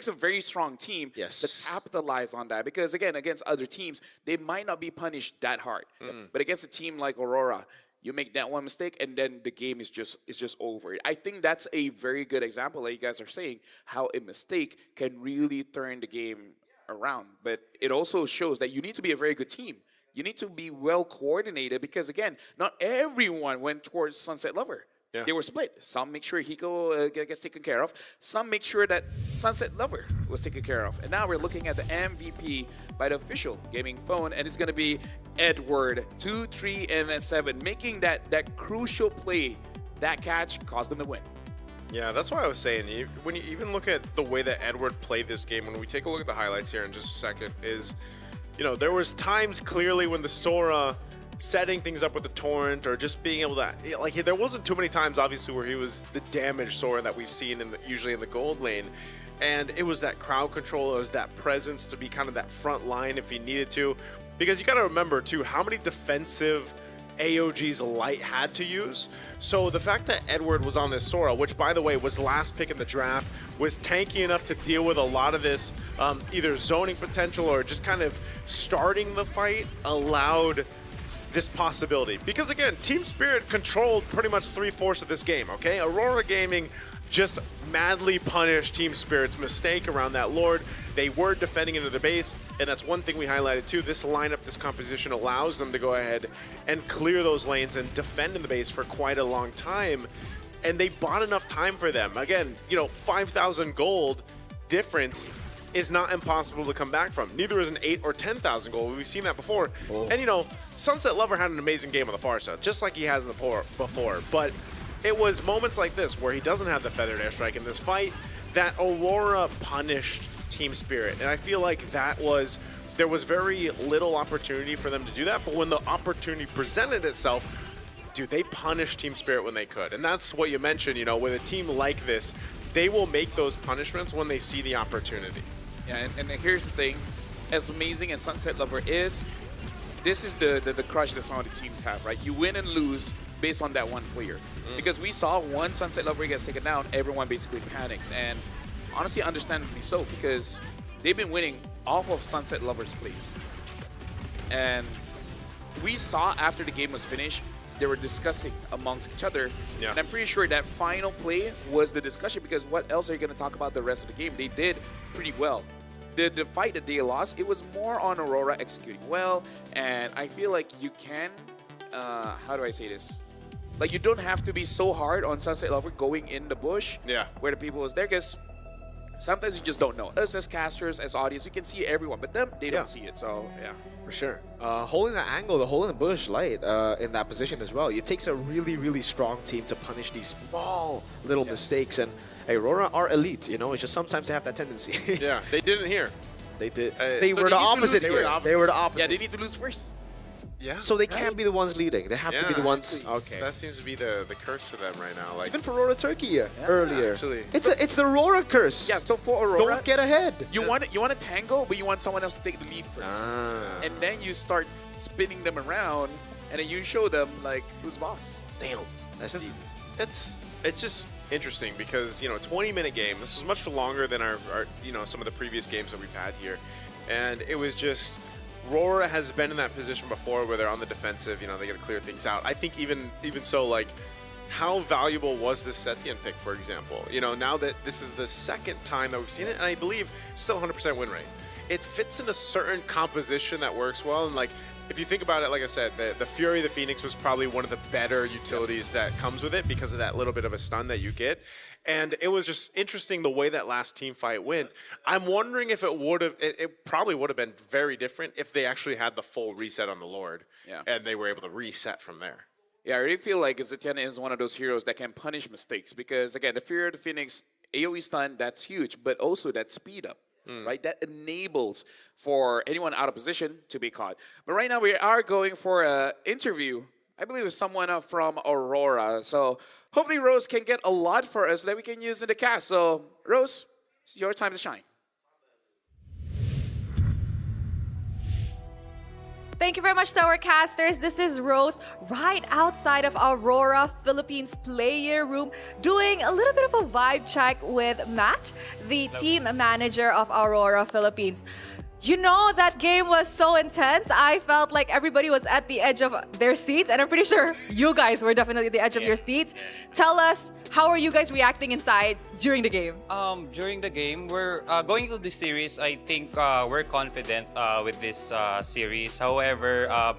a very strong team to capitalize on that because, again, against other teams, they might not be punished that hard. But against a team like Aurora, you make that one mistake and then the game is just over. I think that's a very good example, like you guys are saying, how a mistake can really turn the game around. But it also shows that you need to be a very good team. You need to be well coordinated because, again, not everyone went towards Sunset Lover. Yeah. They were split. Some make sure Hiko gets taken care of. Some make sure that Sunset Lover was taken care of. And now we're looking at the MVP by the official gaming phone, and it's going to be Edward, 2, 3, and 7, making that crucial play. That catch caused them the win. Yeah, that's why I was saying, when you even look at the way that Edward played this game, when we take a look at the highlights here in just a second, is, there was times clearly when the Sora setting things up with the torrent or just being able to, like, there wasn't too many times obviously where he was the damage Sora that we've seen usually in the gold lane. And it was that crowd control, it was that presence to be kind of that front line if he needed to. Because you got to remember too how many defensive AOG's Light had to use. So the fact that Edward was on this Sora, which by the way was last pick in the draft, was tanky enough to deal with a lot of this either zoning potential or just kind of starting the fight, allowed this possibility. Because again, Team Spirit controlled pretty much 3/4 of this game, okay? Aurora Gaming just madly punished Team Spirit's mistake around that Lord. They were defending into the base, and that's one thing we highlighted too. This lineup, this composition allows them to go ahead and clear those lanes and defend in the base for quite a long time. And they bought enough time for them. Again, 5,000 gold difference is not impossible to come back from. Neither is an 8 or 10,000 gold. We've seen that before. Oh. And Sunset Lover had an amazing game on the far side, just like he has in the before. But it was moments like this where he doesn't have the feathered airstrike in this fight that Aurora punished Team Spirit. And I feel like there was very little opportunity for them to do that, but when the opportunity presented itself, dude, they punished Team Spirit when they could. And that's what you mentioned, with a team like this, they will make those punishments when they see the opportunity. Yeah, and here's the thing, as amazing as Sunset Lover is, this is the crush that some of the teams have, right? You win and lose based on that one player. Because we saw one Sunset Lover gets taken down, everyone basically panics. And honestly, understandably so, because they've been winning off of Sunset Lover's plays. And we saw after the game was finished, they were discussing amongst each other. Yeah. And I'm pretty sure that final play was the discussion, because what else are you going to talk about the rest of the game? They did pretty well. The fight that they lost, it was more on Aurora executing well. And I feel like you can, how do I say this? Like, you don't have to be so hard on Sunset Lover going in the bush where the people was there, because sometimes you just don't know. Us as casters, as audience, you can see everyone, but them, they don't see it. So, yeah. For sure. Holding that angle, the hole in the bush, Light, in that position as well. It takes a really, really strong team to punish these small little mistakes. And Aurora are elite, It's just sometimes they have that tendency. Yeah, they didn't here. They did. They were the opposite here. They were the opposite. Yeah, they need to lose first. Yeah. So they can't be the ones leading. They have to be the ones. Okay. That seems to be the curse to them right now. Like, even for Aurora Turkey earlier. Actually. It's the Aurora curse. Yeah, so for Aurora, don't get ahead. You want to tango, but you want someone else to take the lead first. And then you start spinning them around, and then you show them, like, who's boss. Damn. It's just interesting because, 20-minute game. This is much longer than our some of the previous games that we've had here. And it was just, Aurora has been in that position before where they're on the defensive, they got to clear things out. I think even so, like, how valuable was this Setien pick, for example? Now that this is the second time that we've seen it, and I believe still 100% win rate. It fits in a certain composition that works well, and like, if you think about it, like I said, the Fury of the Phoenix was probably one of the better utilities that comes with it because of that little bit of a stun that you get. And it was just interesting the way that last team fight went. I'm wondering if it probably would have been very different if they actually had the full reset on the Lord. Yeah. And they were able to reset from there. Yeah, I really feel like Zetiana is one of those heroes that can punish mistakes because, again, the Fury of the Phoenix, AoE stun, that's huge, but also that speed up. Right, that enables for anyone out of position to be caught. But right now we are going for an interview, I believe with someone from Aurora. So hopefully Rose can get a lot for us that we can use in the cast. So Rose, it's your time to shine. Thank you very much to our casters. This is Rose right outside of Aurora, Philippines player room, doing a little bit of a vibe check with Matt, the team manager of Aurora, Philippines. That game was so intense. I felt like everybody was at the edge of their seats, and I'm pretty sure you guys were definitely at the edge of your seats. Tell us, how are you guys reacting inside during the game? During the game, we're going to this series. I think we're confident with this series. However,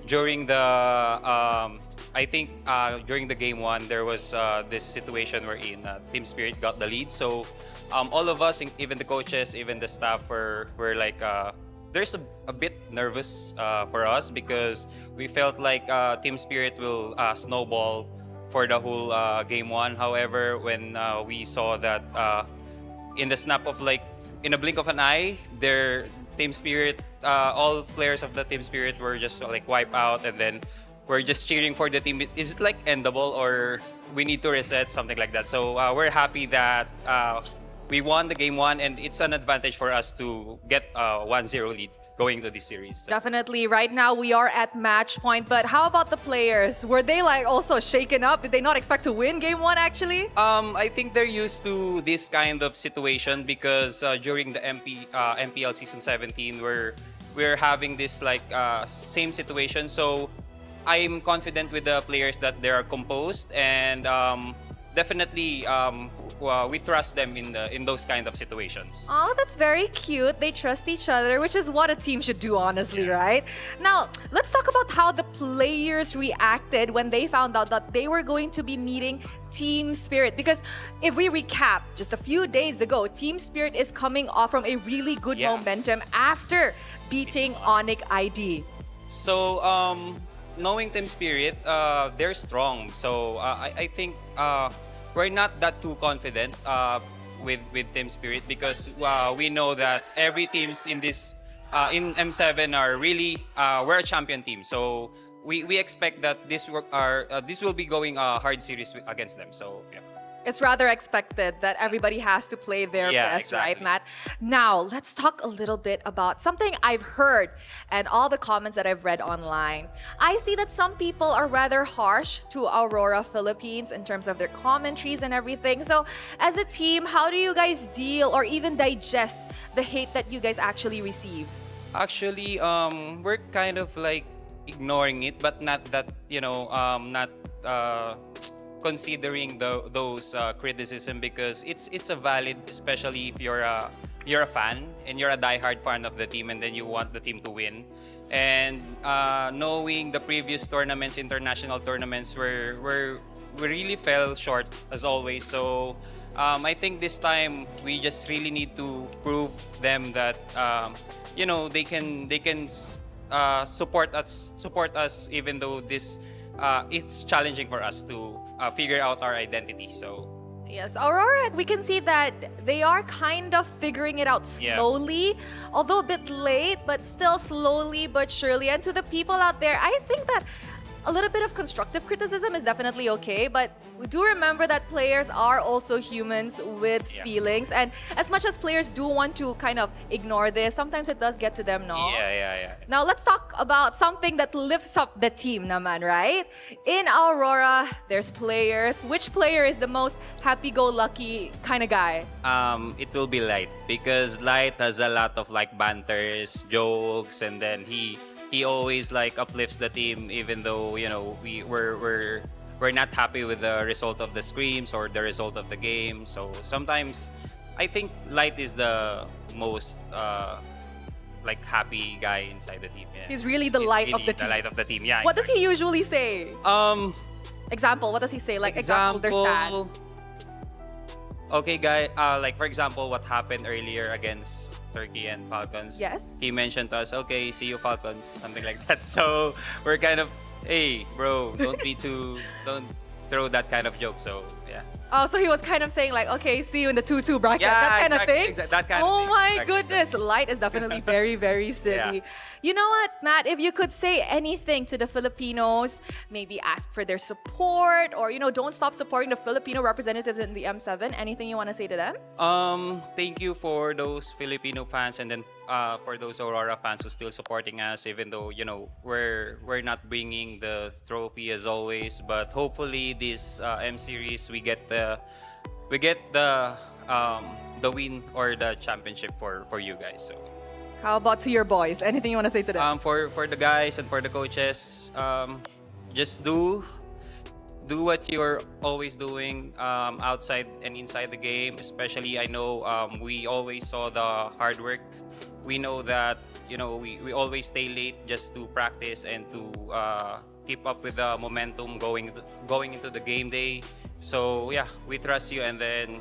during the during the game one, there was this situation wherein Team Spirit got the lead. So all of us, even the coaches, even the staff, were like, there's a bit nervous for us because we felt like Team Spirit will snowball for the whole game one. However, when we saw that in the snap of in a blink of an eye, Team Spirit, all players of the Team Spirit were just like wipe out, and then we're just cheering for the team. Is it like endable, or we need to reset, something like that? So we're happy that we won the game one, and it's an advantage for us to get a 1-0 lead going to this series. Definitely. Right now, we are at match point. But how about the players? Were they like also shaken up? Did they not expect to win game one, actually? I think they're used to this kind of situation because during the MPL season 17, we're having this like same situation. So I'm confident with the players that they are composed, and definitely we trust them in those kind of situations. Oh, that's very cute. They trust each other, which is what a team should do, honestly, right? Now, let's talk about how the players reacted when they found out that they were going to be meeting Team Spirit. Because if we recap, just a few days ago, Team Spirit is coming off from a really good momentum after beating Onyx ID. So, knowing Team Spirit, they're strong. So, I think we're not that too confident with Team Spirit because we know that every teams in this in M7 are really we're a champion team. So we expect that this will be going a hard series against them. So yeah. It's rather expected that everybody has to play their best, exactly. right, Matt? Now, let's talk a little bit about something I've heard and all the comments that I've read online. I see that some people are rather harsh to Aurora Philippines in terms of their commentaries and everything. So, as a team, how do you guys deal or even digest the hate that you guys actually receive? Actually, we're kind of like ignoring it, but not that, not considering those criticism because it's a valid, especially if you're a fan and you're a diehard fan of the team and then you want the team to win. And knowing the previous tournaments, international tournaments, we really fell short as always. So I think this time we just really need to prove them that they can support us even though this it's challenging for us to figure out our identity. So yes, Aurora, we can see that they are kind of figuring it out slowly, although a bit late, but still slowly but surely. And to the people out there, I think that a little bit of constructive criticism is definitely okay, but we do remember that players are also humans with feelings. And as much as players do want to kind of ignore this, sometimes it does get to them, no? Yeah. Now, let's talk about something that lifts up the team naman, right? In Aurora, there's players. Which player is the most happy-go-lucky kind of guy? It will be Light because Light has a lot of like banters, jokes, and then he always like uplifts the team even though we're not happy with the result of the scrims or the result of the game. So sometimes I think Light is the most like happy guy inside the team. Yeah. He's really the light of the team. The light of the team. Yeah. What does he usually say? Example, what does he say? Like example, they're sad. Okay, guy. Like for example, what happened earlier against Turkey and Falcons. Yes. He mentioned to us, okay, see you Falcons, something like that. So we're kind of, hey, bro, don't throw that kind of joke. So yeah. Oh, so he was kind of saying like, okay, see you in the 2-2 bracket, that kind of thing? That kind of thing. Oh my goodness, Light is definitely very, very silly. Yeah. You know what, Matt, if you could say anything to the Filipinos, maybe ask for their support or, don't stop supporting the Filipino representatives in the M7. Anything you want to say to them? Thank you for those Filipino fans and then for those Aurora fans who still supporting us, even though, we're not bringing the trophy as always, but hopefully this M series we get the win or the championship for you guys. So how about to your boys? Anything you want to say to them? For the guys and for the coaches, just do what you're always doing outside and inside the game. Especially, I know we always saw the hard work. We know that we always stay late just to practice and to keep up with the momentum going into the game day. So yeah, we trust you and then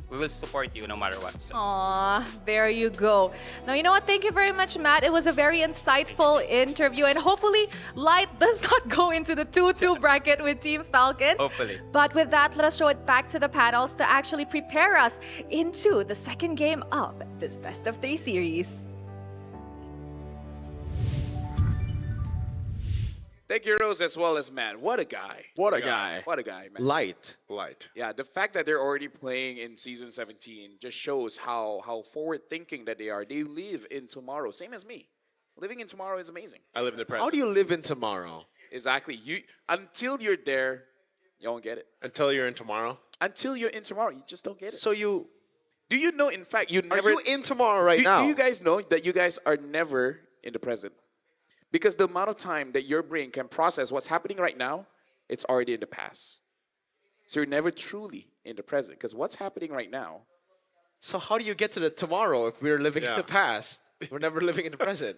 we will support you no matter what. So. Aw, there you go. Now, you know what? Thank you very much, Matt. It was a very insightful interview, and hopefully Light does not go into the 2-2 bracket with Team Falcons. Hopefully. But with that, let us throw it back to the panels to actually prepare us into the second game of this best of 3 series. Thank you, Rose, as well as Matt. What a guy. What a guy. What a guy, man. Light. Yeah, the fact that they're already playing in season 17 just shows how forward-thinking that they are. They live in tomorrow, same as me. Living in tomorrow is amazing. I live in the present. How do you live in tomorrow? Exactly. You until you're there, you don't get it. Until you're in tomorrow? Until you're in tomorrow, you just don't get it. So you... Do you know, in fact, you never... Are you in tomorrow right now? Do you guys know that you guys are never in the present? Because the amount of time that your brain can process what's happening right now, it's already in the past. So you're never truly in the present. Because what's happening right now... So how do you get to the tomorrow if we're living in the past? We're never living in the present.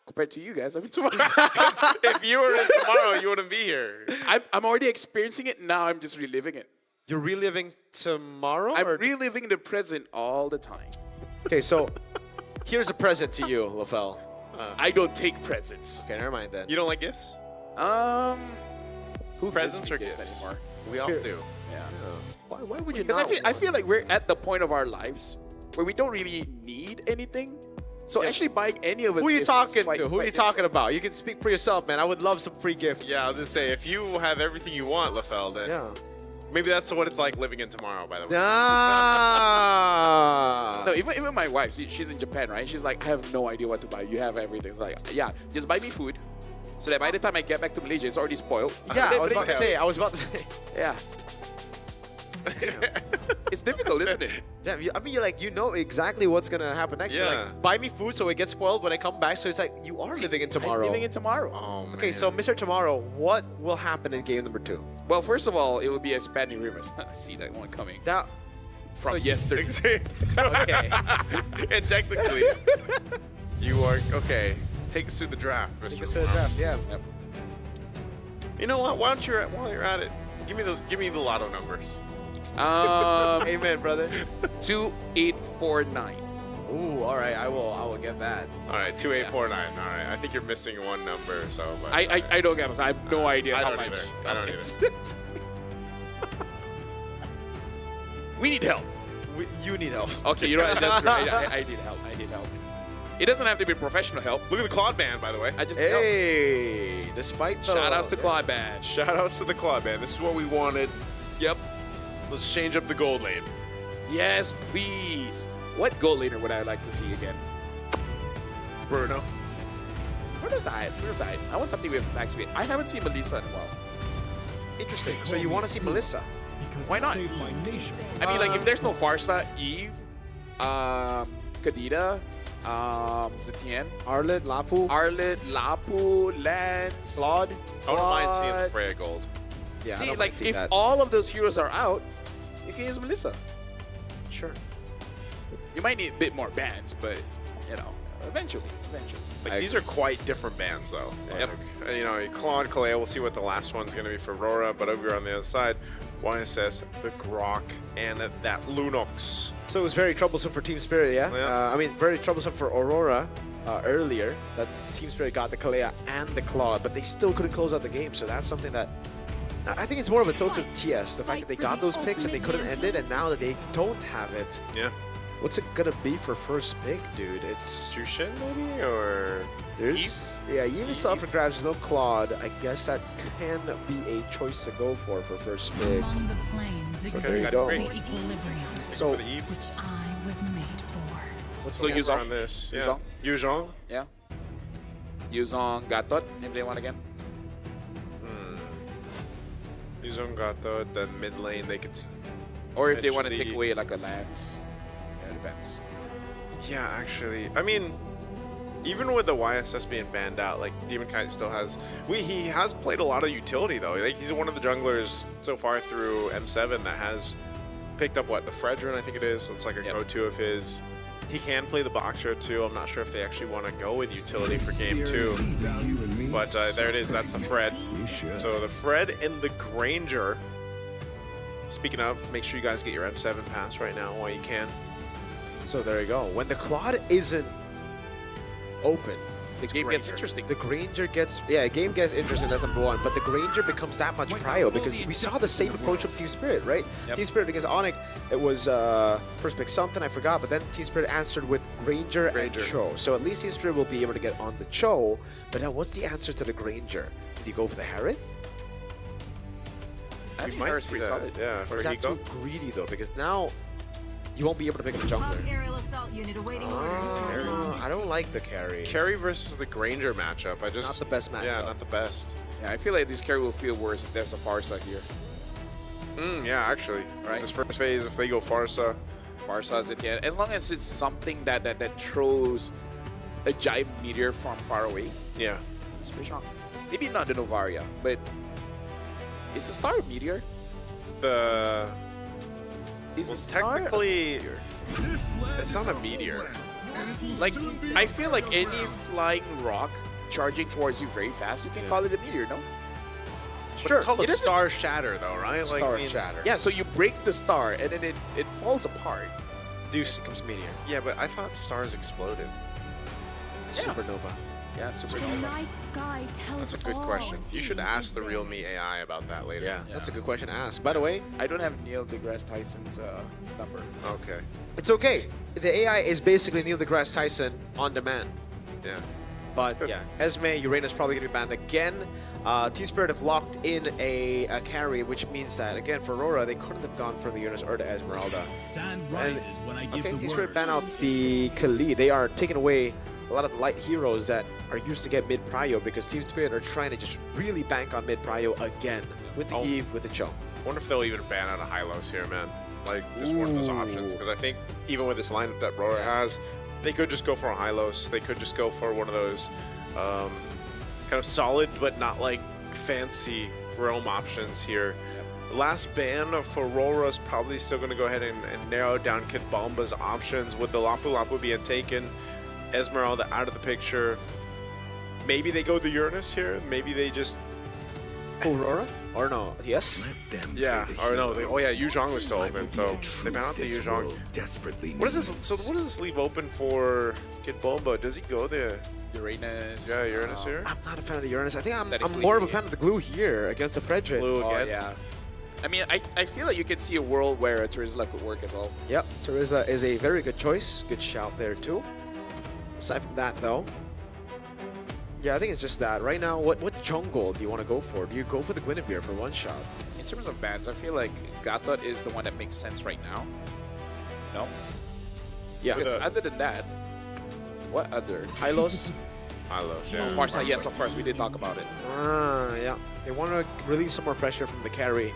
Compared to you guys, I'm in tomorrow. If you were in tomorrow, you wouldn't be here. I'm already experiencing it. Now I'm just reliving it. You're reliving tomorrow? I'm reliving the present all the time. Okay, so here's a present to you, LaFell. I don't take presents. Okay, never mind then. You don't like gifts? Who Presents gives or me gifts anymore? We all do. Yeah. Why would you Because not? I feel like we're at the point of our lives where we don't really need anything. So actually buying any of us. Who are you gifts is talking quite- to? Who are you quite talking about? You can speak for yourself, man. I would love some free gifts. Yeah, I was gonna say, if you have everything you want, LaFell, then maybe that's what it's like living in tomorrow, by the way. Ah. No, even my wife, she's in Japan, right? She's like, I have no idea what to buy. You have everything. It's like, yeah, just buy me food. So that by the time I get back to Malaysia, it's already spoiled. Yeah, I was about to say. Yeah. It's difficult, isn't it? Damn, I mean, you know exactly what's gonna happen next. You're Yeah. like, buy me food so it gets spoiled when I come back. So it's like you are living in tomorrow. I'm living in tomorrow. Oh, man. Okay, so Mr. Tomorrow, what will happen in game number 2? Well, first of all, it will be expanding rivers. I see that one coming. That from yesterday. Okay. And technically, you are okay. Take us through the draft, Mr. Take us through the draft, yeah. Yep. You know what? While you're at it, give me the lotto numbers. Amen, brother. 2849. Ooh, all right. I will get that. All right, 2849. All right, I think you're missing one number. So, but, I don't get it. I have no idea I how don't much. either. I don't either. We need help. You need help. Okay, you know what? That's right. I need help. I need help. It doesn't have to be professional help. Look at the Claude Band, by the way. I just Hey, despite the shout outs to Claude Band. Shout outs to the Claude Band. This is what we wanted. Yep. Let's change up the gold lane. Yes, please. What gold laner would I like to see again? Bruno. Where's I? I want something with attack speed. I haven't seen Melissa in a while. Interesting. So you want to see Melissa? Why not? I mean, like, if there's no Farsa, Eve, Kadita, Zetienne, Arlet, Lapu, Lance, Claude. I wouldn't mind seeing the Freya gold. Yeah, I See, don't like, mind seeing if that. all of those heroes are out, you can use Melissa. Sure. You might need a bit more bans, but, you know, eventually. Like, these are quite different bands, though. Yep. Like, you know, Claude, Kalea, we'll see what the last one's going to be for Aurora, but over on the other side, YSS, the Grok, and that Lunox. So it was very troublesome for Team Spirit, yeah? Yeah. I mean, very troublesome for Aurora earlier, that Team Spirit got the Kalea and the Claude, but they still couldn't close out the game, so that's something that... I think it's more of a total TS, the fact that they got those picks and they couldn't end it, and now that they don't have it, Yeah. what's it gonna be for first pick, dude? It's... Jushin, maybe? Or... There's... Yeah, Eve is up for grabs, there's no Claude. I guess that can be a choice to go for first pick. Among the planes So there you go. exists the equilibrium, So, which I was made for. what's So the answer Yuzong on this. Yeah. Yuzong? Yeah. Yuzong Gatot, if they want again. Yuzong got the mid lane. They could. Or if they want to eventually- take away like a Lance. Yeah, it depends. Yeah, actually. I mean, even with the YSS being banned out, like Demon Kite still has. He has played a lot of utility though. Like, he's one of the junglers so far through M7 that has picked up the Fredrin, I think it is. It's like a go-to of his. He can play the Boxer too. I'm not sure if they actually want to go with utility for game 2. But there it is. That's the Fred. So the Fred and the Granger. Speaking of, make sure you guys get your M7 pass right now while you can. So there you go. When the Claude isn't open, the game gets interesting. The Granger gets, game gets interesting, that's number one, but the Granger becomes that much prio because we saw the same approach from Team Spirit, right? Yep. Team Spirit against Onyx, it was first pick something, I forgot, but then Team Spirit answered with Granger and Cho. So at least Team Spirit will be able to get on the Cho, but now what's the answer to the Granger? Did he go for the Harith? I think might Harris see pretty that, solid. yeah, Or for is that Hiko. too greedy though? Because now you won't be able to pick up a jungler. Aerial assault unit awaiting orders. I don't like the carry. Carry versus the Granger matchup. I just Not the best Yeah, matchup. not the best. Yeah, I feel like this carry will feel worse if there's a Farsa here. Yeah, actually. Right. This first phase, if they go Farsa. Farsa's it, yeah. As long as it's something that throws a giant meteor from far away, Yeah. it's pretty strong. Maybe not the Novaria, but is a star a meteor? The Is well, a star a technically, meteor? it's not a meteor. Like, I feel like any flying rock charging towards you very fast, you can call it a meteor, no? But it's called It a isn't- star shatter, though, right? Like, Star I mean, shatter. Yeah, so you break the star and then it falls apart. Deuce becomes meteor. Yeah, but I thought stars exploded. Supernova. Yeah, supernova. Night sky tells That's a good all question. it's You should needed ask the to real be. me AI about that later. Yeah, that's a good question to ask. By the way, I don't have Neil deGrasse Tyson's number. Okay. it's okay. The AI is basically Neil deGrasse Tyson on demand. Yeah. But yeah, Esme, Uranus probably going to be banned again. Team Spirit have locked in a carry, which means that, again, for Aurora, they couldn't have gone for the Uranus or the Esmeralda. Sand And, rises when I give okay, the Team Spirit word. ban out the Khalid. They are taking away a lot of the light heroes that are used to get mid-prio because Team Spirit are trying to just really bank on mid-prio again with the Oh. Eve, with the Cho. Wonder if they'll even ban out a Hylos here, man. Like, just one of those options. Because I think even with this lineup that Aurora has, they could just go for a Hylos. They could just go for one of those kind of solid but not like fancy realm options here. Last ban for Aurora is probably still going to go ahead and narrow down Kid Bomba's options with the Lapu Lapu being taken, Esmeralda out of the picture. Maybe they go the Uranus here. Maybe they just Aurora? Or no? Yes? yeah, or no, they, oh yeah, Yuzhong was still open, so they ban out the Yuzhong. What is this? So what does this leave open for Kid Bomba? Does he go the Uranus. Yeah, Uranus here. I'm not a fan of the Uranus. I think I'm Aesthetically, more of a fan of the glue here against the Frederick. Blue Oh, again. yeah. I mean, I feel like you can see a world where Terizla could work as well. Yep, Teresa is a very good choice. Good shout there too. Aside from that though, yeah, I think it's just that. Right now, what jungle do you want to go for? Do you go for the Guinevere for one shot? In terms of bans, I feel like Gatot is the one that makes sense right now. No? Yeah. Because other than that, what other? Hylos. Hylos, Of yeah. course, yes, of course, we did talk about it. Yeah. They want to relieve some more pressure from the carry.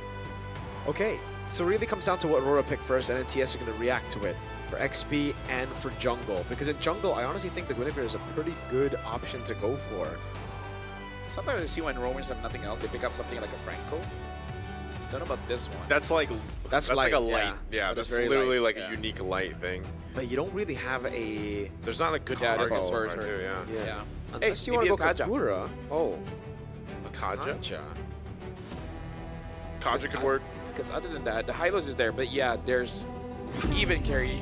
Okay, so it really comes down to what Aurora picked first, and then TS are going to react to it for XP and for jungle. Because in jungle, I honestly think the Guinevere is a pretty good option to go for. Sometimes I see when Romans have nothing else, they pick up something like a Franco. Don't know about this one. That's like That's like a light, light. yeah. Yeah, That's that's very literally light, like yeah. a unique light thing. But you don't really have a... There's not a good Yeah, there's target no for first, it, too, yeah. Yeah. Hey, Unless you want maybe to a go Kaja. Kakura. Oh. A Kaja? Kaja. Kaja could work. Because other than that, the Hylos is there, but yeah, there's even carry.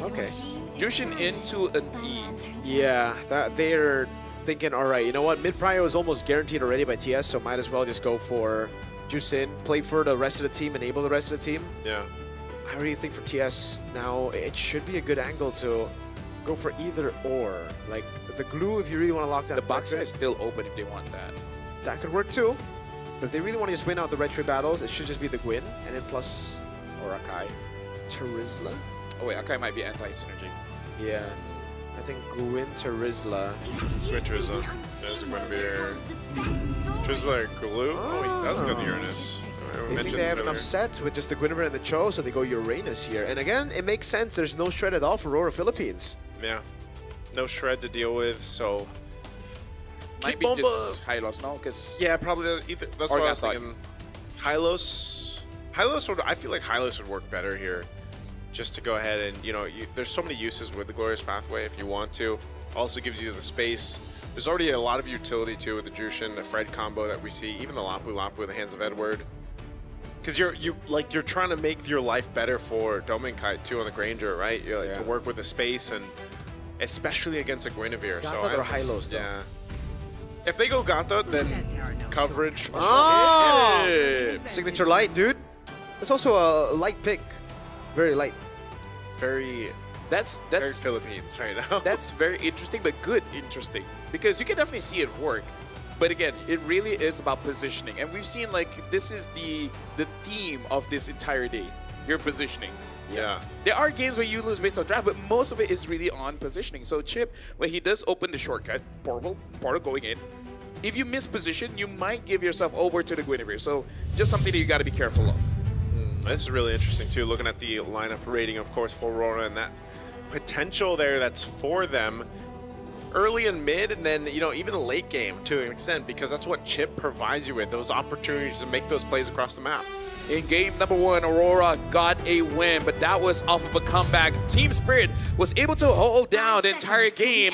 Okay. Jushin into an Eve. Yeah, that they're thinking, all right, you know what? Mid-prio is almost guaranteed already by TS, so might as well just go for Jusin, play for the rest of the team, enable the rest of the team. Yeah. I really think for TS now, it should be a good angle to go for either or. Like, the glue, if you really want to lock down The box Frederick, is still open if they want that. that could work too. But if they really want to just win out the retro battles, it should just be the Gwyn, and then plus Or Akai. Terizla. Oh wait, Akai might be anti-synergy. Yeah. I think Gwyn, Terizla. Which was there's going to be there. Trizla glue? Oh, that's good Uranus. I I think mentioned they have this enough earlier. sets with just the Guinevere and the Cho, so they go Uranus here. And again, it makes sense. There's no shred at all for Aurora Philippines. Yeah. No shred to deal with, so... Might Kid be Bomba- just Hylos, no? Because Yeah, probably either. That's Or what I was Gatot. thinking. Hylos would. I feel like Hylos would work better here, just to go ahead and there's so many uses with the Glorious Pathway if you want to. Also gives you the space. There's already a lot of utility too with the Jushin, the Fred combo that we see, even the Lapu Lapu in the hands of Edward. Because you're trying to make your life better for Dominkite too on the Granger, right? You're like to work with the space especially against a Guinevere. Gata or high-lows, though. Yeah. If they go Gata, then coverage. Ah! Hit. Signature light, dude. It's also a light pick. Very light. It's very very Philippines right now. That's very interesting, but good interesting. Because you can definitely see it work. But again, it really is about positioning. And we've seen, like, this is the theme of this entire day. Your positioning. Yeah. There are games where you lose based on draft, but most of it is really on positioning. So Chip, when he does open the shortcut, portal going in, if you miss position, you might give yourself over to the Guinevere. So just something that you got to be careful of. This is really interesting too, looking at the lineup rating, of course, for Aurora and that potential there that's for them early and mid, and then, you know, even the late game to an extent, because that's what Chip provides you with, those opportunities to make those plays across the map. In game number 1, Aurora got a win, but that was off of a comeback. Team Spirit was able to hold down the entire game.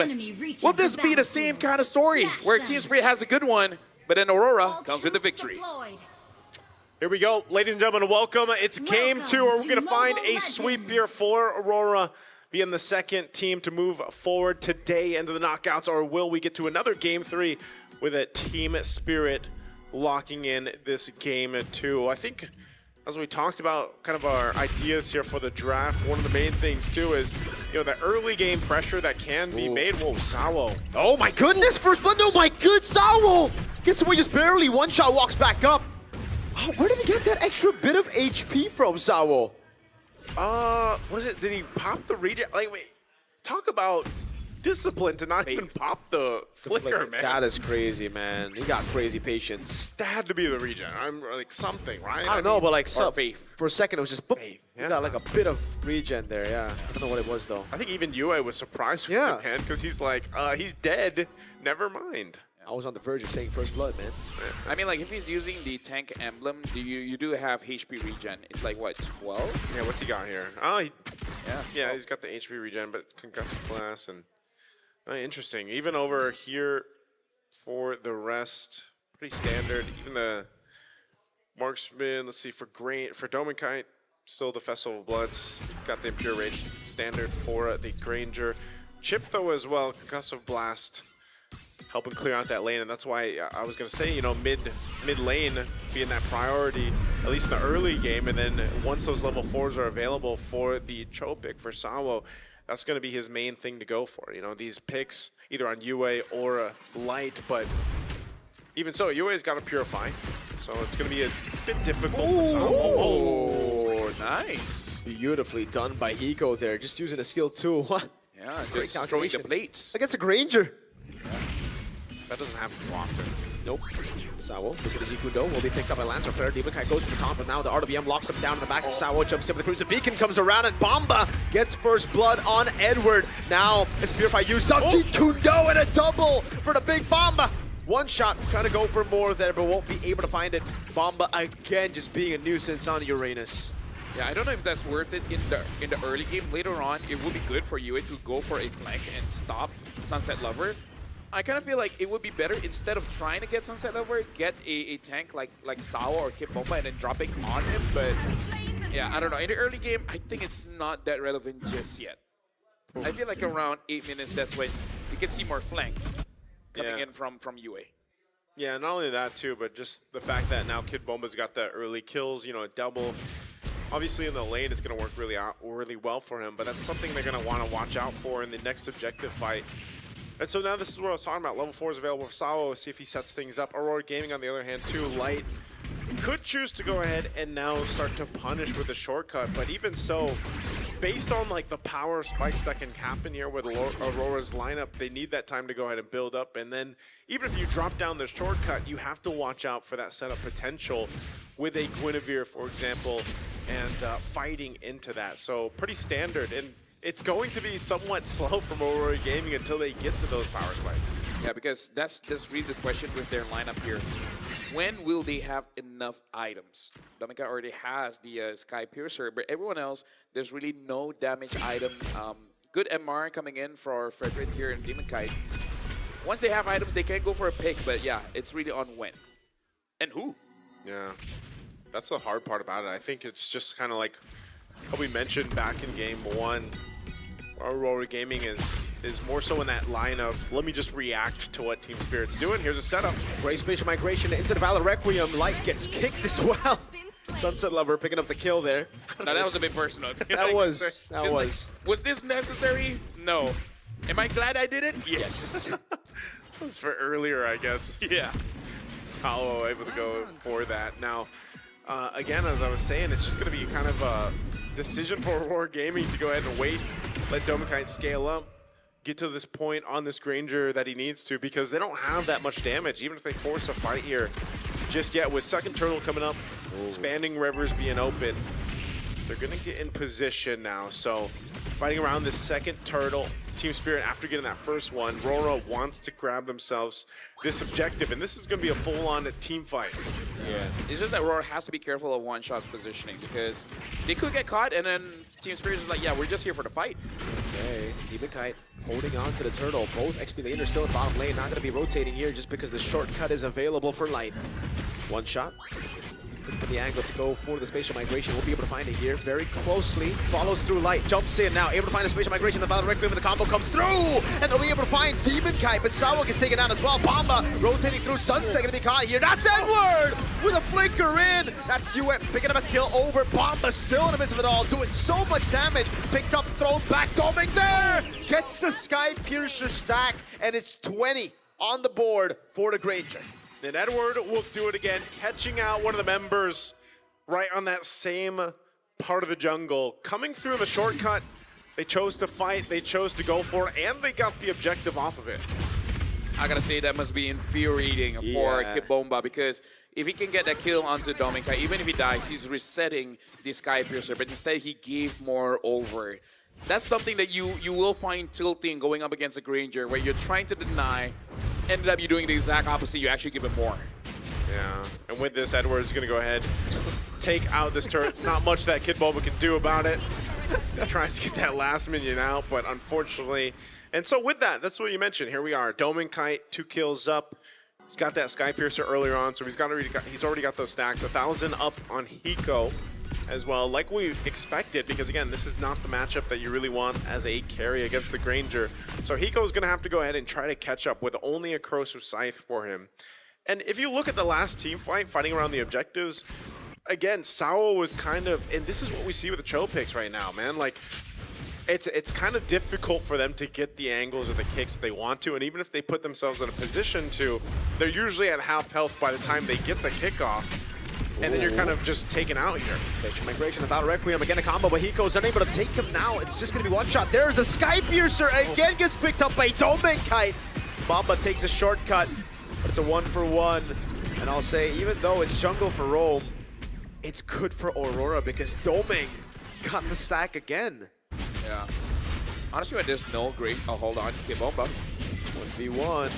Will this be the same kind of story where Team Spirit has a good one, but then Aurora comes with the victory? Here we go, ladies and gentlemen, welcome. It's game 2, where we're going to find a sweep here for Aurora, being the second team to move forward today into the knockouts, or will we get to another game 3 with a Team Spirit locking in this game 2? I think, as we talked about kind of our ideas here for the draft, one of the main things too is, you know, the early game pressure that can be made. Whoa, Sawo. Oh my goodness, first blood. Oh my good, Sawo gets away just barely. One shot, walks back up. Oh, where did he get that extra bit of HP from, Sawo? Did he pop the regen? Like, wait, talk about discipline to not even pop the flicker, man. That is crazy, man. He got crazy patience. That had to be the regen. I'm like something, right? I don't know, but like faith. For a second, it was just boop. Faith. He got like a bit of regen there, yeah. I don't know what it was, though. I think even Yue was surprised with him, man, because he's like, he's dead. Never mind. I was on the verge of saying first blood, man. I mean, like, if he's using the tank emblem, you do have HP regen. It's like, what, 12? Yeah, what's he got here? Oh, yeah, he's got the HP regen, but concussive blast and interesting. Even over here for the rest, pretty standard. Even the marksman, let's see, for Dominkite, still the Festival of Bloods. Got the Impure Rage standard for the Granger. Chip, though, as well, concussive blast, helping clear out that lane, and that's why I was going to say, you know, mid lane being that priority, at least in the early game, and then once those level 4s are available for the Cho pick for Sawo, that's going to be his main thing to go for. You know, these picks either on Yue or Light, but even so, Yue's got to Purify, so it's going to be a bit difficult for Sawo. Oh, nice. Beautifully done by Hiko there, just using a skill too. Yeah, great just throwing calculation. the plates. Against a Granger. That doesn't happen too often. Nope. Sawo, visit the Jikudo, will be picked up by Lancer Flare. Demonkai goes for the top, but now the RWM locks him down in the back. Sawo jumps in with the Cruiser Beacon, comes around, and Bomba gets first blood on Edward. Now it's Purify used up. Jikudo and a double for the big Bomba. One shot, trying to go for more there, but won't be able to find it. Bomba again just being a nuisance on Uranus. Yeah, I don't know if that's worth it in the early game. Later on, it would be good for Yue to go for a flank and stop Sunset Lover. I kind of feel like it would be better, instead of trying to get Sunset Lover, get a tank like Sawa or Kip Bomba and then dropping on him. But yeah, I don't know. In the early game, I think it's not that relevant just yet. I feel like around 8 minutes, that's when you can see more flanks coming in from Yue. Yeah, not only that too, but just the fact that now Kid Bomba's got the early kills, you know, a double. Obviously in the lane, it's going to work really well for him, but that's something they're going to want to watch out for in the next objective fight. And so now this is what I was talking about. Level 4 is available for Sawo. See if he sets things up. Aurora Gaming, on the other hand, too, Light could choose to go ahead and now start to punish with a shortcut. But even so, based on like the power spikes that can happen here with Aurora's lineup, they need that time to go ahead and build up. And then even if you drop down the shortcut, you have to watch out for that setup potential with a Guinevere, for example, and fighting into that. So pretty standard. And it's going to be somewhat slow from Aurora Gaming until they get to those power spikes. Yeah, because that's really the question with their lineup here. When will they have enough items? Dominica already has the Sky Piercer, but everyone else, there's really no damage item. Good MR coming in for Frederick here in Demon Kite. Once they have items, they can go for a pick, but yeah, it's really on when. And who? Yeah, that's the hard part about it. I think it's just kind of like what we mentioned back in game 1. Aurora Gaming is is more so in that line of, let me just react to what Team Spirit's doing. Here's a setup. Great spatial migration into the Valor Requiem. Light gets kicked as well. Sunset Lover picking up the kill there. No, that was a bit personal. That was. Like, was this necessary? No. Am I glad I did it? Yes. That was for earlier, I guess. Yeah. Salo able to go for that. Now, again, as I was saying, it's just going to be kind of a decision for Aurora Gaming to go ahead and wait, let Domikite scale up, get to this point on this Granger that he needs to, because they don't have that much damage, even if they force a fight here just yet. With second turtle coming up, expanding rivers being open, they're going to get in position now. So fighting around this second turtle, Team Spirit, after getting that first one, Aurora wants to grab themselves this objective, and this is going to be a full-on team fight. Yeah, it's just that Aurora has to be careful of one-shot's positioning, because they could get caught, and then Team Spirit is like, yeah, we're just here for the fight. Okay, Domikite holding on to the turtle. Both XP laners still in bottom lane, not going to be rotating here just because the shortcut is available for Light. One shot. Looking for the angle to go for the spatial migration. We'll be able to find it here very closely. Follows through Light, jumps in now, able to find a spatial migration. The Valor Requiem, and the combo comes through, and they'll be able to find Domikite, but Sawa gets taken down as well. Bomba rotating through Sunset, gonna be caught here. That's Edward with a flicker in. That's UN picking up a kill over Bomba, still in the midst of it all, doing so much damage. Picked up, thrown back, Doming there, gets the Sky Piercer stack, and it's 20 on the board for the Granger. Then Edward will do it again, catching out one of the members right on that same part of the jungle. Coming through the shortcut, they chose to fight, they chose to go for it, and they got the objective off of it. I gotta say, that must be infuriating for Kibomba, because if he can get that kill onto Domikite, even if he dies, he's resetting the Sky Piercer, but instead he gave more over. That's something that you will find tilting going up against a Granger, where you're trying to deny, ended up you doing the exact opposite, you actually give it more. Yeah, and with this, Edward's gonna go ahead, take out this turret. Not much that Kid Bulba can do about it. Tries to get that last minion out, but unfortunately. And so with that, that's what you mentioned. Here we are, Domikite, 2 kills up. He's got that Sky Piercer earlier on, so he's already got those stacks. 1,000 up on Hiko as well, like we expected, because again, this is not the matchup that you really want as a carry against the Granger. So Hiko's gonna have to go ahead and try to catch up with only a Corrosive Scythe for him. And if you look at the last team fight, fighting around the objectives, again, Sao was kind of, and this is what we see with the Cho picks right now, man. Like, it's kind of difficult for them to get the angles or the kicks that they want to, and even if they put themselves in a position to, they're usually at half health by the time they get the kickoff. And then you're kind of just taken out here. Spatial migration without Requiem. Again, a combo, but Hiko's unable to take him now. It's just going to be one shot. There's a Sky Piercer. Again, gets picked up by Domikite. Bomba takes a shortcut, but it's a 1-for-1. And I'll say, even though it's jungle for Rome, it's good for Aurora because Doming got the stack again. Yeah. Honestly, there's no great. Oh, hold on. Kibomba. 1v1.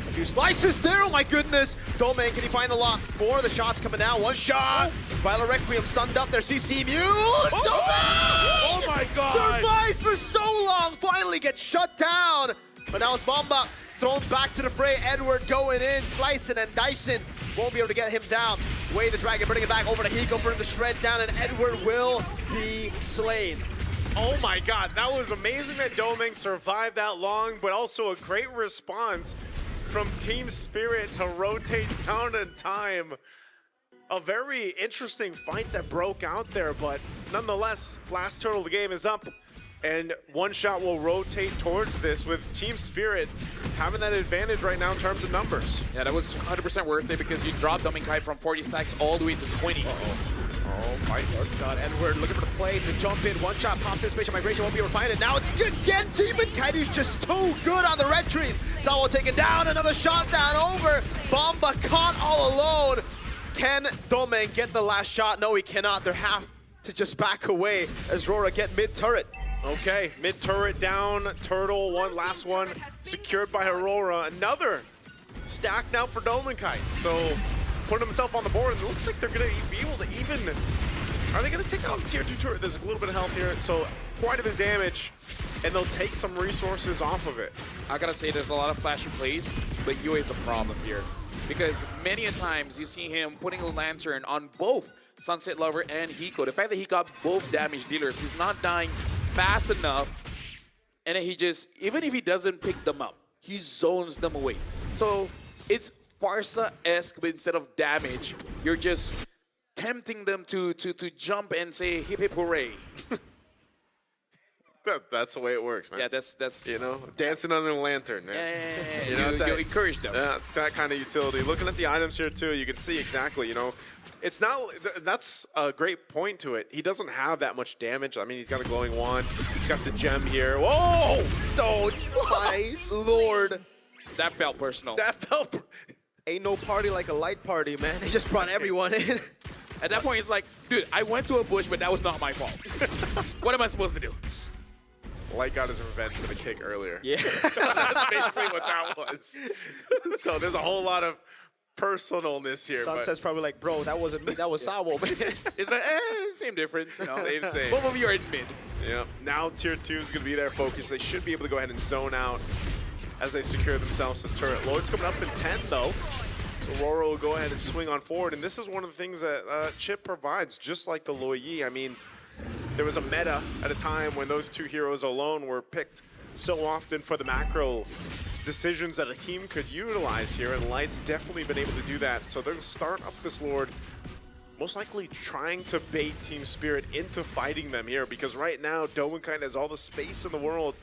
A few slices there, oh my goodness! Doming, can he find a lot more? The shots coming down, one shot! Valor Requiem stunned up there, CC Mute! Oh my god! Survived for so long, finally gets shut down! But now it's Bomba thrown back to the fray, Edward going in, slicing and dicing. Won't be able to get him down. Way the Dragon, bringing it back over to Hiko for him to shred down, and Edward will be slain. Oh my god, that was amazing that Doming survived that long, but also a great response from Team Spirit to rotate down in time. A very interesting fight that broke out there, but nonetheless, last turtle of the game is up, and one shot will rotate towards this with Team Spirit having that advantage right now in terms of numbers. Yeah, that was 100% worth it because you dropped Domikite from 40 stacks all the way to 20. Oh my god, Edward looking for the play to jump in. One shot pops in, spatial migration won't be able to find it. Now it's again Domikite who's just too good on the red trees. Sawa taken down, another shot down over. Bomba caught all alone. Can Doming get the last shot? No, he cannot. They have to just back away as Aurora get mid-turret. Okay, mid-turret down, turtle, last one secured by Aurora. Another stack now for Domikite. So putting himself on the board, and it looks like they're going to be able to even... Are they going to take out the tier 2 turret? There's a little bit of health here, so quite a bit of damage, and they'll take some resources off of it. I gotta say, there's a lot of flashy plays, but Yue is a problem here. Because many a times you see him putting a lantern on both Sunset Lover and Hiko. The fact that he got both damage dealers, he's not dying fast enough and then he just, even if he doesn't pick them up, he zones them away. So it's Farsa-esque, but instead of damage, you're just tempting them to jump and say hip hip hooray. That's the way it works, man. Yeah, that's you know, dancing under the lantern, man. Yeah, You know, it's you that- encourage them. Yeah, it's that kind of utility. Looking at the items here too, you can see exactly. You know, it's not. That's a great point to it. He doesn't have that much damage. I mean, he's got a glowing wand. He's got the gem here. Whoa! Oh my lord! That felt personal. That felt. Ain't no party like a light party, man. They just brought everyone in. At that point, it's like, dude, I went to a bush, but that was not my fault. What am I supposed to do? Light got his revenge for the kick earlier. Yeah. So that's basically what that was. So there's a whole lot of personalness here. but Sunset's probably like, bro, that wasn't me. That was Sawo, man. It's like, same difference. You know? Same. Both of you are in mid. Yeah. Now tier 2 is going to be their focus. They should be able to go ahead and zone out as they secure themselves this turret. Lord's coming up in 10, though. So Aurora will go ahead and swing on forward. And this is one of the things that Chip provides, just like the Loi Yi. I mean, there was a meta at a time when those two heroes alone were picked so often for the macro decisions that a team could utilize here, and Light's definitely been able to do that. So they'll start up this Lord, most likely trying to bait Team Spirit into fighting them here, because right now, Dowenkind has all the space in the world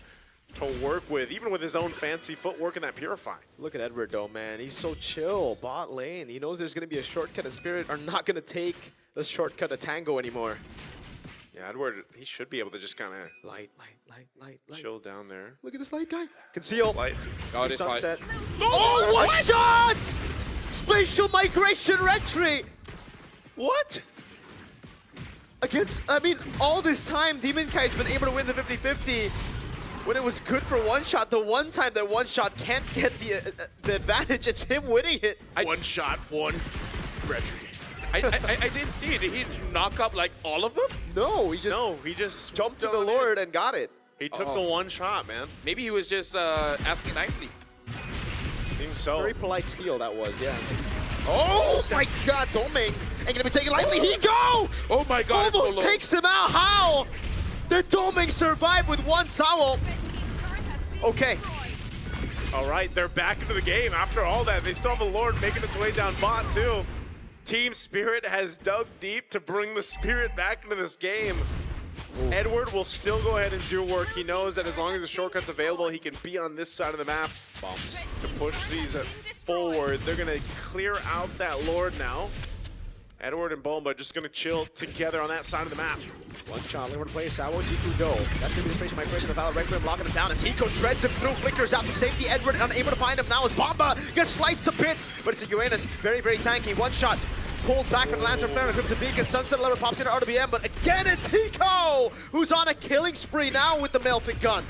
to work with, even with his own fancy footwork in that Purify. Look at Edward, though, man. He's so chill. Bot lane. He knows there's going to be a shortcut, and Spirit are not going to take the shortcut to Tango anymore. Yeah, Edward, he should be able to just kind of Light. chill down there. Look at this light guy. Conceal. Light. Oh, this light. Sunset. Oh, one shot! Spatial migration retry. What? Against, I mean, all this time, Demon Kite's been able to win the 50-50 when it was good for one shot. The one time that one shot can't get the advantage, it's him winning it. One shot, one retry. I didn't see it. Did he knock up like all of them? No, he just jumped to the Lord and got it. He took the one shot, man. Maybe he was just asking nicely. Seems so. Very polite steal that was, yeah. Oh my god, Doming ain't gonna be taken lightly. Hiko! Oh my god, almost takes him out. How? Did Doming survive with one Sawo? Okay. All right, they're back into the game. After all that, they still have a Lord making its way down bot, too. Team Spirit has dug deep to bring the Spirit back into this game. Ooh. Edward will still go ahead and do work. He knows that as long as the shortcut's available, he can be on this side of the map. Bumps to push these forward. They're going to clear out that Lord now. Edward and Bomba just going to chill together on that side of the map. One shot, looking to play Sawo, Jiku Do. That's going to be the space migration of Valor Requiem, locking him down as Hiko shreds him through, flickers out to safety. Edward unable to find him now as Bomba gets sliced to bits, but it's a Uranus, very, very tanky. One shot, pulled back from Lantern Flare, Crimson Beacon, Sunset Lever pops into RWM, but again it's Hiko, who's on a killing spree now with the Melfic gun.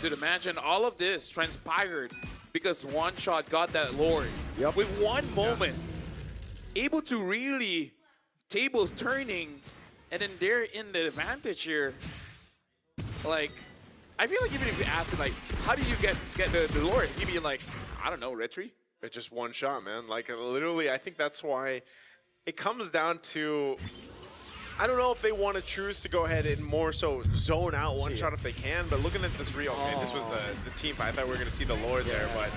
Dude, imagine all of this transpired because One Shot got that Lord. Yep. With one moment, able to really, tables turning, and then they're in the advantage here. Like, I feel like even if you ask him, like, how do you get the Lord? He'd be like, I don't know, retry. It's just one shot, man. Like, literally, I think that's why it comes down to, I don't know if they want to choose to go ahead and more so zone out one shot if they can, but looking at this real, okay, this was the team fight. I thought we were going to see the Lord there, but,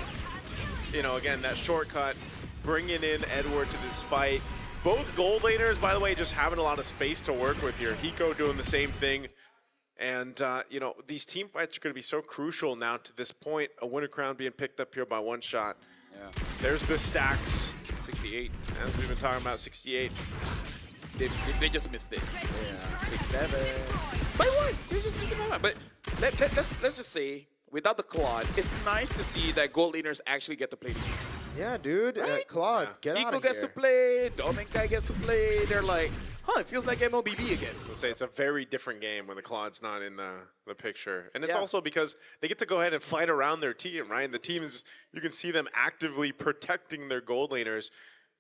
you know, again, that shortcut, bringing in Edward to this fight. Both gold laners, by the way, just having a lot of space to work with here. Hiko doing the same thing. And, you know, these team fights are going to be so crucial now to this point. A winner crown being picked up here by one shot. Yeah. There's the stacks. 68. As we've been talking about, 68. They just missed it. Yeah, 6-7. By one, they just missed it by one. But let's just say, without the Claude, it's nice to see that gold laners actually get to play the game. Yeah, dude. Right? Claude, get out Nico of gets here. to play, Domenkai gets to play. They're like, huh, it feels like MLBB again. Let's say it's a very different game when the Claude's not in the picture. And it's also because they get to go ahead and fight around their team, right? And the team is, you can see them actively protecting their gold laners.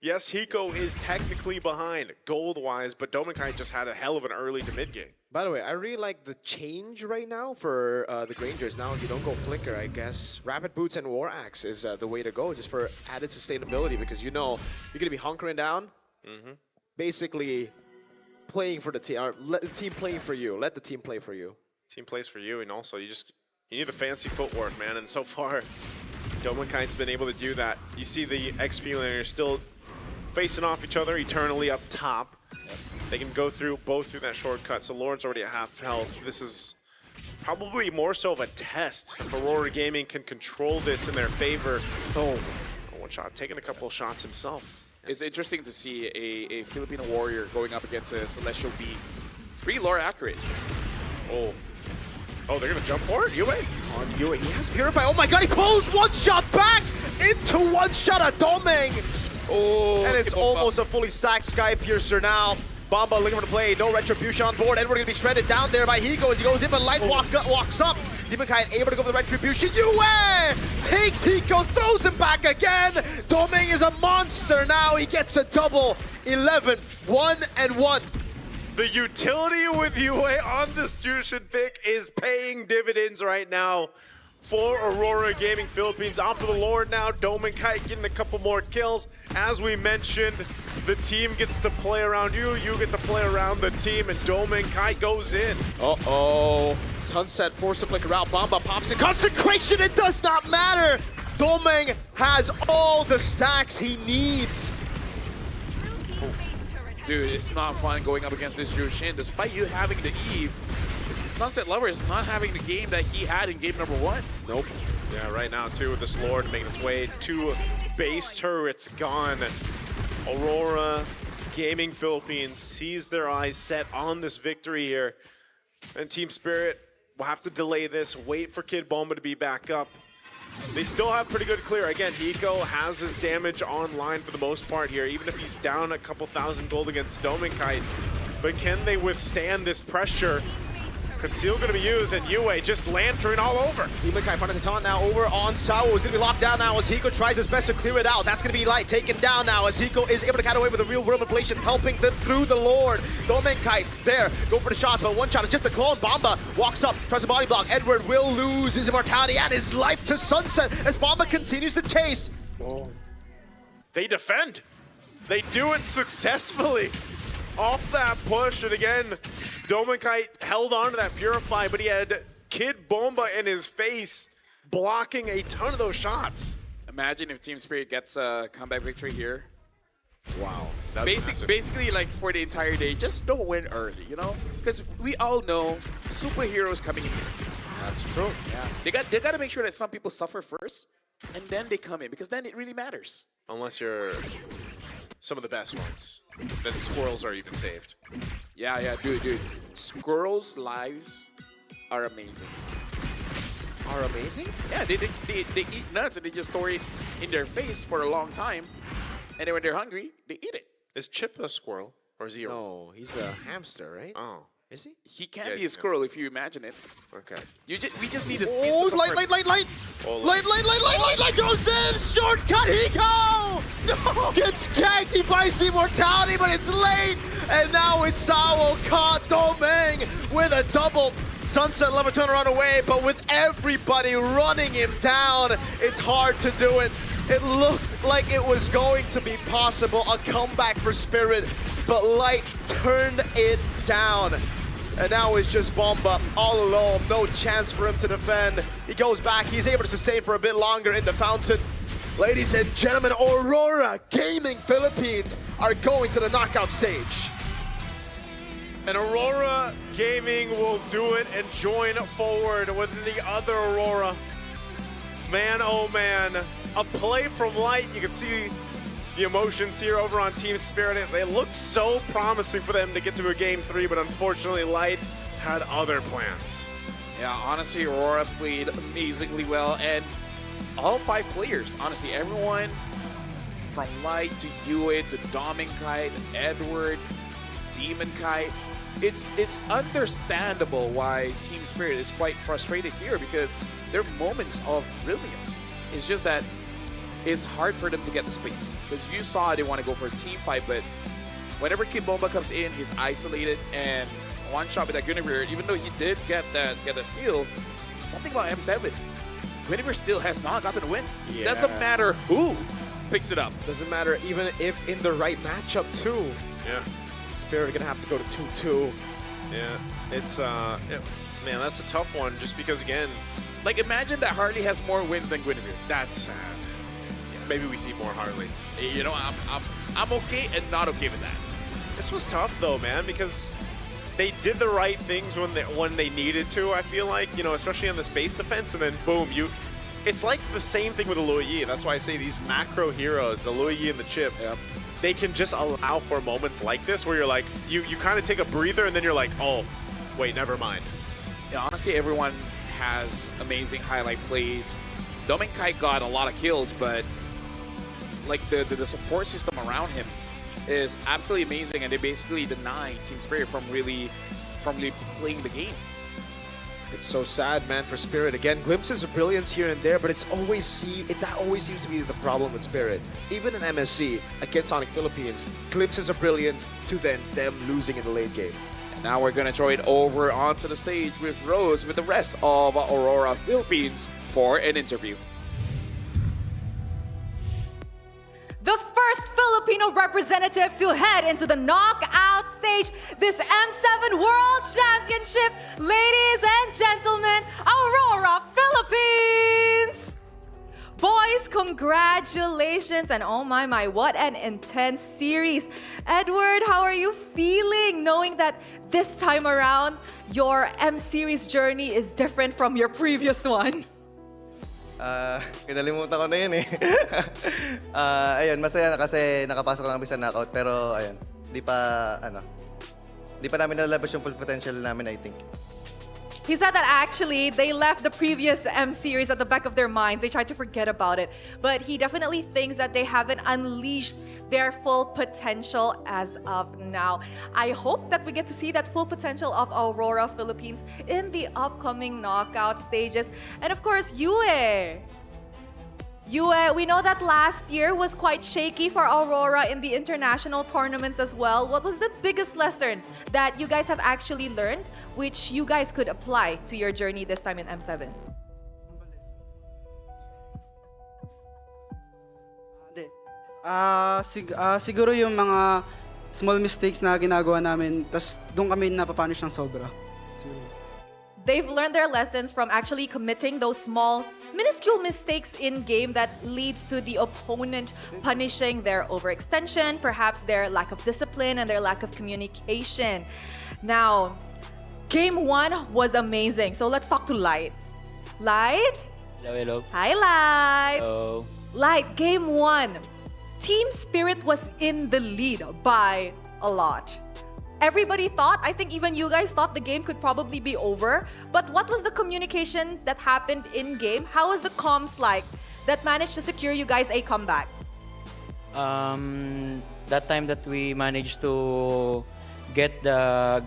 Yes, Hiko is technically behind gold-wise, but Domenkai just had a hell of an early to mid game. By the way, I really like the change right now for the Grangers. Now you don't go Flicker, I guess. Rapid Boots and War Axe is the way to go, just for added sustainability, because you know you're going to be hunkering down, basically playing for the team, or let the team play for you. Let the team play for you. Team plays for you, and also you just You need the fancy footwork, man, and so far, Dominkite's been able to do that. You see the XP laners still facing off each other eternally up top. They can go through both through that shortcut, so Lauren's already at half health. This is probably more so of a test if Aurora Gaming can control this in their favor. Oh, one shot, taking a couple of shots himself. It's interesting to see a Filipino warrior going up against a Celestial B. Pretty lore accurate. Oh, they're gonna jump for it? Yue? On Yue, he has Purify. Oh my god, he pulls one shot back into one shot at Domeng. Oh, and it's almost a fully sacked Sky Piercer now. Bomba looking for the play, no retribution on board. Edward gonna be shredded down there by Hiko as he goes in, but Light walks up. Demonkite able to go for the retribution. Yue takes Hiko, throws him back again. Domeng is a monster now. He gets a double. 11, 1 and 1. The utility with Yue on this Jushin pick is paying dividends right now for Aurora Gaming Philippines. Off of the Lord now, Dominkite getting a couple more kills. As we mentioned, the team gets to play around you, you get to play around the team, and Dominkite goes in. Uh-oh. Sunset force to flicker out. Bomba pops in. Consecration, it does not matter. Domeng has all the stacks he needs. Dude, it's not fun going up against this Jushin. Despite you having the Eve, Sunset Lover is not having the game that he had in game number 1. Nope. Yeah, right now, too, with this Lord making its way to base turrets gone. Aurora Gaming Philippines sees their eyes set on this victory here. And Team Spirit will have to delay this, wait for Kid Bomba to be back up. They still have pretty good clear. Again, Hiko has his damage online for the most part here, even if he's down a couple thousand gold against Dominkite. But can they withstand this pressure? Conceal going to be used, and Yue just lantern all over. Demonkite front of the taunt now over on Sao. He's going to be locked down now as Hiko tries his best to clear it out. That's going to be Light taken down now as Hiko is able to cut away with a real world manipulation, helping them through the Lord. Dominkite there, go for the shots, but one shot is just a clone. Bomba walks up, tries to body block. Edward will lose his immortality and his life to Sunset as Bomba continues to chase. They defend. They do it successfully. Off that push, and again, Dominkite held on to that Purify, but he had Kid Bomba in his face, blocking a ton of those shots. Imagine if Team Spirit gets a comeback victory here. Wow. Basically, like for the entire day, just don't win early, you know? Because we all know superheroes coming in here. That's true. Yeah. They got to make sure that some people suffer first, and then they come in, because then it really matters. Unless you're some of the best ones. Then the squirrels are even saved. Yeah, dude. Squirrels' lives are amazing. Are amazing? Yeah, they eat nuts and they just store it in their face for a long time. And then when they're hungry, they eat it. Is Chip a squirrel? Or is he a... No, he's a hamster, right? Oh. Is he? He can be a squirrel if you imagine it. Okay. We just need a skin. Oh, light! Oh, Light goes in! Shortcut, Hiko! No! Gets ganked, he buys the immortality, but it's late! And now it's Sao caught Domeng with a double. Sunset Lover turn around away, but with everybody running him down, it's hard to do it. It looked like it was going to be possible, a comeback for Spirit, but Light turned it down. And now it's just Bomba all alone, no chance for him to defend. He goes back, he's able to sustain for a bit longer in the fountain. Ladies and gentlemen, Aurora Gaming Philippines are going to the knockout stage. And Aurora Gaming will do it and join forward with the other Aurora. Man, oh man, a play from Light. You can see the emotions here over on Team Spirit. They looked so promising for them to get to a Game 3, but unfortunately Light had other plans. Yeah, honestly, Aurora played amazingly well, and all 5 players, honestly, everyone from Light to Yue to Dominkite, Edward, Demonkite, it's understandable why Team Spirit is quite frustrated here because there are moments of brilliance. It's just that it's hard for them to get the space because you saw they want to go for a team fight, but whenever Kid Bomba comes in, he's isolated and one shot with that Guinevere, even though he did get a steal, something about M7. Guinevere still has not gotten a win. Yeah. Doesn't matter who picks it up. Doesn't matter even if in the right matchup too. Yeah. Spirit are gonna have to go to 2-2. Yeah, it's Man, that's a tough one just because, again, Like, imagine that Harley has more wins than Guinevere. that's sad. Maybe we see more Harley. You know, I'm okay and not okay with that. This was tough though, man, because they did the right things when they needed to. I feel like, you know, especially on the space defense, and then boom, It's like the same thing with the Lui Yi. That's why I say these macro heroes, the Lui Yi and the Chip, they can just allow for moments like this where you're like, you kind of take a breather and then you're like, oh, wait, never mind. Yeah, honestly, everyone has amazing highlight plays. Kai got a lot of kills, but like the support system around him is absolutely amazing, and they basically deny Team Spirit from really playing the game. It's so sad, man, for Spirit. Again, glimpses of brilliance here and there, but that always seems to be the problem with Spirit. Even in MSC, against Sonic Philippines, glimpses of brilliance to then them losing in the late game. And now we're going to throw it over onto the stage with Rose with the rest of Aurora Philippines for an interview. The first Filipino representative to head into the knockout stage this M7 World Championship, ladies and gentlemen, Aurora Philippines! Boys, congratulations, and oh my, what an intense series. Edward, how are you feeling knowing that this time around, your M-Series journey is different from your previous one? Kinalimutan ko na yun eh. Ayun, masaya na kasi nakapasok lang kami sa knockout, pero ayun, di pa namin nalabas yung full potential namin, I think. He said that actually they left the previous M-Series at the back of their minds. They tried to forget about it. But he definitely thinks that they haven't unleashed their full potential as of now. I hope that we get to see that full potential of Aurora Philippines in the upcoming knockout stages. And of course, Yue, we know that last year was quite shaky for Aurora in the international tournaments as well. What was the biggest lesson that you guys have actually learned, which you guys could apply to your journey this time in M7? Siguro yung mga small mistakes na ginagawa namin, tas doon kami napapunish ng sobra. Siguro. They've learned their lessons from actually committing those small, minuscule mistakes in game that leads to the opponent punishing their overextension, perhaps their lack of discipline and their lack of communication. Now, game 1 was amazing. So let's talk to Light. Light? Hello. Hi, Light. Hello. Light, game 1. Team Spirit was in the lead by a lot. Everybody thought, I think even you guys thought the game could probably be over. But what was the communication that happened in-game? How was the comms like that managed to secure you guys a comeback? That time that we managed to get the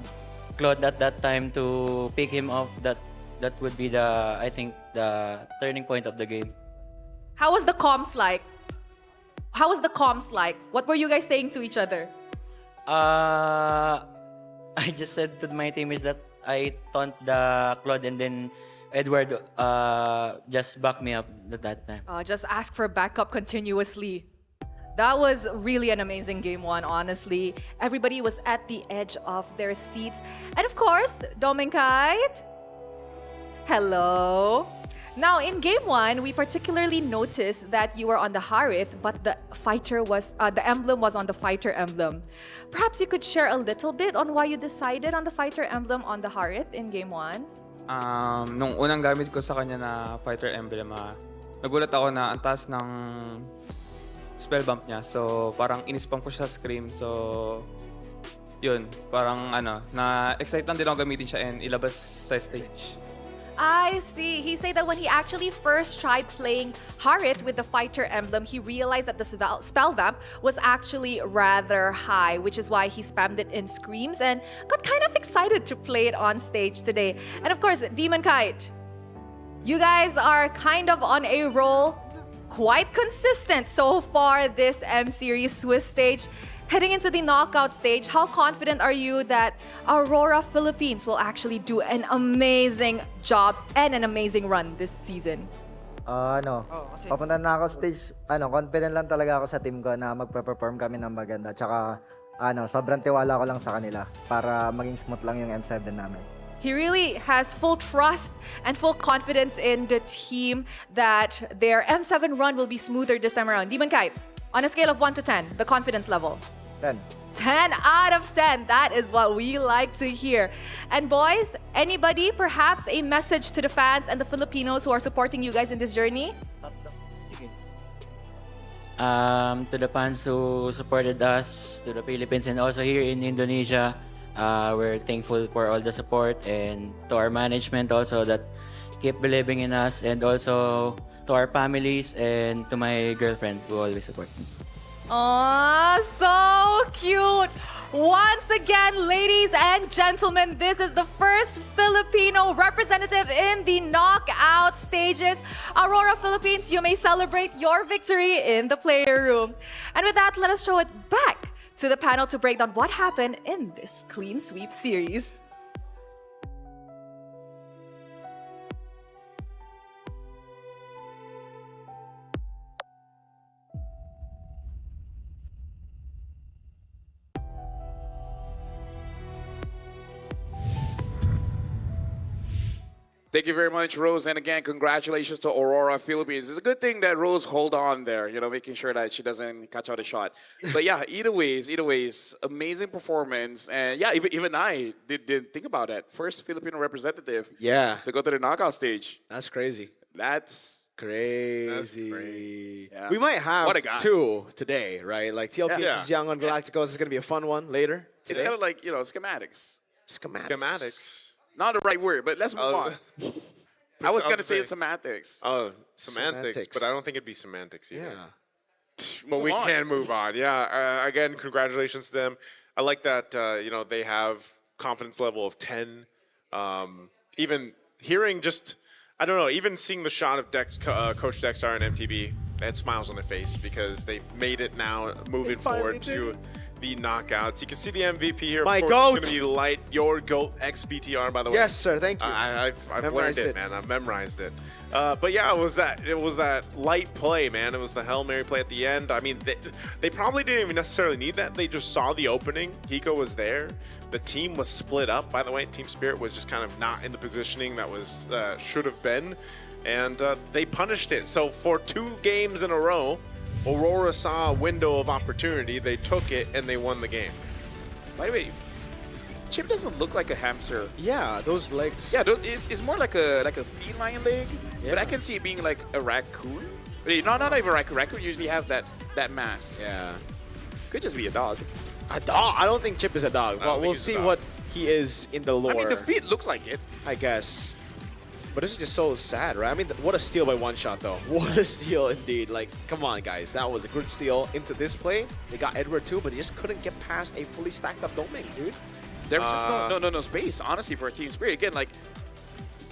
Claude at that time to pick him off, that would be I think the turning point of the game. How was the comms like? What were you guys saying to each other? I just said to my teammates that I taunt the Claude, and then Edward just backed me up at that time. Just ask for backup continuously. That was really an amazing game 1, honestly. Everybody was at the edge of their seats. And of course, Domenkite. Hello. Now, in game 1, we particularly noticed that you were on the Harith, but the emblem was on the fighter emblem. Perhaps you could share a little bit on why you decided on the fighter emblem on the Harith in game 1? Nung unang gamit ko sa kanya na fighter emblem, nagulat ako na ang taas ng spell bump niya. So, parang inispam ko siya sa scream. So, yun, parang na-excite lang din ako gamitin siya and ilabas sa stage. I see. He said that when he actually first tried playing Harith with the fighter emblem, he realized that the spell vamp was actually rather high, which is why he spammed it in screams and got kind of excited to play it on stage today. And of course, Demonkite, you guys are kind of on a roll, quite consistent so far this M-Series Swiss stage. Heading into the knockout stage, how confident are you that Aurora Philippines will actually do an amazing job and an amazing run this season? Papunta na ako stage, confident lang talaga ako sa team ko na magpe-perform kami ng maganda. Tsaka, sobrang tiwala ko lang sa kanila para maging smooth lang yung M7 namin. He really has full trust and full confidence in the team that their M7 run will be smoother this time around. Demon Kai, on a scale of 1 to 10, the confidence level. 10. 10 out of 10. That is what we like to hear. And boys, anybody, perhaps a message to the fans and the Filipinos who are supporting you guys in this journey? To the fans who supported us, to the Philippines, and also here in Indonesia, we're thankful for all the support, and to our management also that keep believing in us, and also to our families and to my girlfriend who always support me. Aw, so cute! Once again, ladies and gentlemen, this is the first Filipino representative in the knockout stages. Aurora Philippines, you may celebrate your victory in the player room. And with that, let us show it back to the panel to break down what happened in this clean sweep series. Thank you very much, Rose. And again, congratulations to Aurora Philippines. It's a good thing that Rose hold on there, you know, making sure that she doesn't catch out a shot. But yeah, either ways, amazing performance. And yeah, even I didn't think about that. First Filipino representative to go to the knockout stage. That's crazy. That's crazy. Yeah. We might have What a guy. 2 today, right? Like TLP Yeah. versus Young on Galacticos is going to be a fun one later. It's kind of like, you know, schematics. Schematics. Not the right word, but let's move on. I was going to say it's semantics. Oh, semantics, but I don't think it'd be semantics either. Yeah. But we Move on. can move on. Yeah. Again, congratulations to them. I like that. You know, they have confidence level of 10. Even hearing just, I don't know. Even seeing the shot of Coach Dexter and MTB, they had smiles on their face because they've made it now, moving forward to the knockouts. You can see the MVP here. My of course, goat. It's going to be Light, your GOAT XBTR, by the way. Yes, sir. Thank you. I've learned Memorized it, it. man. I've memorized it. But yeah, it was that light play, man. It was the Hail Mary play at the end. I mean, they probably didn't even necessarily need that. They just saw the opening. Hiko was there. The team was split up, by the way. Team Spirit was just kind of not in the positioning that was should have been. And they punished it. So for 2 games in a row, Aurora saw a window of opportunity. They took it, and they won the game. By the way, Chip doesn't look like a hamster. Yeah, those legs. Yeah, it's more like a feline leg. Yeah. But I can see it being like a raccoon. But not even a raccoon. Raccoon usually has that mass. Yeah. Could just be a dog. A dog? I don't think Chip is a dog. Well, we'll see what he is in the lore. I mean, the feet looks like it. I guess. But this is just so sad, right? I mean, what a steal by One Shot, though. What a steal, indeed. Like, come on, guys. That was a good steal into this play. They got Edward, too, but he just couldn't get past a fully stacked up Doming, dude. There was just no space, honestly, for a Team Spirit. Again, like,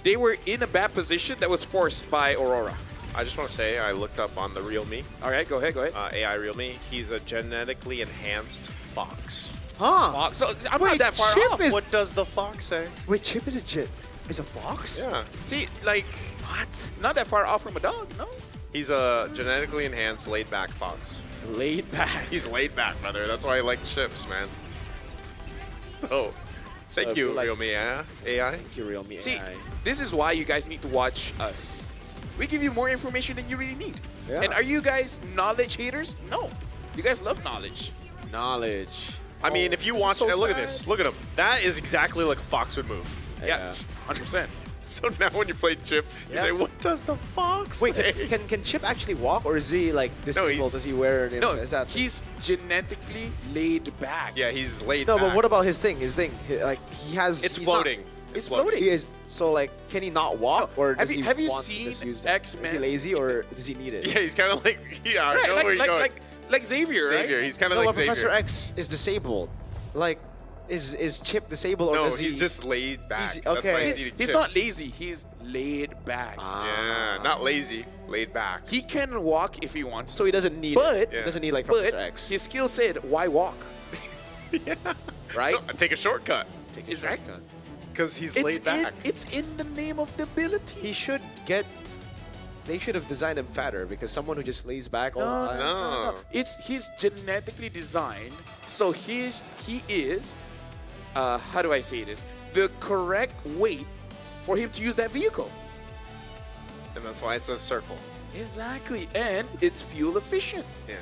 they were in a bad position that was forced by Aurora. I just want to say I looked up on the Real Me. All right, go ahead. AI Real Me. He's a genetically enhanced fox. Huh? Fox. So I'm not that far off. What does the fox say? Wait, Chip is a fox? Yeah. See, like, what? Not that far off from a dog, no? He's a genetically enhanced laid-back fox. Laid back? He's laid back, brother. That's why I like chips, man. So, thank you, like, Real Me AI. Thank you, Real Me See, AI. this is why you guys need to watch us. We give you more information than you really need. Yeah. And are you guys knowledge haters? No. You guys love knowledge. Knowledge. I mean, if you watch, so look at sad. this. Look at him. That is exactly like a fox would move. Yeah, 100%. So now when you play Chip, you say, what does the fox Wait, say? can Chip actually walk, or is he like disabled? Does he wear? No, is that he's genetically laid back. Yeah, he's laid no, back. but what about his thing? Like he has. It's he's floating. Not, It's floating. He is. So like, can he not walk, or does he have you want seen to just use X-Men? Is he lazy, or does he need it? Yeah, he's kind of like, yeah, I Right, know where you're going. like Xavier, right? Xavier, he's kind of No, like but Professor Xavier. X is disabled. Like, is Chip disabled, or No, does he? he's just laid back. He's- That's why okay. he's eating He's chips. not lazy. He's laid back. Yeah, not lazy, laid back. He can walk if he wants. So he doesn't need But it. He doesn't need like Professor but X. his skill said, "Why walk?" Yeah. Right? No, take a shortcut. Take a shortcut. Because he's It's laid back. it's in the name of the ability. He should get. They should have designed him fatter, because someone who just lays back all the time. No. He's genetically designed. So he is. How do I say this? the correct weight for him to use that vehicle. And that's why it's a circle. Exactly, and it's fuel efficient. Yeah.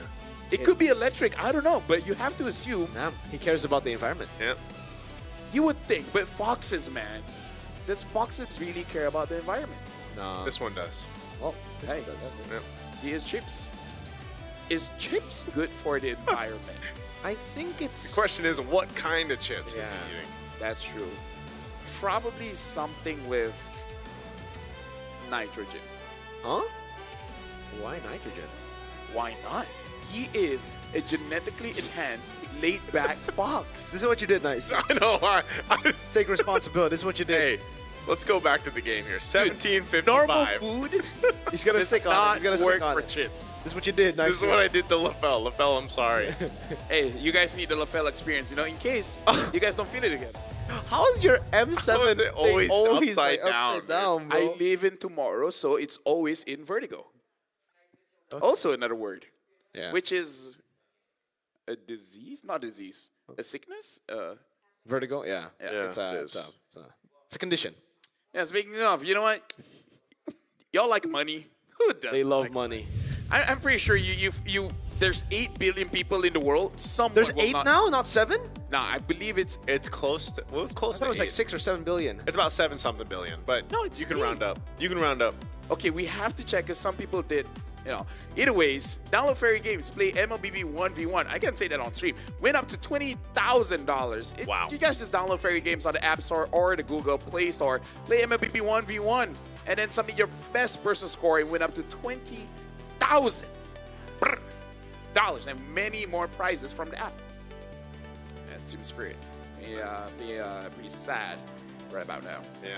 It could be electric, I don't know, but you have to assume. He cares about the environment. Yeah. You would think, but foxes, man. Does foxes really care about the environment? No. This one does. Well, this Hey, one does. Yeah. he is chips. Is chips good for the environment? I think it's... The question is, what kind of chips is he Yeah. eating? That's true. Probably something with nitrogen. Huh? Why nitrogen? Why not? He is a genetically enhanced, laid-back fox. This is what you did, Nice. I know. Take responsibility. This is what you did. Hey, let's go back to the game here. 17:55. Normal food He's gonna does stick on it. not He's gonna work stick on for it. chips. This is what you did, Nice. This is what I did to LaFell. LaFell, I'm sorry. Hey, you guys need the LaFell experience, you know, in case you guys don't feel it again. How is your M7 How is it thing always like, upside down, upside down, bro? I live in tomorrow, so it's always in vertigo. Also another word, Yeah. which is a disease, not disease, a sickness. Vertigo? Yeah. Yeah, It's a condition. Yeah, speaking of, you know what? Y'all like money. Who doesn't? They love like money. I'm pretty sure you. There's 8 billion people in the world. Someone There's will 8 not, now, not 7? Nah, I believe it's close to. Well, it's I close thought to it was like 8. 6 or 7 billion. It's about 7-something billion, but No, it's you can 8. round up. You can round up. Okay, we have to check because some people did, you know. Either ways, download Fairy Games, play MLBB 1v1. I can't say that on stream. Win up to $20,000. Wow. You guys just download Fairy Games on the App Store or the Google Play Store. Play MLBB 1v1 and then submit your best personal score and win up to $20,000 and many more prizes from the app. That's Team Spirit. Pretty sad right about now. Yeah.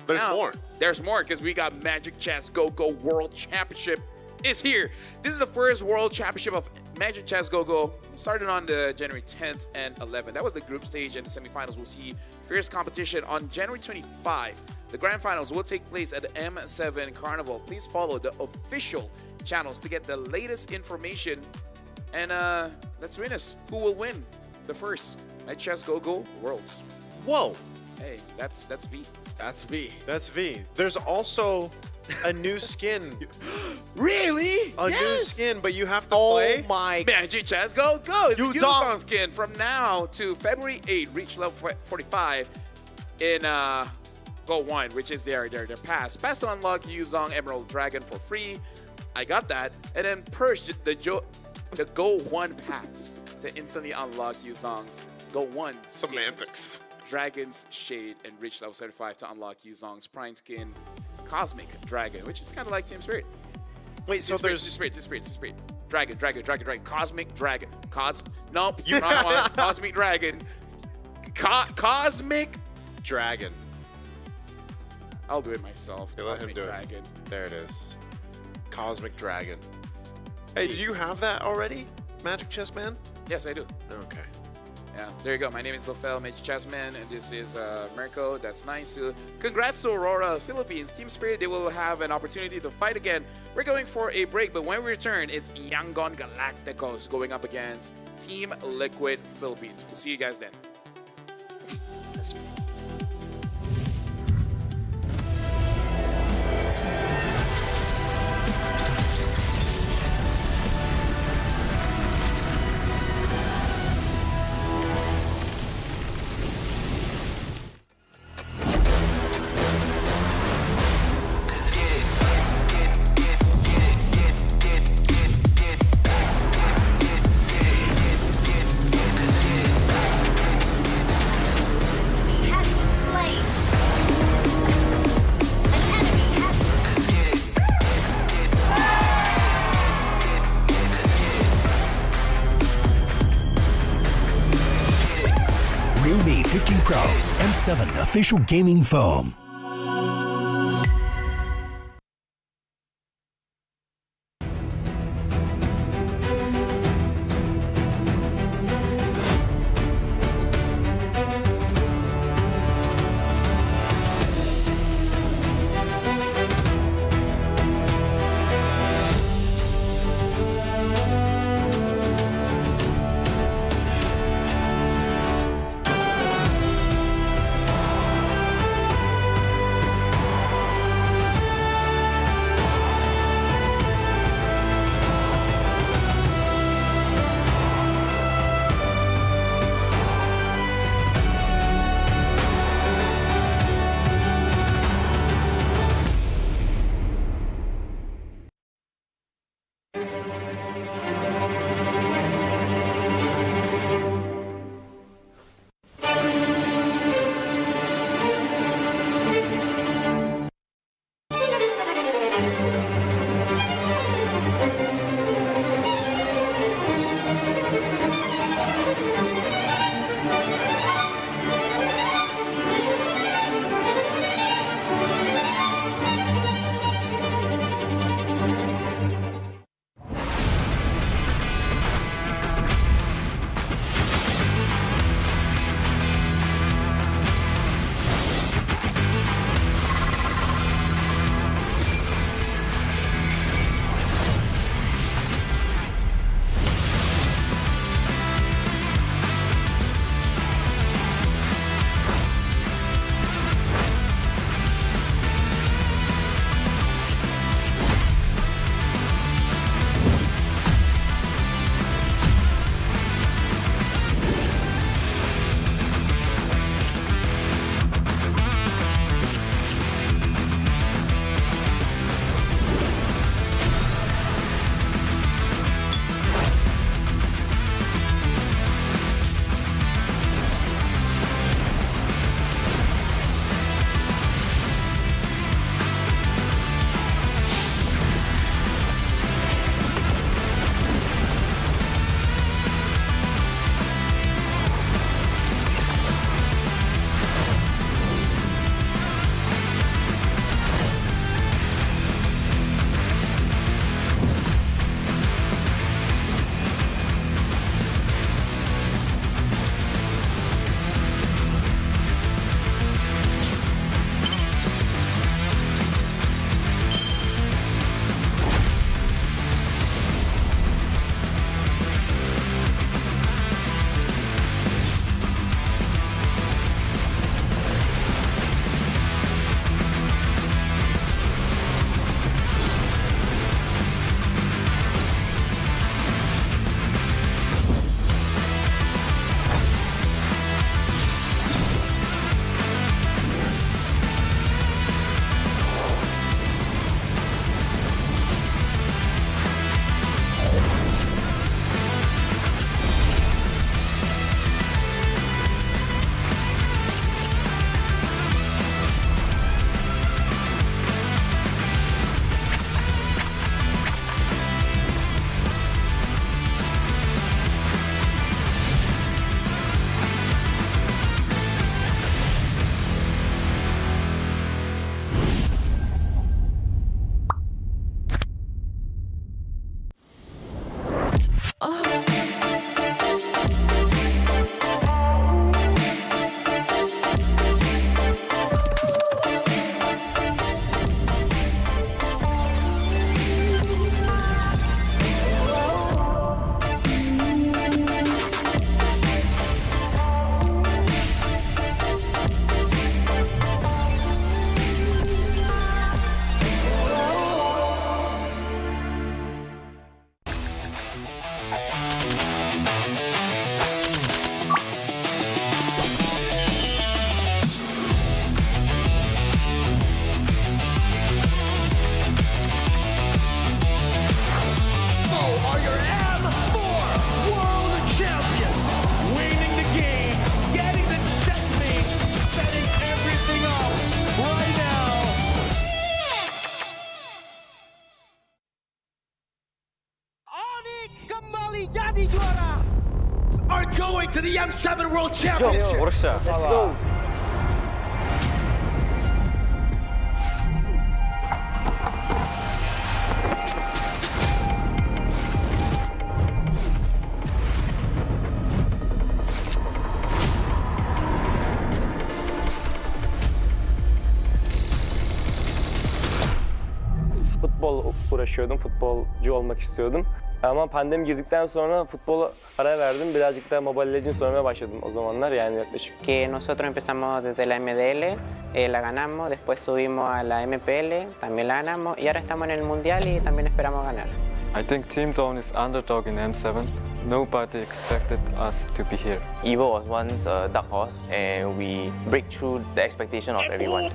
There's Now, more. There's more because we got Magic Chess Go-Go World Championship is here. This is the first World Championship of Magic Chess Go-Go. Started on the January 10th and 11th. That was the group stage, and the semifinals will see fierce competition on January 25. The grand finals will take place at the M7 Carnival. Please follow the official channels to get the latest information. And let's win us. Who will win the first Magic Chess Go-Go Worlds? Whoa. Hey, that's V. That's V. That's V. There's also a new skin. Really? A new Yes. skin, but you have to play. Oh my. Magic Chess Go-Go! It's You the talk- Yuzong skin from now to February 8. Reach level 45 in Go 1, which is their pass. Pass to unlock Yuzong Emerald Dragon for free. I got that. And then purge the Go 1 pass to instantly unlock Yuzong's Go 1 Semantics. Dragon's Shade and reach level 75 to unlock Yuzong's Prime Skin Cosmic Dragon, which is kind of like Team Spirit. Wait, so there's Spirit. Dragon. Cosmic Dragon. Nope, you wrong one. Cosmic Dragon. Cosmic. Dragon. I'll do it myself. Okay, let him Cosmic do it. Dragon. There it is. Cosmic Dragon. Hey, did you have that already, Magic Chess Man? Yes, I do. Okay. Yeah, there you go. My name is LaFell, Magic Chessman, and this is Mirko. That's nice. Congrats to Aurora, Philippines. Team Spirit, they will have an opportunity to fight again. We're going for a break, but when we return, it's Yangon Galacticos going up against Team Liquid Philippines. We'll see you guys then. Realme 15 Pro M7 official gaming foam. jadi juara are going to the M7 World Championship. Let's go. Futbol uğraşıyordum, futbolcu olmak istiyordum. Ama pandemi girdikten sonra futbola ara verdim. Birazcık da Mobile Legends oynamaya başladım o zamanlar yani yaklaşık. Que nosotros empezamos desde la MDL, la ganamos, después subimos a la MPL, también la ganamos y ahora estamos en el Mundial y también esperamos ganar. I think Team Zone is underdog in M7. Nobody expected us to be here. Evo was once a dark horse and we break through the expectation of everyone.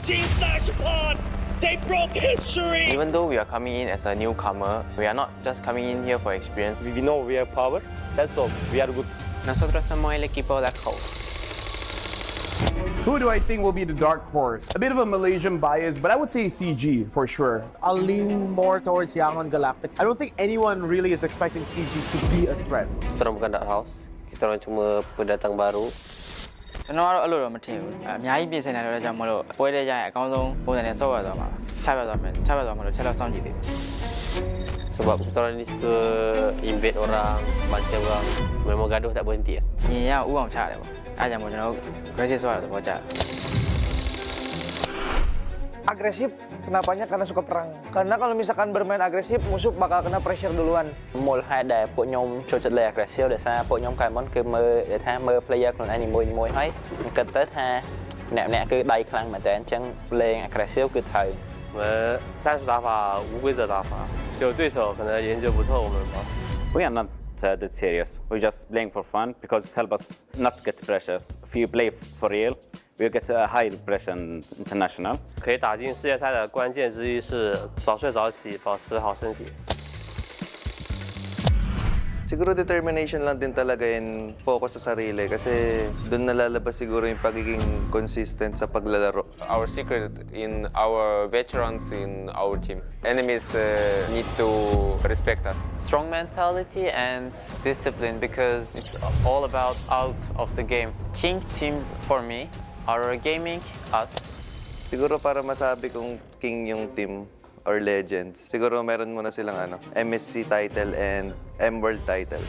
They broke history! Even though we are coming in as a newcomer, we are not just coming in here for experience. We know we have power, that's all. We are good. Nosotros somos el equipo Dark Horse. Who do I think will be the dark horse? A bit of a Malaysian bias, but I would say CG for sure. I'll lean more towards Yangon Galactic. I don't think anyone really is expecting CG to be a threat. Kita orang bukan dark horse. Kita orang cuma pendatang baru. ကျွန်တော်ကတော့အဲ့လိုတော့မထင်ဘူးအများကြီးပြင်ဆင်နေတော့ကြောင့်မလို့ပွဲတဲ့ကြရင်အကောင်းဆုံးပုံစံနဲ့ဆော့ရသွားမှာချပြသွားမှာလို့ချက်တော့စောင့်ကြည့်သေးတယ် Sebab kita orang ni suka invade orang, baca orang, memang gaduh tak berhenti. ညီရဥအောင်ချရတယ်ပေါ့အဲ့ကြောင့်မို့ကျွန်တော်တို့ aggressive ဆော့ရတဲ့ဘောကြတယ် Agresif, kenapanya? Karena suka perang. Karena kalau misalkan bermain agresif, musuh bakal kena pressure duluan. មូលហេតុដែលពួកខ្ញុំចូលចិត្តលេង aggressive ដោយសារពួកខ្ញុំកាលមុនគឺមើលថាមើល player ខ្លួនឯងនីមួយៗហើយគិតទៅថាអ្នកៗគឺដៃខ្លាំងមែនតើអញ្ចឹងលេង aggressive គឺត្រូវ 我们战术打法无规则打法，有对手可能研究不透我们吧。 We are not that serious. We just playing for fun because it helps us not get pressure. If you play for real, we get a high pressure international. 可以打进世界赛的关键之一是早睡早起，保持好身体。 Siguro determination lang din talaga and focus sa sarili kasi doon nalalabas siguro yung pagiging consistent sa paglalaro. Our secret in our veterans in our team. Enemies need to respect us. Strong mentality and discipline because it's all about out of the game. King teams for me are gaming us. Siguro para masabi kong king yung team or legends, siguro meron muna silang MSC title and M-World title.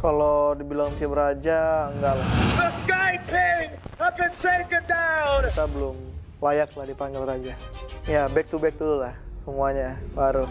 Kalau dibilang tim raja, enggak lah. The Sky Kings have been taken down. Kita belum layak lah dipanggil raja. Ya, back to back dulu lah semuanya, baru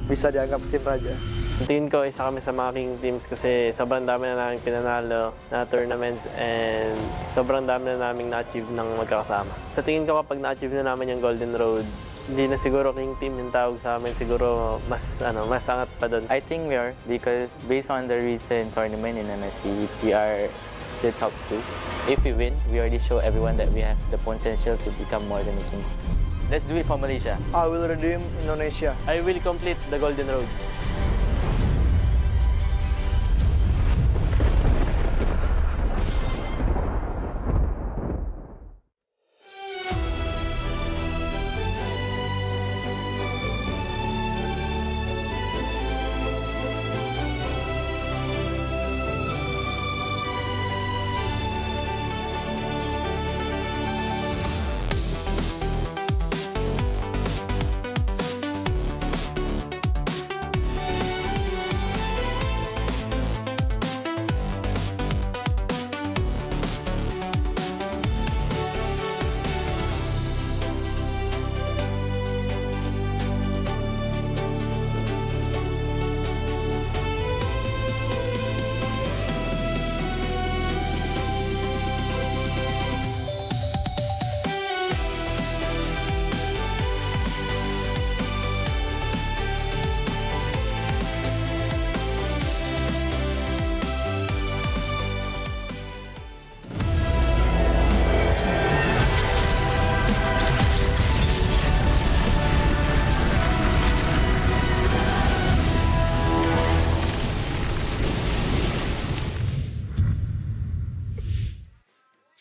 bisa dianggap tim raja. Tingin ko isa kami sa mga king teams kasi sobrang dami na namin pinanalo na tournaments and sobrang dami na namin na-achieve ng magkakasama. Sa tingin ko kapag na-achieve na namin yung Golden Road, hindi na siguro king team yung tawag sa amin, siguro mas angat pa doon. I think we are because based on the recent tournament in MSC, we are the top 2. If we win, we already show everyone that we have the potential to become more than a king. Let's do it for Malaysia. I will redeem Indonesia. I will complete the Golden Road.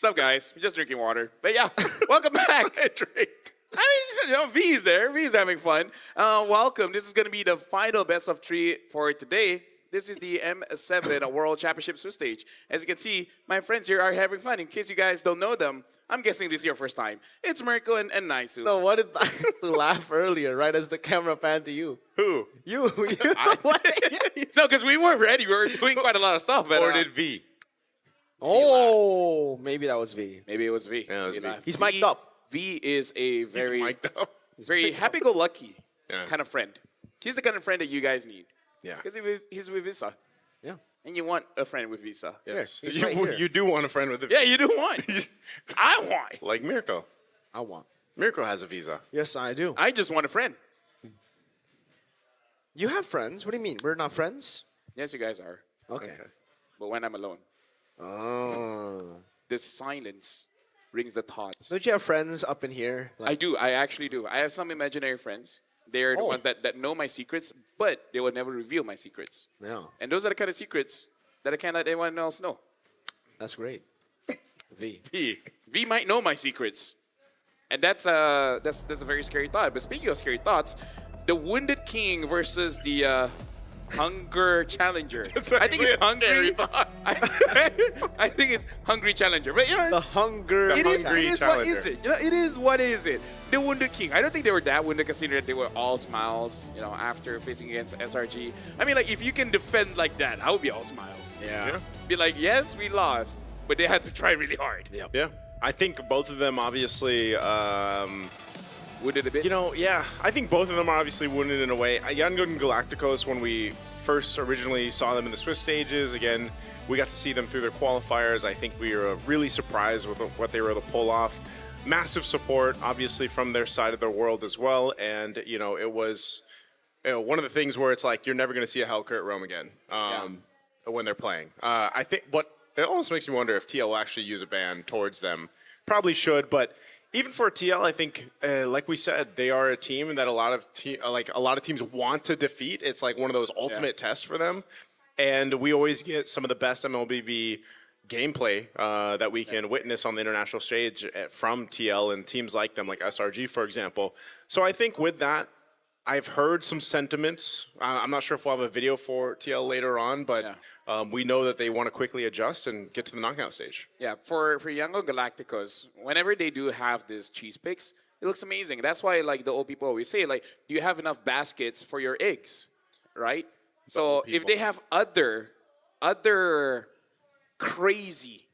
What's up, guys? I'm just drinking water. But yeah, welcome back. Drink. I mean, V is there. V is having fun. Welcome. This is going to be the final best of 3 for today. This is the M7 World Championship Swiss stage. As you can see, my friends here are having fun. In case you guys don't know them, I'm guessing this is your first time. It's Mirko and Naisu. No, what did I laugh earlier, right as the camera panned to you? Who? You. No, because we weren't ready. We were doing quite a lot of stuff. But, Or did V? Oh, maybe that was V. Maybe it was V. Yeah, it was V. He's mic'd up. V is a very, mic'd up. very happy-go-lucky Yeah. kind of friend. He's the kind of friend that you guys need. Yeah. Because he's with Visa. Yeah. And you want a friend with Visa. Yes. He's right here. You do want a friend with a Yeah, you do want. I want. Like Mirko. I want. Mirko has a visa. Yes, I do. I just want a friend. You have friends? What do you mean? We're not friends? Yes, you guys are. Okay. But when I'm alone, Oh. this silence brings the thoughts. Don't you have friends up in here? I do. I actually do. I have some imaginary friends. They're the ones that know my secrets, but they will never reveal my secrets. Yeah. And those are the kind of secrets that I can't let anyone else know. That's great. V. V might know my secrets. And that's a very scary thought. But speaking of scary thoughts, the Wounded King versus the Hunger Challenger. I think it's Hungry. I think it's Hungry Challenger. But you know, The hunger. it is Hungry what is Challenger. it? You know, it is what is it? The Wounded King. I don't think they were that wounded considering that they were all smiles, you know, after facing against SRG. I mean, like, if you can defend like that, I would be all smiles. Yeah. Be like, yes, we lost, but they had to try really hard. Yeah. I think both of them obviously wounded a bit. You know, yeah. I think both of them are obviously wounded in a way. Young and Galacticos, when we first originally saw them in the Swiss stages, again, we got to see them through their qualifiers. I think we were really surprised with what they were able to pull off. Massive support, obviously, from their side of the world as well. And, you know, it was one of the things where it's like, you're never going to see a Hellcat at Rome again when they're playing. I think it almost makes me wonder if TL will actually use a ban towards them. Probably should, but even for TL, I think, like we said, they are a team that a lot of teams want to defeat. It's like one of those ultimate tests for them, and we always get some of the best MLBB gameplay that we can witness on the international stage from TL and teams like them, like SRG, for example. So I think with that, I've heard some sentiments. I'm not sure if we'll have a video for TL later on, but we know that they want to quickly adjust and get to the knockout stage. Yeah, for Young Galacticos, whenever they do have this cheese picks, it looks amazing. That's why, like, the old people always say, like, do you have enough baskets for your eggs, right? So if they have other crazy,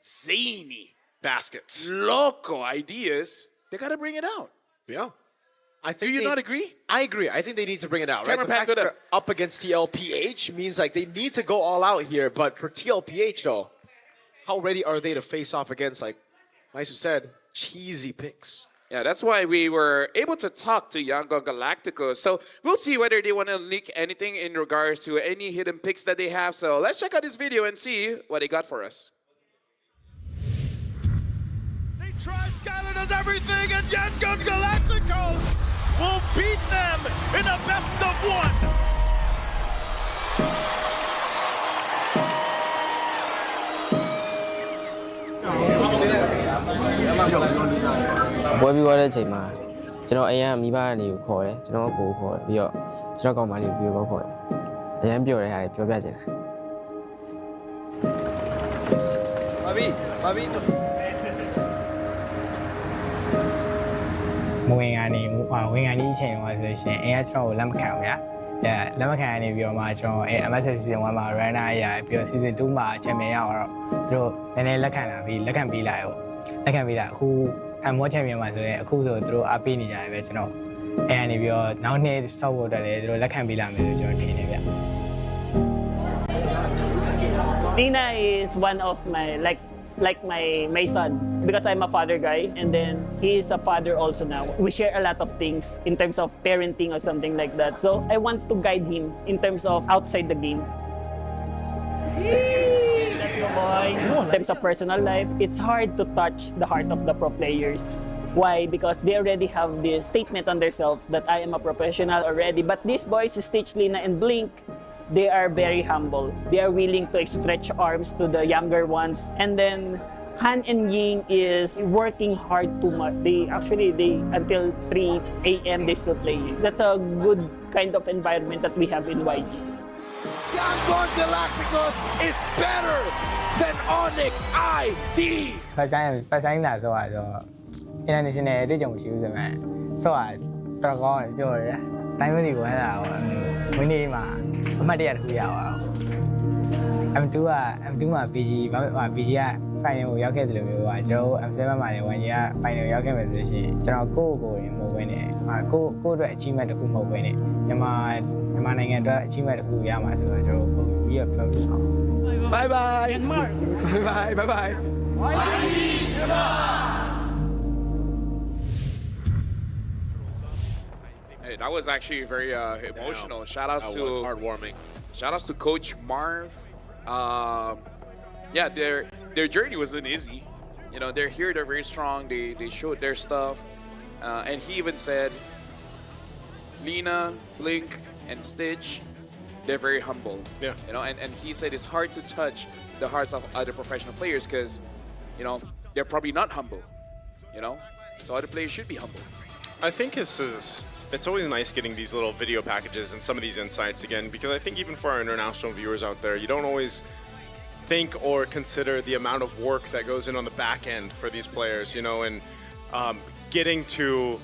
zany, baskets, loco ideas, they gotta bring it out. Yeah. Do you not agree? I agree. I think they need to bring it out. Camera Right? The pan fact to that them. they're up against TLPH means like they need to go all out here. But for TLPH though, how ready are they to face off against, like Maisu said, cheesy picks? Yeah, that's why we were able to talk to Young Galacticos. So we'll see whether they want to leak anything in regards to any hidden picks that they have. So let's check out this video and see what they got for us. They try, Skylar does everything, and Young Galacticos will beat them in a best of one.ပွဲပြီးသွားတဲ့အချိန်မှာကျွန်တော်အရင်ကမိဘကနေကိုခေါ်တယ်ကျွန်တော်ကိုခေါ်တယ်ပြီးတော့ကျွန်တော်ကောင်မလေးကိုပြောခေါ်တယ်အရင်ပြောတဲ့ဟာတွေပြောပြချင်တယ် Bobby ဝင်ကနေအချိန်တော့ဆိုလို့ရှိရင်အဲကကျွန်တော်ကိုလက်မခံဘူးဗျာလက်မခံရနေပြီးတော့မှကျွန်တော်MS season 1မှာ runner ရပြီးတော့ season 2မှာ champion ရတော့သူတို့နည်းနည်းလက်ခံလာပြီးလက်ခံပေးလိုက်အခု MO champion မှာဆိုရင်အခုဆိုသူတို့အပေးနေကြတယ်ပဲကျွန်တော်အဲကနေပြီးတော့နောက်နှစ်ဆော့ဖို့တက်တယ်သူတို့လက်ခံပေးလာမယ်လို့ကျွန်တော်ထင်တယ်ဗျ Nina is one of my like my son because I'm a father guy and then he is a father also now. We share a lot of things in terms of parenting or something like that. So I want to guide him in terms of outside the game. Let's go, boy. In terms of personal life, it's hard to touch the heart of the pro players. Why? Because they already have this statement on themselves that I am a professional already. But these boys, Stitch, Lina, and Blink, they are very humble. They are willing to stretch arms to the younger ones. And then Han and Ying is working hard too much. They until 3 a.m. they still playing. That's a good kind of environment that we have in YG. Yangon Galacticos is better than Onyx ID. First time လာဆိုတော့ international အတွေ့အကြုံမရှိဘူးဆိုမှဆော့တော်ကောင်းတယ်ပြောရတယ်။တိုင်းမသိဘူးဟဲ့လား။ဝင်းနေမှာအမှတ်တရတစ်ခုရအောင် M2 မှာ PG က final ကိုရောက်ခဲ့တယ်လို့ပြောတာကျွန်တော် M7 မှာလည်း 1 year final ရောက်ခဲ့မယ်ဆိုလို့ရှိရင်ကျွန်တော်ကိုယ်မဟုတ်ဘဲနဲ့ကိုအတွက် achievement တစ်ခုမဟုတ်ဘဲနဲ့မြန်မာနိုင်ငံအတွက် achievement တစ်ခုရမှာဆိုတော့ကျွန်တော်ပုံပြီးတော့ပြောပြအောင် Bye bye. Bye bye. Hey, that was actually very emotional. Shout outs That to was heartwarming. Shout outs to Coach Marv. Yeah, their journey wasn't easy. You know, they're here, they're very strong. They showed their stuff, and he even said, Lena, Blink, and Stitch, they're very humble. Yeah. You know, and he said it's hard to touch the hearts of other professional players because, you know, they're probably not humble. You know, so other players should be humble. I think it's always nice getting these little video packages and some of these insights again, because I think even for our international viewers out there, you don't always think or consider the amount of work that goes in on the back end for these players, you know, and getting to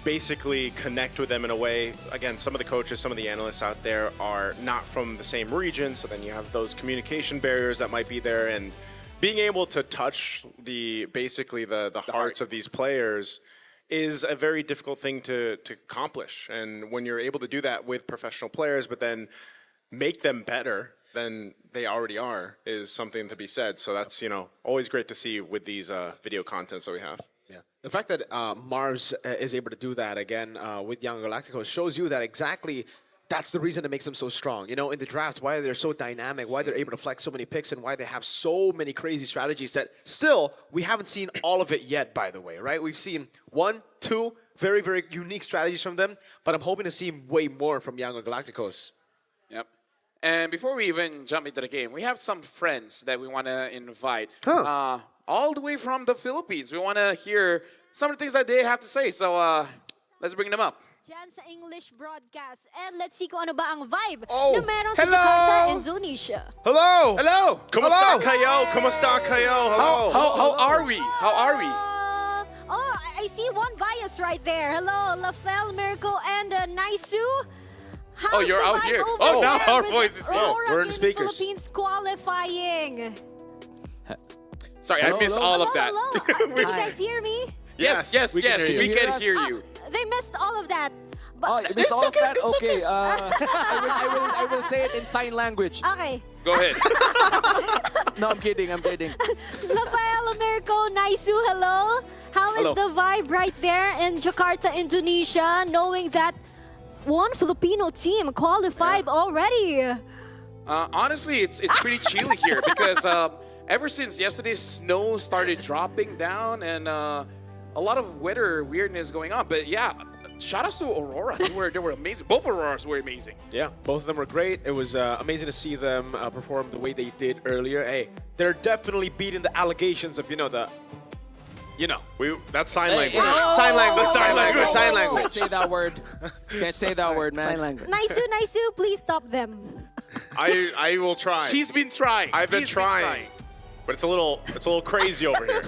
basically connect with them in a way. Again, some of the coaches, some of the analysts out there are not from the same region, so then you have those communication barriers that might be there, and being able to touch basically the hearts of these players is a very difficult thing to accomplish. And when you're able to do that with professional players, but then make them better than they already are, is something to be said. So that's, you know, always great to see with these video contents that we have. Yeah. The fact that Mars is able to do that again with Young Galacticos shows you that exactly that's the reason that makes them so strong. You know, in the drafts, why they're so dynamic, why they're able to flex so many picks, and why they have so many crazy strategies that still we haven't seen all of it yet, by the way, right? We've seen 1, 2 very, very unique strategies from them, but I'm hoping to see way more from Young Galacticos. Yep. And before we even jump into the game, we have some friends that we want to invite. All the way from the Philippines. We want to hear some of the things that they have to say. So let's bring them up. Dyan sa English broadcast. And let's see kung ano ba ang vibe Oh, na meron sa hello! Jakarta, Indonesia. Hello! Hello! Kumusta kayo? Kumusta kayo? Hello! How are we? How are we? Oh, I see one bias right there. Hello, Lafel, Miracle, and Naisu. How's you're the out vibe here. over Oh, now there our with voice is here. Aurora We're in in speakers. Philippines qualifying. Sorry, I missed all of that. Hello. Can you guys hear me? Yes, we can hear you. They missed all of that. But Oh, you missed all of that? it's Okay, I will say it in sign language. Okay. Go ahead. No, I'm kidding. Rafael, Miracle, Naisu, hello. How is Hello. the vibe right there in Jakarta, Indonesia, knowing that one Filipino team qualified already? Honestly, it's pretty chilly here because ever since yesterday, snow started dropping down and a lot of weather weirdness going on. But yeah, shout out to Aurora. They were amazing. Both Auroras were amazing. Yeah, both of them were great. It was amazing to see them perform the way they did earlier. Hey, they're definitely beating the allegations of, that's sign language. Sign language. Can't say that word. Can't say that word, man. Sign language. Naisu, please stop them. I will try. He's been trying. I've been trying. But it's a little crazy over here.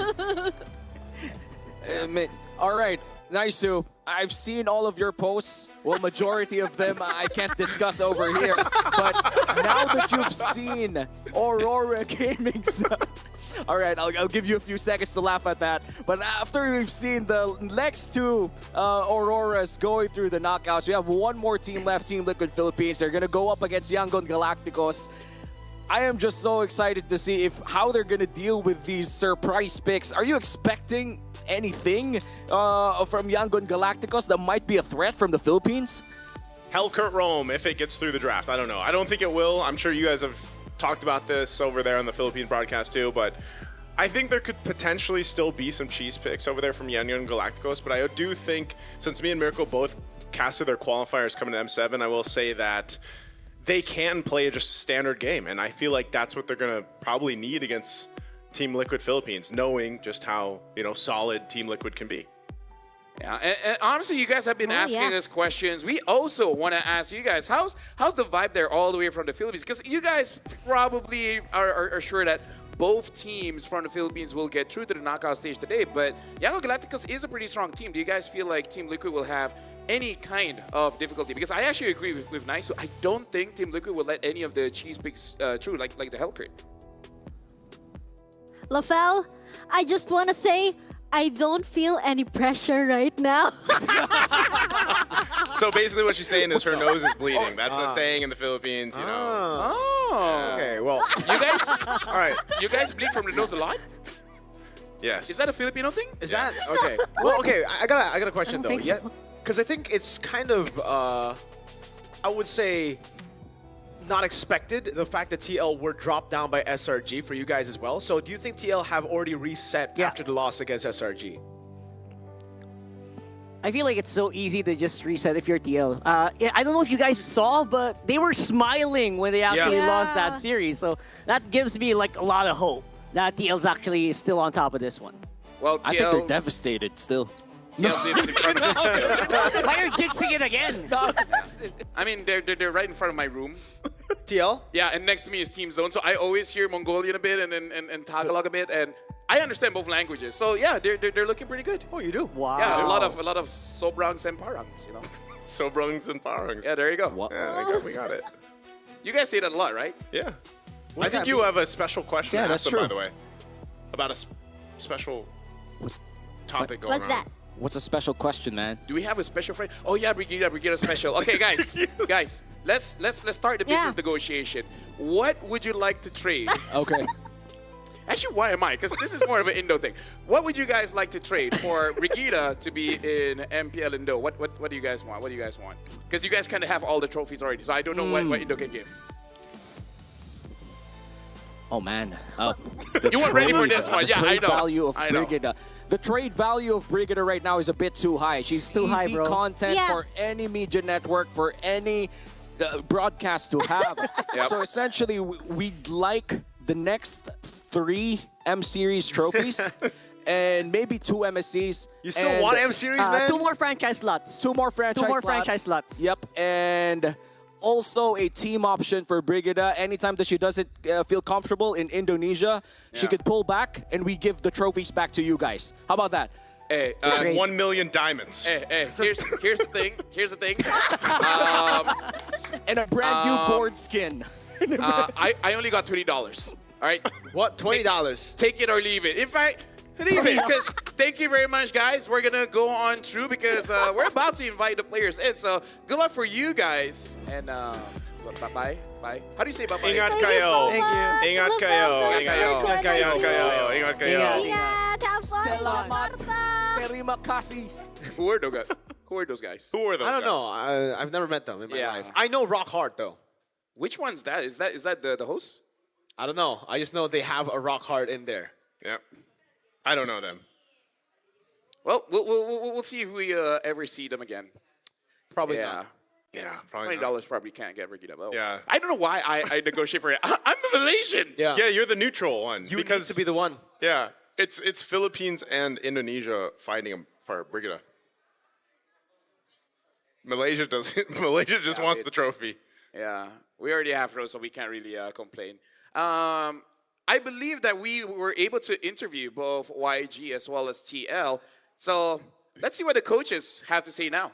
All right, Naisu, I've seen all of your posts. Well, majority of them I can't discuss over here. But now that you've seen Aurora Gaming set, all right, I'll give you a few seconds to laugh at that. But after we've seen the next two Auroras going through the knockouts, we have one more team left, Team Liquid Philippines. They're going to go up against Yangon Galacticos. I am just so excited to see how they're going to deal with these surprise picks. Are you expecting anything from Yangon Galacticos that might be a threat from the Philippines? Hellkurt Rome, if it gets through the draft. I don't know. I don't think it will. I'm sure you guys have talked about this over there on the Philippine broadcast too, but I think there could potentially still be some cheese picks over there from Yangon Galacticos, but I do think, since me and Miracle both casted their qualifiers coming to M7, I will say that they can play just a standard game, and I feel like that's what they're going to probably need against Team Liquid Philippines, knowing just how solid Team Liquid can be. Yeah, and honestly, you guys have been asking us questions. We also want to ask you guys, how's the vibe there all the way from the Philippines? Because you guys probably are sure that both teams from the Philippines will get through to the knockout stage today. But Yango Galacticos is a pretty strong team. Do you guys feel like Team Liquid will have any kind of difficulty? Because I actually agree with Nice. I don't think Team Liquid will let any of the cheese picks through, like the Hellcrit. LaFell, I just want to say, I don't feel any pressure right now. So basically what she's saying is her nose is bleeding. That's a saying in the Philippines, Oh. Okay, well, You guys, all right. you guys bleed from the nose a lot? Yes. Is that a Filipino thing? Is that okay? Well, okay. I got a question though. think Yeah, so. because I think it's kind of I would say not expected the fact that TL were dropped down by SRG for you guys as well. So do you think TL have already reset after the loss against SRG? I feel like it's so easy to just reset if you're TL. I don't know if you guys saw, but they were smiling when they actually lost that series. So that gives me like a lot of hope that TL's actually still on top of this one. Well, TL, I think they're devastated still. TL lives in front of me. Why are you jinxing it again? I mean, they're right in front of my room. TL? Yeah, and next to me is Team Zone, so I always hear Mongolian a bit and Tagalog a bit, and I understand both languages. So yeah, they're looking pretty good. Oh, you do? Wow. Yeah, a lot of sobrangs and parangs, Sobrungs and parangs. Yeah, there you go. Yeah, we got it. You guys say that a lot, right? Yeah. I think you have a special question Yeah, to that's ask them, by true. the way. About a special topic going What's on. that? What's a special question, man? Do we have a special friend? Oh yeah, Brigida special. Okay, guys, let's start the business negotiation. What would you like to trade? Okay. Actually, why am I? Because this is more of an Indo thing. What would you guys like to trade for Brigida to be in MPL Indo? What do you guys want? What do you guys want? Because you guys kind of have all the trophies already, so I don't know what Indo can give. Oh man. You weren't ready for this one. Yeah, I know. Value of I know. Brigida. The trade value of Brigida right now is a bit too high. She's too high, easy bro. content Yeah. for any media network, for any broadcast to have. So essentially, we'd like the next 3 M Series trophies and maybe 2 MSCs. You still want M Series, man? 2 more franchise slots. 2 more franchise slots. Yep, and also a team option for Brigida. Anytime that she doesn't feel comfortable in Indonesia, she could pull back and we give the trophies back to you guys. How about that? Hey, 1 million diamonds. Hey, here's the thing. Here's the thing. And a brand new board skin. I only got $20. All right. What? $20? Take it or leave it. In fact, leave it. Because thank you very much, guys. We're gonna go on through because we're about to invite the players in. So good luck for you guys. And bye. How do you say bye? Ingat kayo. Thank you. Ingat kayo. Ingat kayo. Ingat kayo. Ingat, have fun. Salamat. Jakarta. Terima kasih. Who are those guys? Who are those guys? Who are those I don't guys? know. I've never met them in my life. I know Rock Hard though. Which one's that? Is that the host? I don't know. I just know they have a Rock Hard in there. Yep. I don't know them. Well, we'll see if we ever see them again. Probably not. Yeah, probably $20 probably can't get Ricky Double. Yeah. I don't know why I negotiate for it. I'm a Malaysian. Yeah. Yeah, you're the neutral one. You need to be the one. Yeah, it's Philippines and Indonesia fighting for Brigida. Malaysia doesn't. Malaysia just wants the trophy. Yeah, we already have Rose, so we can't really complain. I believe that we were able to interview both YG as well as TL. So let's see what the coaches have to say now.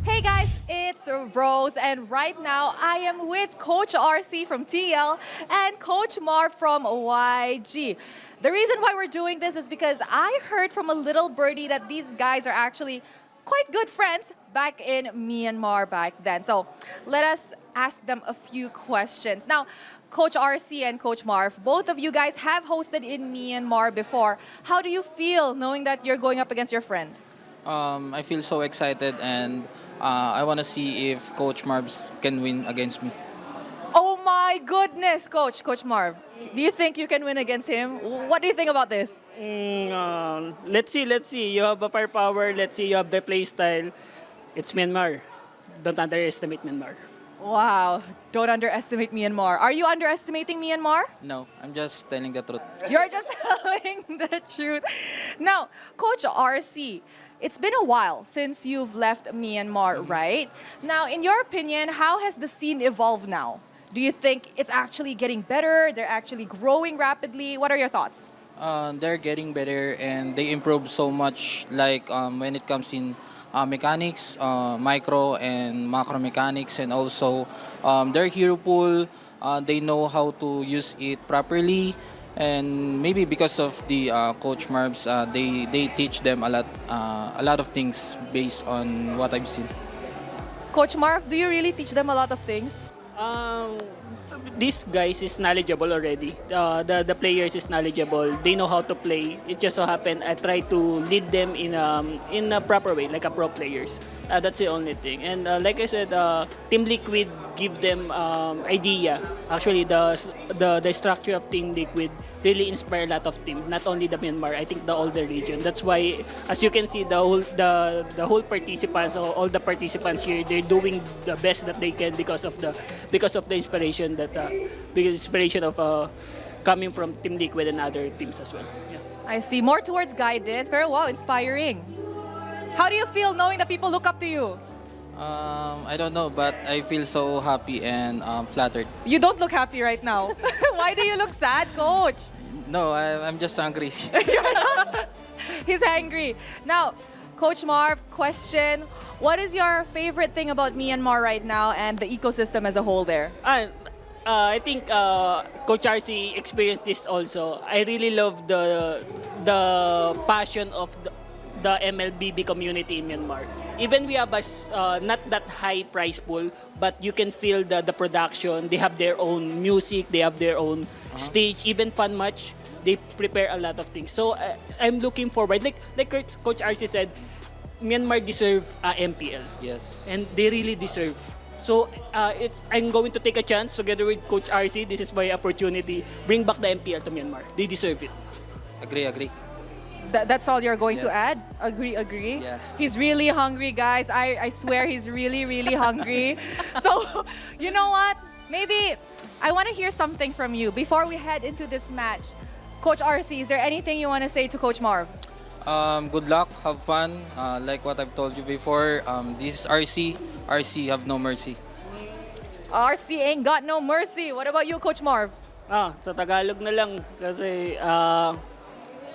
Hey guys, it's Rose, and right now I am with Coach RC from TL and Coach Mar from YG. The reason why we're doing this is because I heard from a little birdie that these guys are actually quite good friends back in Myanmar back then. So let us ask them a few questions. Now, Coach RC and Coach Marv, both of you guys have hosted in Myanmar before. How do you feel knowing that you're going up against your friend? I feel so excited, and I want to see if Coach Marv can win against me. Oh my goodness, Coach Marv. Do you think you can win against him? What do you think about this? Let's see. You have a firepower. Let's see. You have the play style. It's Myanmar. Don't underestimate Myanmar. Wow, don't underestimate Myanmar. Are you underestimating Myanmar? No, I'm just telling the truth. You're just telling the truth. Now, Coach RC, it's been a while since you've left Myanmar, right? Now, in your opinion, how has the scene evolved now? Do you think it's actually getting better? They're actually growing rapidly? What are your thoughts? They're getting better and they improve so much, like when it comes in mechanics, micro and macro mechanics, and also their hero pool, they know how to use it properly, and maybe because of the Coach Marbs, they teach them a lot of things based on what I've seen. Coach Marv, do you really teach them a lot of things? These guys is knowledgeable already. The players is knowledgeable. They know how to play. It just so happened I try to lead them in a proper way, like a pro players. That's the only thing. And like I said, Team Liquid give them idea. Actually, the structure of Team Liquid really inspire a lot of teams. Not only the Myanmar, I think the older region. That's why, as you can see, the whole participants, all the participants here, they're doing the best that they can because of the inspiration of coming from Team Liquid and other teams as well. Yeah. I see. More towards guidance, pero wow, inspiring. How do you feel knowing that people look up to you? I don't know, but I feel so happy and flattered. You don't look happy right now. Why do you look sad, Coach? No, I'm just hungry. He's angry. Now, Coach Marv, question. What is your favorite thing about Myanmar right now and the ecosystem as a whole there? I think Coach RC experienced this also. I really love the passion of the MLBB community in Myanmar. Even we have not that high price pool, but you can feel the production. They have their own music, they have their own stage, even fun match. They prepare a lot of things. So I'm looking forward. Like Coach RC said, Myanmar deserve MPL. Yes. And they really deserve. So I'm going to take a chance together with Coach RC. This is my opportunity. Bring back the MPL to Myanmar. They deserve it. Agree. That's all you're going to add? Agree? Yeah. He's really hungry, guys. I swear he's really, really hungry. So, you know what? Maybe I want to hear something from you before we head into this match. Coach RC, is there anything you want to say to Coach Marv? Good luck, have fun. Like what I've told you before, this is RC. RC have no mercy. RC ain't got no mercy. What about you, Coach Marv? Sa Tagalog na lang kasi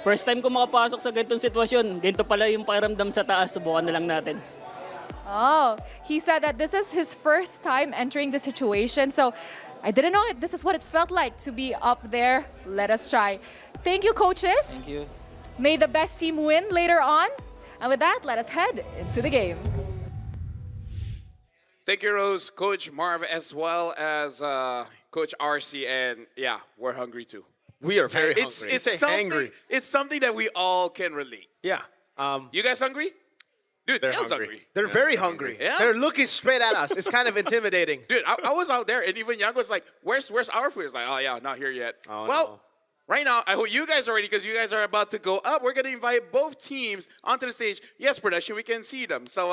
first time ko makapasok sa ganitong sitwasyon. Ganito pala yung pakiramdam sa taas. Subukan na lang natin. Oh, he said that this is his first time entering the situation. So I didn't know this is what it felt like to be up there. Let us try. Thank you, coaches. Thank you. May the best team win later on. And with that, let us head into the game. Thank you, Rose, Coach Marv, as well as Coach RC. And yeah, we're hungry too. We are very hungry. It's something that we all can relate. Yeah. You guys hungry? Dude, they're hungry. They're very hungry. Yeah. They're looking straight at us. It's kind of intimidating. Dude, I was out there, and even Yang was like, where's our food? It's like, oh, yeah, not here yet. Oh, well, no. Right now, I hope you guys are ready because you guys are about to go up. We're going to invite both teams onto the stage. Yes, production, we can see them. So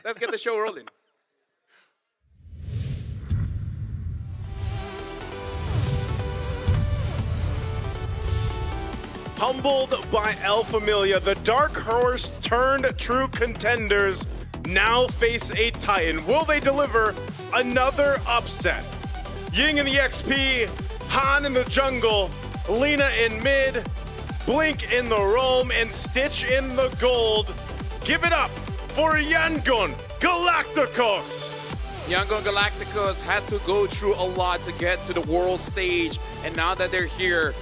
let's get the show rolling. Humbled by El Familia, the Dark Horse turned true contenders now face a Titan. Will they deliver another upset? Ying in the XP, Han in the jungle, Lena in mid, Blink in the roam, and Stitch in the gold. Give it up for Yangon Galacticos. Yangon Galacticos had to go through a lot to get to the world stage, and now that they're here,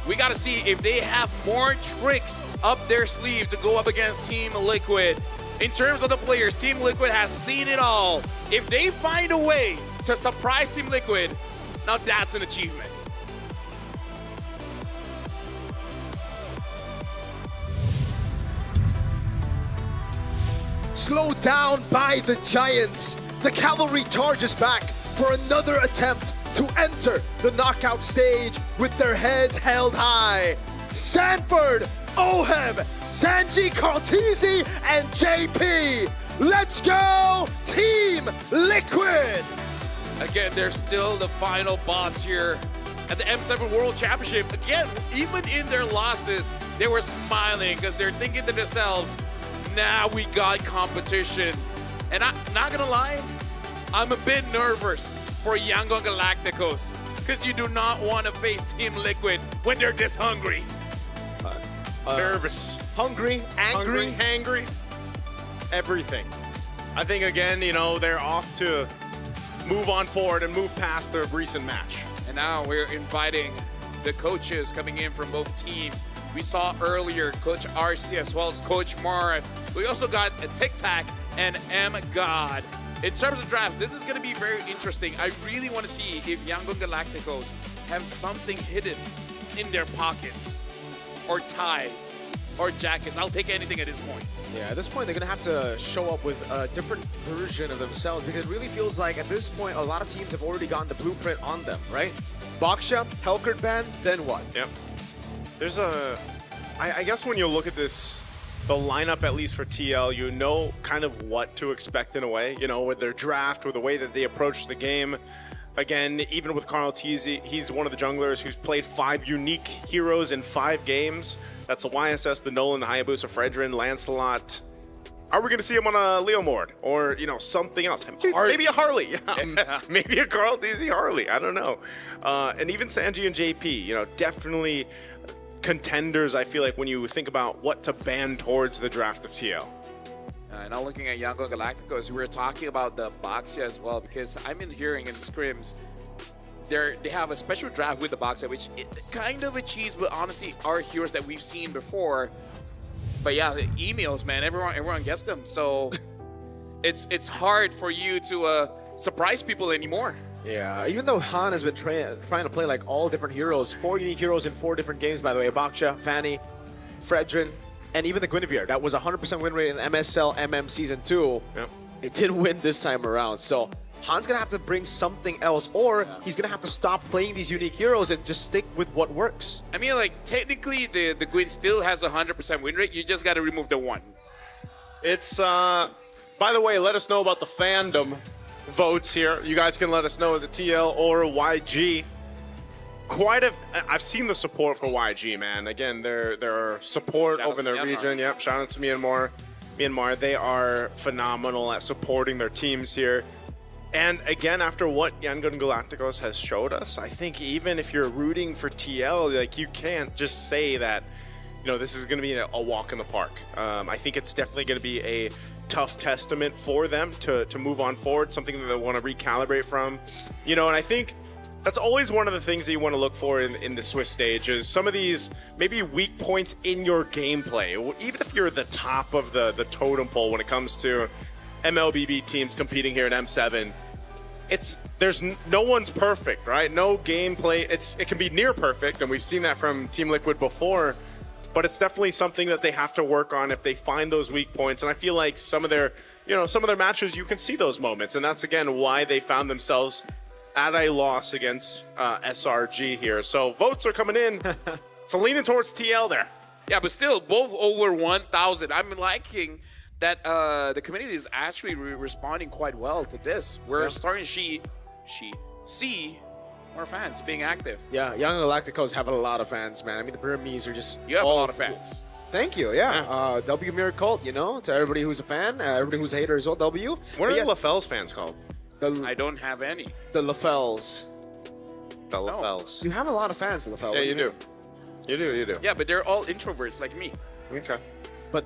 we gotta see if they have more tricks up their sleeve to go up against Team Liquid. In terms of the players, Team Liquid has seen it all. If they find a way to surprise Team Liquid, now that's an achievement. Slowed down by the Giants, the cavalry charges back for another attempt to enter the knockout stage with their heads held high. Sanford, Ohem, Sanji Cartesi, and JP. Let's go, Team Liquid! Again, they're still the final boss here at the M7 World Championship. Again, even in their losses, they were smiling because they're thinking to themselves, now we got competition. And I'm not gonna lie, I'm a bit nervous for Yangon Galacticos because you do not want to face Team Liquid when they're this hungry. Nervous. Hungry, angry. Hangry. Everything. I think, again, you know, they're off to move on forward and move past their recent match. And now we're inviting the coaches coming in from both teams. We saw earlier Coach RC as well as Coach Marv. We also got a Tic Tac and M God. In terms of draft, this is going to be very interesting. I really want to see if Yangon Galacticos have something hidden in their pockets or ties or jackets. I'll take anything at this point. Yeah, at this point, they're going to have to show up with a different version of themselves because it really feels like at this point, a lot of teams have already gotten the blueprint on them, right? Baksha, Helkert ban, then what? Yep. There's I guess when you look at this, the lineup, at least for TL, you know kind of what to expect in a way, you know, with their draft, with the way that they approach the game. Again, even with Carl Teasy, he's one of the junglers who's played 5 unique heroes in 5 games. That's the YSS, the Nolan, the Hayabusa, Fredrin, Lancelot. Are we going to see him on a Leomord or, you know, something else? Maybe a Harley. Maybe a Carl Teasy Harley. I don't know. And even Sanji and JP, you know, definitely contenders, I feel like, when you think about what to ban towards the draft of TL. Now looking at Yangon Galacticos, we were talking about the Boxia as well because I've been hearing in the scrims they have a special draft with the Boxia, which it kind of achieves, but honestly are heroes that we've seen before. But yeah, the emails, man, everyone gets them, so it's hard for you to surprise people anymore. Yeah, even though Han has been trying to play like all different heroes, 4 unique heroes in 4 different games, by the way, Baksha, Fanny, Fredrin, and even the Guinevere. That was 100% win rate in MSL MM Season 2. Yep. It didn't win this time around. So Han's going to have to bring something else, or he's going to have to stop playing these unique heroes and just stick with what works. I mean, like, technically, the Gwyn still has 100% win rate. You just got to remove the 1. It's, by the way, let us know about the fandom votes here. You guys can let us know, is it TL or YG? I've seen the support for YG, man. Again, their support over in their region. Yep, shout out to Myanmar. They are phenomenal at supporting their teams here. And again, after what Yangon Galacticos has showed us, I think even if you're rooting for TL, like, you can't just say that, you know, this is going to be a walk in the park. I think it's definitely going to be a tough testament for them to move on forward, something that they want to recalibrate from. You know, and I think that's always one of the things that you want to look for in the Swiss stage is some of these maybe weak points in your gameplay. Even if you're the top of the totem pole when it comes to MLBB teams competing here at M7, there's no one's perfect, right? No gameplay. It can be near perfect, and we've seen that from Team Liquid before, but it's definitely something that they have to work on if they find those weak points. And I feel like some of their matches, you can see those moments, and that's again why they found themselves at a loss against SRG here. So votes are coming in. So leaning towards TL there. Yeah, but still, both over 1,000. I'm liking that the community is actually responding quite well to this. We're starting to see more fans being active. Yeah, Young Galacticos have a lot of fans, man. I mean, the Burmese are just... You have a lot of fans. Thank you, yeah. W Mirror Cult, you know, to everybody who's a fan, everybody who's a hater as well, W. What are the LaFell's fans called? I don't have any. The LaFells. The LaFells. You have a lot of fans, LaFell. Yeah, you do. You do. Yeah, but they're all introverts like me. Okay. But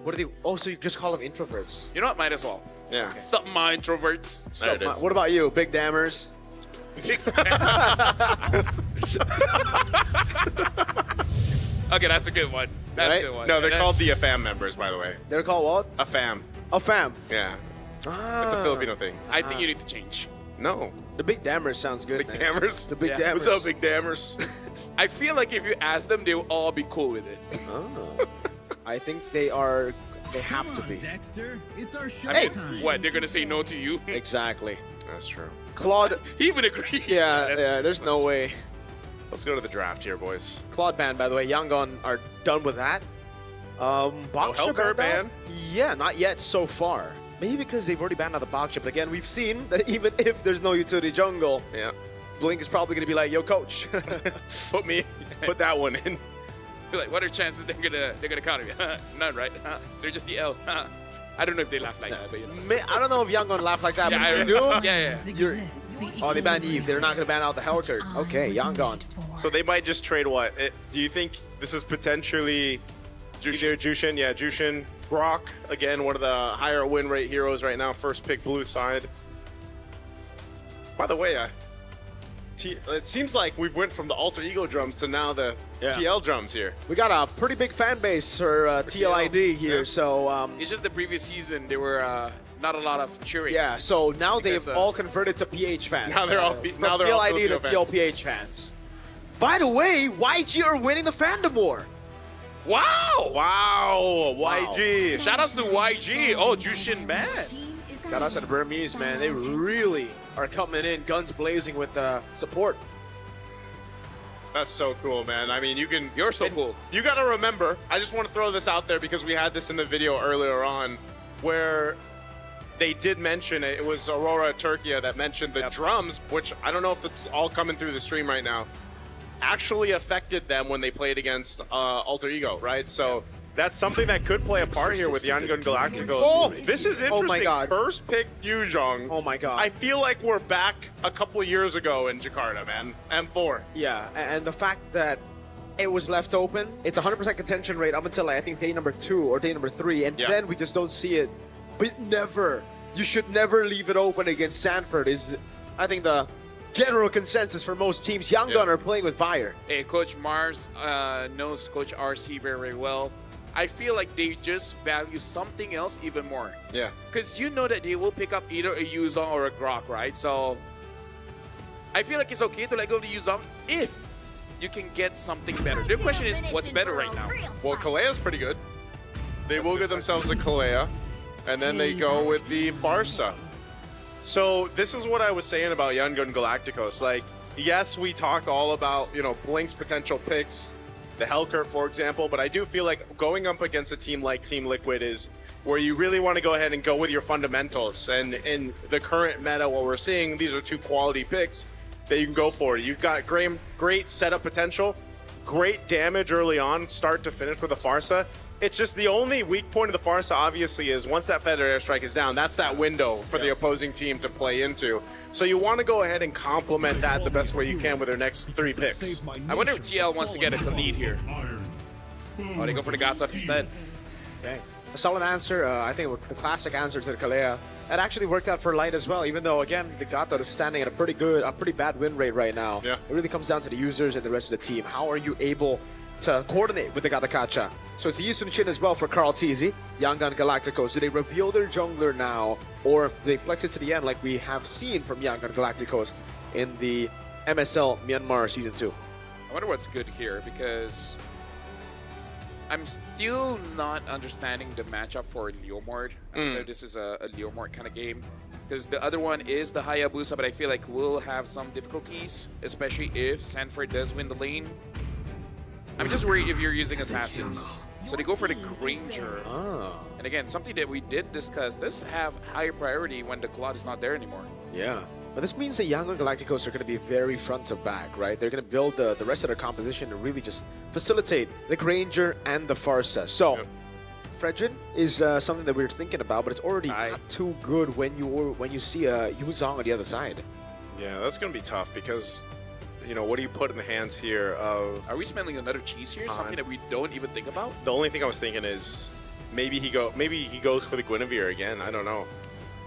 what are they? Oh, so you just call them introverts? You know what? Might as well. Yeah. Okay. Something my introverts. What about you, Big Dammers? Okay, that's a good one. That's a good one. No, they're called the AFAM members, by the way. They're called what? AFAM. AFAM. Yeah. It's a Filipino thing. I think you need to change. No. The Big Dammers sounds good. Big Dammers? The Big Dammers. What's up, Big Dammers? I feel like if you ask them, they will all be cool with it. Oh. I think they are. They have to be. Dexter, it's our show I mean, time. what? They're gonna say no to you? Exactly. That's true. Claude. He would agree. Yeah. There's no way. Let's go to the draft here, boys. Claude ban, by the way. Yangon are done with that. Boxer Helkert ban? Yeah, not yet so far. maybe because they've already banned out the box ship. But again, we've seen that even if there's no utility jungle, Yeah. Blink is probably going to be like, yo, coach. Put that one in. Be like, what are chances they're gonna counter me? None, right? They're just the L. I don't know if they laugh like that, but you know. I don't know if Young gonna laugh like that, Yeah, but I if you do, yeah. oh, they banned Eve. They're not gonna ban out the Hellcurt. Okay, Young gone. So they might just trade what? Do you think this is potentially either Jushin? Yeah, Jushin. Grok, again, one of the higher win rate heroes right now. First pick blue side. By the way, it seems like we've went from the alter ego drums to now the TL drums here. We got a pretty big fan base for TLID here, Yeah. so... It's just the previous season, there were not a lot of cheering. yeah, so now Because, they've all converted to PH fans. Now they're all from now they're all TLID to Filipino fans. TLPH fans. By the way, YG are winning the fandom war. Wow! Wow, YG. Shout outs to YG. Oh, Jushin man. Got us at Burmese, man. They really are coming in guns blazing with support. That's so cool, man. I mean, You're so cool. You got to remember, I just want to throw this out there because we had this in the video earlier on where they did mention it. It was Aurora Turkia that mentioned the drums, which I don't know if it's all coming through the stream right now, actually affected them when they played against Alter Ego, right? So that's something that could play a part here with Yangon Galacticos. Oh! This is interesting. Oh my God. First pick Yuzhong. Oh my God. I feel like we're back a couple of years ago in Jakarta, man. M4. Yeah, and the fact that it was left open, it's 100% contention rate up until I think day number 2 or day number 3, and then we just don't see it. But never, you should never leave it open against Sanford is, I think, the general consensus for most teams. Yangon are playing with fire. Hey, Coach Mars knows Coach RC very, very well. I feel like they just value something else even more. Yeah. Because you know that they will pick up either a Yuzong or a Grok, right? So I feel like it's okay to let go of the Yuzong if you can get something better. The question is, what's better right now? Well, Kalea's pretty good. They will get themselves a Kalea, and then they go with the Barca. So this is what I was saying about Yangon Galacticos. Like, yes, we talked all about, Blink's potential picks, the Hellcurt, for example, but I do feel like going up against a team like Team Liquid is where you really want to go ahead and go with your fundamentals. And in the current meta, what we're seeing, these are two quality picks that you can go for. You've got great setup potential, great damage early on, start to finish with a Farsa. It's just the only weak point of the Farsa, obviously, is once that feather airstrike is down, that's that window for the opposing team to play into. So you want to go ahead and complement that the best way you can with their next 3 picks. I wonder if TL wants to get a lead here. Oh, they go for the Gata instead. Okay. A solid answer. I think the classic answer to the Kalea. It actually worked out for Light as well, even though, again, the Gata is standing at a pretty bad win rate right now. Yeah. It really comes down to the users and the rest of the team. How are you able to coordinate with the Gata Kacha? So it's a Yisun Chin as well for Carl TZ. Yangon Galacticos. Do they reveal their jungler now, or do they flex it to the end like we have seen from Yangon Galacticos in the MSL Myanmar Season 2? I wonder what's good here because I'm still not understanding the matchup for Leomord. I don't know if this is a Leomord kind of game because the other one is the Hayabusa, but I feel like we'll have some difficulties, especially if Sanford does win the lane. I'm just worried if you're using assassins. So they go for the Granger. And again, something that we did discuss, this have higher priority when the Claude is not there anymore. Yeah. But this means the Yangon Galacticos are going to be very front to back, right? They're going to build the rest of their composition to really just facilitate the Granger and the Farsa. So, Fredrin is something that we were thinking about, but it's already not too good when you see a Yuzong on the other side. Yeah, that's going to be tough because, what do you put in the hands here of... Are we smelling another cheese here? Something that we don't even think about? The only thing I was thinking is maybe he goes for the Guinevere again. I don't know.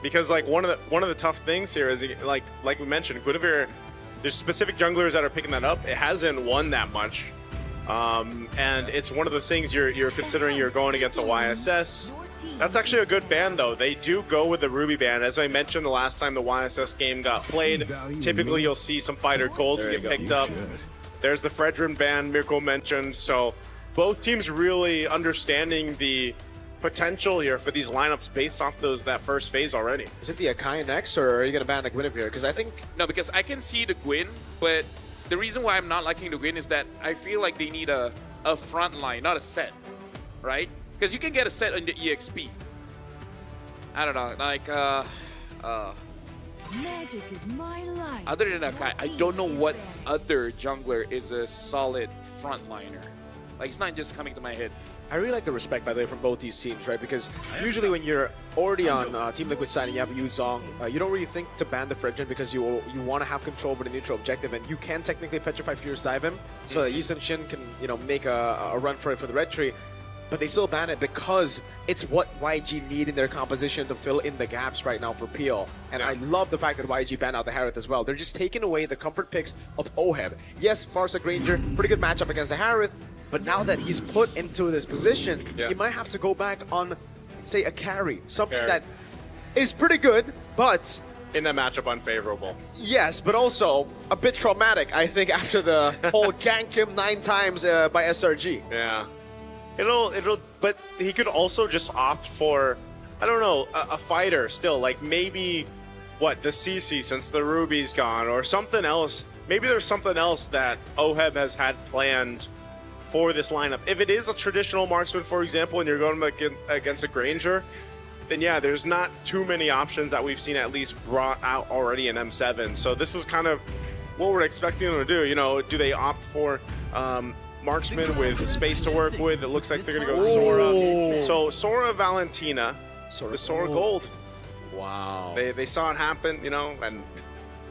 Because like one of the tough things here is like we mentioned, Guinevere, there's specific junglers that are picking that up. It hasn't won that much. And it's one of those things you're considering you're going against a YSS. That's actually a good ban though. They do go with the Ruby ban. As I mentioned the last time the YSS game got played, typically you'll see some fighter golds get picked up. There's the Fredrin ban Mirko mentioned. So both teams really understanding the potential here for these lineups based off that first phase already. Is it the Akai next, or are you going to ban the Guinevere? Because I think... No, because I can see the Gwyn, but the reason why I'm not liking the Gwyn is that I feel like they need a front line, not a set, right? Because you can get a set on the EXP. I don't know, like, Magic is my life. other than Akai, I don't know what other jungler is a solid frontliner. Like, it's not just coming to my head. I really like the respect, by the way, from both these teams, right? Because usually when you're already on Team Liquid side and you have Yu Zhong, you don't really think to ban the Fredgen because you want to have control over the neutral objective, and you can technically Petrify Fierce Dive him so that Yi Sun-shin can, make a run for it for the red tree. But they still ban it because it's what YG need in their composition to fill in the gaps right now for PL. And I love the fact that YG banned out the Harith as well. They're just taking away the comfort picks of Oheb. Yes, Farsa Granger, pretty good matchup against the Harith, but now that he's put into this position, he might have to go back on, say, a carry. Something that is pretty good, but... in that matchup, unfavorable. Yes, but also a bit traumatic, I think, after the whole gank him 9 times by SRG. Yeah. But he could also just opt for, I don't know, a fighter still. Like maybe, the CC since the Ruby's gone or something else. Maybe there's something else that Oheb has had planned for this lineup. If it is a traditional marksman, for example, and you're going against a Granger, then yeah, there's not too many options that we've seen at least brought out already in M7. So this is kind of what we're expecting them to do. Do they opt for marksman with space to work with? It looks like they're going to go Sora. So Sora Valentina, the Sora Gold. Wow. They saw it happen, and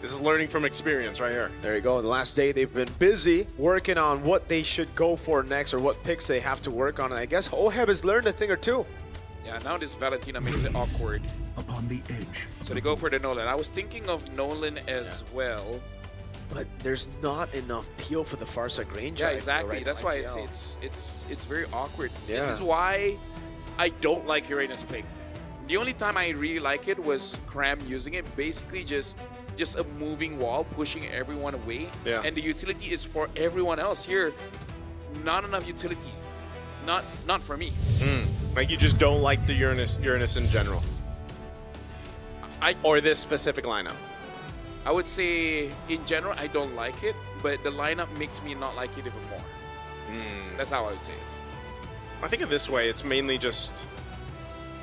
this is learning from experience right here. There you go. The last day they've been busy working on what they should go for next or what picks they have to work on. And I guess Oheb has learned a thing or two. Yeah, now this Valentina makes it awkward. Upon the edge. So they go for the Nolan. I was thinking of Nolan as well. But there's not enough peel for the Farsa Granger. Yeah, exactly. That's why it's very awkward. This is why I don't like Uranus pick. The only time I really like it was Cram using it. Basically just a moving wall, pushing everyone away. Yeah. And the utility is for everyone else. Here, not enough utility. Not for me. Like you just don't like the Uranus in general. Or this specific lineup. I would say, in general, I don't like it, but the lineup makes me not like it even more. That's how I would say it. I think of this way, it's mainly just,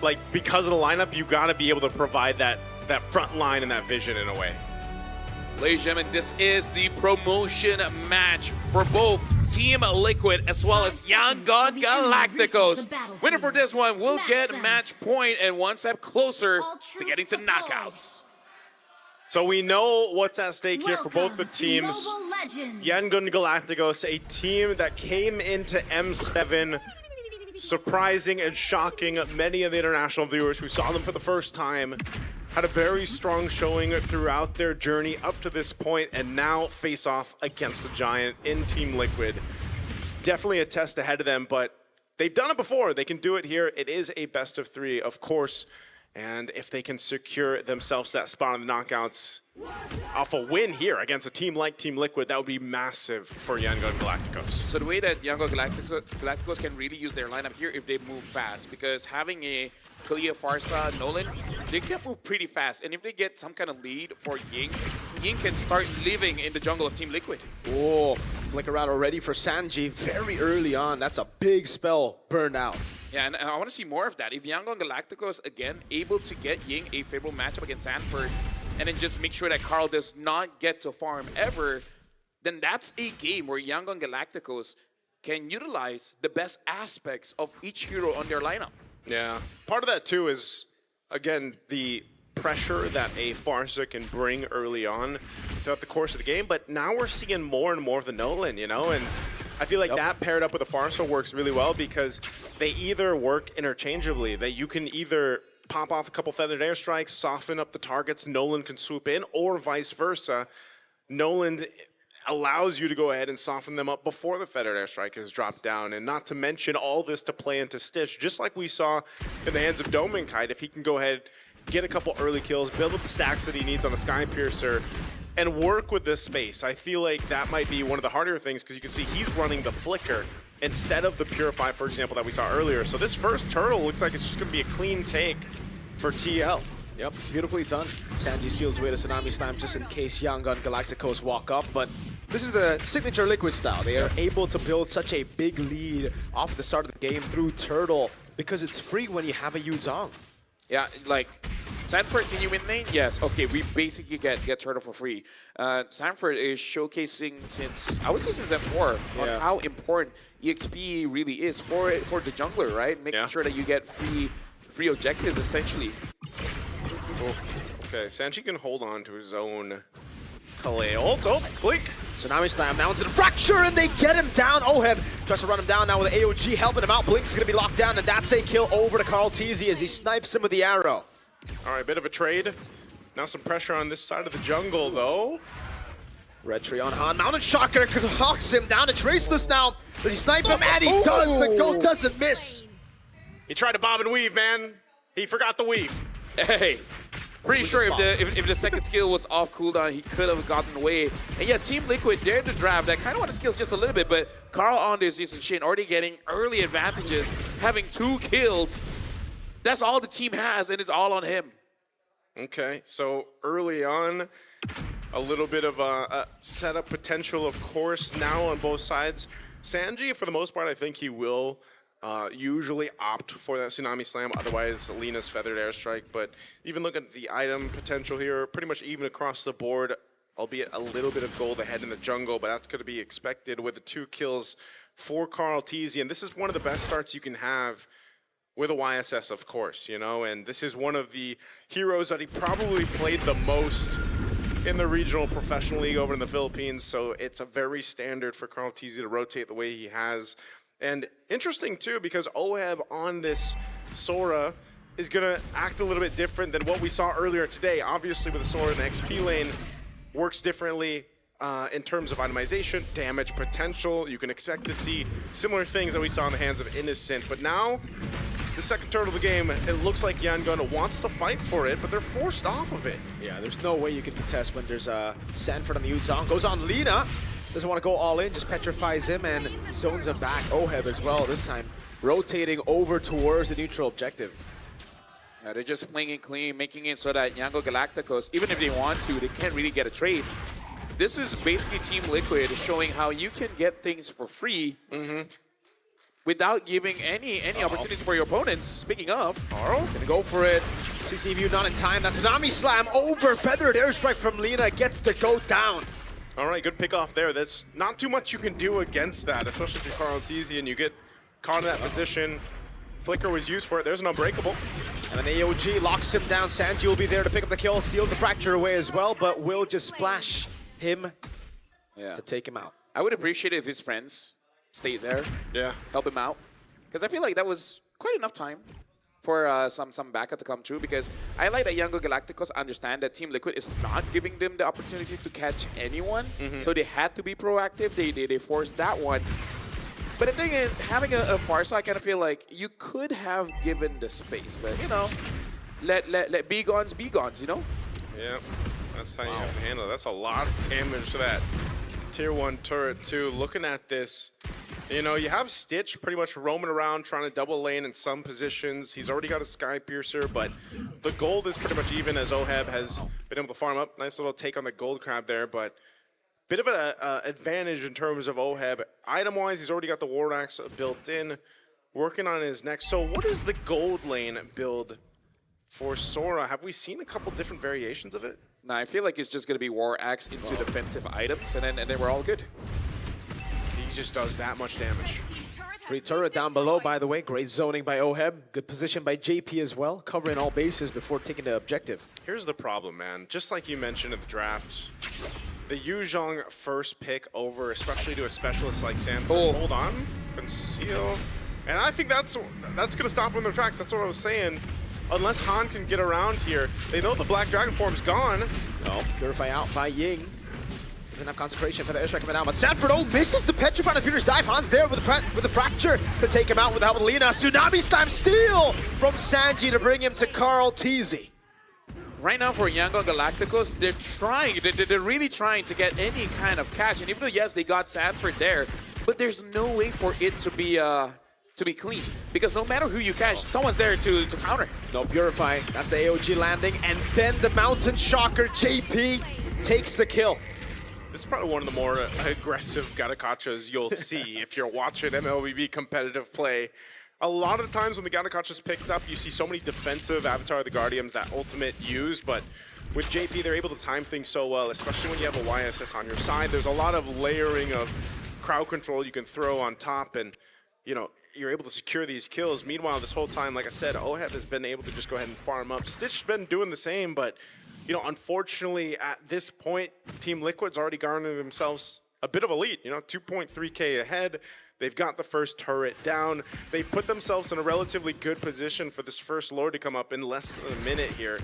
like, because of the lineup, you got to be able to provide that front line and that vision in a way. Ladies and gentlemen, this is the promotion match for both Team Liquid as well as Young Gun Galacticos. Winner for this one will get match point and one step closer to getting to knockouts. So we know what's at stake here for both the teams. Yangon Galacticos, a team that came into M7 surprising and shocking many of the international viewers who saw them for the first time. Had a very strong showing throughout their journey up to this point, and now face off against the Giant in Team Liquid. Definitely a test ahead of them, but they've done it before. They can do it here. It is a best of 3, of course. And if they can secure themselves that spot in the knockouts off a win here against a team like Team Liquid, that would be massive for Yangon Galacticos. So the way that Yangon Galacticos can really use their lineup here if they move fast, because having a Kalia, Farsa, Nolan, they can move pretty fast. And if they get some kind of lead for Ying, Ying can start living in the jungle of Team Liquid. Oh, flicker out already for Sanji very early on. That's a big spell burned out. Yeah, and I want to see more of that. If Yangon Galacticos, again, able to get Ying a favorable matchup against Sanford, and then just make sure that Carl does not get to farm ever, then that's a game where Yangon Galacticos can utilize the best aspects of each hero on their lineup. Yeah, part of that too is, again, the pressure that a Farsa can bring early on throughout the course of the game, but now we're seeing more and more of the Nolan, and I feel like that paired up with a Farsa works really well because they either work interchangeably, that you can either pop off a couple feathered airstrikes, soften up the targets, Nolan can swoop in, or vice versa. Nolan allows you to go ahead and soften them up before the feathered airstrike is dropped down, and not to mention all this to play into Stitch, just like we saw in the hands of Dominkite. If he can go ahead, get a couple early kills, build up the stacks that he needs on a Sky Piercer, and work with this space. I feel like that might be one of the harder things because you can see he's running the Flicker instead of the Purify, for example, that we saw earlier. So this first turtle looks like it's just going to be a clean take for TL. Yep, beautifully done. Sanji steals away to Tsunami Slam just in case Yangon Galacticos walk up, but this is the signature Liquid style. They are able to build such a big lead off the start of the game through Turtle because it's free when you have a Yu Zhong. Yeah, like, Sanford, can you win lane? Yes. Okay, we basically get Turtle for free. Sanford is showcasing since, I would say since M4, on how important EXP really is for the jungler, right? Making sure that you get free objectives, essentially. Oh, okay, Sanji can hold on to his own Kalei ult. Oh, Blink. Tsunami Slam now into the Fracture, and they get him down. Oheb tries to run him down now with AOG helping him out. Blink's going to be locked down, and that's a kill over to Carl Teasy as he snipes him with the arrow. All right, bit of a trade. Now some pressure on this side of the jungle, though. Red tree on Han. Mountain Shocker hawks him down. It's Traceless now. Does he snipe him? And he does. The goat doesn't miss. He tried to bob and weave, man. He forgot the weave. Hey, pretty sure if the second skill was off cooldown, he could have gotten away. And yeah, Team Liquid dared to draft. That kind of want to skills just a little bit, but Carl on this and Shin already getting early advantages, having 2 kills. That's all the team has, and it's all on him. Okay, so early on, a little bit of a setup potential, of course, now on both sides. Sanji, for the most part, I think he will usually opt for that Tsunami Slam, otherwise Lena's Feathered Airstrike. But even looking at the item potential here, pretty much even across the board, albeit a little bit of gold ahead in the jungle, but that's going to be expected with the 2 kills for Carl Teasy. And this is one of the best starts you can have with a YSS, of course, you know, and this is one of the heroes that he probably played the most in the regional professional league over in the Philippines, so it's a very standard for Carl Teasy to rotate the way he has. And interesting, too, because Oheb on this Sora is going to act a little bit different than what we saw earlier today. Obviously, with the Sora in the XP lane, works differently in terms of itemization, damage potential. You can expect to see similar things that we saw in the hands of Innocent, but now the second turtle of the game, it looks like Yangon wants to fight for it, but they're forced off of it. Yeah, there's no way you can contest when there's Sanford on the Uzong. Goes on Lina. Doesn't want to go all in, just petrifies him and zones him back. Oheb as well, this time rotating over towards the neutral objective. Yeah, they're just playing it clean, making it so that Yango Galacticos, even if they want to, they can't really get a trade. This is basically Team Liquid showing how you can get things for free without giving any opportunities for your opponents. Speaking of, Carl gonna go for it. CCView not in time. That's Tsunami Slam over. Feathered Airstrike from Lina gets the goat down. All right, good pick off there. That's not too much you can do against that, especially if you're Carl Teasy and you get caught in that position. Flicker was used for it. There's an Unbreakable. And an AOG locks him down. Sanji will be there to pick up the kill, steals the Fracture away as well, but will just splash him to take him out. I would appreciate it if his friends stayed there, help him out, because I feel like that was quite enough time for some backup to come through, because I like that Yango Galacticos understand that Team Liquid is not giving them the opportunity to catch anyone, so they had to be proactive. They forced that one. But the thing is, having a Farsa, I kind of feel like you could have given the space, but you know, let B-Gons be Gons, you know? Yeah, that's how you have to handle it. That's a lot of damage to that Tier 1 turret too. Looking at this, you know, you have Stitch pretty much roaming around trying to double lane in some positions. He's already got a Sky Piercer, but the gold is pretty much even as Oheb has been able to farm up. Nice little take on the gold crab there, but bit of an advantage in terms of Oheb. Item-wise, he's already got the War Axe built in, working on his next. So what is the gold lane build for Sora? Have we seen a couple different variations of it? No, I feel like it's just going to be War Axe into defensive items, and then we're all good. He just does that much damage. Great turret down below, by the way. Great zoning by Oheb. Good position by JP as well, covering all bases before taking the objective. Here's the problem, man. Just like you mentioned at the draft, the Yuzhong first pick over, especially to a specialist like Sanford. Hold on. Conceal. And I think that's going to stop them in their tracks. That's what I was saying. Unless Han can get around here, they know the Black Dragon form's gone. No, Purify out by Ying. Doesn't have concentration for the airstrike coming down, but Sanford misses the Petrify on the Peter's dive. Han's there with the Fracture to take him out without Lina. Tsunami Slam steal from Sanji to bring him to Carl Teasy. Right now for Yangon Galacticos, they're trying, they're really trying to get any kind of catch. And even though, yes, they got Sanford there, but there's no way for it to be clean. Because no matter who you catch, someone's there to counter. No Purify, that's the AOG landing. And then the Mountain Shocker, JP, takes the kill. This is probably one of the more aggressive Gatakachas you'll see if you're watching MLBB competitive play. a lot of the times when the Ganakach is picked up, you see so many defensive Avatar of the Guardians that ultimate used, but with JP, they're able to time things so well, especially when you have a YSS on your side. There's a lot of layering of crowd control you can throw on top, and you know, you're able to secure these kills. Meanwhile, this whole time, like I said, Oheb has been able to just go ahead and farm up. Stitch's been doing the same, but you know, unfortunately, at this point, Team Liquid's already garnered themselves a bit of a lead. You know, 2.3K ahead. They've got the first turret down. They put themselves in a relatively good position for this first Lord to come up in less than a minute here.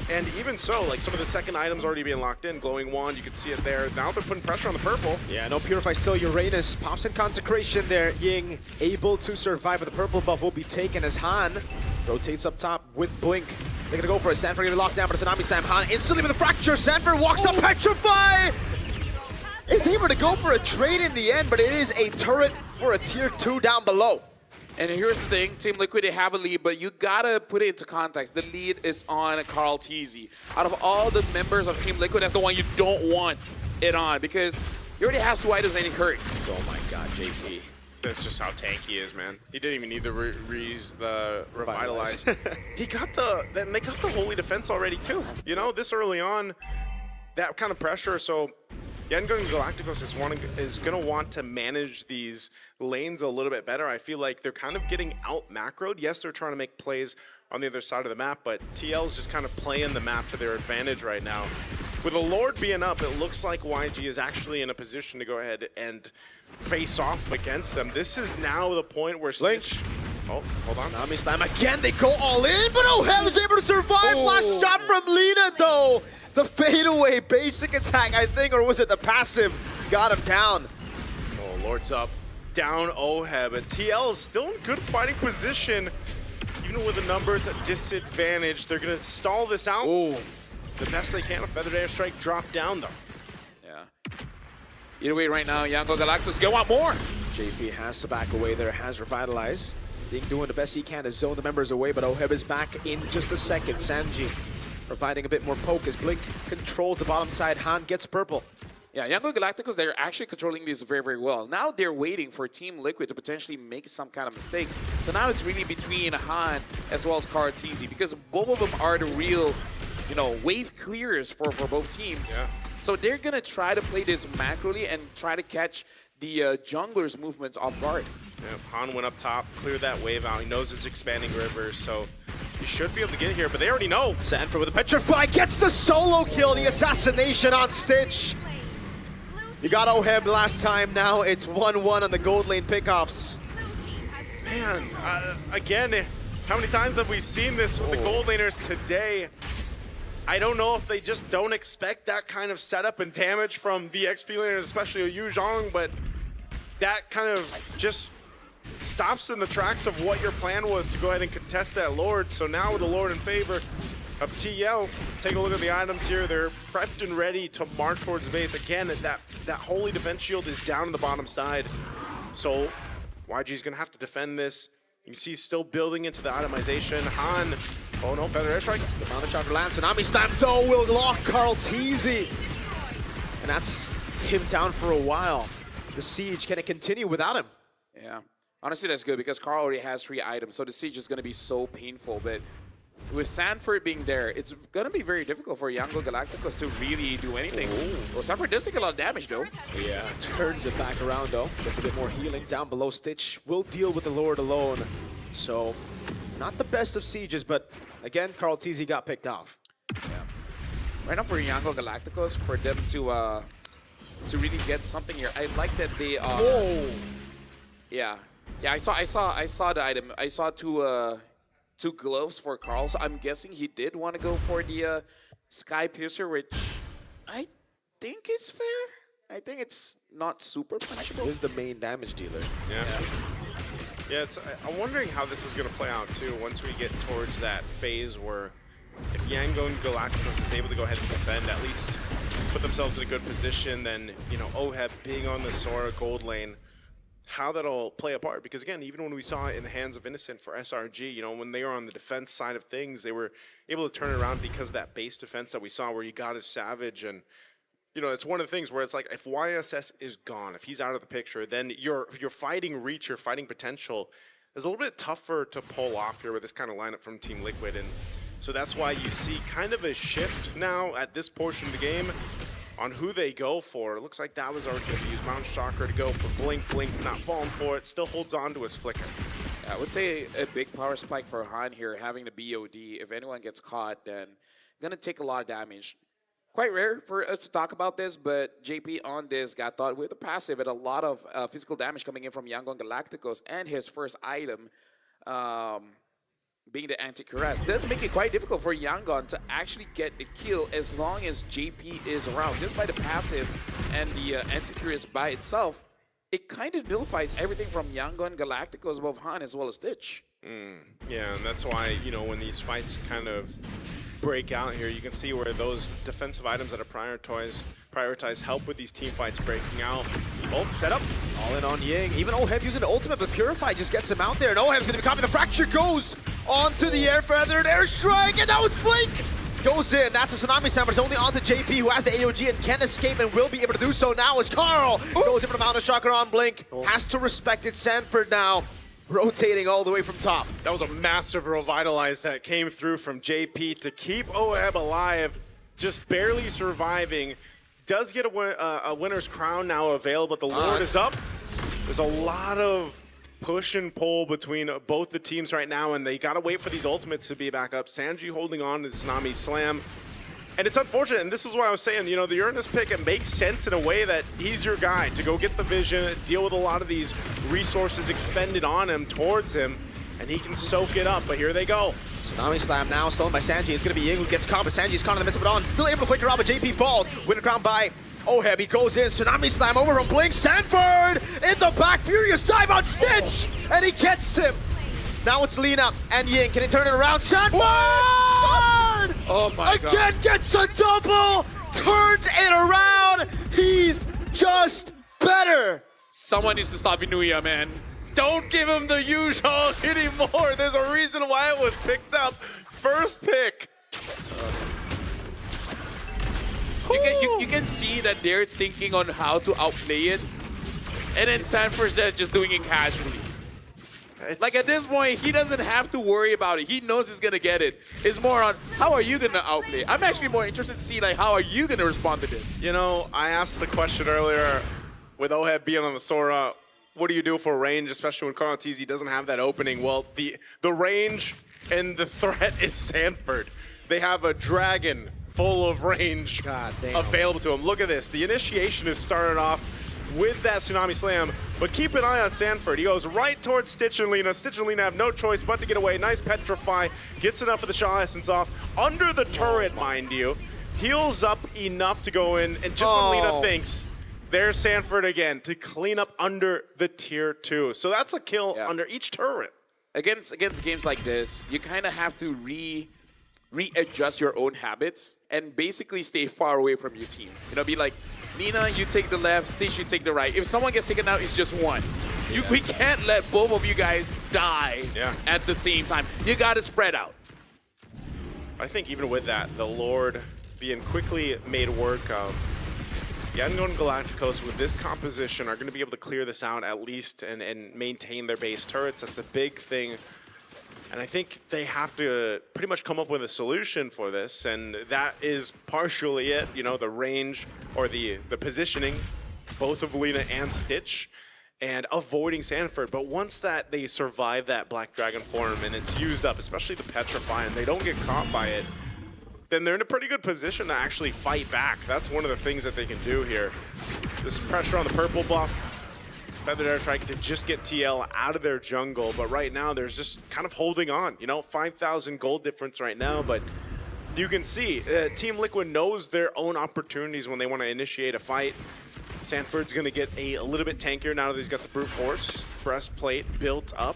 And even so, like some of the second items already being locked in. Glowing Wand, you can see it there. Now they're putting pressure on the purple. Yeah, no Purify still. Uranus pops in Consecration there. Ying able to survive, but the purple buff will be taken as Han rotates up top with Blink. They're gonna go for it. Sanford gonna be locked down, but it's Tsunami Slam. Han instantly with a fracture. Sanford walks up, Petrify! Is able to go for a trade in the end, but it is a turret for a tier 2 down below. And here's the thing, Team Liquid, they have a lead, but you gotta put it into context. The lead is on Carl TZ. Out of all the members of Team Liquid, that's the one you don't want it on because he already has 2 items and he hurts. Oh my god, JP. That's just how tanky he is, man. He didn't even need the revitalize. He got they got the holy defense already too. You know, this early on, that kind of pressure. So Yengo and Galacticos is going to want to manage these lanes a little bit better. I feel like they're kind of getting out macroed. Yes, they're trying to make plays on the other side of the map, but TL's just kind of playing the map to their advantage right now. With a Lord being up, it looks like YG is actually in a position to go ahead and face off against them. This is now the point where Stitch... Oh, hold on. Tsunami Slam again. They go all in, but Oheb is able to survive. Last shot from Lina, though. The fadeaway basic attack, I think, or was it the passive? Got him down. Oh, Lord's up. Down Oheb. And TL is still in good fighting position. Even with the numbers at disadvantage, they're going to stall this out. Ooh. The best they can. A Feathered Airstrike drop down, though. Yeah. Either way, right now, Yango Galactus go want more. JP has to back away there, has Revitalize. Being doing the best he can to zone the members away, but Oheb is back in just a second. Sanji providing a bit more poke as Blink controls the bottom side. Han gets purple. Yeah, Yango Galacticos, they're actually controlling this very, very well. Now they're waiting for Team Liquid to potentially make some kind of mistake. So now it's really between Han as well as Kartizi because both of them are the real, you know, wave clearers for both teams. Yeah. So they're going to try to play this macroly and try to catch the jungler's movements off guard. Yeah, Han went up top, cleared that wave out. He knows it's expanding rivers, so he should be able to get here, but they already know. Sanford with a Petrify gets the solo kill, the assassination on Stitch. You got Oheb last time, now it's 1-1 on the gold lane pickoffs. Man, again, how many times have we seen this with the gold laners today? I don't know if they just don't expect that kind of setup and damage from the XP laners, especially Yu Zhong, but that kind of just stops in the tracks of what your plan was to go ahead and contest that Lord. So now with the Lord in favor of TL, take a look at the items here. They're prepped and ready to march towards the base. Again, that holy defense shield is down on the bottom side. So YG's gonna have to defend this. You can see he's still building into the itemization. Han, oh no, Feather Airstrike. The Mount of Chakra lands, Tsunami Slam though will lock Carl TZ. And that's him down for a while. The siege, can it continue without him? Yeah, honestly that's good because Carl already has 3 items, so the siege is going to be so painful, but with Sanford being there, it's going to be very difficult for Yango Galacticos to really do anything. Well, Sanford does take a lot of damage though. Yeah, turns it back around though. Gets a bit more healing down below. Stitch will deal with the Lord alone. So, not the best of sieges, but again, Carl TZ got picked off. Yeah. Right now for Yango Galacticos, for them to really get something here, I like that they are... Whoa! Yeah. Yeah, I saw the item. I saw two gloves for Carl, so I'm guessing he did want to go for the Sky Piercer, which I think is fair. I think it's not super punishable. He's the main damage dealer. Yeah. Yeah, I'm wondering how this is going to play out too once we get towards that phase where if Yango and Galacticos is able to go ahead and defend, at least put themselves in a good position, then, you know, Oheb being on the Sora gold lane, how that'll play a part. Because again, even when we saw it in the hands of Innocent for SRG, you know, when they were on the defense side of things, they were able to turn it around because of that base defense that we saw where you got his Savage. And, you know, it's one of the things where it's like, if YSS is gone, if he's out of the picture, then your fighting reach, your fighting potential is a little bit tougher to pull off here with this kind of lineup from Team Liquid. And so that's why you see kind of a shift now at this portion of the game on who they go for. It looks like that was already going to use Mount Chakra to go for Blink. Blink's not falling for it, still holds on to his Flicker. I would say a big power spike for Han here, having the BOD. If anyone gets caught, then gonna take a lot of damage. Quite rare for us to talk about this, but JP on this got thought with a passive and a lot of physical damage coming in from Yangon Galacticos, and his first item being the anti-caress. Does make it quite difficult for Yangon to actually get a kill as long as JP is around. Just by the passive and the anti-caress by itself, it kind of nullifies everything from Yangon Galacticos above Han as well as Stitch. Yeah, and that's why, you know, when these fights kind of break out here, you can see where those defensive items that are prioritized help with these team fights breaking out. Oh, set up. All in on Ying. Even Oheb using the ultimate, but Purify just gets him out there. And Oheb's going to be caught. The fracture goes onto the air feather, an airstrike, and now it's Blink! Goes in. That's a Tsunami Slam, but it's only onto JP, who has the AOG and can escape and will be able to do so now as Carl goes in for the Mount of Chakra on Blink. Has to respect it. Sanford now rotating all the way from top. That was a massive revitalize that came through from JP to keep Oheb alive, just barely surviving. Does get a winner's crown now available, but the Lord is up. There's a lot of push and pull between both the teams right now, and they gotta wait for these ultimates to be back up. Sanji holding on to the Tsunami Slam. And it's unfortunate, and this is why I was saying, you know, the Uranus pick, it makes sense in a way that he's your guy to go get the vision, deal with a lot of these resources expended on him, towards him, and he can soak it up, but here they go. Tsunami Slam now stolen by Sanji. It's going to be Ying who gets caught, but Sanji's caught in the midst of it on. Still able to flicker out, but JP falls. Winner crown by Oheb. He goes in. Tsunami Slam over from Blink. Sanford in the back. Furious dive on Stitch, and he gets him. Now it's Lina and Ying. Can he turn it around? Sanford! Oh my God. Again gets a double, turns it around. He's just better. Someone needs to stop Inuya, man. Don't give him the usual anymore. There's a reason why it was picked up. First pick. You can see that they're thinking on how to outplay it, and then Sanford's just doing it casually. Like at this point, he doesn't have to worry about it. He knows he's gonna get it. It's more on how are you gonna outplay. I'm actually more interested to see like how are you gonna respond to this. You know, I asked the question earlier with Oheb being on the Sora. What do you do for range, especially when Carl TZ doesn't have that opening? Well, the range and the threat is Sanford. They have a dragon full of range available to him. Look at this. The initiation is started off with that Tsunami Slam, but keep an eye on Sanford. He goes right towards Stitch and Lina. Stitch and Lina have no choice but to get away. Nice Petrify. Gets enough of the Shaw Essence off. Under the turret, mind you. Heals up enough to go in, and just when Lina thinks, there's Sanford again to clean up under the tier 2. So that's a kill under each turret. Against games like this, you kind of have to readjust your own habits and basically stay far away from your team. You know, be like, Nina, you take the left, Stitch, you take the right. If someone gets taken out, it's just one. We can't let both of you guys die at the same time. You got to spread out. I think even with that, the Lord being quickly made work of, Yangon Galacticos with this composition are going to be able to clear this out at least and maintain their base turrets. That's a big thing. And I think they have to pretty much come up with a solution for this, and that is partially it. You know, the range or the positioning, both of Lina and Stitch, and avoiding Sanford. But once that they survive that Black Dragon form and it's used up, especially the Petrify, and they don't get caught by it, then they're in a pretty good position to actually fight back. That's one of the things that they can do here. This pressure on the purple buff, Feathered Airstrike to just get TL out of their jungle, but right now there's just kind of holding on. You know, 5,000 gold difference right now, but you can see Team Liquid knows their own opportunities when they want to initiate a fight. Sanford's going to get a little bit tankier now that he's got the brute force breastplate built up.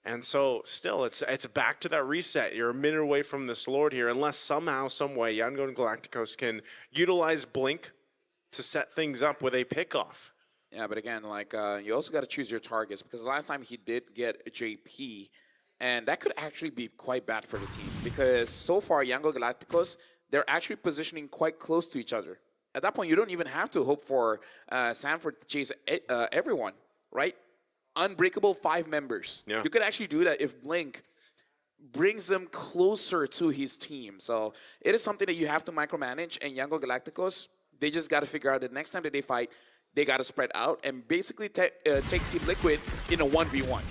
And so still, it's back to that reset. You're a minute away from this Lord here, unless somehow, some way, Yangon Galacticos can utilize Blink to set things up with a pickoff. Yeah, but again, like you also got to choose your targets, because last time he did get a JP, and that could actually be quite bad for the team, because so far Yangon Galacticos, they're actually positioning quite close to each other. At that point, you don't even have to hope for Sanford to chase everyone, right? unbreakable 5 members. You could actually do that if Blink brings them closer to his team. So it is something that you have to micromanage. And Yango Galacticos, they just got to figure out that next time that they fight, they got to spread out and basically take Team Liquid in a 1v1.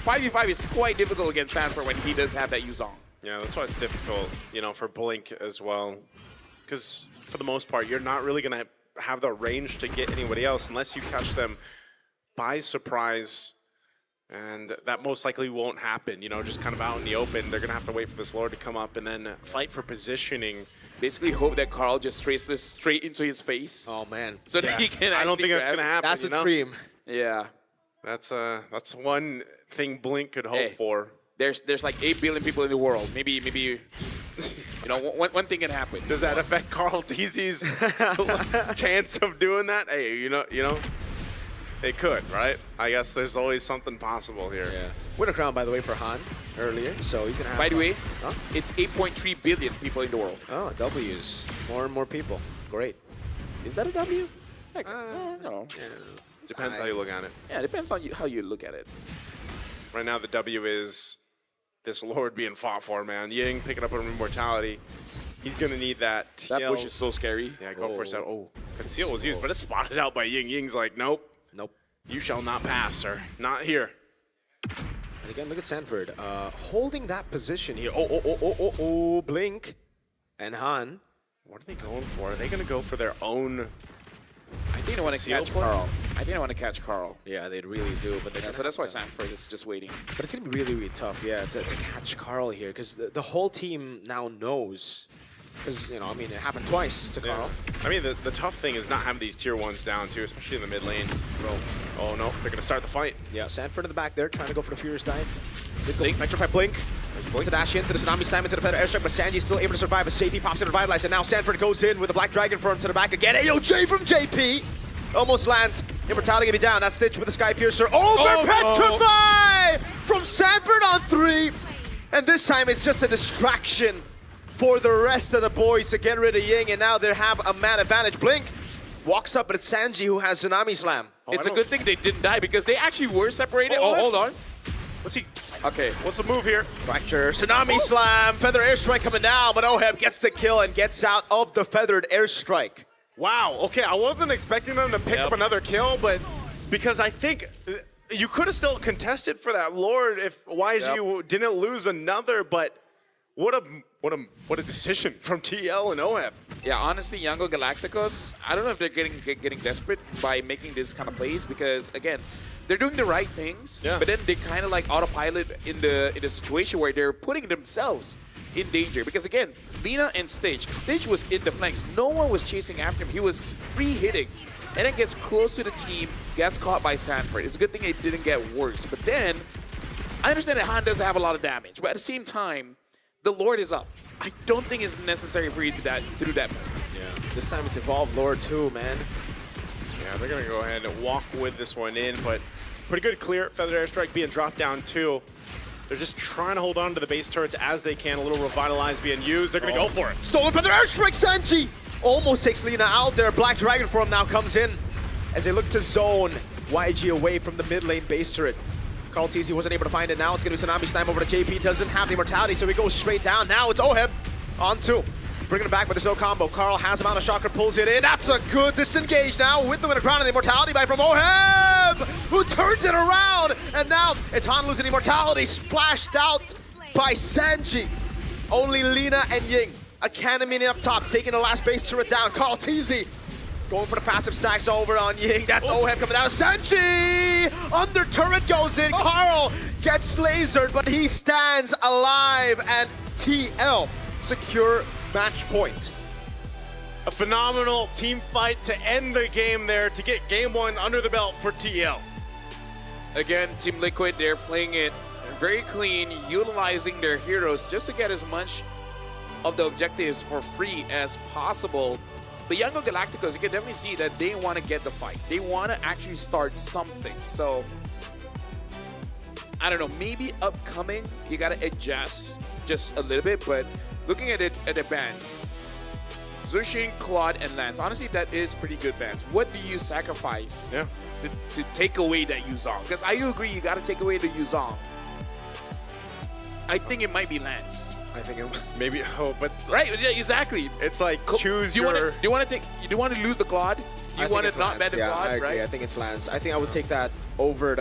5v5 is quite difficult against Sanford when he does have that Yuzong. Yeah, that's why it's difficult, you know, for Blink as well. Because for the most part, you're not really going to have the range to get anybody else unless you catch them by surprise. And that most likely won't happen, you know, just kind of out in the open. They're going to have to wait for this Lord to come up and then fight for positioning. Basically hope that Carl just traces this straight into his face. Oh, man. So that he can I don't think that's going to happen. That's the dream. Yeah. That's one thing Blink could hope for. There's like 8 billion people in the world. Maybe you know, one thing can happen. Does that affect Carl Teasy's chance of doing that? Hey, you know, it could, right? I guess there's always something possible here. Yeah. Winner crown, by the way, for Han earlier, so he's gonna have. By the way, it's 8.3 billion people in the world. Oh, W's. More and more people. Great. Is that a W? Like, no. Depends how you look at it. Yeah, it depends on how you look at it. Right now, the W is this Lord being fought for, man. Ying picking up an immortality. He's going to need that. That push is so scary. Yeah, go for it. Oh, conceal was used, but it's spotted out by Ying. Ying's like, nope. Nope. You shall not pass, sir. Not here. And again, look at Sanford holding that position here. Oh, Blink and Han. What are they going for? Are they going to go for their own? I think they want to catch Carl. I think they want to catch Carl. Yeah, they really do. But so that's why Sanford is just waiting. But it's going to be really, really tough, yeah, to catch Carl here. Because the whole team now knows. Because, you know, I mean, it happened twice to Carl. I mean, the tough thing is not having these tier 1s down, too, especially in the mid lane. Oh, no. They're going to start the fight. Yeah, Sanford in the back there, trying to go for the Furious Dive. Blink, Electrify Blink. There's to dash into the Tsunami Slam into the Feather Airstrike, but Sanji's still able to survive as JP pops in and revitalize. And now Sanford goes in with the Black Dragon Firm to the back again. AOJ from JP! Almost lands. Immortality gonna be down. That's Stitch with the Sky Piercer. Petrify from Sanford on 3. And this time it's just a distraction for the rest of the boys to get rid of Ying. And now they have a man advantage. Blink walks up, but it's Sanji who has Tsunami Slam. It's a good thing they didn't die because they actually were separated. Oh, hold on. What's he? Okay. What's the move here? Fracture, Tsunami Slam, Feather Airstrike coming down, but Oheb gets the kill and gets out of the Feathered Airstrike. Wow, okay, I wasn't expecting them to pick up another kill, but because I think you could have still contested for that Lord if YG didn't lose another, but what a decision from TL and Oheb. Yeah, honestly, Yango Galacticos, I don't know if they're getting desperate by making this kind of plays because, again, they're doing the right things, but then they kind of like autopilot in the situation where they're putting themselves in danger. Because again, Lina and Stitch was in the flanks. No one was chasing after him. He was free hitting. And then gets close to the team, gets caught by Sanford. It's a good thing it didn't get worse. But then, I understand that Han doesn't have a lot of damage. But at the same time, the Lord is up. I don't think it's necessary for you to do that. Yeah, this time it's Evolved Lord too, man. Yeah, they're going to go ahead and walk with this one in, but pretty good clear. Feather Airstrike being dropped down too. They're just trying to hold on to the base turrets as they can. A little Revitalize being used. They're going to go for it. Stolen Feather Airstrike, Sanji! Almost takes Lina out there. Black Dragon Form now comes in as they look to zone YG away from the mid lane base turret. Carl TZ wasn't able to find it. Now it's going to be Tsunami Slam over to JP. Doesn't have the Immortality, so he goes straight down. Now it's Oheb on 2. Bringing it back, but there's no combo. Carl has him out of Shocker, pulls it in. That's a good disengage now with the winner crown and the Immortality by from Oheb, who turns it around. And now it's Han losing Immortality, splashed out by Sanji. Only Lina and Ying. A cannon minion up top, taking the last base turret down. Carl TZ going for the passive stacks over on Ying. That's Oheb coming down. Sanji! Under turret goes in. Carl gets lasered, but he stands alive. And TL secure match point. A phenomenal team fight to end the game there, to get game 1 under the belt for TL. Again, Team Liquid, they're playing it very clean, utilizing their heroes just to get as much of the objectives for free as possible. But Yango Galacticos, you can definitely see that they want to get the fight. They want to actually start something. So, I don't know, maybe upcoming, you got to adjust just a little bit, but looking at it at the bands, Zushin, Claude, and Lance. Honestly, that is pretty good bands. What do you sacrifice to take away that Yuzong? Because I do agree you got to take away the Yuzong. I think it might be Lance. I think it maybe. Oh, but right, yeah, exactly. It's like choose do you your. Do you want to take? You want to lose the Claude? Do you want to not bet the Claude? I agree. Right. I think it's Lance. I think I would take that over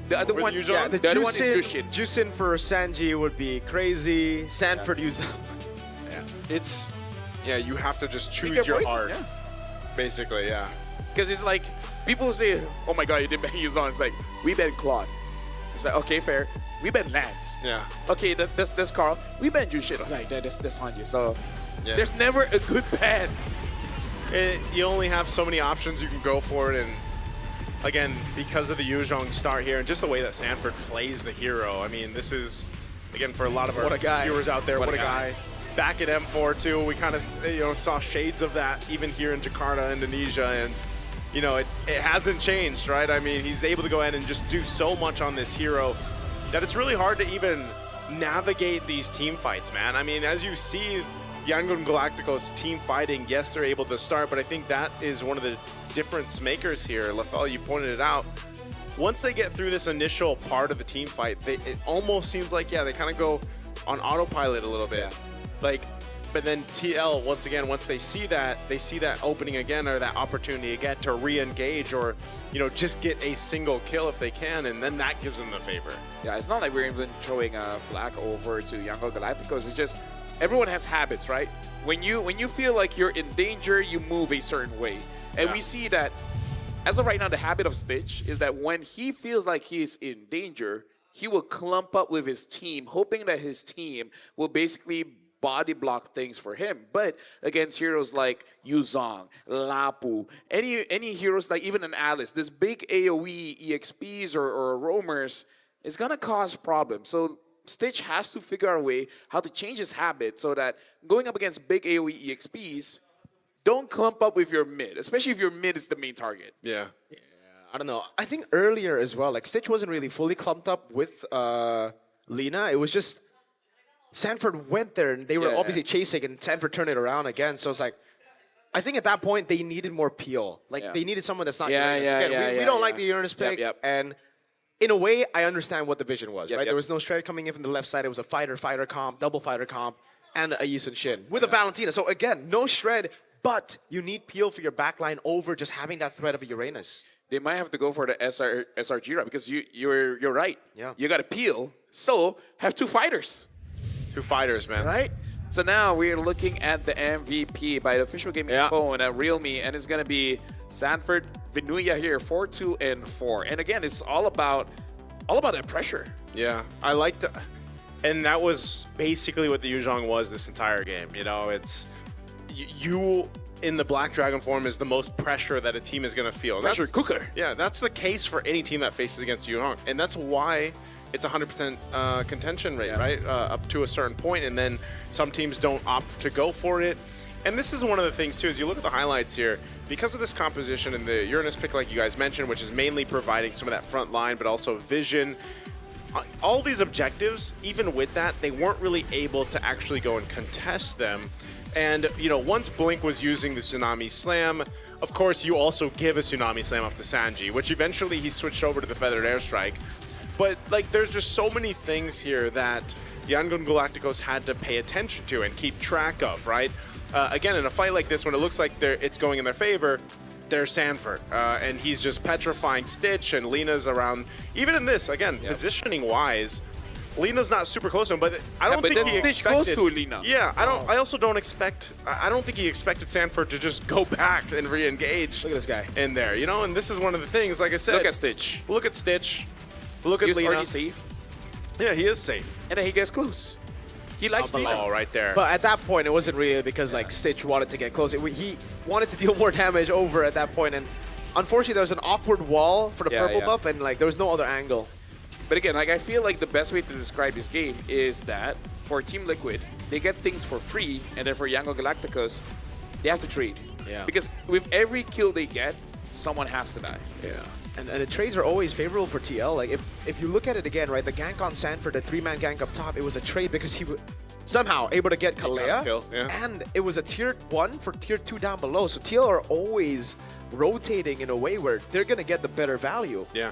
the other one. Yeah, the other one is Jusin. Jushin. Jusin for Sanji would be crazy. Sanford Yuzong. Yeah, it's. Yeah, you have to just choose your your poison, heart. yeah. Basically, yeah. Because it's like people say, "Oh my God, you didn't bet Yuzong." It's like we bet Claude. It's like okay, fair. We bet Lance. Yeah. Okay, that's Carl. We bet Jushin. Like that's Sanji. So Yeah. there's never a good bet. You only have so many options you can go for it, and again, because of the Yuzhong start here and just the way that Sanford plays the hero, I mean, this is, again, for a lot of our viewers out there, what a guy. Back at M4 too, we kind of saw shades of that even here in Jakarta, Indonesia, and it hasn't changed, right? I mean, he's able to go ahead and just do so much on this hero that it's really hard to even navigate these team fights, man. I mean, as you see Yangon Galacticos team fighting, yes, they're able to start, but I think that is one of the difference makers here. Lefel, you pointed it out. Once they get through this initial part of the team fight, it almost seems like, they kind of go on autopilot a little bit. But then TL, once again, once they see that opening again or that opportunity again to re-engage or, just get a single kill if they can, and then that gives them the favor. Yeah, it's not like we're even throwing a flag over to Yangon Galacticos. It's just everyone has habits, right? When you feel like you're in danger, you move a certain way. And we see that, as of right now, the habit of Stitch is that when he feels like he's in danger, he will clump up with his team, hoping that his team will basically body block things for him. But against heroes like Yuzong, Lapu, any heroes like even an Alice, this big AoE, EXPs or roamers is gonna cause problems. So Stitch has to figure out a way how to change his habit so that going up against big AoE EXPs, don't clump up with your mid, especially if your mid is the main target. Yeah. I don't know. I think earlier as well, like Stitch wasn't really fully clumped up with Lina. It was just Sanford went there and they were obviously chasing, and Sanford turned it around again. So it's like, I think at that point they needed more peel. Like they needed someone that's not Uranus. Again, we don't like the Uranus pick. And in a way, I understand what the vision was, right? There was no Shred coming in from the left side. It was a fighter comp, double fighter comp, and a Yisun Shin with a Valentina. So again, no Shred, but you need peel for your backline over just having that threat of a Uranus. They might have to go for the SRG route because you're right. Yeah. You got to peel, so have two fighters. Two fighters, man. Right? So now we're looking at the MVP by the official gaming phone at Realme, and it's going to be Sanford Vinuya here, 4-2 and 4. And again, it's all about that pressure. Yeah, I like that. And that was basically what the Yuzhong was this entire game. It's you in the Black Dragon form is the most pressure that a team is going to feel. Pressure cooker. Yeah, that's the case for any team that faces against Yuzhong. And that's why it's 100% contention rate, right? Up to a certain point, and then some teams don't opt to go for it. And this is one of the things, too, as you look at the highlights here, because of this composition and the Uranus pick, like you guys mentioned, which is mainly providing some of that front line, but also vision, all these objectives, even with that, they weren't really able to actually go and contest them. And, once Blink was using the Tsunami Slam, of course, you also give a Tsunami Slam off to Sanji, which eventually he switched over to the Feathered Airstrike. But, there's just so many things here that Yangon Galacticos had to pay attention to and keep track of, right? Again, in a fight like this, when it looks like it's going in their favor, there's Sanford. And he's just petrifying Stitch, and Lina's around. Even in this, again, positioning-wise, Lina's not super close to him, but I don't think he expected... close to Lina. Yeah, I also don't expect... I don't think he expected Sanford to just go back and re-engage. Look at this guy. In there, And this is one of the things, like I said... Look at Stitch. Look at Stitch. Look at He's Lina. already safe. Yeah, he is safe. And then he gets close. He likes Lina. Oh, right there. But at that point, it wasn't really because Stitch wanted to get close. He wanted to deal more damage over at that point, and unfortunately, there was an awkward wall for the purple buff, and there was no other angle. But again, I feel like the best way to describe this game is that for Team Liquid, they get things for free, and then for Yangon Galacticos, they have to trade. Yeah. Because with every kill they get, someone has to die. Yeah. And the trades are always favorable for TL. Like if you look at it again, right, the gank on Sanford, the 3-man gank up top, it was a trade because somehow able to get Kalea. kill, yeah. And it was a tier 1 for tier 2 down below. So TL are always rotating in a way where they're going to get the better value. Yeah.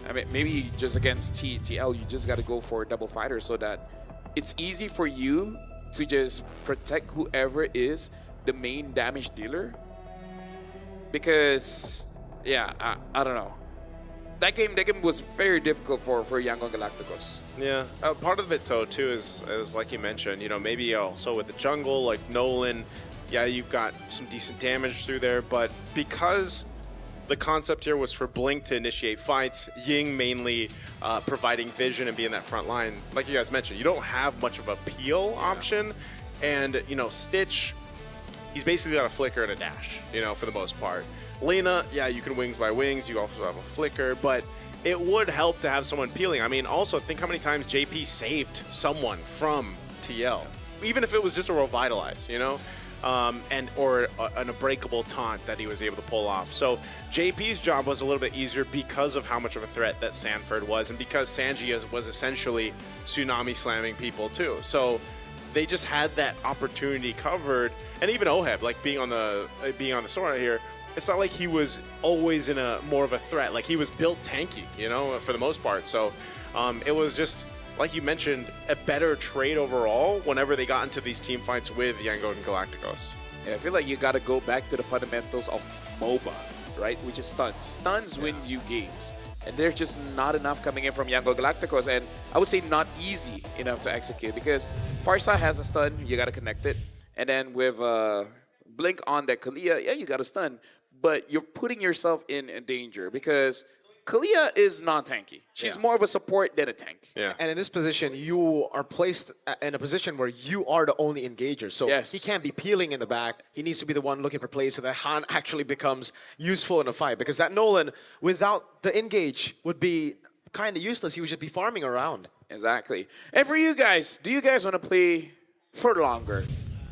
I mean, maybe just against TL, you just got to go for a double fighter so that it's easy for you to just protect whoever is the main damage dealer. Because, yeah, I don't know. That game was very difficult for Yangon Galacticos. Yeah, part of it though too is like you mentioned, you know, maybe also with the jungle like Nolan, yeah, you've got some decent damage through there, but because the concept here was for Blink to initiate fights, Ying mainly providing vision and being that front line, like you guys mentioned, you don't have much of a peel option, and you know Stitch, he's basically got a flicker and a dash, you know, for the most part. Lena, yeah, you can wings by wings. You also have a flicker, but it would help to have someone peeling. I mean, also think how many times JP saved someone from TL, even if it was just a revitalize, you know, or an unbreakable taunt that he was able to pull off. So JP's job was a little bit easier because of how much of a threat that Sanford was, and because Sanji was essentially tsunami slamming people too. So they just had that opportunity covered, and even Oheb, like being on the Sora here. It's not like he was always in a more of a threat. Like he was built tanky, you know, for the most part. So it was just, like you mentioned, a better trade overall whenever they got into these team fights with Yangon and Galacticos. Yeah, I feel like you got to go back to the fundamentals of MOBA, right? Which is stuns. Stuns win you games. And there's just not enough coming in from Yangon Galacticos. And I would say not easy enough to execute because Farsa has a stun, you got to connect it. And then with Blink on that Kalia, yeah, you got to stun. But you're putting yourself in danger because Kalia is non-tanky. She's more of a support than a tank. Yeah. And in this position, you are placed in a position where you are the only engager. So he can't be peeling in the back. He needs to be the one looking for plays so that Han actually becomes useful in a fight. Because that Nolan, without the engage, would be kind of useless. He would just be farming around. Exactly. And for you guys, do you guys want to play for longer?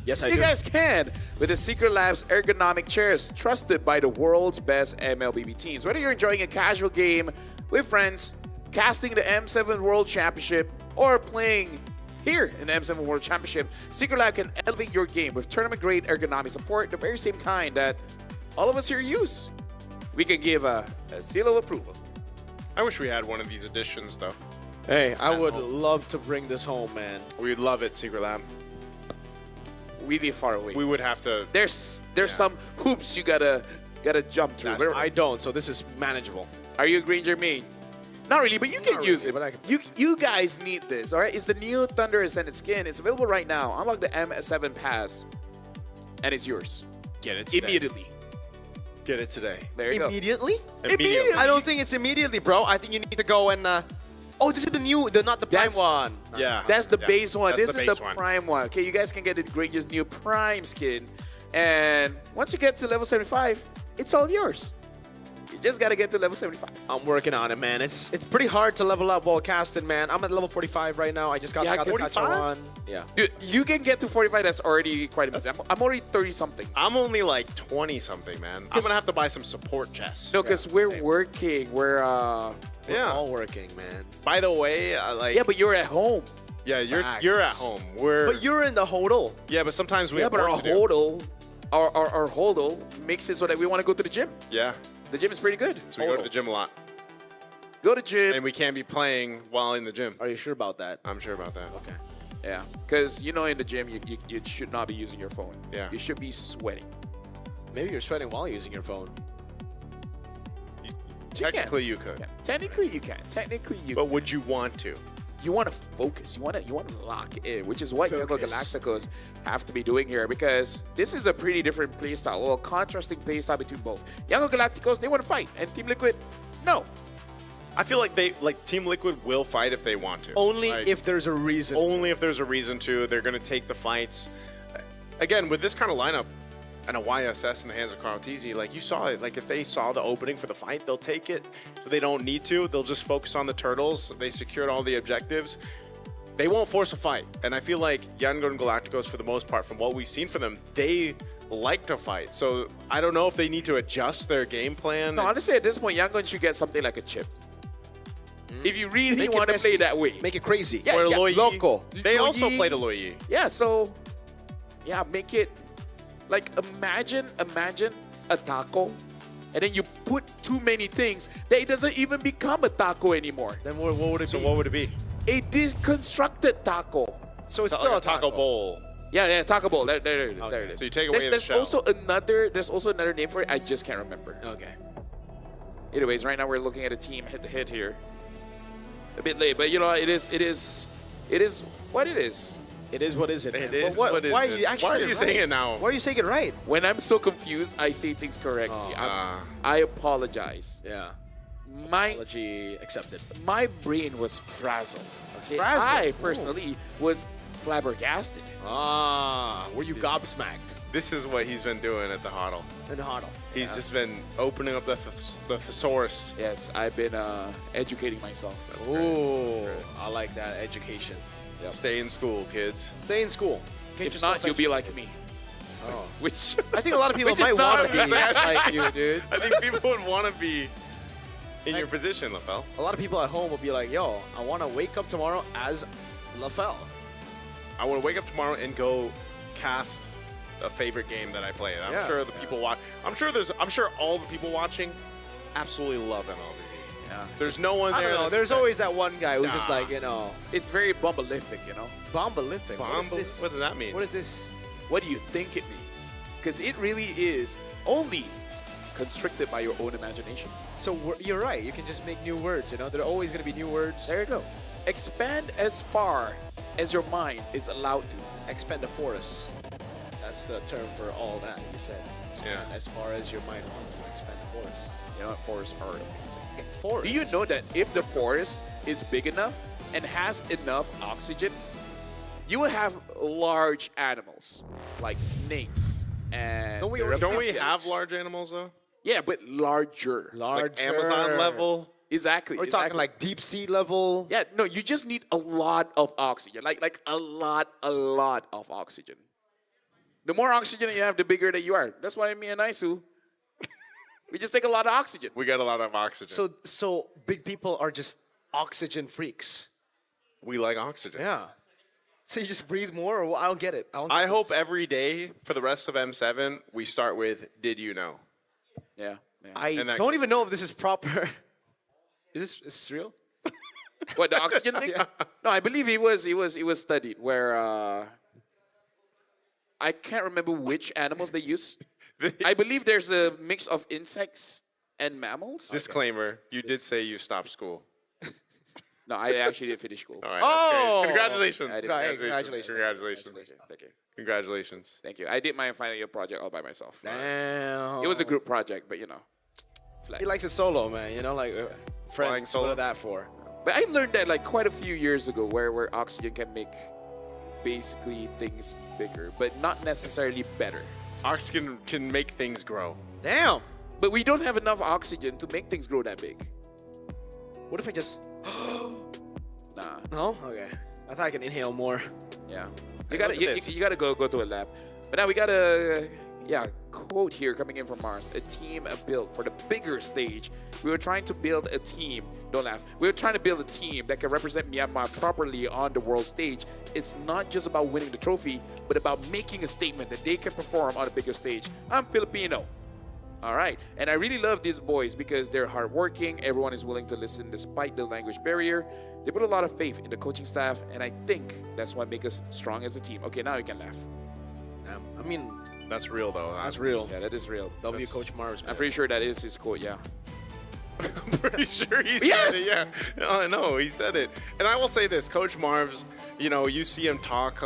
Yes, I do. You guys can with the Secret Labs ergonomic chairs, trusted by the world's best MLBB teams. Whether you're enjoying a casual game with friends, casting the M7 World Championship, or playing here in the M7 World Championship, Secret Lab can elevate your game with tournament-grade ergonomic support, the very same kind that all of us here use. We can give a seal of approval. I wish we had one of these editions, though. Hey, I would love to bring this home, man. We'd love it, Secret Lab. Really far away. We would have to. There's some hoops you gotta jump through. I don't, so this is manageable. Are you agreeing, Jermaine? Not really, but you can use it. But you guys need this, all right? It's the new Thunder Ascended skin. It's available right now. Unlock the M7 pass, and it's yours. Get it today. Immediately. Get it today. There you Immediately? go. Immediately. I don't think it's immediately, bro. I think you need to go and... Oh, this is the new, not the prime one. Yeah. That's the base one. That's This the is base the one. prime one. Okay, you guys can get the greatest new prime skin. And once you get to level 75, it's all yours. You just got to get to level 75. I'm working on it, man. It's pretty hard to level up while casting, man. I'm at level 45 right now. I just got the 45? Yeah. Dude, you can get to 45. That's already quite amazing. I'm already 30-something. I'm only like 20-something, man. I'm going to have to buy some support chests. No, because we're working. We're all working, man. By the way, Yeah, but you're at home. Yeah, you're at home. But you're in the hodl. Yeah, but sometimes we have but our work to do. hodl, our hodl makes it so that we want to go to the gym. Yeah. The gym is pretty good. So we go to the gym a lot. Go to gym. And we can't be playing while in the gym. Are you sure about that? I'm sure about that. Okay. Yeah, because you know in the gym you should not be using your phone. Yeah. You should be sweating. Maybe you're sweating while using your phone. Technically, you could. Yeah. Technically, you can. Technically, you. But would you want to? You want to focus. You want to lock in, which is what Yangon Galacticos have to be doing here because this is a pretty different playstyle, well, contrasting playstyle between both. Yangon Galacticos, they want to fight, and Team Liquid, no. I feel like Team Liquid will fight if they want to. Only if there's a reason. Only if there's a reason to. They're going to take the fights. Again, with this kind of lineup and a YSS in the hands of Carl Teasy, like you saw it. Like if they saw the opening for the fight, they'll take it. If they don't need to, they'll just focus on the turtles. They secured all the objectives. They won't force a fight. And I feel like Yangon Galacticos, for the most part, from what we've seen from them, they like to fight. So I don't know if they need to adjust their game plan. No, honestly, at this point, Yangon should get something like a chip. If you really Make it want to messy. play that way. Make it crazy. Yeah, Or yeah. Loyi. Loco. They also Loyi. played a Loyi. Yeah, so yeah, make it like imagine a taco, and then you put too many things that it doesn't even become a taco anymore. Then what would it So be? what would it be? A deconstructed taco. So it's Like still a taco bowl. Yeah, taco bowl. There it is. There it is. So you take away there's the shell. There's also another name for it. I just can't remember. Okay. Anyways, right now we're looking at a team head-to-head here. A bit late, but you know it is what it is. It is what is it? It man. is But what is why it. are you actually Why are saying you it saying right? it now? Why are you saying it right? When I'm so confused, I say things correctly. I apologize. Yeah. My Apology accepted. my brain was frazzled. Okay? Frazzled? I personally was flabbergasted. Were you gobsmacked? This is what he's been doing at the huddle. In the huddle. He's just been opening up the thesaurus. Yes, I've been educating myself. That's Ooh, great. I like that education. Stay in school, kids. Stay in school. Get If yourself not, you'll be like me. Oh. Which I think a lot of people which is might not want to be bad. like you, dude. I think people would want to be in your position, LaFell. A lot of people at home will be like, yo, I want to wake up tomorrow as LaFell. I want to wake up tomorrow and go cast a favorite game that I play. And I'm Yeah. sure the people watch. I'm sure all the people watching absolutely love MLBB. Yeah. There's no one I there. don't know. that's There's like, always that one guy who's just Nah. like, you know, It's very bombalific, you know. bombalific. What is this? What does that mean? What is this? What do you think it means? Because it really is only constricted by your own imagination. So you're right. You can just make new words. You know, there are always going to be new words. There you go. Expand as far as your mind is allowed to. Expand the forest. That's the term for all that you said. Expand as far as your mind wants to expand the forest. You know what? Forests are amazing. Forest. Do you know that if the forest is big enough and has enough oxygen, you will have large animals like snakes and Don't we have large animals though? Yeah, but larger. Like Amazon level? Exactly. We're talking like deep sea level. Yeah, no, you just need a lot of oxygen. Like a lot of oxygen. The more oxygen you have, the bigger that you are. That's why me and Aisu, we just take a lot of oxygen. We got a lot of oxygen. So big people are just oxygen freaks. We like oxygen. Yeah. So you just breathe more? Or I don't get it. I hope every day for the rest of M7 we start with "Did you know?" Yeah. I And that- don't even know if this is proper. Is this real? What, the oxygen thing? Yeah. No, I believe it was studied where I can't remember which animals they use. I believe there's a mix of insects and mammals. Disclaimer: You did say you stopped school. No, I actually did finish school. All right. That's Oh! great. Congratulations. I did. Congratulations. Congratulations. Thank you. Congratulations. Thank you. I did my final year project all by myself. Damn. It was a group project, but you know. Flex. He likes it solo, man. You know, like Flying friends. solo? What are that for? But I learned that like quite a few years ago where oxygen can make basically things bigger, but not necessarily better. Oxygen can make things grow. Damn. But we don't have enough oxygen to make things grow that big. What if I just? Nah. No. Okay. I thought I can inhale more. Yeah. Hey, You gotta look at this. you gotta go to a lab. But now we got a quote here coming in from Mars. A team built for the bigger stage. We were trying to build a team. Don't laugh. We were trying to build a team that can represent Myanmar properly on the world stage. It's not just about winning the trophy, but about making a statement that they can perform on a bigger stage. I'm Filipino. All right. And I really love these boys because they're hardworking. Everyone is willing to listen despite the language barrier. They put a lot of faith in the coaching staff, and I think that's what makes us strong as a team. Okay, now you can laugh. I mean, That's real though. that's real. Yeah, that is real. W Coach Mars. I'm Man. pretty sure that is his quote, yeah. I'm pretty sure he said Yes! it. Yeah, I know he said it. And I will say this, Coach Marv's. You know, you see him talk.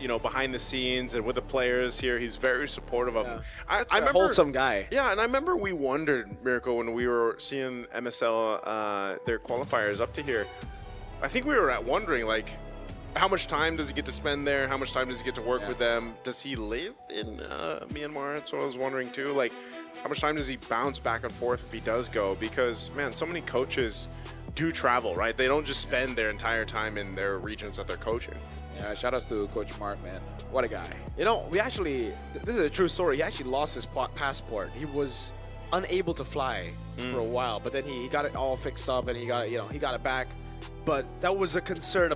You know, behind the scenes and with the players here, he's very supportive of them. I a remember, wholesome guy. Yeah, and I remember we wondered, Miracle, when we were seeing MSL their qualifiers up to here. I think we were wondering like, how much time does he get to spend there? How much time does he get to work with them? Does he live in Myanmar? That's what I was wondering too. Like, how much time does he bounce back and forth if he does go? Because, man, so many coaches do travel, right? They don't just spend their entire time in their regions that they're coaching. Yeah, shout outs to Coach Marv, man. What a guy. You know, we actually, this is a true story. He actually lost his passport. He was unable to fly for a while, but then he got it all fixed up and he got it back. But that was a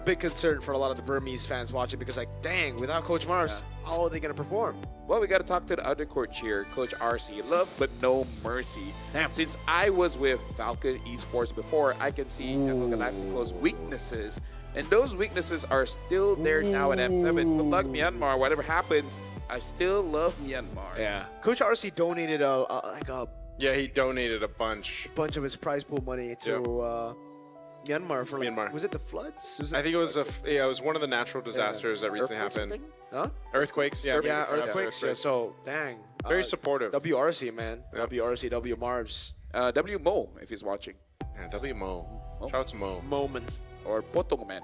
big concern for a lot of the Burmese fans watching because like, dang, without Coach Mars, how are they gonna perform? Well, we got to talk to the other coach here, Coach RC. Love but no mercy. Damn. Since I was with Falcon Esports before, I can see Young Galacticos' weaknesses. And those weaknesses are still there now at M7. But like Myanmar, whatever happens, I still love Myanmar. Yeah. Coach RC donated Yeah, he donated a bunch of his prize pool money to Myanmar for Myanmar. Was it the floods? I think it was it was one of the natural disasters that recently happened. Huh? Earthquakes, yeah. Earthquakes. Yeah, so dang. Very supportive. WRC, man. WRC, W Marbs. W Mo, if he's watching. Yeah, W Mo. Shout out to Mo. Moman. Or Potong Man.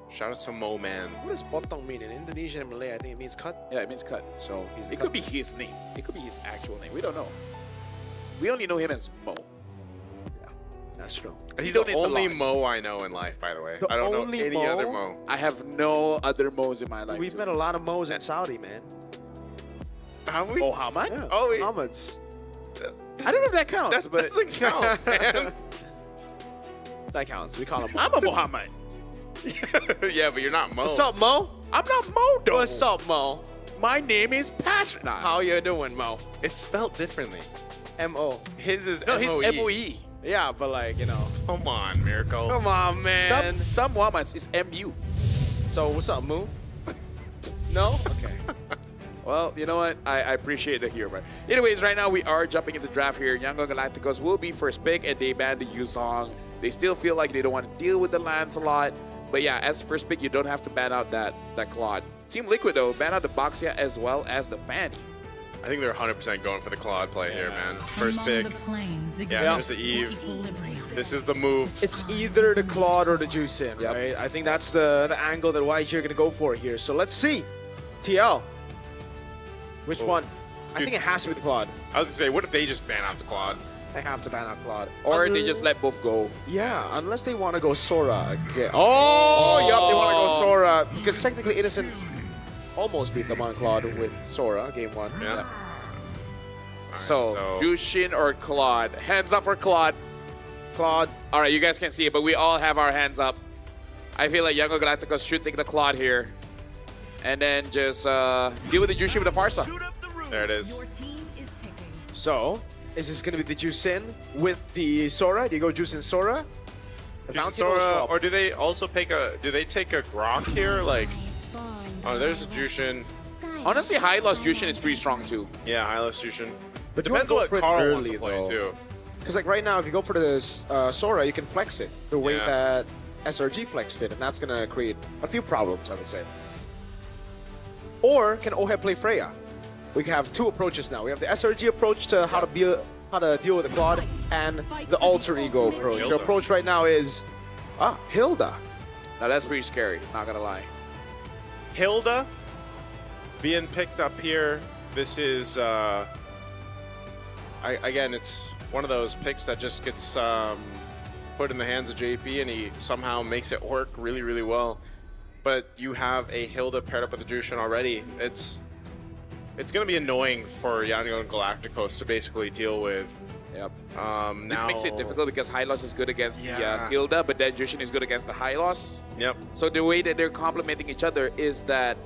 Shout out to Mo Man. What does potong mean in Indonesian and Malay? I think it means cut. Yeah, it means cut. So it could be his name. It could be his actual name. We don't know. We only know him as Mo. That's true. He's the only Mo I know in life, by the way. I don't know any other Mo. I have no other Mo's in my life. We've met a lot of Mo's in Saudi, man. Have we? Muhammad? Yeah. Oh, Muhammad's. I don't know if that counts, That but doesn't count, man. That counts. We call him Mo. I'm a Muhammad. Yeah, but you're not Mo. What's up, Mo? I'm not Mo, though. What's up, Mo? My name is Patrick. Nah. How you doing, Mo? It's spelled differently. M-O. His is No, M-O-E. he's M-O-E. Yeah, but like, you know. Come on, Miracle. Come on, man. Some Muhammads is M-U. So, what's up, Moo? No? Okay. Well, you know what? I appreciate the humor. Anyways, right now we are jumping into the draft here. Young Galacticos will be first pick, and they banned the Yuzong. They still feel like they don't want to deal with the Lancelot. But yeah, as first pick, you don't have to ban out that Claude. Team Liquid, though, ban out the Boxia as well as the Fanny. I think they're 100% going for the Claude play here, man. First pick. Yeah, there's the Eve. This is the move. It's either the Claude or the Juicin, right? I think that's the angle that YG are going to go for here. So let's see. TL. Which one? I think it has to be the Claude. I was going to say, what if they just ban out the Claude? They have to ban out Claude. Or they just let both go. Yeah, unless they want to go Sora again. Oh, yup, they want to go Sora. Because technically Innocent almost beat them on Claude with Sora, game one. Yeah. So, Yushin or Claude? Hands up for Claude. Claude. All right, you guys can see it, but we all have our hands up. I feel like Young Galacticos should take the Claude here. And then just deal with the Jushin with the Farsa. There it is. So, is this going to be the Juicin with the Sora? Do you go Juicin Sora? Juicin Sora, or do they also take a Grok here? Like, oh, there's a Jushin. Honestly, High Loss Jushin is pretty strong too. Yeah, High Loss Jushin. But depends what Carl wants to play too. Because like right now, if you go for the Sora, you can flex it the way that SRG flexed it, and that's going to create a few problems, I would say. Or can Oheb play Freya? We can have two approaches now. We have the SRG approach to how to deal with the Claude, and the alter ego approach. Hilda. The approach right now is Hilda. Now that's pretty scary, not gonna lie. Hilda being picked up here. This is again, it's one of those picks that just gets put in the hands of JP, and he somehow makes it work really, really well. But you have a Hilda paired up with the Jushin already. It's going to be annoying for Young Galacticos to basically deal with. Yep. This makes it difficult because High Loss is good against the Hilda, but then Jushin is good against the High Loss. Yep. So the way that they're complementing each other is that,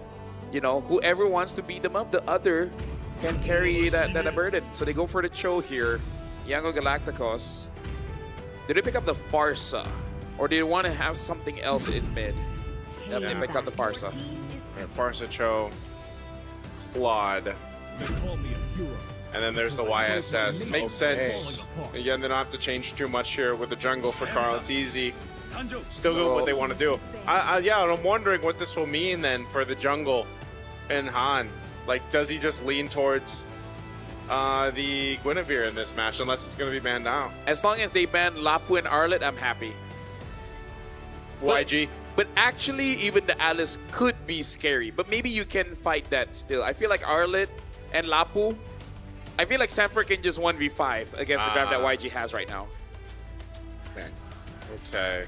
you know, whoever wants to beat them up, the other can carry that burden. So they go for the Cho here. Young Galacticos. Did they pick up the Farsa? Or do they want to have something else in mid? Yep, they picked up the Farsa. Right, Farsa, Cho, Claude. And then there's the YSS. Makes sense. Again, they don't have to change too much here with the jungle for Carl. It's easy. Still doing what they want to do. Yeah, and I'm wondering what this will mean then for the jungle and Han. Like, does he just lean towards the Guinevere in this match, unless it's going to be banned out? As long as they ban Lapu and Arlet, I'm happy. YG. But actually, even the Alice could be scary. But maybe you can fight that still. I feel like Arlet and Lapu, I feel like Sanford can just 1v5 against the draft that YG has right now. Okay.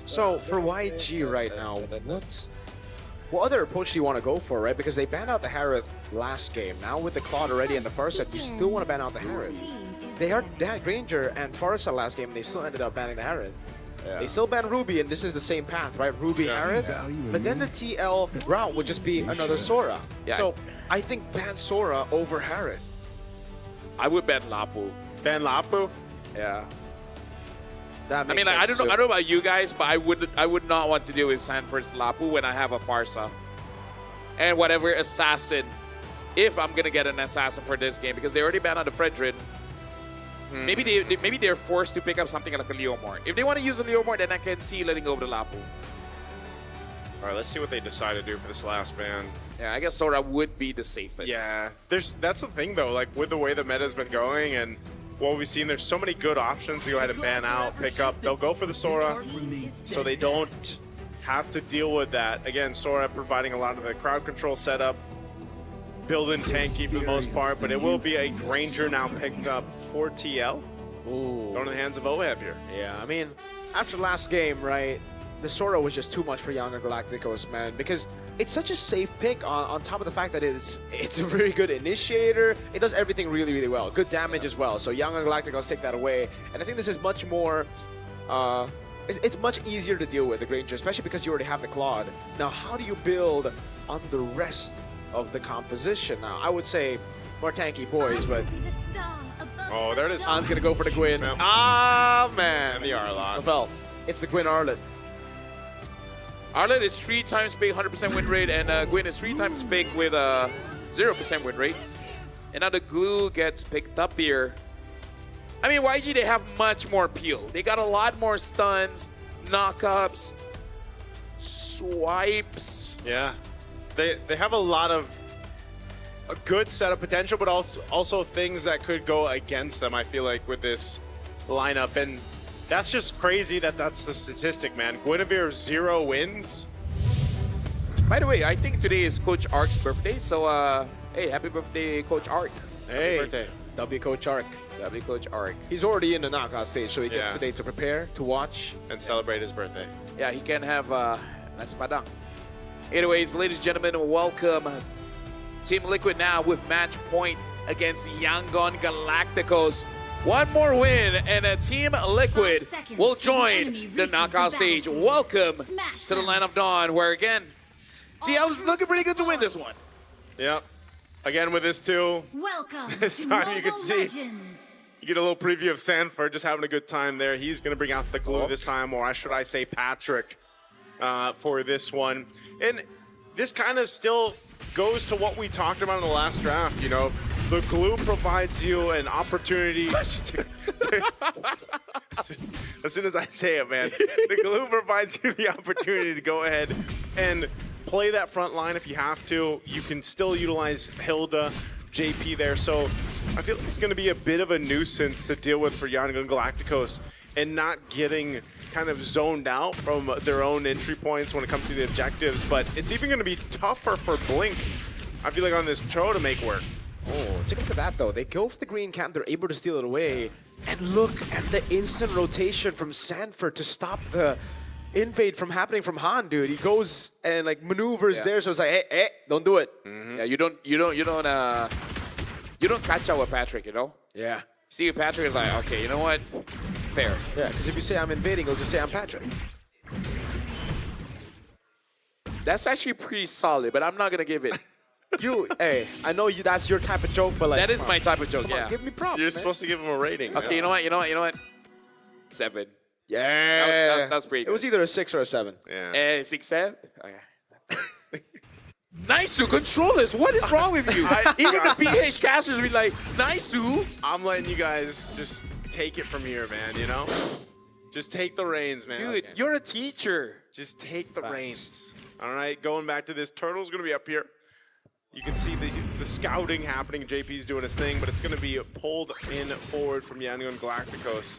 So for YG right now, what other approach do you want to go for, right? Because they banned out the Harith last game. Now with the Claude already in the first set, you still want to ban out the Harith. They had Granger and Forrester last game, and they still ended up banning the Harith. Yeah. They still ban Ruby, and this is the same path, right? Ruby, Harith. But then the TL route would just be another Sora. Yeah. So I think ban Sora over Harith. I would ban Lapu. Ban Lapu? Yeah. That I makes mean, like, sense. I don't know about you guys, but I would not want to deal with Sanford's Lapu when I have a Farsa. And whatever assassin, if I'm gonna get an assassin for this game, because they already banned out the Fredrin. Maybe they're forced to pick up something like a Leomord. If they want to use a Leomord, then I can see letting go of the Lapu. All right, let's see what they decide to do for this last ban. Yeah, I guess Sora would be the safest. Yeah, that's the thing though. Like with the way the meta's been going and what we've seen, there's so many good options to go ahead and ban out, pick up. They'll go for the Sora, so they don't have to deal with that. Again, Sora providing a lot of the crowd control setup, building tanky for the most part, but it will be a Granger now picked up for TL. Ooh. Going to the hands of Oheb here. Yeah, I mean, after last game, right, the Sora was just too much for Young and Galacticos, man, because it's such a safe pick on top of the fact that it's a very good initiator. It does everything really, really well. Good damage as well. So Young and Galacticos take that away. And I think this is much more... it's much easier to deal with, the Granger, especially because you already have the Claude. Now, how do you build on the rest of the composition? Now, I would say more tanky boys, but... Oh, there it is. Han's gonna go for the Gwyn. Ah, man. And the Arlott. Well, it's the Gwyn Arlott. Arlott is 3 times big, 100% win rate, and Gwyn is 3 times big with a 0% win rate. And now the glue gets picked up here. I mean, YG, they have much more peel. They got a lot more stuns, knockups, swipes. Yeah, they have a lot of a good setup potential, but also things that could go against them, I feel like, with this lineup. And that's just crazy that that's the statistic, man. Guinevere 0 wins. By the way, I think today is Coach Ark's birthday, so hey, happy birthday, Coach Ark. Hey, happy birthday. W Coach Ark. W Coach Ark. He's already in the knockout stage, so he gets today to prepare, to watch. And celebrate his birthday. Yeah, he can have nice padang. Anyways, ladies and gentlemen, welcome Team Liquid now with match point against Yangon Galacticos. One more win and Team Liquid will join the knockout stage. Welcome to the Land of Dawn, where again, TL is looking pretty good to win this one. Yep. Again with this too. Welcome. This time you can see, you get a little preview of Sanford just having a good time there. He's going to bring out the glue this time, or should I say Patrick, for this one. And this kind of still goes to what we talked about in the last draft, you know. The glue provides you an opportunity to as soon as I say it, man, the glue provides you the opportunity to go ahead and play that front line if you have to. You can still utilize Hilda, JP there. So I feel like it's going to be a bit of a nuisance to deal with for Yangon Galacticos and not getting kind of zoned out from their own entry points when it comes to the objectives. But it's even going to be tougher for Blink, I feel like, on this Cho to make work. Oh, take a look at that, though. They go for the green camp. They're able to steal it away. And look at the instant rotation from Sanford to stop the invade from happening from Han, dude. He goes and like maneuvers there, so it's like, hey, don't do it. Yeah, you don't catch out with Patrick, you know? Yeah. See Patrick is like, okay, you know what? Fair. Yeah, because if you say I'm invading, he'll just say I'm Patrick. That's actually pretty solid, but I'm not gonna give it. Hey, I know that's your type of joke, but like that is my type of joke. Come on, give me props. You're supposed to give him a rating. Okay, you know what? 7. Yeah, that's pretty good. It was either a 6 or a 7. Yeah. 6, 7. Okay. Nice, controllers. What is wrong with you? Even the PH casters will be like, nice. I'm letting you guys just take it from here, man. You know, just take the reins, man. Dude, you're a teacher. Just take the reins. All right, going back to this. Turtle's gonna be up here. You can see the scouting happening. JP's doing his thing, but it's going to be pulled in forward from Yangon Galacticos.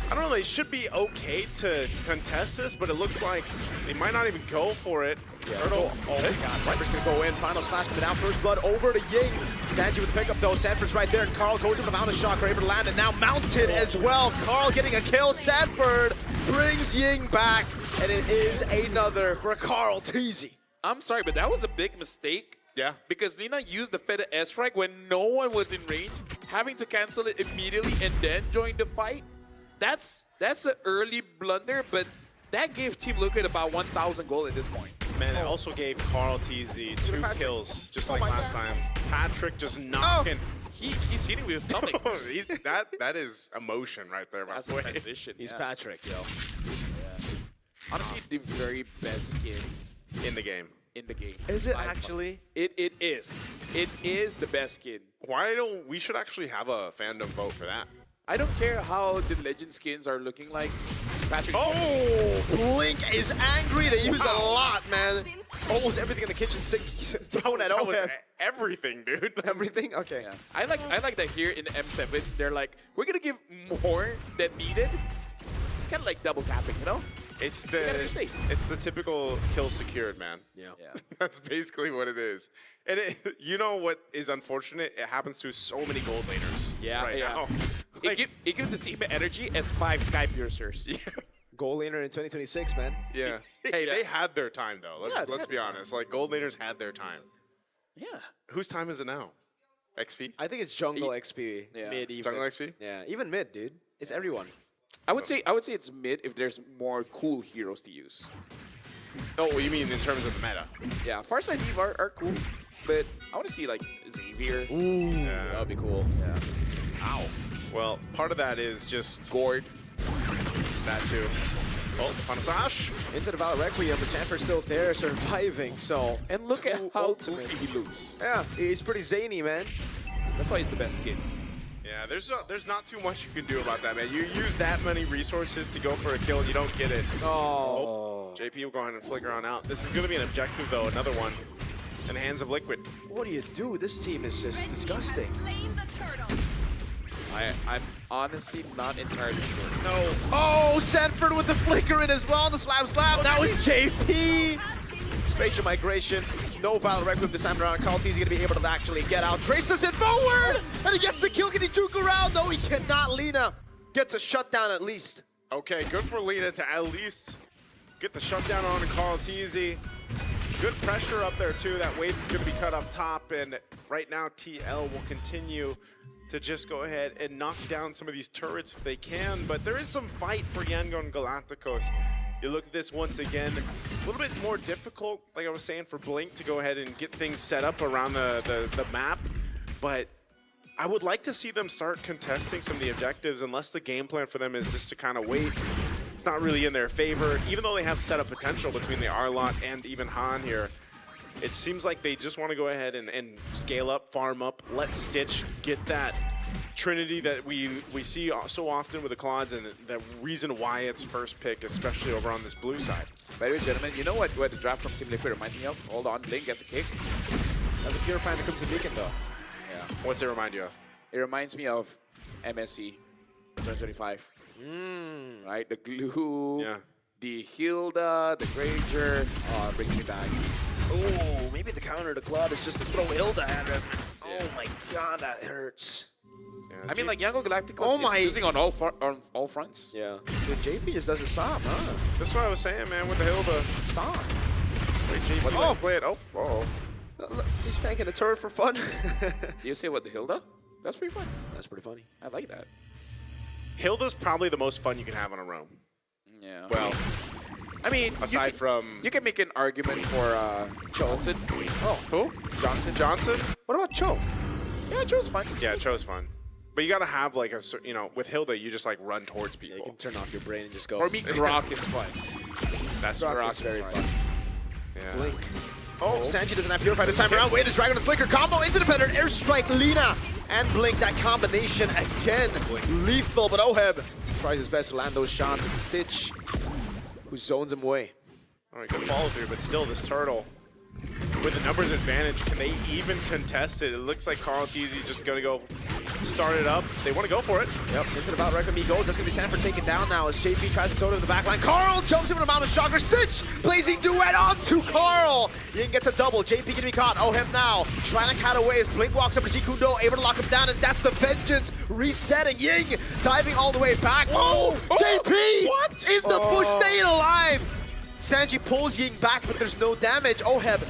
I don't know, they should be okay to contest this, but it looks like they might not even go for it. Yeah. Oh my god, Cypher's going to go in. Final slash to the down. First blood over to Ying. Sanji with the pickup though. Sanford's right there, and Carl goes in with the mounted shock. Able to land it now. Mounted as well. Carl getting a kill. Sanford brings Ying back, and it is another for Carl Teasy. I'm sorry, but that was a big mistake. Yeah. Because Lina used the feather airstrike when no one was in range, having to cancel it immediately and then join the fight. That's an early blunder, but that gave Team Liquid about 1,000 gold at this point. Man, it also gave Carl TZ 2 kills, just like last time. Patrick just knocking. He's hitting with his stomach. that is emotion right there, by That's the a way. transition. He's yeah. Patrick, yo. Honestly, the very best skin In the game. in the game. Is it By far. actually? It is. It is the best skin. Why don't we should actually have a fandom vote for that? I don't care how the legend skins are looking like. Patrick. Oh, Blink is angry. They used a lot, man. Almost everything in the kitchen sink thrown at That was OM. everything, dude. Everything? Okay. Yeah. I like that here in the M7, they're like, we're gonna give more than needed. It's kind of like double tapping, you know? It's gotta be safe. it's the typical kill secured, man. Yeah. That's basically what it is. And you know what is unfortunate? It happens to so many gold laners right now. It gives the same energy as 5 Sky Piercers. Yeah. Goal laner in 2026, man. Yeah. Hey, Yeah. they had their time though. Let's be honest. Like gold laners had their time. Yeah. Whose time is it now? XP? I think it's jungle XP. Yeah. Mid even. Jungle XP? Yeah, even mid, dude. It's everyone. I would say it's mid if there's more cool heroes to use. Oh, you mean in terms of the meta? Yeah, Farsight Eve are cool, but I want to see like Xavier. Ooh, Yeah. that would be cool. Yeah. Ow. Well, part of that is just Gord. that too. Oh, the final slash. Into the Valor Requiem, but Sanford's still there, surviving. So, And look at how he looks. yeah, he's pretty zany, man. That's why he's the best kid. Yeah, there's not too much you can do about that, man. You use that many resources to go for a kill and you don't get it. Oh. JP will go ahead and flicker on out. This is going to be an objective, though, another one. In the hands of Liquid. What do you do? This team is just disgusting. I'm honestly not entirely sure. No. Oh, Sanford with the flicker in as well. The slap. That was JP. Spatial migration. No Valor Requiem this time around. Carl T's going to be able to actually get out. Traces it forward. And he gets the kill. Can he juke around? No, he cannot. Lina gets a shutdown at least. Okay, good for Lina to at least get the shutdown on Carl TZ. Good pressure up there, too. That wave is going to be cut up top. And right now, TL will continue to just go ahead and knock down some of these turrets if they can. But there is some fight for Yangon and Galacticos. You look at this once again, a little bit more difficult, like I was saying, for Blink to go ahead and get things set up around the map. But I would like to see them start contesting some of the objectives, unless the game plan for them is just to kind of wait. It's not really in their favor, even though they have setup potential between the R-Lot and even Han here. It seems like they just want to go ahead and scale up, farm up, let Stitch get that Trinity that we see so often with the Claudes, and the reason why it's first pick, especially over on this blue side. By the way, gentlemen, you know what the draft from Team Liquid reminds me of? Hold on, Blink gets a kick. As a pure fan that comes to Beacon, though. Yeah. What's it remind you of? It reminds me of MSC 2025. Right? The glue, the Hilda, the Granger. Oh, it brings me back. Oh, maybe the counter to Claude is just to throw Hilda at him. Oh my god, that hurts. I mean, like, Yango Galacticos is using on all fronts. Yeah. Dude, JP just doesn't stop, huh? That's what I was saying, man, with the Hilda. Stop. Wait, JP, play it. Oh. Look, he's tanking a turret for fun. You say what, the Hilda? That's pretty fun. That's pretty funny. I like that. Hilda's probably the most fun you can have on a roam. Yeah. Well, I mean, aside from... You can make an argument for Johnson. Oh, who? Johnson? What about Cho? Yeah, Cho's fun. Yeah, Cho's fun. But you gotta have like a, you know, with Hilda, you just like run towards people. Yeah, you can turn off your brain and just go. For me, Grok is fun. That's Grok is very fun. Yeah. Blink. Oh, Sanji doesn't have Purify this time around. Wait, a Dragon and Flicker combo into the Predator. Airstrike, Lina, and Blink. That combination again. Lethal, but Oheb tries his best to land those shots. And Stitch, who zones him away. All right, good follow through, but still, this turtle with the numbers advantage, can they even contest it? It looks like Carl TZ just gonna go start it up. They want to go for it. Yep, into the Valor Requiem he goes. That's gonna be Sanford taken down now as JP tries to soda in the back line. Carl jumps in with a Mount of Shocker. Stitch blazing duet onto Carl. Ying gets a double. JP gonna be caught. Oh, him now. Trying to cut away as Blink walks up to Jikundo, able to lock him down, and that's the vengeance resetting. Ying diving all the way back. Oh, JP! What? In the bush, staying alive. Sanji pulls Ying back, but there's no damage. Oheb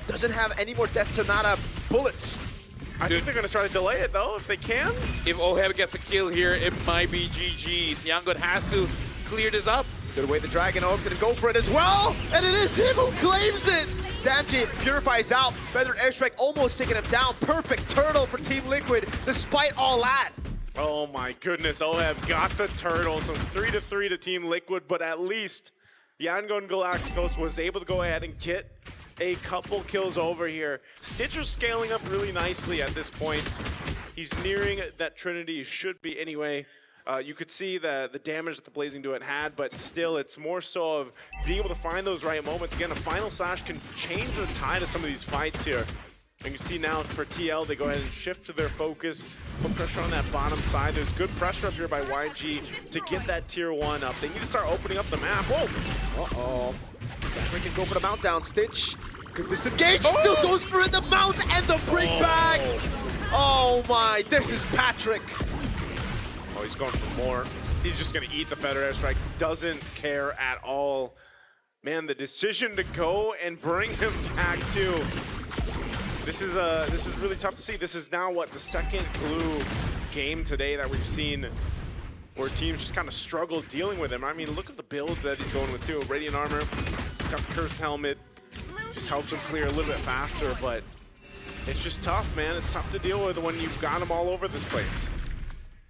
doesn't have any more Death Sonata bullets. I think they're going to try to delay it, though, if they can. If Oheb gets a kill here, it might be GG's. Yangon has to clear this up. Good way the Dragon Oak gonna go for it as well, and it is him who claims it! Sanji purifies out, Feathered Airstrike almost taking him down. Perfect turtle for Team Liquid, despite all that. Oh my goodness, Oheb got the turtle, so 3-3 to Team Liquid, but at least Yangon Galacticos was able to go ahead and get a couple kills over here. Stitcher's scaling up really nicely at this point. He's nearing that Trinity, should be anyway. You could see the damage that the Blazing Duet had, but still, it's more so of being able to find those right moments. Again, a Final Slash can change the tide of some of these fights here. And you see now for TL, they go ahead and shift to their focus, put pressure on that bottom side. There's good pressure up here by YG to get that tier 1 up. They need to start opening up the map. Whoa! Uh-oh. Zachary can go for the mount down. Stitch could disengage. Still goes for it. The mount and the bring back. Oh my, this is Patrick. Oh, he's going for more. He's just going to eat the Feather Airstrikes. Doesn't care at all. Man, the decision to go and bring him back too. This is really tough to see. This is now what, the second blue game today that we've seen where teams just kind of struggle dealing with him. I mean, look at the build that he's going with too. Radiant armor, got the cursed helmet, just helps him clear a little bit faster, but it's just tough, man. It's tough to deal with when you've got him all over this place.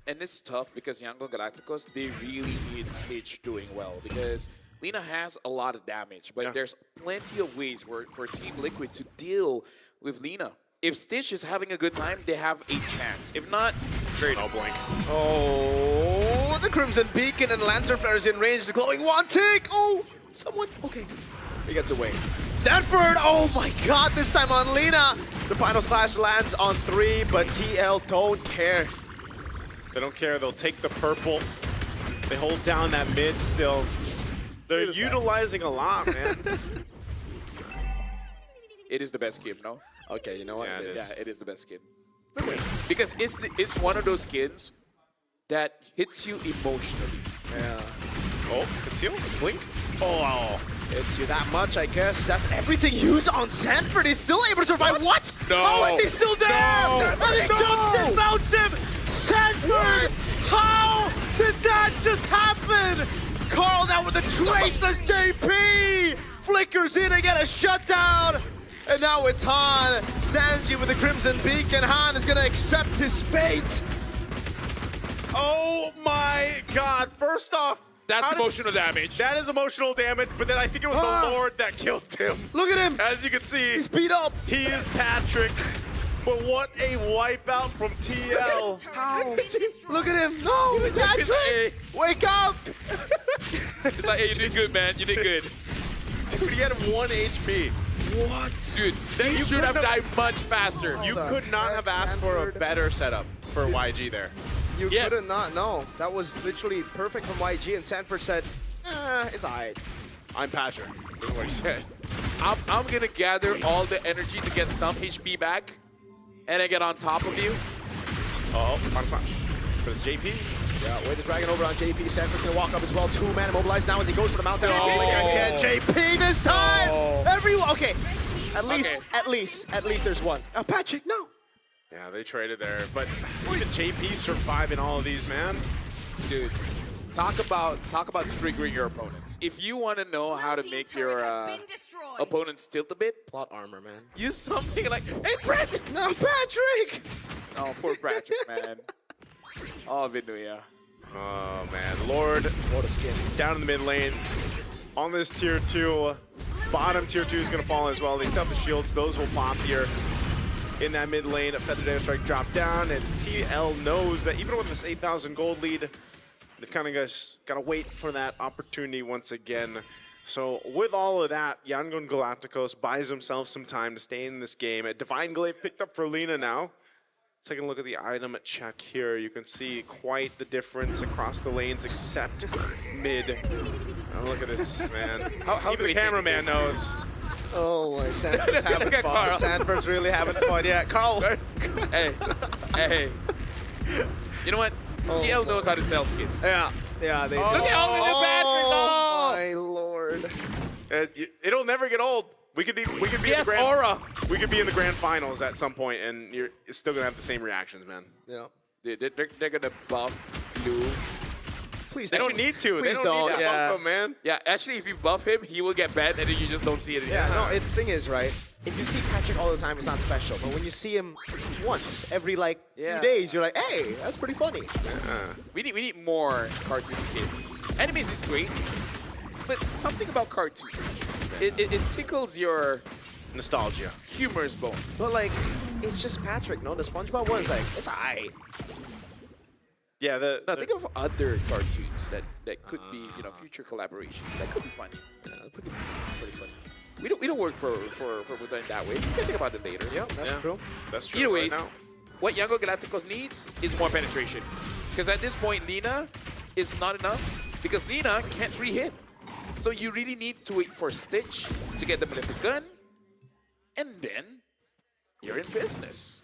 And it's tough because Yangon Galacticos, they really need Stitch doing well because Lina has a lot of damage, but there's plenty of ways for Team Liquid to deal with Lina. If Stitch is having a good time, they have a chance. If not, great. Oh, blink. Oh, the Crimson Beacon and Lancer Flare is in range. The glowing one tick. Oh, someone. Okay. He gets away. Sanford. Oh my god, this time on Lina. The Final Slash lands on 3, but TL don't care. They don't care. They'll take the purple. They hold down that mid still. They're utilizing a lot, man. It is the best game, no? Okay, you know what? Yeah, it is the best skin. Because it's one of those skins that hits you emotionally. Yeah. Oh, conceal, blink. Oh, hits you that much, I guess. That's everything used on Sanford. He's still able to survive. What? No. How is he still there? No. And he jumps and mounts him. Sanford! How did that just happen? Carl now with a traceless JP! Flickers in and get a shutdown. And now it's Han. Sanji with the Crimson Beacon. Han is going to accept his fate. Oh my god. First off, that's emotional damage. That is emotional damage, but then I think it was the Lord that killed him. Look at him. As you can see, he's beat up. He is Patrick. But what a wipeout from TL. How? Look at him. No, Patrick. Wake up. It's like, hey, you did good, man. You did good. Dude, he had 1 HP. What? Dude, he should have died much faster. You could not have asked for a better setup for YG there. You could have not, no. That was literally perfect from YG, and Sanford said, it's alright. I'm Patrick, is what he said. I'm gonna gather all the energy to get some HP back, and then get on top of you. Uh-oh, Final Flash. But it's JP. Yeah, way the Dragon over on JP. Sanford's gonna walk up as well. 2-man immobilized now as he goes for the mount down. Again, JP this time! Everyone, okay. At least there's one. Patrick, no. Yeah, they traded there, but even JP surviving all of these, man. Dude, talk about triggering your opponents. If you want to know how to make your opponents tilt a bit, plot armor, man. Use something like, hey, Brett! No, Patrick! Oh, poor Patrick, man. Oh, Vinuya. Oh, man. Lord, what a skin. Down in the mid lane. On this tier 2, bottom tier 2 is going to fall as well. They still have the shields. Those will pop here. In that mid lane, a Feathered Airstrike dropped down, and TL knows that even with this 8,000 gold lead, they've kind of just got to wait for that opportunity once again. So with all of that, Yangon Galacticos buys himself some time to stay in this game. A Divine Glaive picked up for Lina now. Taking a look at the item check here, you can see quite the difference across the lanes except mid. Oh, look at this, man. Even the cameraman knows. Oh, my, Sanford's having fun. Carl. Sanford's really having fun. Yeah, Carl. hey. You know what? TL knows how to sell skins. Yeah, they do. Look at all the Patrick. Oh, my lord. It'll never get old. We could be in the grand, aura. We could be in the grand finals at some point, and you're still gonna have the same reactions, man. Yeah. They're gonna buff Blue. Please, They don't need to. They Please don't need to yeah. bump him, man. Yeah, actually, if you buff him, he will get banned, and then you just don't see it anymore. Yeah, no, the thing is, right, if you see Patrick all the time, it's not special. But when you see him once every, like, few days, you're like, hey, that's pretty funny. We need more cartoon skins. Animes is great, but something about cartoons, it tickles your nostalgia, humorous bone. But, like, it's just Patrick, no? The SpongeBob one is like, it's aight. Yeah, Now think of other cartoons that could be, future collaborations. That could be funny. Pretty funny. We don't work for Mutan in that way. We can think about it later. Yeah, that's true. That's true. Either right ways, now. what Young Galacticos needs is more penetration. Because at this point, Lina is not enough. Because Lina can't free hit. So you really need to wait for Stitch to get the Malefic Gun. And then you're in business.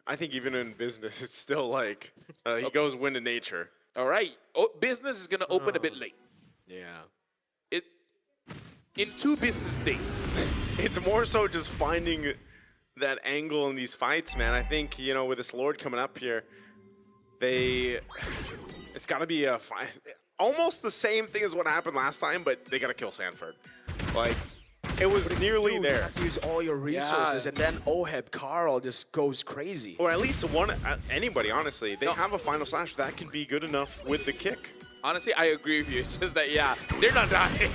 I think even in business, it's still like he goes win to nature. All right. Business is going to open a bit late. Yeah. In 2 business days. It's more so just finding that angle in these fights, man. I think, with this Lord coming up here, it's got to be a fight. Almost the same thing as what happened last time, but they got to kill Sanford. Like, it was nearly Dude, there. You have to use all your resources, and then Oheb Carl just goes crazy. Or at least one, anybody, honestly. They have a final slash that can be good enough with the kick. Honestly, I agree with you. It's just that, they're not dying.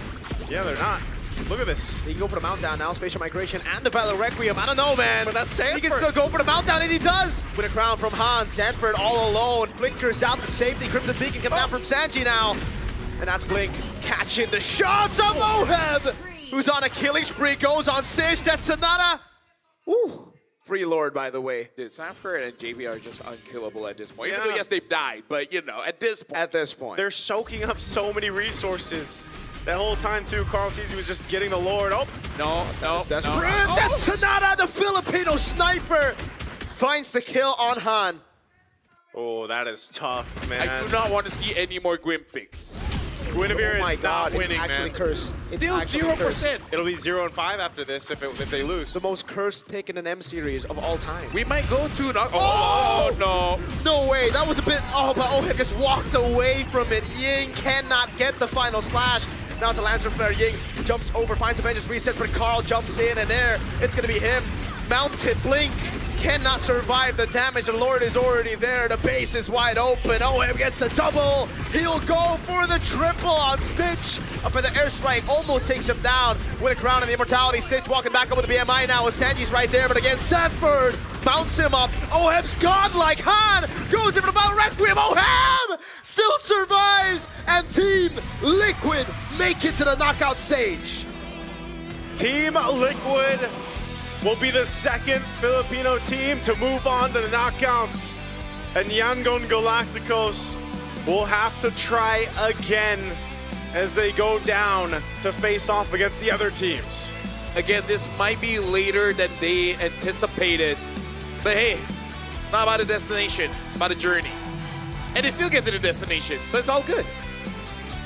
Yeah, they're not. Look at this. He can go for the Mount Down now, Spatial Migration, and the Valor Requiem. I don't know, man. But that's Sanford. He can still go for the Mount Down, and he does! With a crown from Han, Sanford all alone. Flickers out to safety. Crimson Beacon coming down from Sanji now. And that's Blink catching the shots of Oheb, who's on a killing spree, goes on stage. That's Sonata. Ooh. Free Lord, by the way. Dude, Sanford and JB are just unkillable at this point. Even though, yes, they've died, but, at this point. At this point. They're soaking up so many resources. That whole time, too, Carl Teasy was just getting the Lord. Oh, no. That's Sonata, the Filipino sniper, finds the kill on Han. Oh, that is tough, man. I do not want to see any more Gwyn picks. Guinevere Oh my is God, not winning, it's actually man. cursed. It's Still actually 0%. cursed. It'll be 0-5 after this if they lose. The most cursed pick in an M series of all time. We might go to... Oh, no. No way. That was a bit... Oh, but Oheb just walked away from it. Ying cannot get the final slash. Now it's a Lancer Flare. Ying jumps over, finds the Vengeance, resets, but Carl jumps in, and there, it's going to be him. Mounted Blink cannot survive the damage. The Lord is already there. The base is wide open. Oheb gets a double. He'll go for the triple on Stitch. Up at the airstrike, almost takes him down with a crown and the immortality. Stitch walking back up with the BMI now. Sanji's right there, but again, Sanford bounce him up. Oheb's gone like Han. Goes in for the Battle Requiem. Oheb still survives. And Team Liquid make it to the knockout stage. Team Liquid will be the second Filipino team to move on to the knockouts. And Yangon Galacticos will have to try again as they go down to face off against the other teams. Again, this might be later than they anticipated. But hey, it's not about a destination. It's about a journey. And they still get to the destination, so it's all good.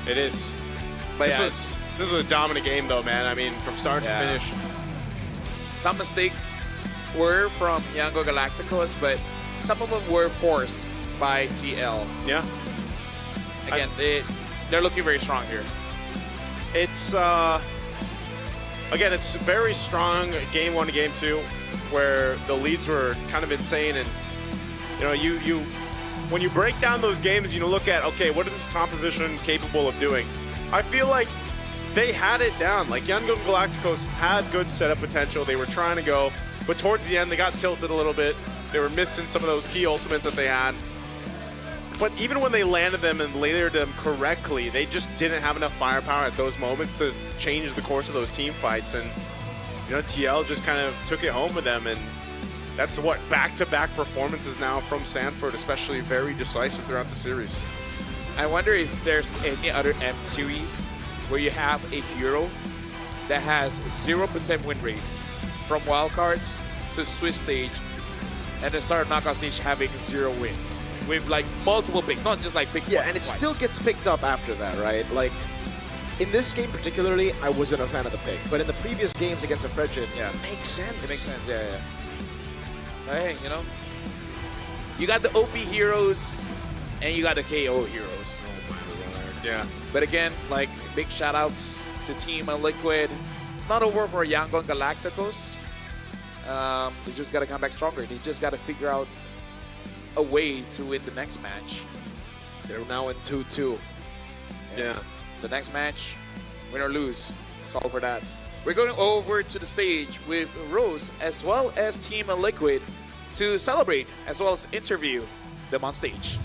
It is. But This was a dominant game, though, man. I mean, from start to finish. Some mistakes were from Yango Galacticos, but some of them were forced by TL. Yeah. Again, they're looking very strong here. It's, again, it's very strong game 1 to game 2, where the leads were kind of insane. And, when you break down those games, you look at, okay, what is this composition capable of doing? I feel like they had it down. Like, Yangon Galacticos had good setup potential. They were trying to go, but towards the end, they got tilted a little bit. They were missing some of those key ultimates that they had. But even when they landed them and layered them correctly, they just didn't have enough firepower at those moments to change the course of those team fights. And, TL just kind of took it home with them. And that's what back-to-back performances now from Sanford, especially very decisive throughout the series. I wonder if there's any other M series where you have a hero that has 0% win rate from wildcards to Swiss stage and the start of knockout stage having 0 wins with like multiple picks, not just like pick Yeah, one and it twice. still gets picked up after that, right? Like, in this game particularly, I wasn't a fan of the pick. But in the previous games against Frederick, Yeah. it makes sense. It makes sense, yeah. Hey, you know, you got the OP heroes and you got the KO heroes. Yeah. But again, like, big shout outs to Team Liquid. It's not over for Yangon Galacticos. They just got to come back stronger. They just got to figure out a way to win the next match. They're now in 2-2. Yeah. So next match, win or lose, it's all for that. We're going over to the stage with Rose as well as Team Liquid to celebrate as well as interview them on stage.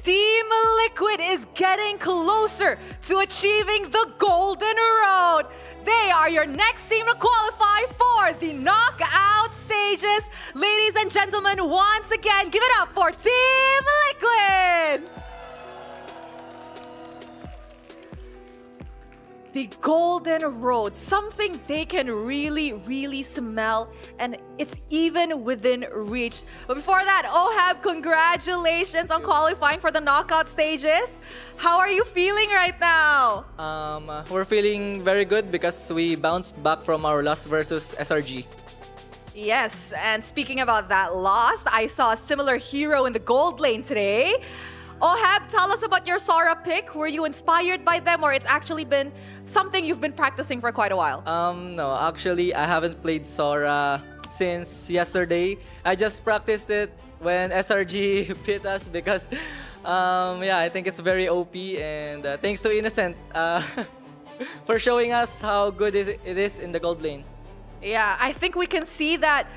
Team Liquid is getting closer to achieving the Golden Road. They are your next team to qualify for the knockout stages. Ladies and gentlemen, once again, give it up for Team Liquid. The Golden Road, something they can really smell, and it's even within reach. But before that, Ohab, congratulations on qualifying for the knockout stages. How are you feeling right now? We're feeling very good because we bounced back from our loss versus SRG. Yes, and speaking about that loss, I saw a similar hero in the gold lane today. Ohab, tell us about your Sora pick. Were you inspired by them, or it's actually been something you've been practicing for quite a while? No, actually, I haven't played Sora since yesterday. I just practiced it when SRG beat us because, yeah, I think it's very OP. And thanks to Innocent for showing us how good it is in the gold lane. Yeah, I think we can see that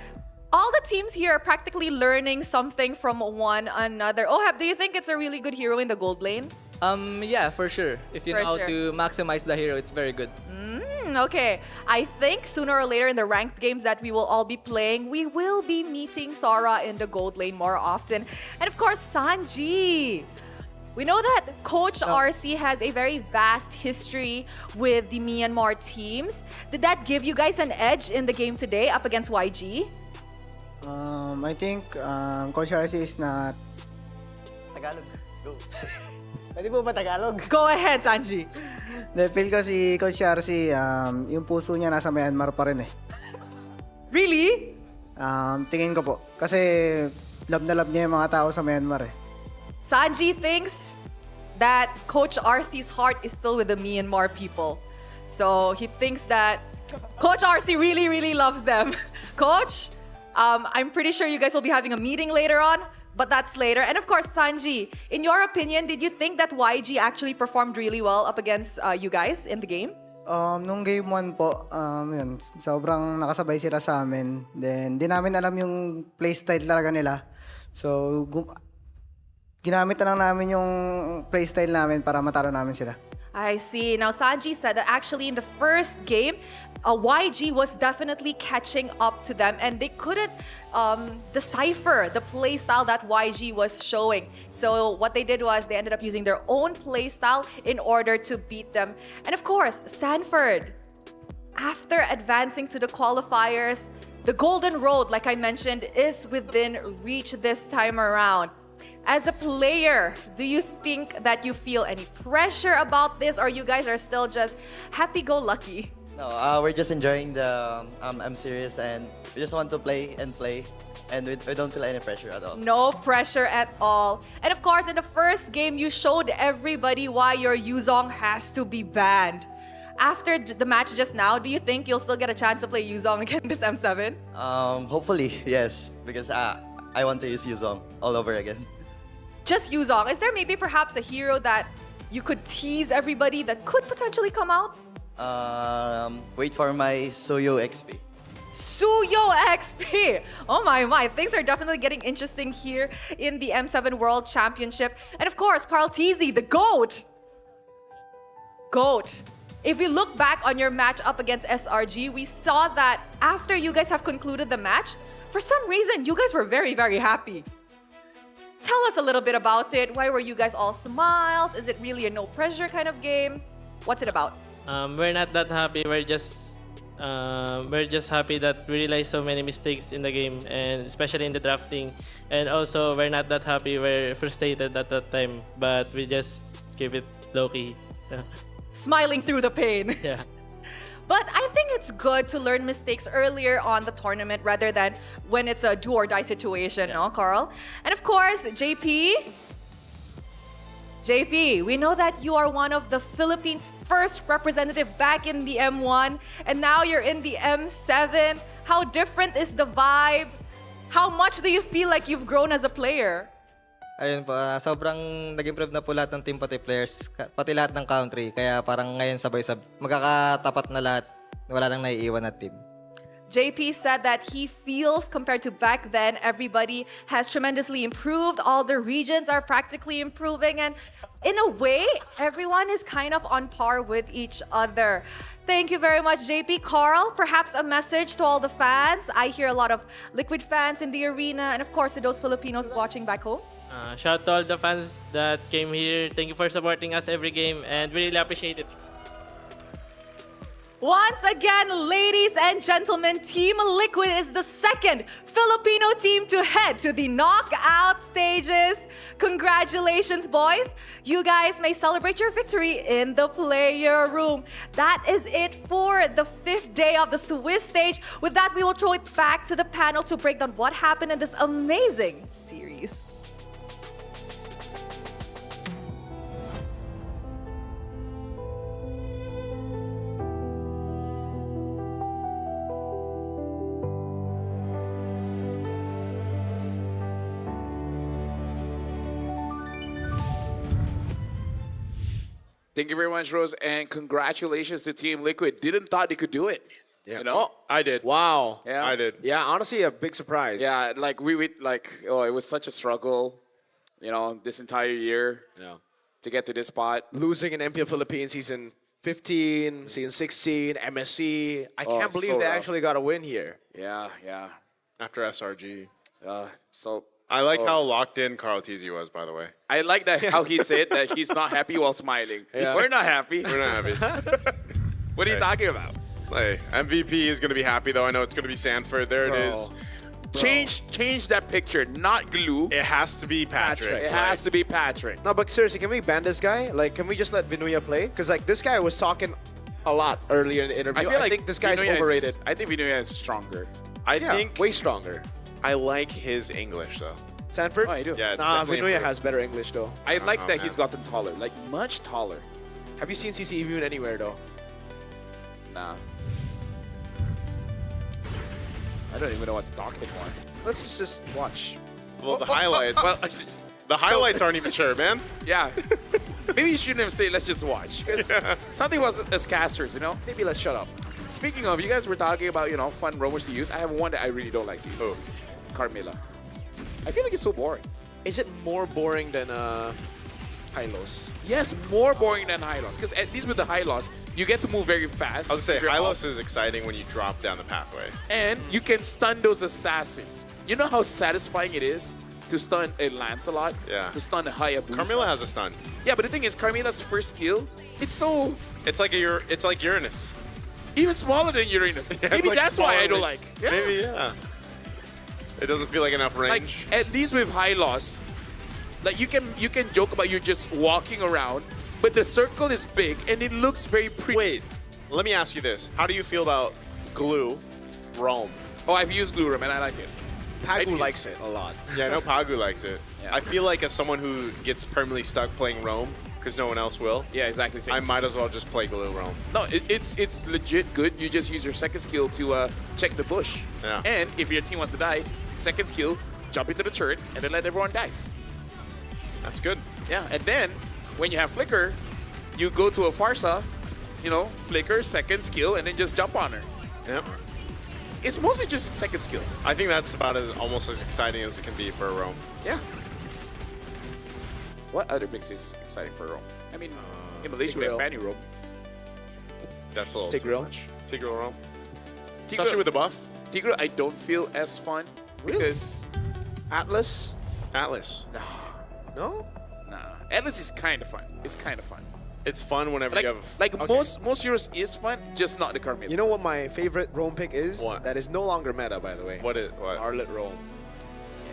all the teams here are practically learning something from one another. Ohab, do you think it's a really good hero in the gold lane? Yeah, for sure. If you For know how sure. to maximize the hero, it's very good. Okay, I think sooner or later in the ranked games that we will all be playing, we will be meeting Sora in the gold lane more often. And of course, Sanji. We know that Coach RC has a very vast history with the Myanmar teams. Did that give you guys an edge in the game today up against YG? I think Coach RC is not... Tagalog. Go. Pwede po ba Tagalog? Go ahead, Sanji. Feel ko si Coach RC, yung puso niya nasa Myanmar pa rin eh. Really? Tingin ko po. Kasi love na love niya yung mga tao sa Myanmar eh. Sanji thinks that Coach RC's heart is still with the Myanmar people. So he thinks that Coach RC really loves them. Coach, I'm pretty sure you guys will be having a meeting later on, but that's later. And of course, Sanji, in your opinion, did you think that YG actually performed really well up against you guys in the game? Nung game 1 po, yun, sobrang nakasabay sila sa amin. Then, di namin alam yung playstyle talaga nila. So, ginamit na lang namin yung playstyle namin para matalo namin sila. I see. Now, Sanji said that actually in the first game, YG was definitely catching up to them and they couldn't decipher the play style that YG was showing. So what they did was they ended up using their own play style in order to beat them. And of course, Sanford, after advancing to the qualifiers, the Golden Road, like I mentioned, is within reach this time around. As a player, do you think that you feel any pressure about this, or you guys are still just happy-go-lucky? No, we're just enjoying the M series, and we just want to play, and we don't feel any pressure at all. No pressure at all. And of course, in the first game, you showed everybody why your Yuzong has to be banned. After the match just now, do you think you'll still get a chance to play Yuzong again this M7? Hopefully, yes, because I want to use Yuzong all over again. Just Yuzong. Is there maybe perhaps a hero that you could tease everybody that could potentially come out? Wait for my Soyo XP. Suyo XP! Oh my, things are definitely getting interesting here in the M7 World Championship. And of course, Carl Teasy, the GOAT! GOAT. If we look back on your match up against SRG, we saw that after you guys have concluded the match, for some reason, you guys were very happy. Tell us a little bit about it. Why were you guys all smiles? Is it really a no pressure kind of game? What's it about? We're not that happy. We're just happy that we realized so many mistakes in the game, and especially in the drafting. And also, we're not that happy. We're frustrated at that time, but we just keep it low key. Smiling through the pain. Yeah. But I think it's good to learn mistakes earlier on the tournament rather than when it's a do or die situation, no, Carl? And of course, JP. JP, we know that you are one of the Philippines' first representative back in the M1, and now you're in the M7. How different is the vibe? How much do you feel like you've grown as a player? Ayun po, sobrang nag-improve na po lahat ng team pati players, pati lahat ng country. Kaya parang ngayon sabay-sabay, magkakatapat na lahat, wala nang naiiwan na team. JP said that he feels compared to back then, everybody has tremendously improved. All the regions are practically improving. And in a way, everyone is kind of on par with each other. Thank you very much, JP. Carl, perhaps a message to all the fans. I hear a lot of Liquid fans in the arena. And of course, to those Filipinos watching back home. Shout out to all the fans that came here. Thank you for supporting us every game and we really appreciate it. Once again, ladies and gentlemen, Team Liquid is the second Filipino team to head to the knockout stages. Congratulations, boys. You guys may celebrate your victory in the player room. That is it for the 5th day of the Swiss stage. With that, we will throw it back to the panel to break down what happened in this amazing series. Thank you very much, Rose, and congratulations to Team Liquid. Didn't thought they could do it. Yeah. You know? I did. Wow. Yeah. I did. Yeah, honestly, a big surprise. Yeah, like it was such a struggle, this entire year. Yeah. To get to this spot. Losing in MPL Philippines season 15, season 16, MSC. I can't believe so they rough. actually got a win here. Yeah, yeah. After SRG. I like how locked in Carl Tizzi was, by the way. I like that how he said that he's not happy while smiling. Yeah. We're not happy. We're not happy. What are you talking about? Hey, MVP is going to be happy, though. I know it's going to be Sanford. There it is. Change that picture, not glue. It has to be Patrick. It has to be Patrick. No, but seriously, can we ban this guy? Like, can we just let Vinuya play? Because, like, this guy was talking a lot earlier in the interview. I think this guy's Vinuya overrated. I think Vinuya is stronger. I think way stronger. I like his English, though. Sanford? Oh, you do? Yeah, it's Nah, definitely Vinuya improved. has better English, though. I like know, that man. he's gotten taller, like much taller. Have you seen CC Immune anywhere, though? Nah. I don't even know what to talk anymore. Let's just watch. Well, the highlights. Well, the highlights aren't even sure, man. yeah. Maybe you shouldn't have said, let's just watch. 'Cause something was as casters, Maybe let's shut up. Speaking of, you guys were talking about, fun roamers to use. I have one that I really don't like to use. Who? Carmilla. I feel like it's so boring. Is it more boring than Hylos? Yes, more boring than Hylos. Because at least with the Hylos, you get to move very fast. I would say if you're Hylos up, is exciting when you drop down the pathway. and you can stun those assassins. You know how satisfying it is to stun a Lancelot? Yeah. To stun a Hayabusa? Carmilla has a stun. Yeah, but the thing is, Carmilla's first skill, it's so... It's like Uranus. Even smaller than Uranus. Yeah, Maybe it's like that's why I don't smaller. like. Yeah. Maybe, yeah. It doesn't feel like enough Like, range. at least with Hylos, like you can joke about you just walking around, but the circle is big and it looks very pretty. Wait, let me ask you this. How do you feel about Glue Rome? Oh, I've used Glue Room and I like it. Pagu likes it a lot. Yeah, I know Pagu likes it. Yeah. I feel like as someone who gets permanently stuck playing Rome, because no one else will, Yeah, exactly. I might as well just play Glue Rome. No, it's legit good. You just use your second skill to check the bush. Yeah. And if your team wants to die, second skill, jump into the turret and then let everyone dive. That's good. Yeah, and then when you have Flicker, you go to a Farsa, Flicker, second skill, and then just jump on her. Yep. It's mostly just a second skill. I think that's about almost as exciting as it can be for a Rome. Yeah. What other mix is exciting for Rome? I mean, in Malaysia we have Tigreal. Fanny Rome. That's a little too Tigreal. much. Tigreal Rome. Tigreal- Especially with the buff. Tigreal, I don't feel as fun because Atlas? Atlas. No? nah, Atlas is kind of fun. It's kind of fun. It's fun whenever Like, you have... like most heroes is fun, just not the Carmilla. You know what my favorite Rome pick is? What? That is no longer meta, by the way. What? Arlet Rome.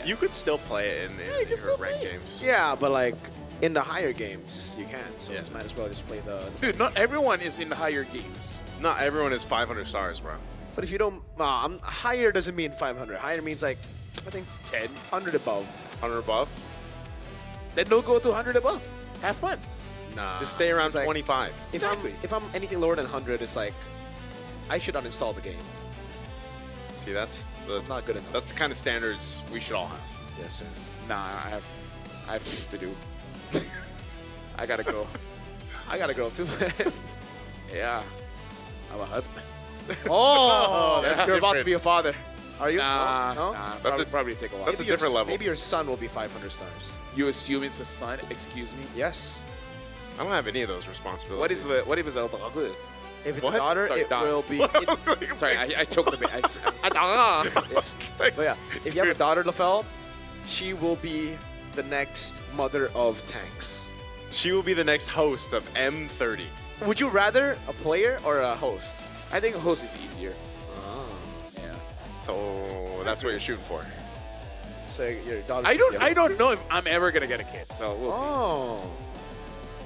You could still play it in you can still your ranked play it. games. Yeah, but like, in the higher games, you can. So just might as well just play the. Dude, not everyone is in the higher games. Not everyone is 500 stars, bro. But if you don't, higher doesn't mean 500. Higher means like, I think 10. 100 above. 100 above? Then don't go to 100 above. Have fun. Nah. Just stay around It's like, 25. If I'm anything lower than 100, it's like, I should uninstall the game. See, that's not good enough. That's the kind of standards we should all have. Yes, sir. Nah, I have things to do. I gotta go. I gotta go too. Yeah. I'm a husband. Oh, That's you're about to different. be a father. Are you? Nah, No? nah. That's probably take a while. That's a different level. Maybe your son will be 500 stars. You assume it's a son? Excuse me. Yes. I don't have any of those responsibilities. What if it's a daughter? If it's What? a daughter, Sorry, it daughter. will be. Sorry, I choked a bit. But yeah, if you have a daughter, LaFell, she will be the next mother of tanks. She will be the next host of M30. Would you rather a player or a host? I think a host is easier. Yeah. So that's what you're shooting for. So your daughter. I don't know if I'm ever gonna get a kid, so we'll see. Oh.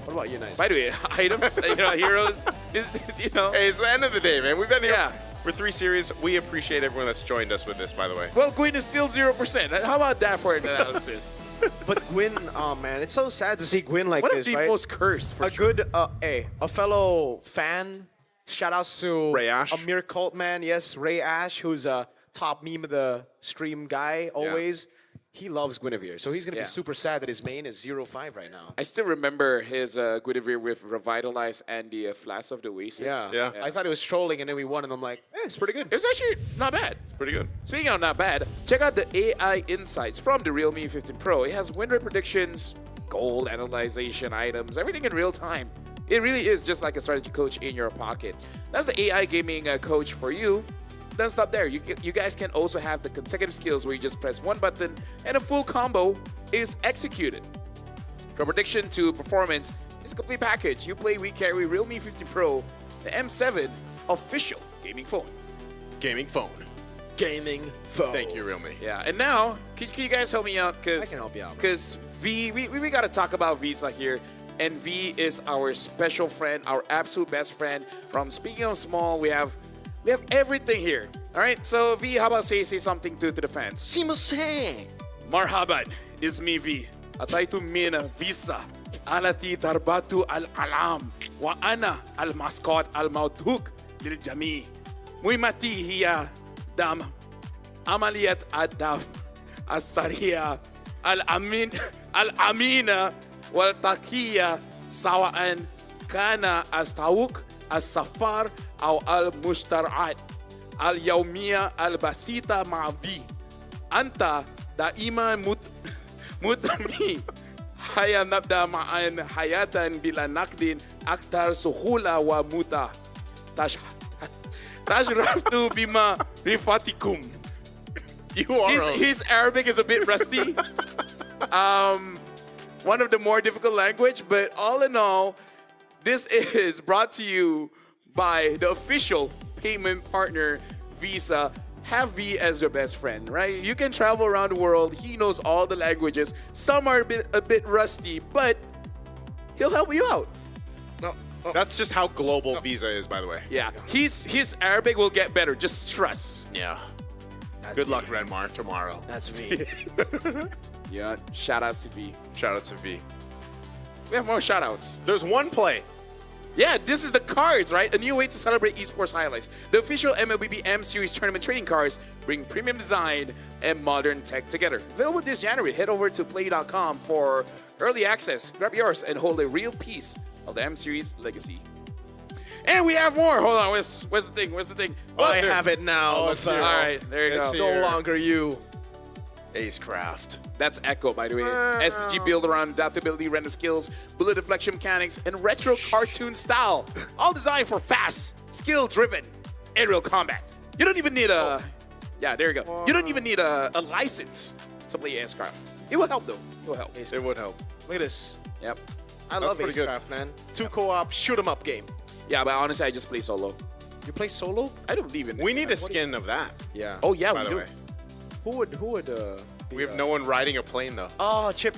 What about you, Nice? By the way, items, heroes is, Hey, it's the end of the day, man. We've been here Yeah. for 3 series. We appreciate everyone that's joined us with this, by the way. Well, Gwyn is still 0%. How about that for an analysis? But Gwyn, oh man, it's so sad to see Gwyn like One this, of the right? most cursed, for a sure. good, a fellow fan. Shout outs to Ray Ash. Amir Coltman, yes, Ray Ash, who's a top meme of the stream guy always. He loves Guinevere, so he's gonna Yeah. be super sad that his main is 0-5 right now. I still remember his Guinevere with Revitalize and the Flash of the Oasis. Yeah. I thought it was trolling, and then we won, and I'm like, it's pretty good. It was actually not bad. It's pretty good. Speaking of not bad, check out the AI insights from the Realme 15 Pro. It has win rate predictions, goal analyzation items, everything in real time. It really is just like a strategy coach in your pocket. That's the AI gaming coach for you. Doesn't stop there. You guys can also have the consecutive skills where you just press one button and a full combo is executed. From prediction to performance, it's a complete package. You play, we carry Realme 15 Pro, the M7 official gaming phone. Gaming phone. Gaming phone. Thank you, Realme. Yeah, and now, can you guys help me out? I can help you out. Because V, we got to talk about Visa here. And V is our special friend, our absolute best friend. From Speaking of Small, we have everything here. All right, so V, how about say something to the fans? Simuse. Marhaban, it's me V. Ataytu mina Visa. Alati tarbatu al-alam. Wa ana al-mascot al-mautuk lil-jami. Muy mati hiya dam. Amaliyat adam. As-sariya. Al-amina. Wal-takiya. Sawaan. Kana as-tawuk. As-safar. أو المشترعات اليومية البسيطة مع في أنت دائما مدمي هيا نبدأ معا حياة بلا نقد أكثر سهولة ومتعة تشرفت بما رفاتكم. His Arabic is a bit rusty. One of the more difficult language, but all in all, this is brought to you by the official payment partner, Visa. Have V as your best friend, right? You can travel around the world. He knows all the languages. Some are a bit rusty, but he'll help you out. That's just how global Visa is, by the way. Yeah, his Arabic will get better. Just trust. Yeah. Good luck, Renmar, tomorrow. That's V. Yeah, shout outs to V. Shout out to V. We have more shout outs. There's one play. Yeah, this is the cards, right? A new way to celebrate esports highlights. The official MLBB M Series tournament trading cards bring premium design and modern tech together. Available this January. Head over to play.com for early access. Grab yours and hold a real piece of the M Series legacy. And we have more. Hold on, where's the thing? Where's the thing? Oh, I have it now. Oh, Let's all right, there you go. No longer you. Acecraft. That's Echo, by the way. STG build around adaptability, random skills, bullet deflection mechanics, and retro cartoon style. All designed for fast, skill-driven aerial combat. You don't even need a... Yeah, there you go. You don't even need a license to play Acecraft. It will help, though. It will help. It would help. Look at this. Yep. I love Acecraft, man. 2 co-op, shoot 'em up game. Yeah, but honestly, I just play solo. You play solo? I don't believe in We need a skin of that. Yeah. Oh, yeah, by we the do. way. Who would We have no one riding a plane, though. Oh, Chip.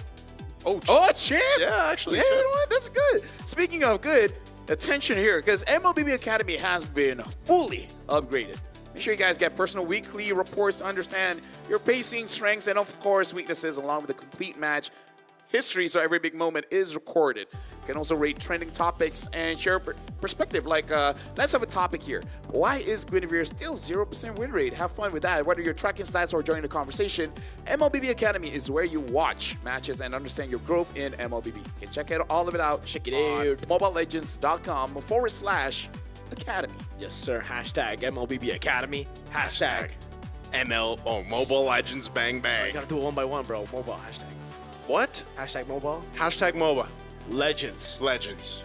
Oh, champ! Yeah, actually. Yeah, you know what? That's good. Speaking of good, attention here, because MLBB Academy has been fully upgraded. Make sure you guys get personal weekly reports to understand your pacing, strengths, and of course, weaknesses, along with the complete match history, so every big moment is recorded. You can also rate trending topics and share perspective. Like, let's have a topic here. Why is Guinevere still 0% win rate? Have fun with that. Whether you're tracking stats or joining the conversation, MLBB Academy is where you watch matches and understand your growth in MLBB. You can check all of it out. Check it on mobilelegends.com/academy. Yes, sir. Hashtag MLBB Academy. Hashtag Mobile Legends Bang You Bang. gotta do it one by one, bro. Mobile hashtag. What? Hashtag mobile. Hashtag MOBA. Legends. Legends.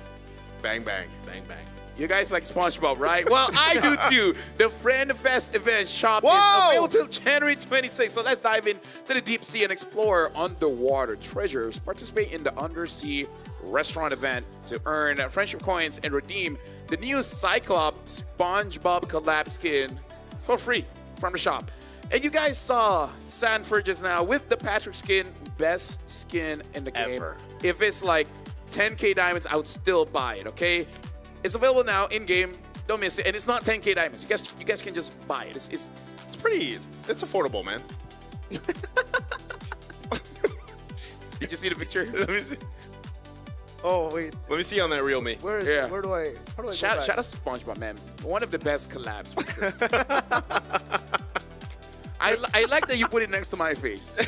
Bang Bang. Bang bang. You guys like SpongeBob, right? Well, I do too. The Friend Fest event shop Whoa! is available till January 26th. So let's dive into the deep sea and explore underwater treasures. Participate in the undersea restaurant event to earn friendship coins and redeem the new Cyclops SpongeBob collab skin for free from the shop. And you guys saw Sanford just now with the Patrick skin, best skin in the game. Ever. If it's like 10K diamonds, I would still buy it, okay? It's available now in-game. Don't miss it. And it's not 10K diamonds. You guys can just buy it. It's affordable, man. Did you see the picture? Let me see. Oh, wait. Let me see on that real me. Where Yeah. do I how do I Shout go out back? to SpongeBob, man. One of the best collabs. For sure. I like that you put it next to my face.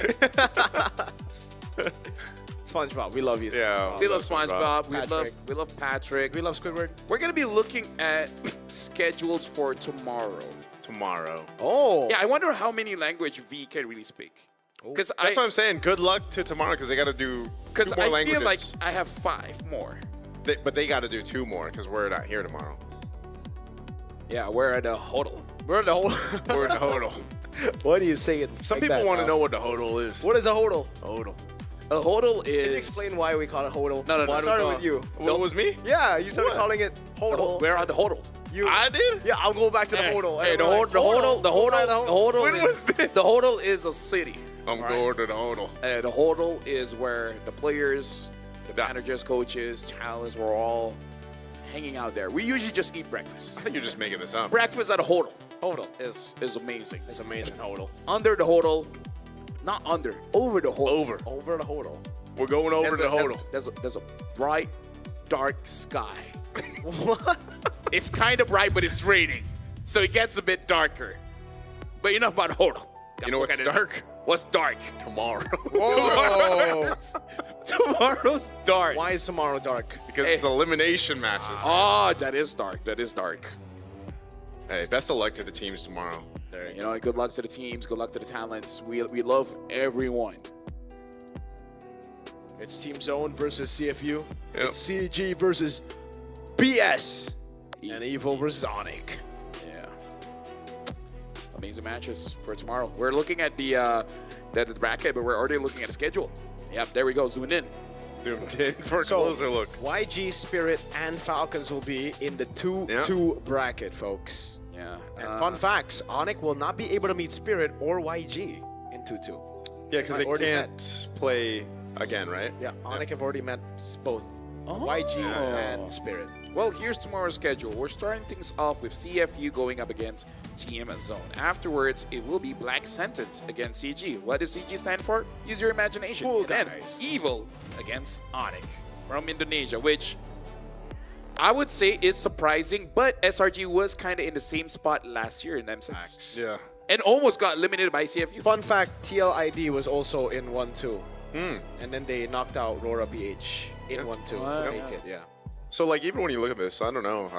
SpongeBob, we love you. Yeah. We love SpongeBob. Patrick. We love Patrick. We love Squidward. We're gonna be looking at schedules for tomorrow. Oh. Yeah, I wonder how many language V can really speak. Because That's what I'm saying. Good luck to tomorrow because they got to do 2 Because more I languages. feel like I have 5 more. But they got to do 2 more because we're not here tomorrow. Yeah, we're at the hodl. We're in the hodl. We're in the hodl. What do you say it? Some like people that, want to Al? know what the hodl is. What is a hodl? Hodl. A hodl is. Can you explain why we call it hodl? No. It started with you. What was me? Yeah, you started What? calling it hodl. We're on the hodl. I did? Yeah, I'll go back to the hodl. Hey, And the we're hodl, like, the hodl. When was this? The hodl is a city. I'm going to the hodl. The hodl is where the players, the managers, coaches, talents, we're all hanging out there. We usually just eat breakfast. I think you're just making this up. Breakfast at a hodl. Hodl. Is amazing. It's amazing, hodl. Under the hodl, not under, over the hodl. Over the hodl. We're going over the hodl. There's a bright, dark sky. What? It's kind of bright, but it's raining, so it gets a bit darker. But you know about hodl. You know what's dark? What's dark? Tomorrow. Tomorrow's dark. Why is tomorrow dark? Because it's elimination matches. Oh, that is dark. That is dark. Hey, best of luck to the teams tomorrow. You know, good luck to the teams. Good luck to the talents. We love everyone. It's Team Zone versus CFU. Yep. It's CG versus BS. And Evo versus Onic. Yeah. Amazing matches for tomorrow. We're looking at the bracket, but we're already looking at the schedule. Yep, there we go. Zooming in. Zoomed in for a So, closer look. YG, Spirit, and Falcons will be in the 2-2 bracket, folks. Yeah. And fun facts, Onic will not be able to meet Spirit or YG in 2-2. Yeah, because they Already can't play again, right? Yeah, Onic have already met both YG and Spirit. Well, here's tomorrow's schedule. We're starting things off with CFU going up against Team Zone. Afterwards, it will be Black Sentence against CG. What does CG stand for? Use your imagination. Cool And then guys. Evil against Onic from Indonesia, which I would say is surprising, but SRG was kind of in the same spot last year in M6. Yeah. And almost got eliminated by CFU. Fun fact, TLID was also in 1-2. And then they knocked out Rora BH in 1-2 to make it, yeah. So, like, even when you look at this, I don't know.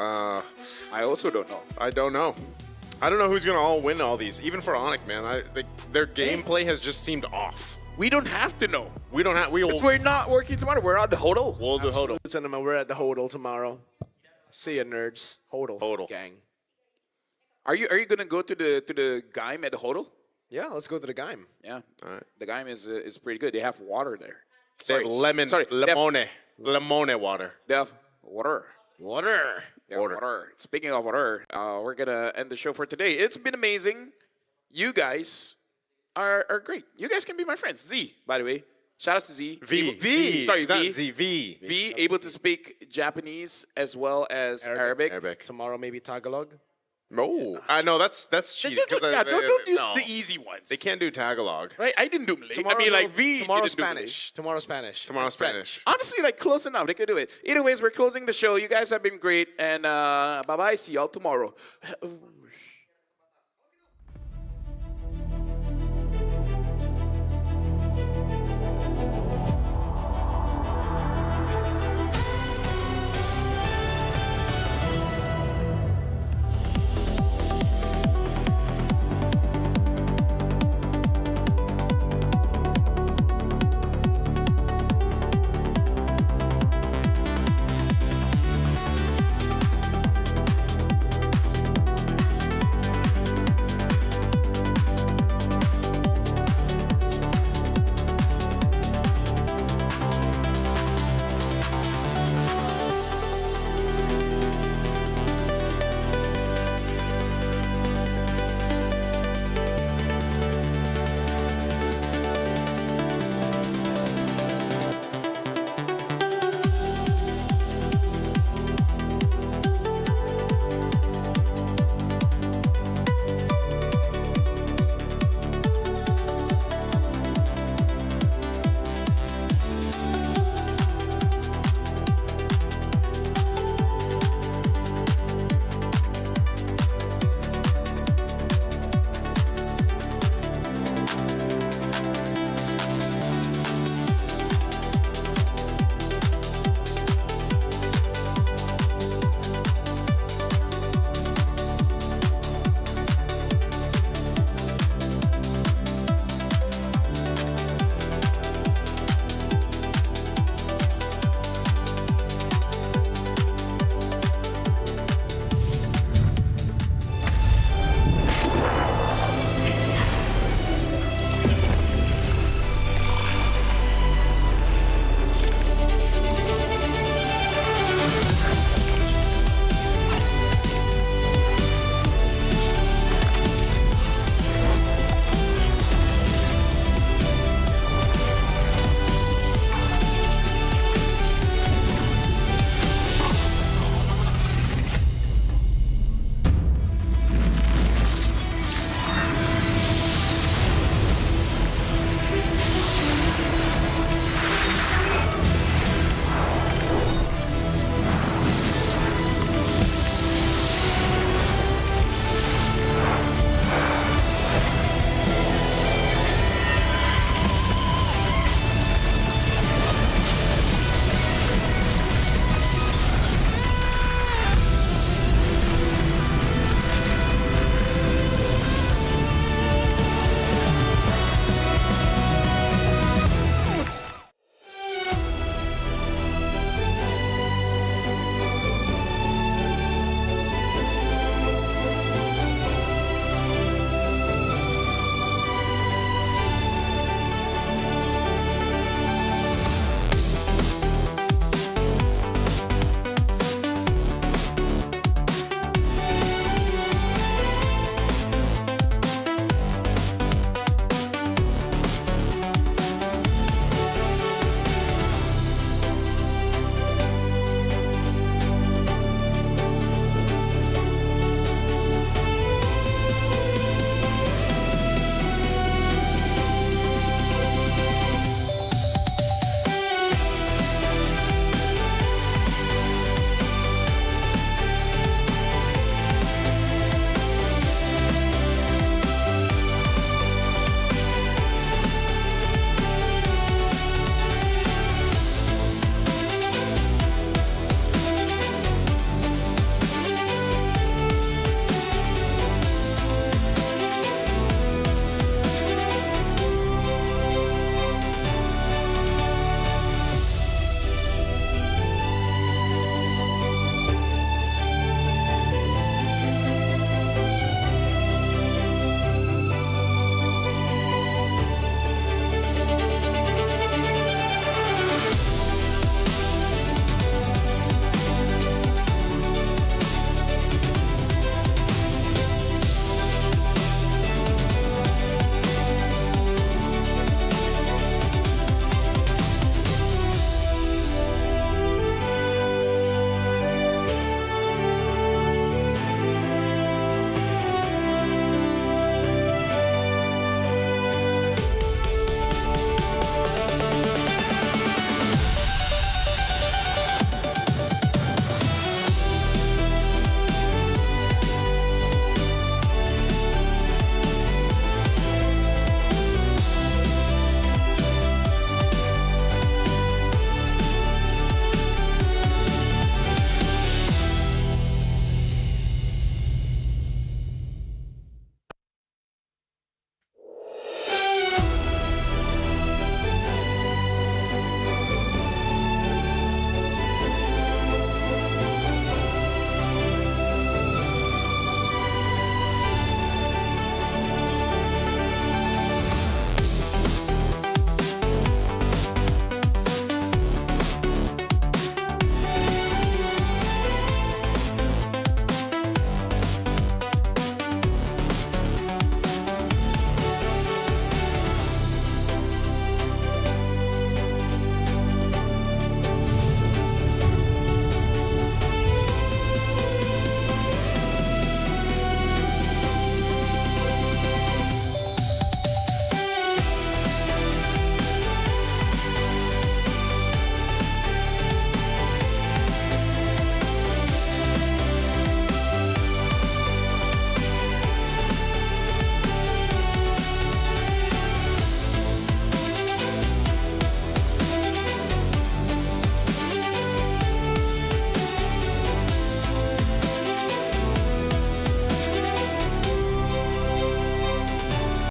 I also don't know. I don't know. I don't know who's going to all win all these. Even for Onic, man. Their gameplay has just seemed off. We don't have to know. We don't have. Because we're not working tomorrow. We're on the hodl. We'll do hodl. Gentlemen, we're at the hodl tomorrow. See ya, nerds. Hodl. Gang. Are you gonna go to the Gaim at the hodl? Yeah, let's go to the game. Yeah. The Gaim is pretty good. They have water there. They have lemon. Sorry. Lemone water. They have water. Water. They have water. Speaking of water, we're gonna end the show for today. It's been amazing. You guys are great. You guys can be my friends. Z, by the way. Shout out to Z. V. Sorry, Not V. Z. V. V, able to speak Japanese as well as Arabic. Tomorrow maybe Tagalog. No, I know that's cheating. Don't use no. the easy ones. They can't do Tagalog. Right? I didn't do Malay. Tomorrow, I mean, like V. Tomorrow didn't do Malay. Spanish. Tomorrow Spanish. Tomorrow Spanish. Honestly, like close enough. They could do it. Either ways, we're closing the show. You guys have been great, and bye bye. See y'all tomorrow.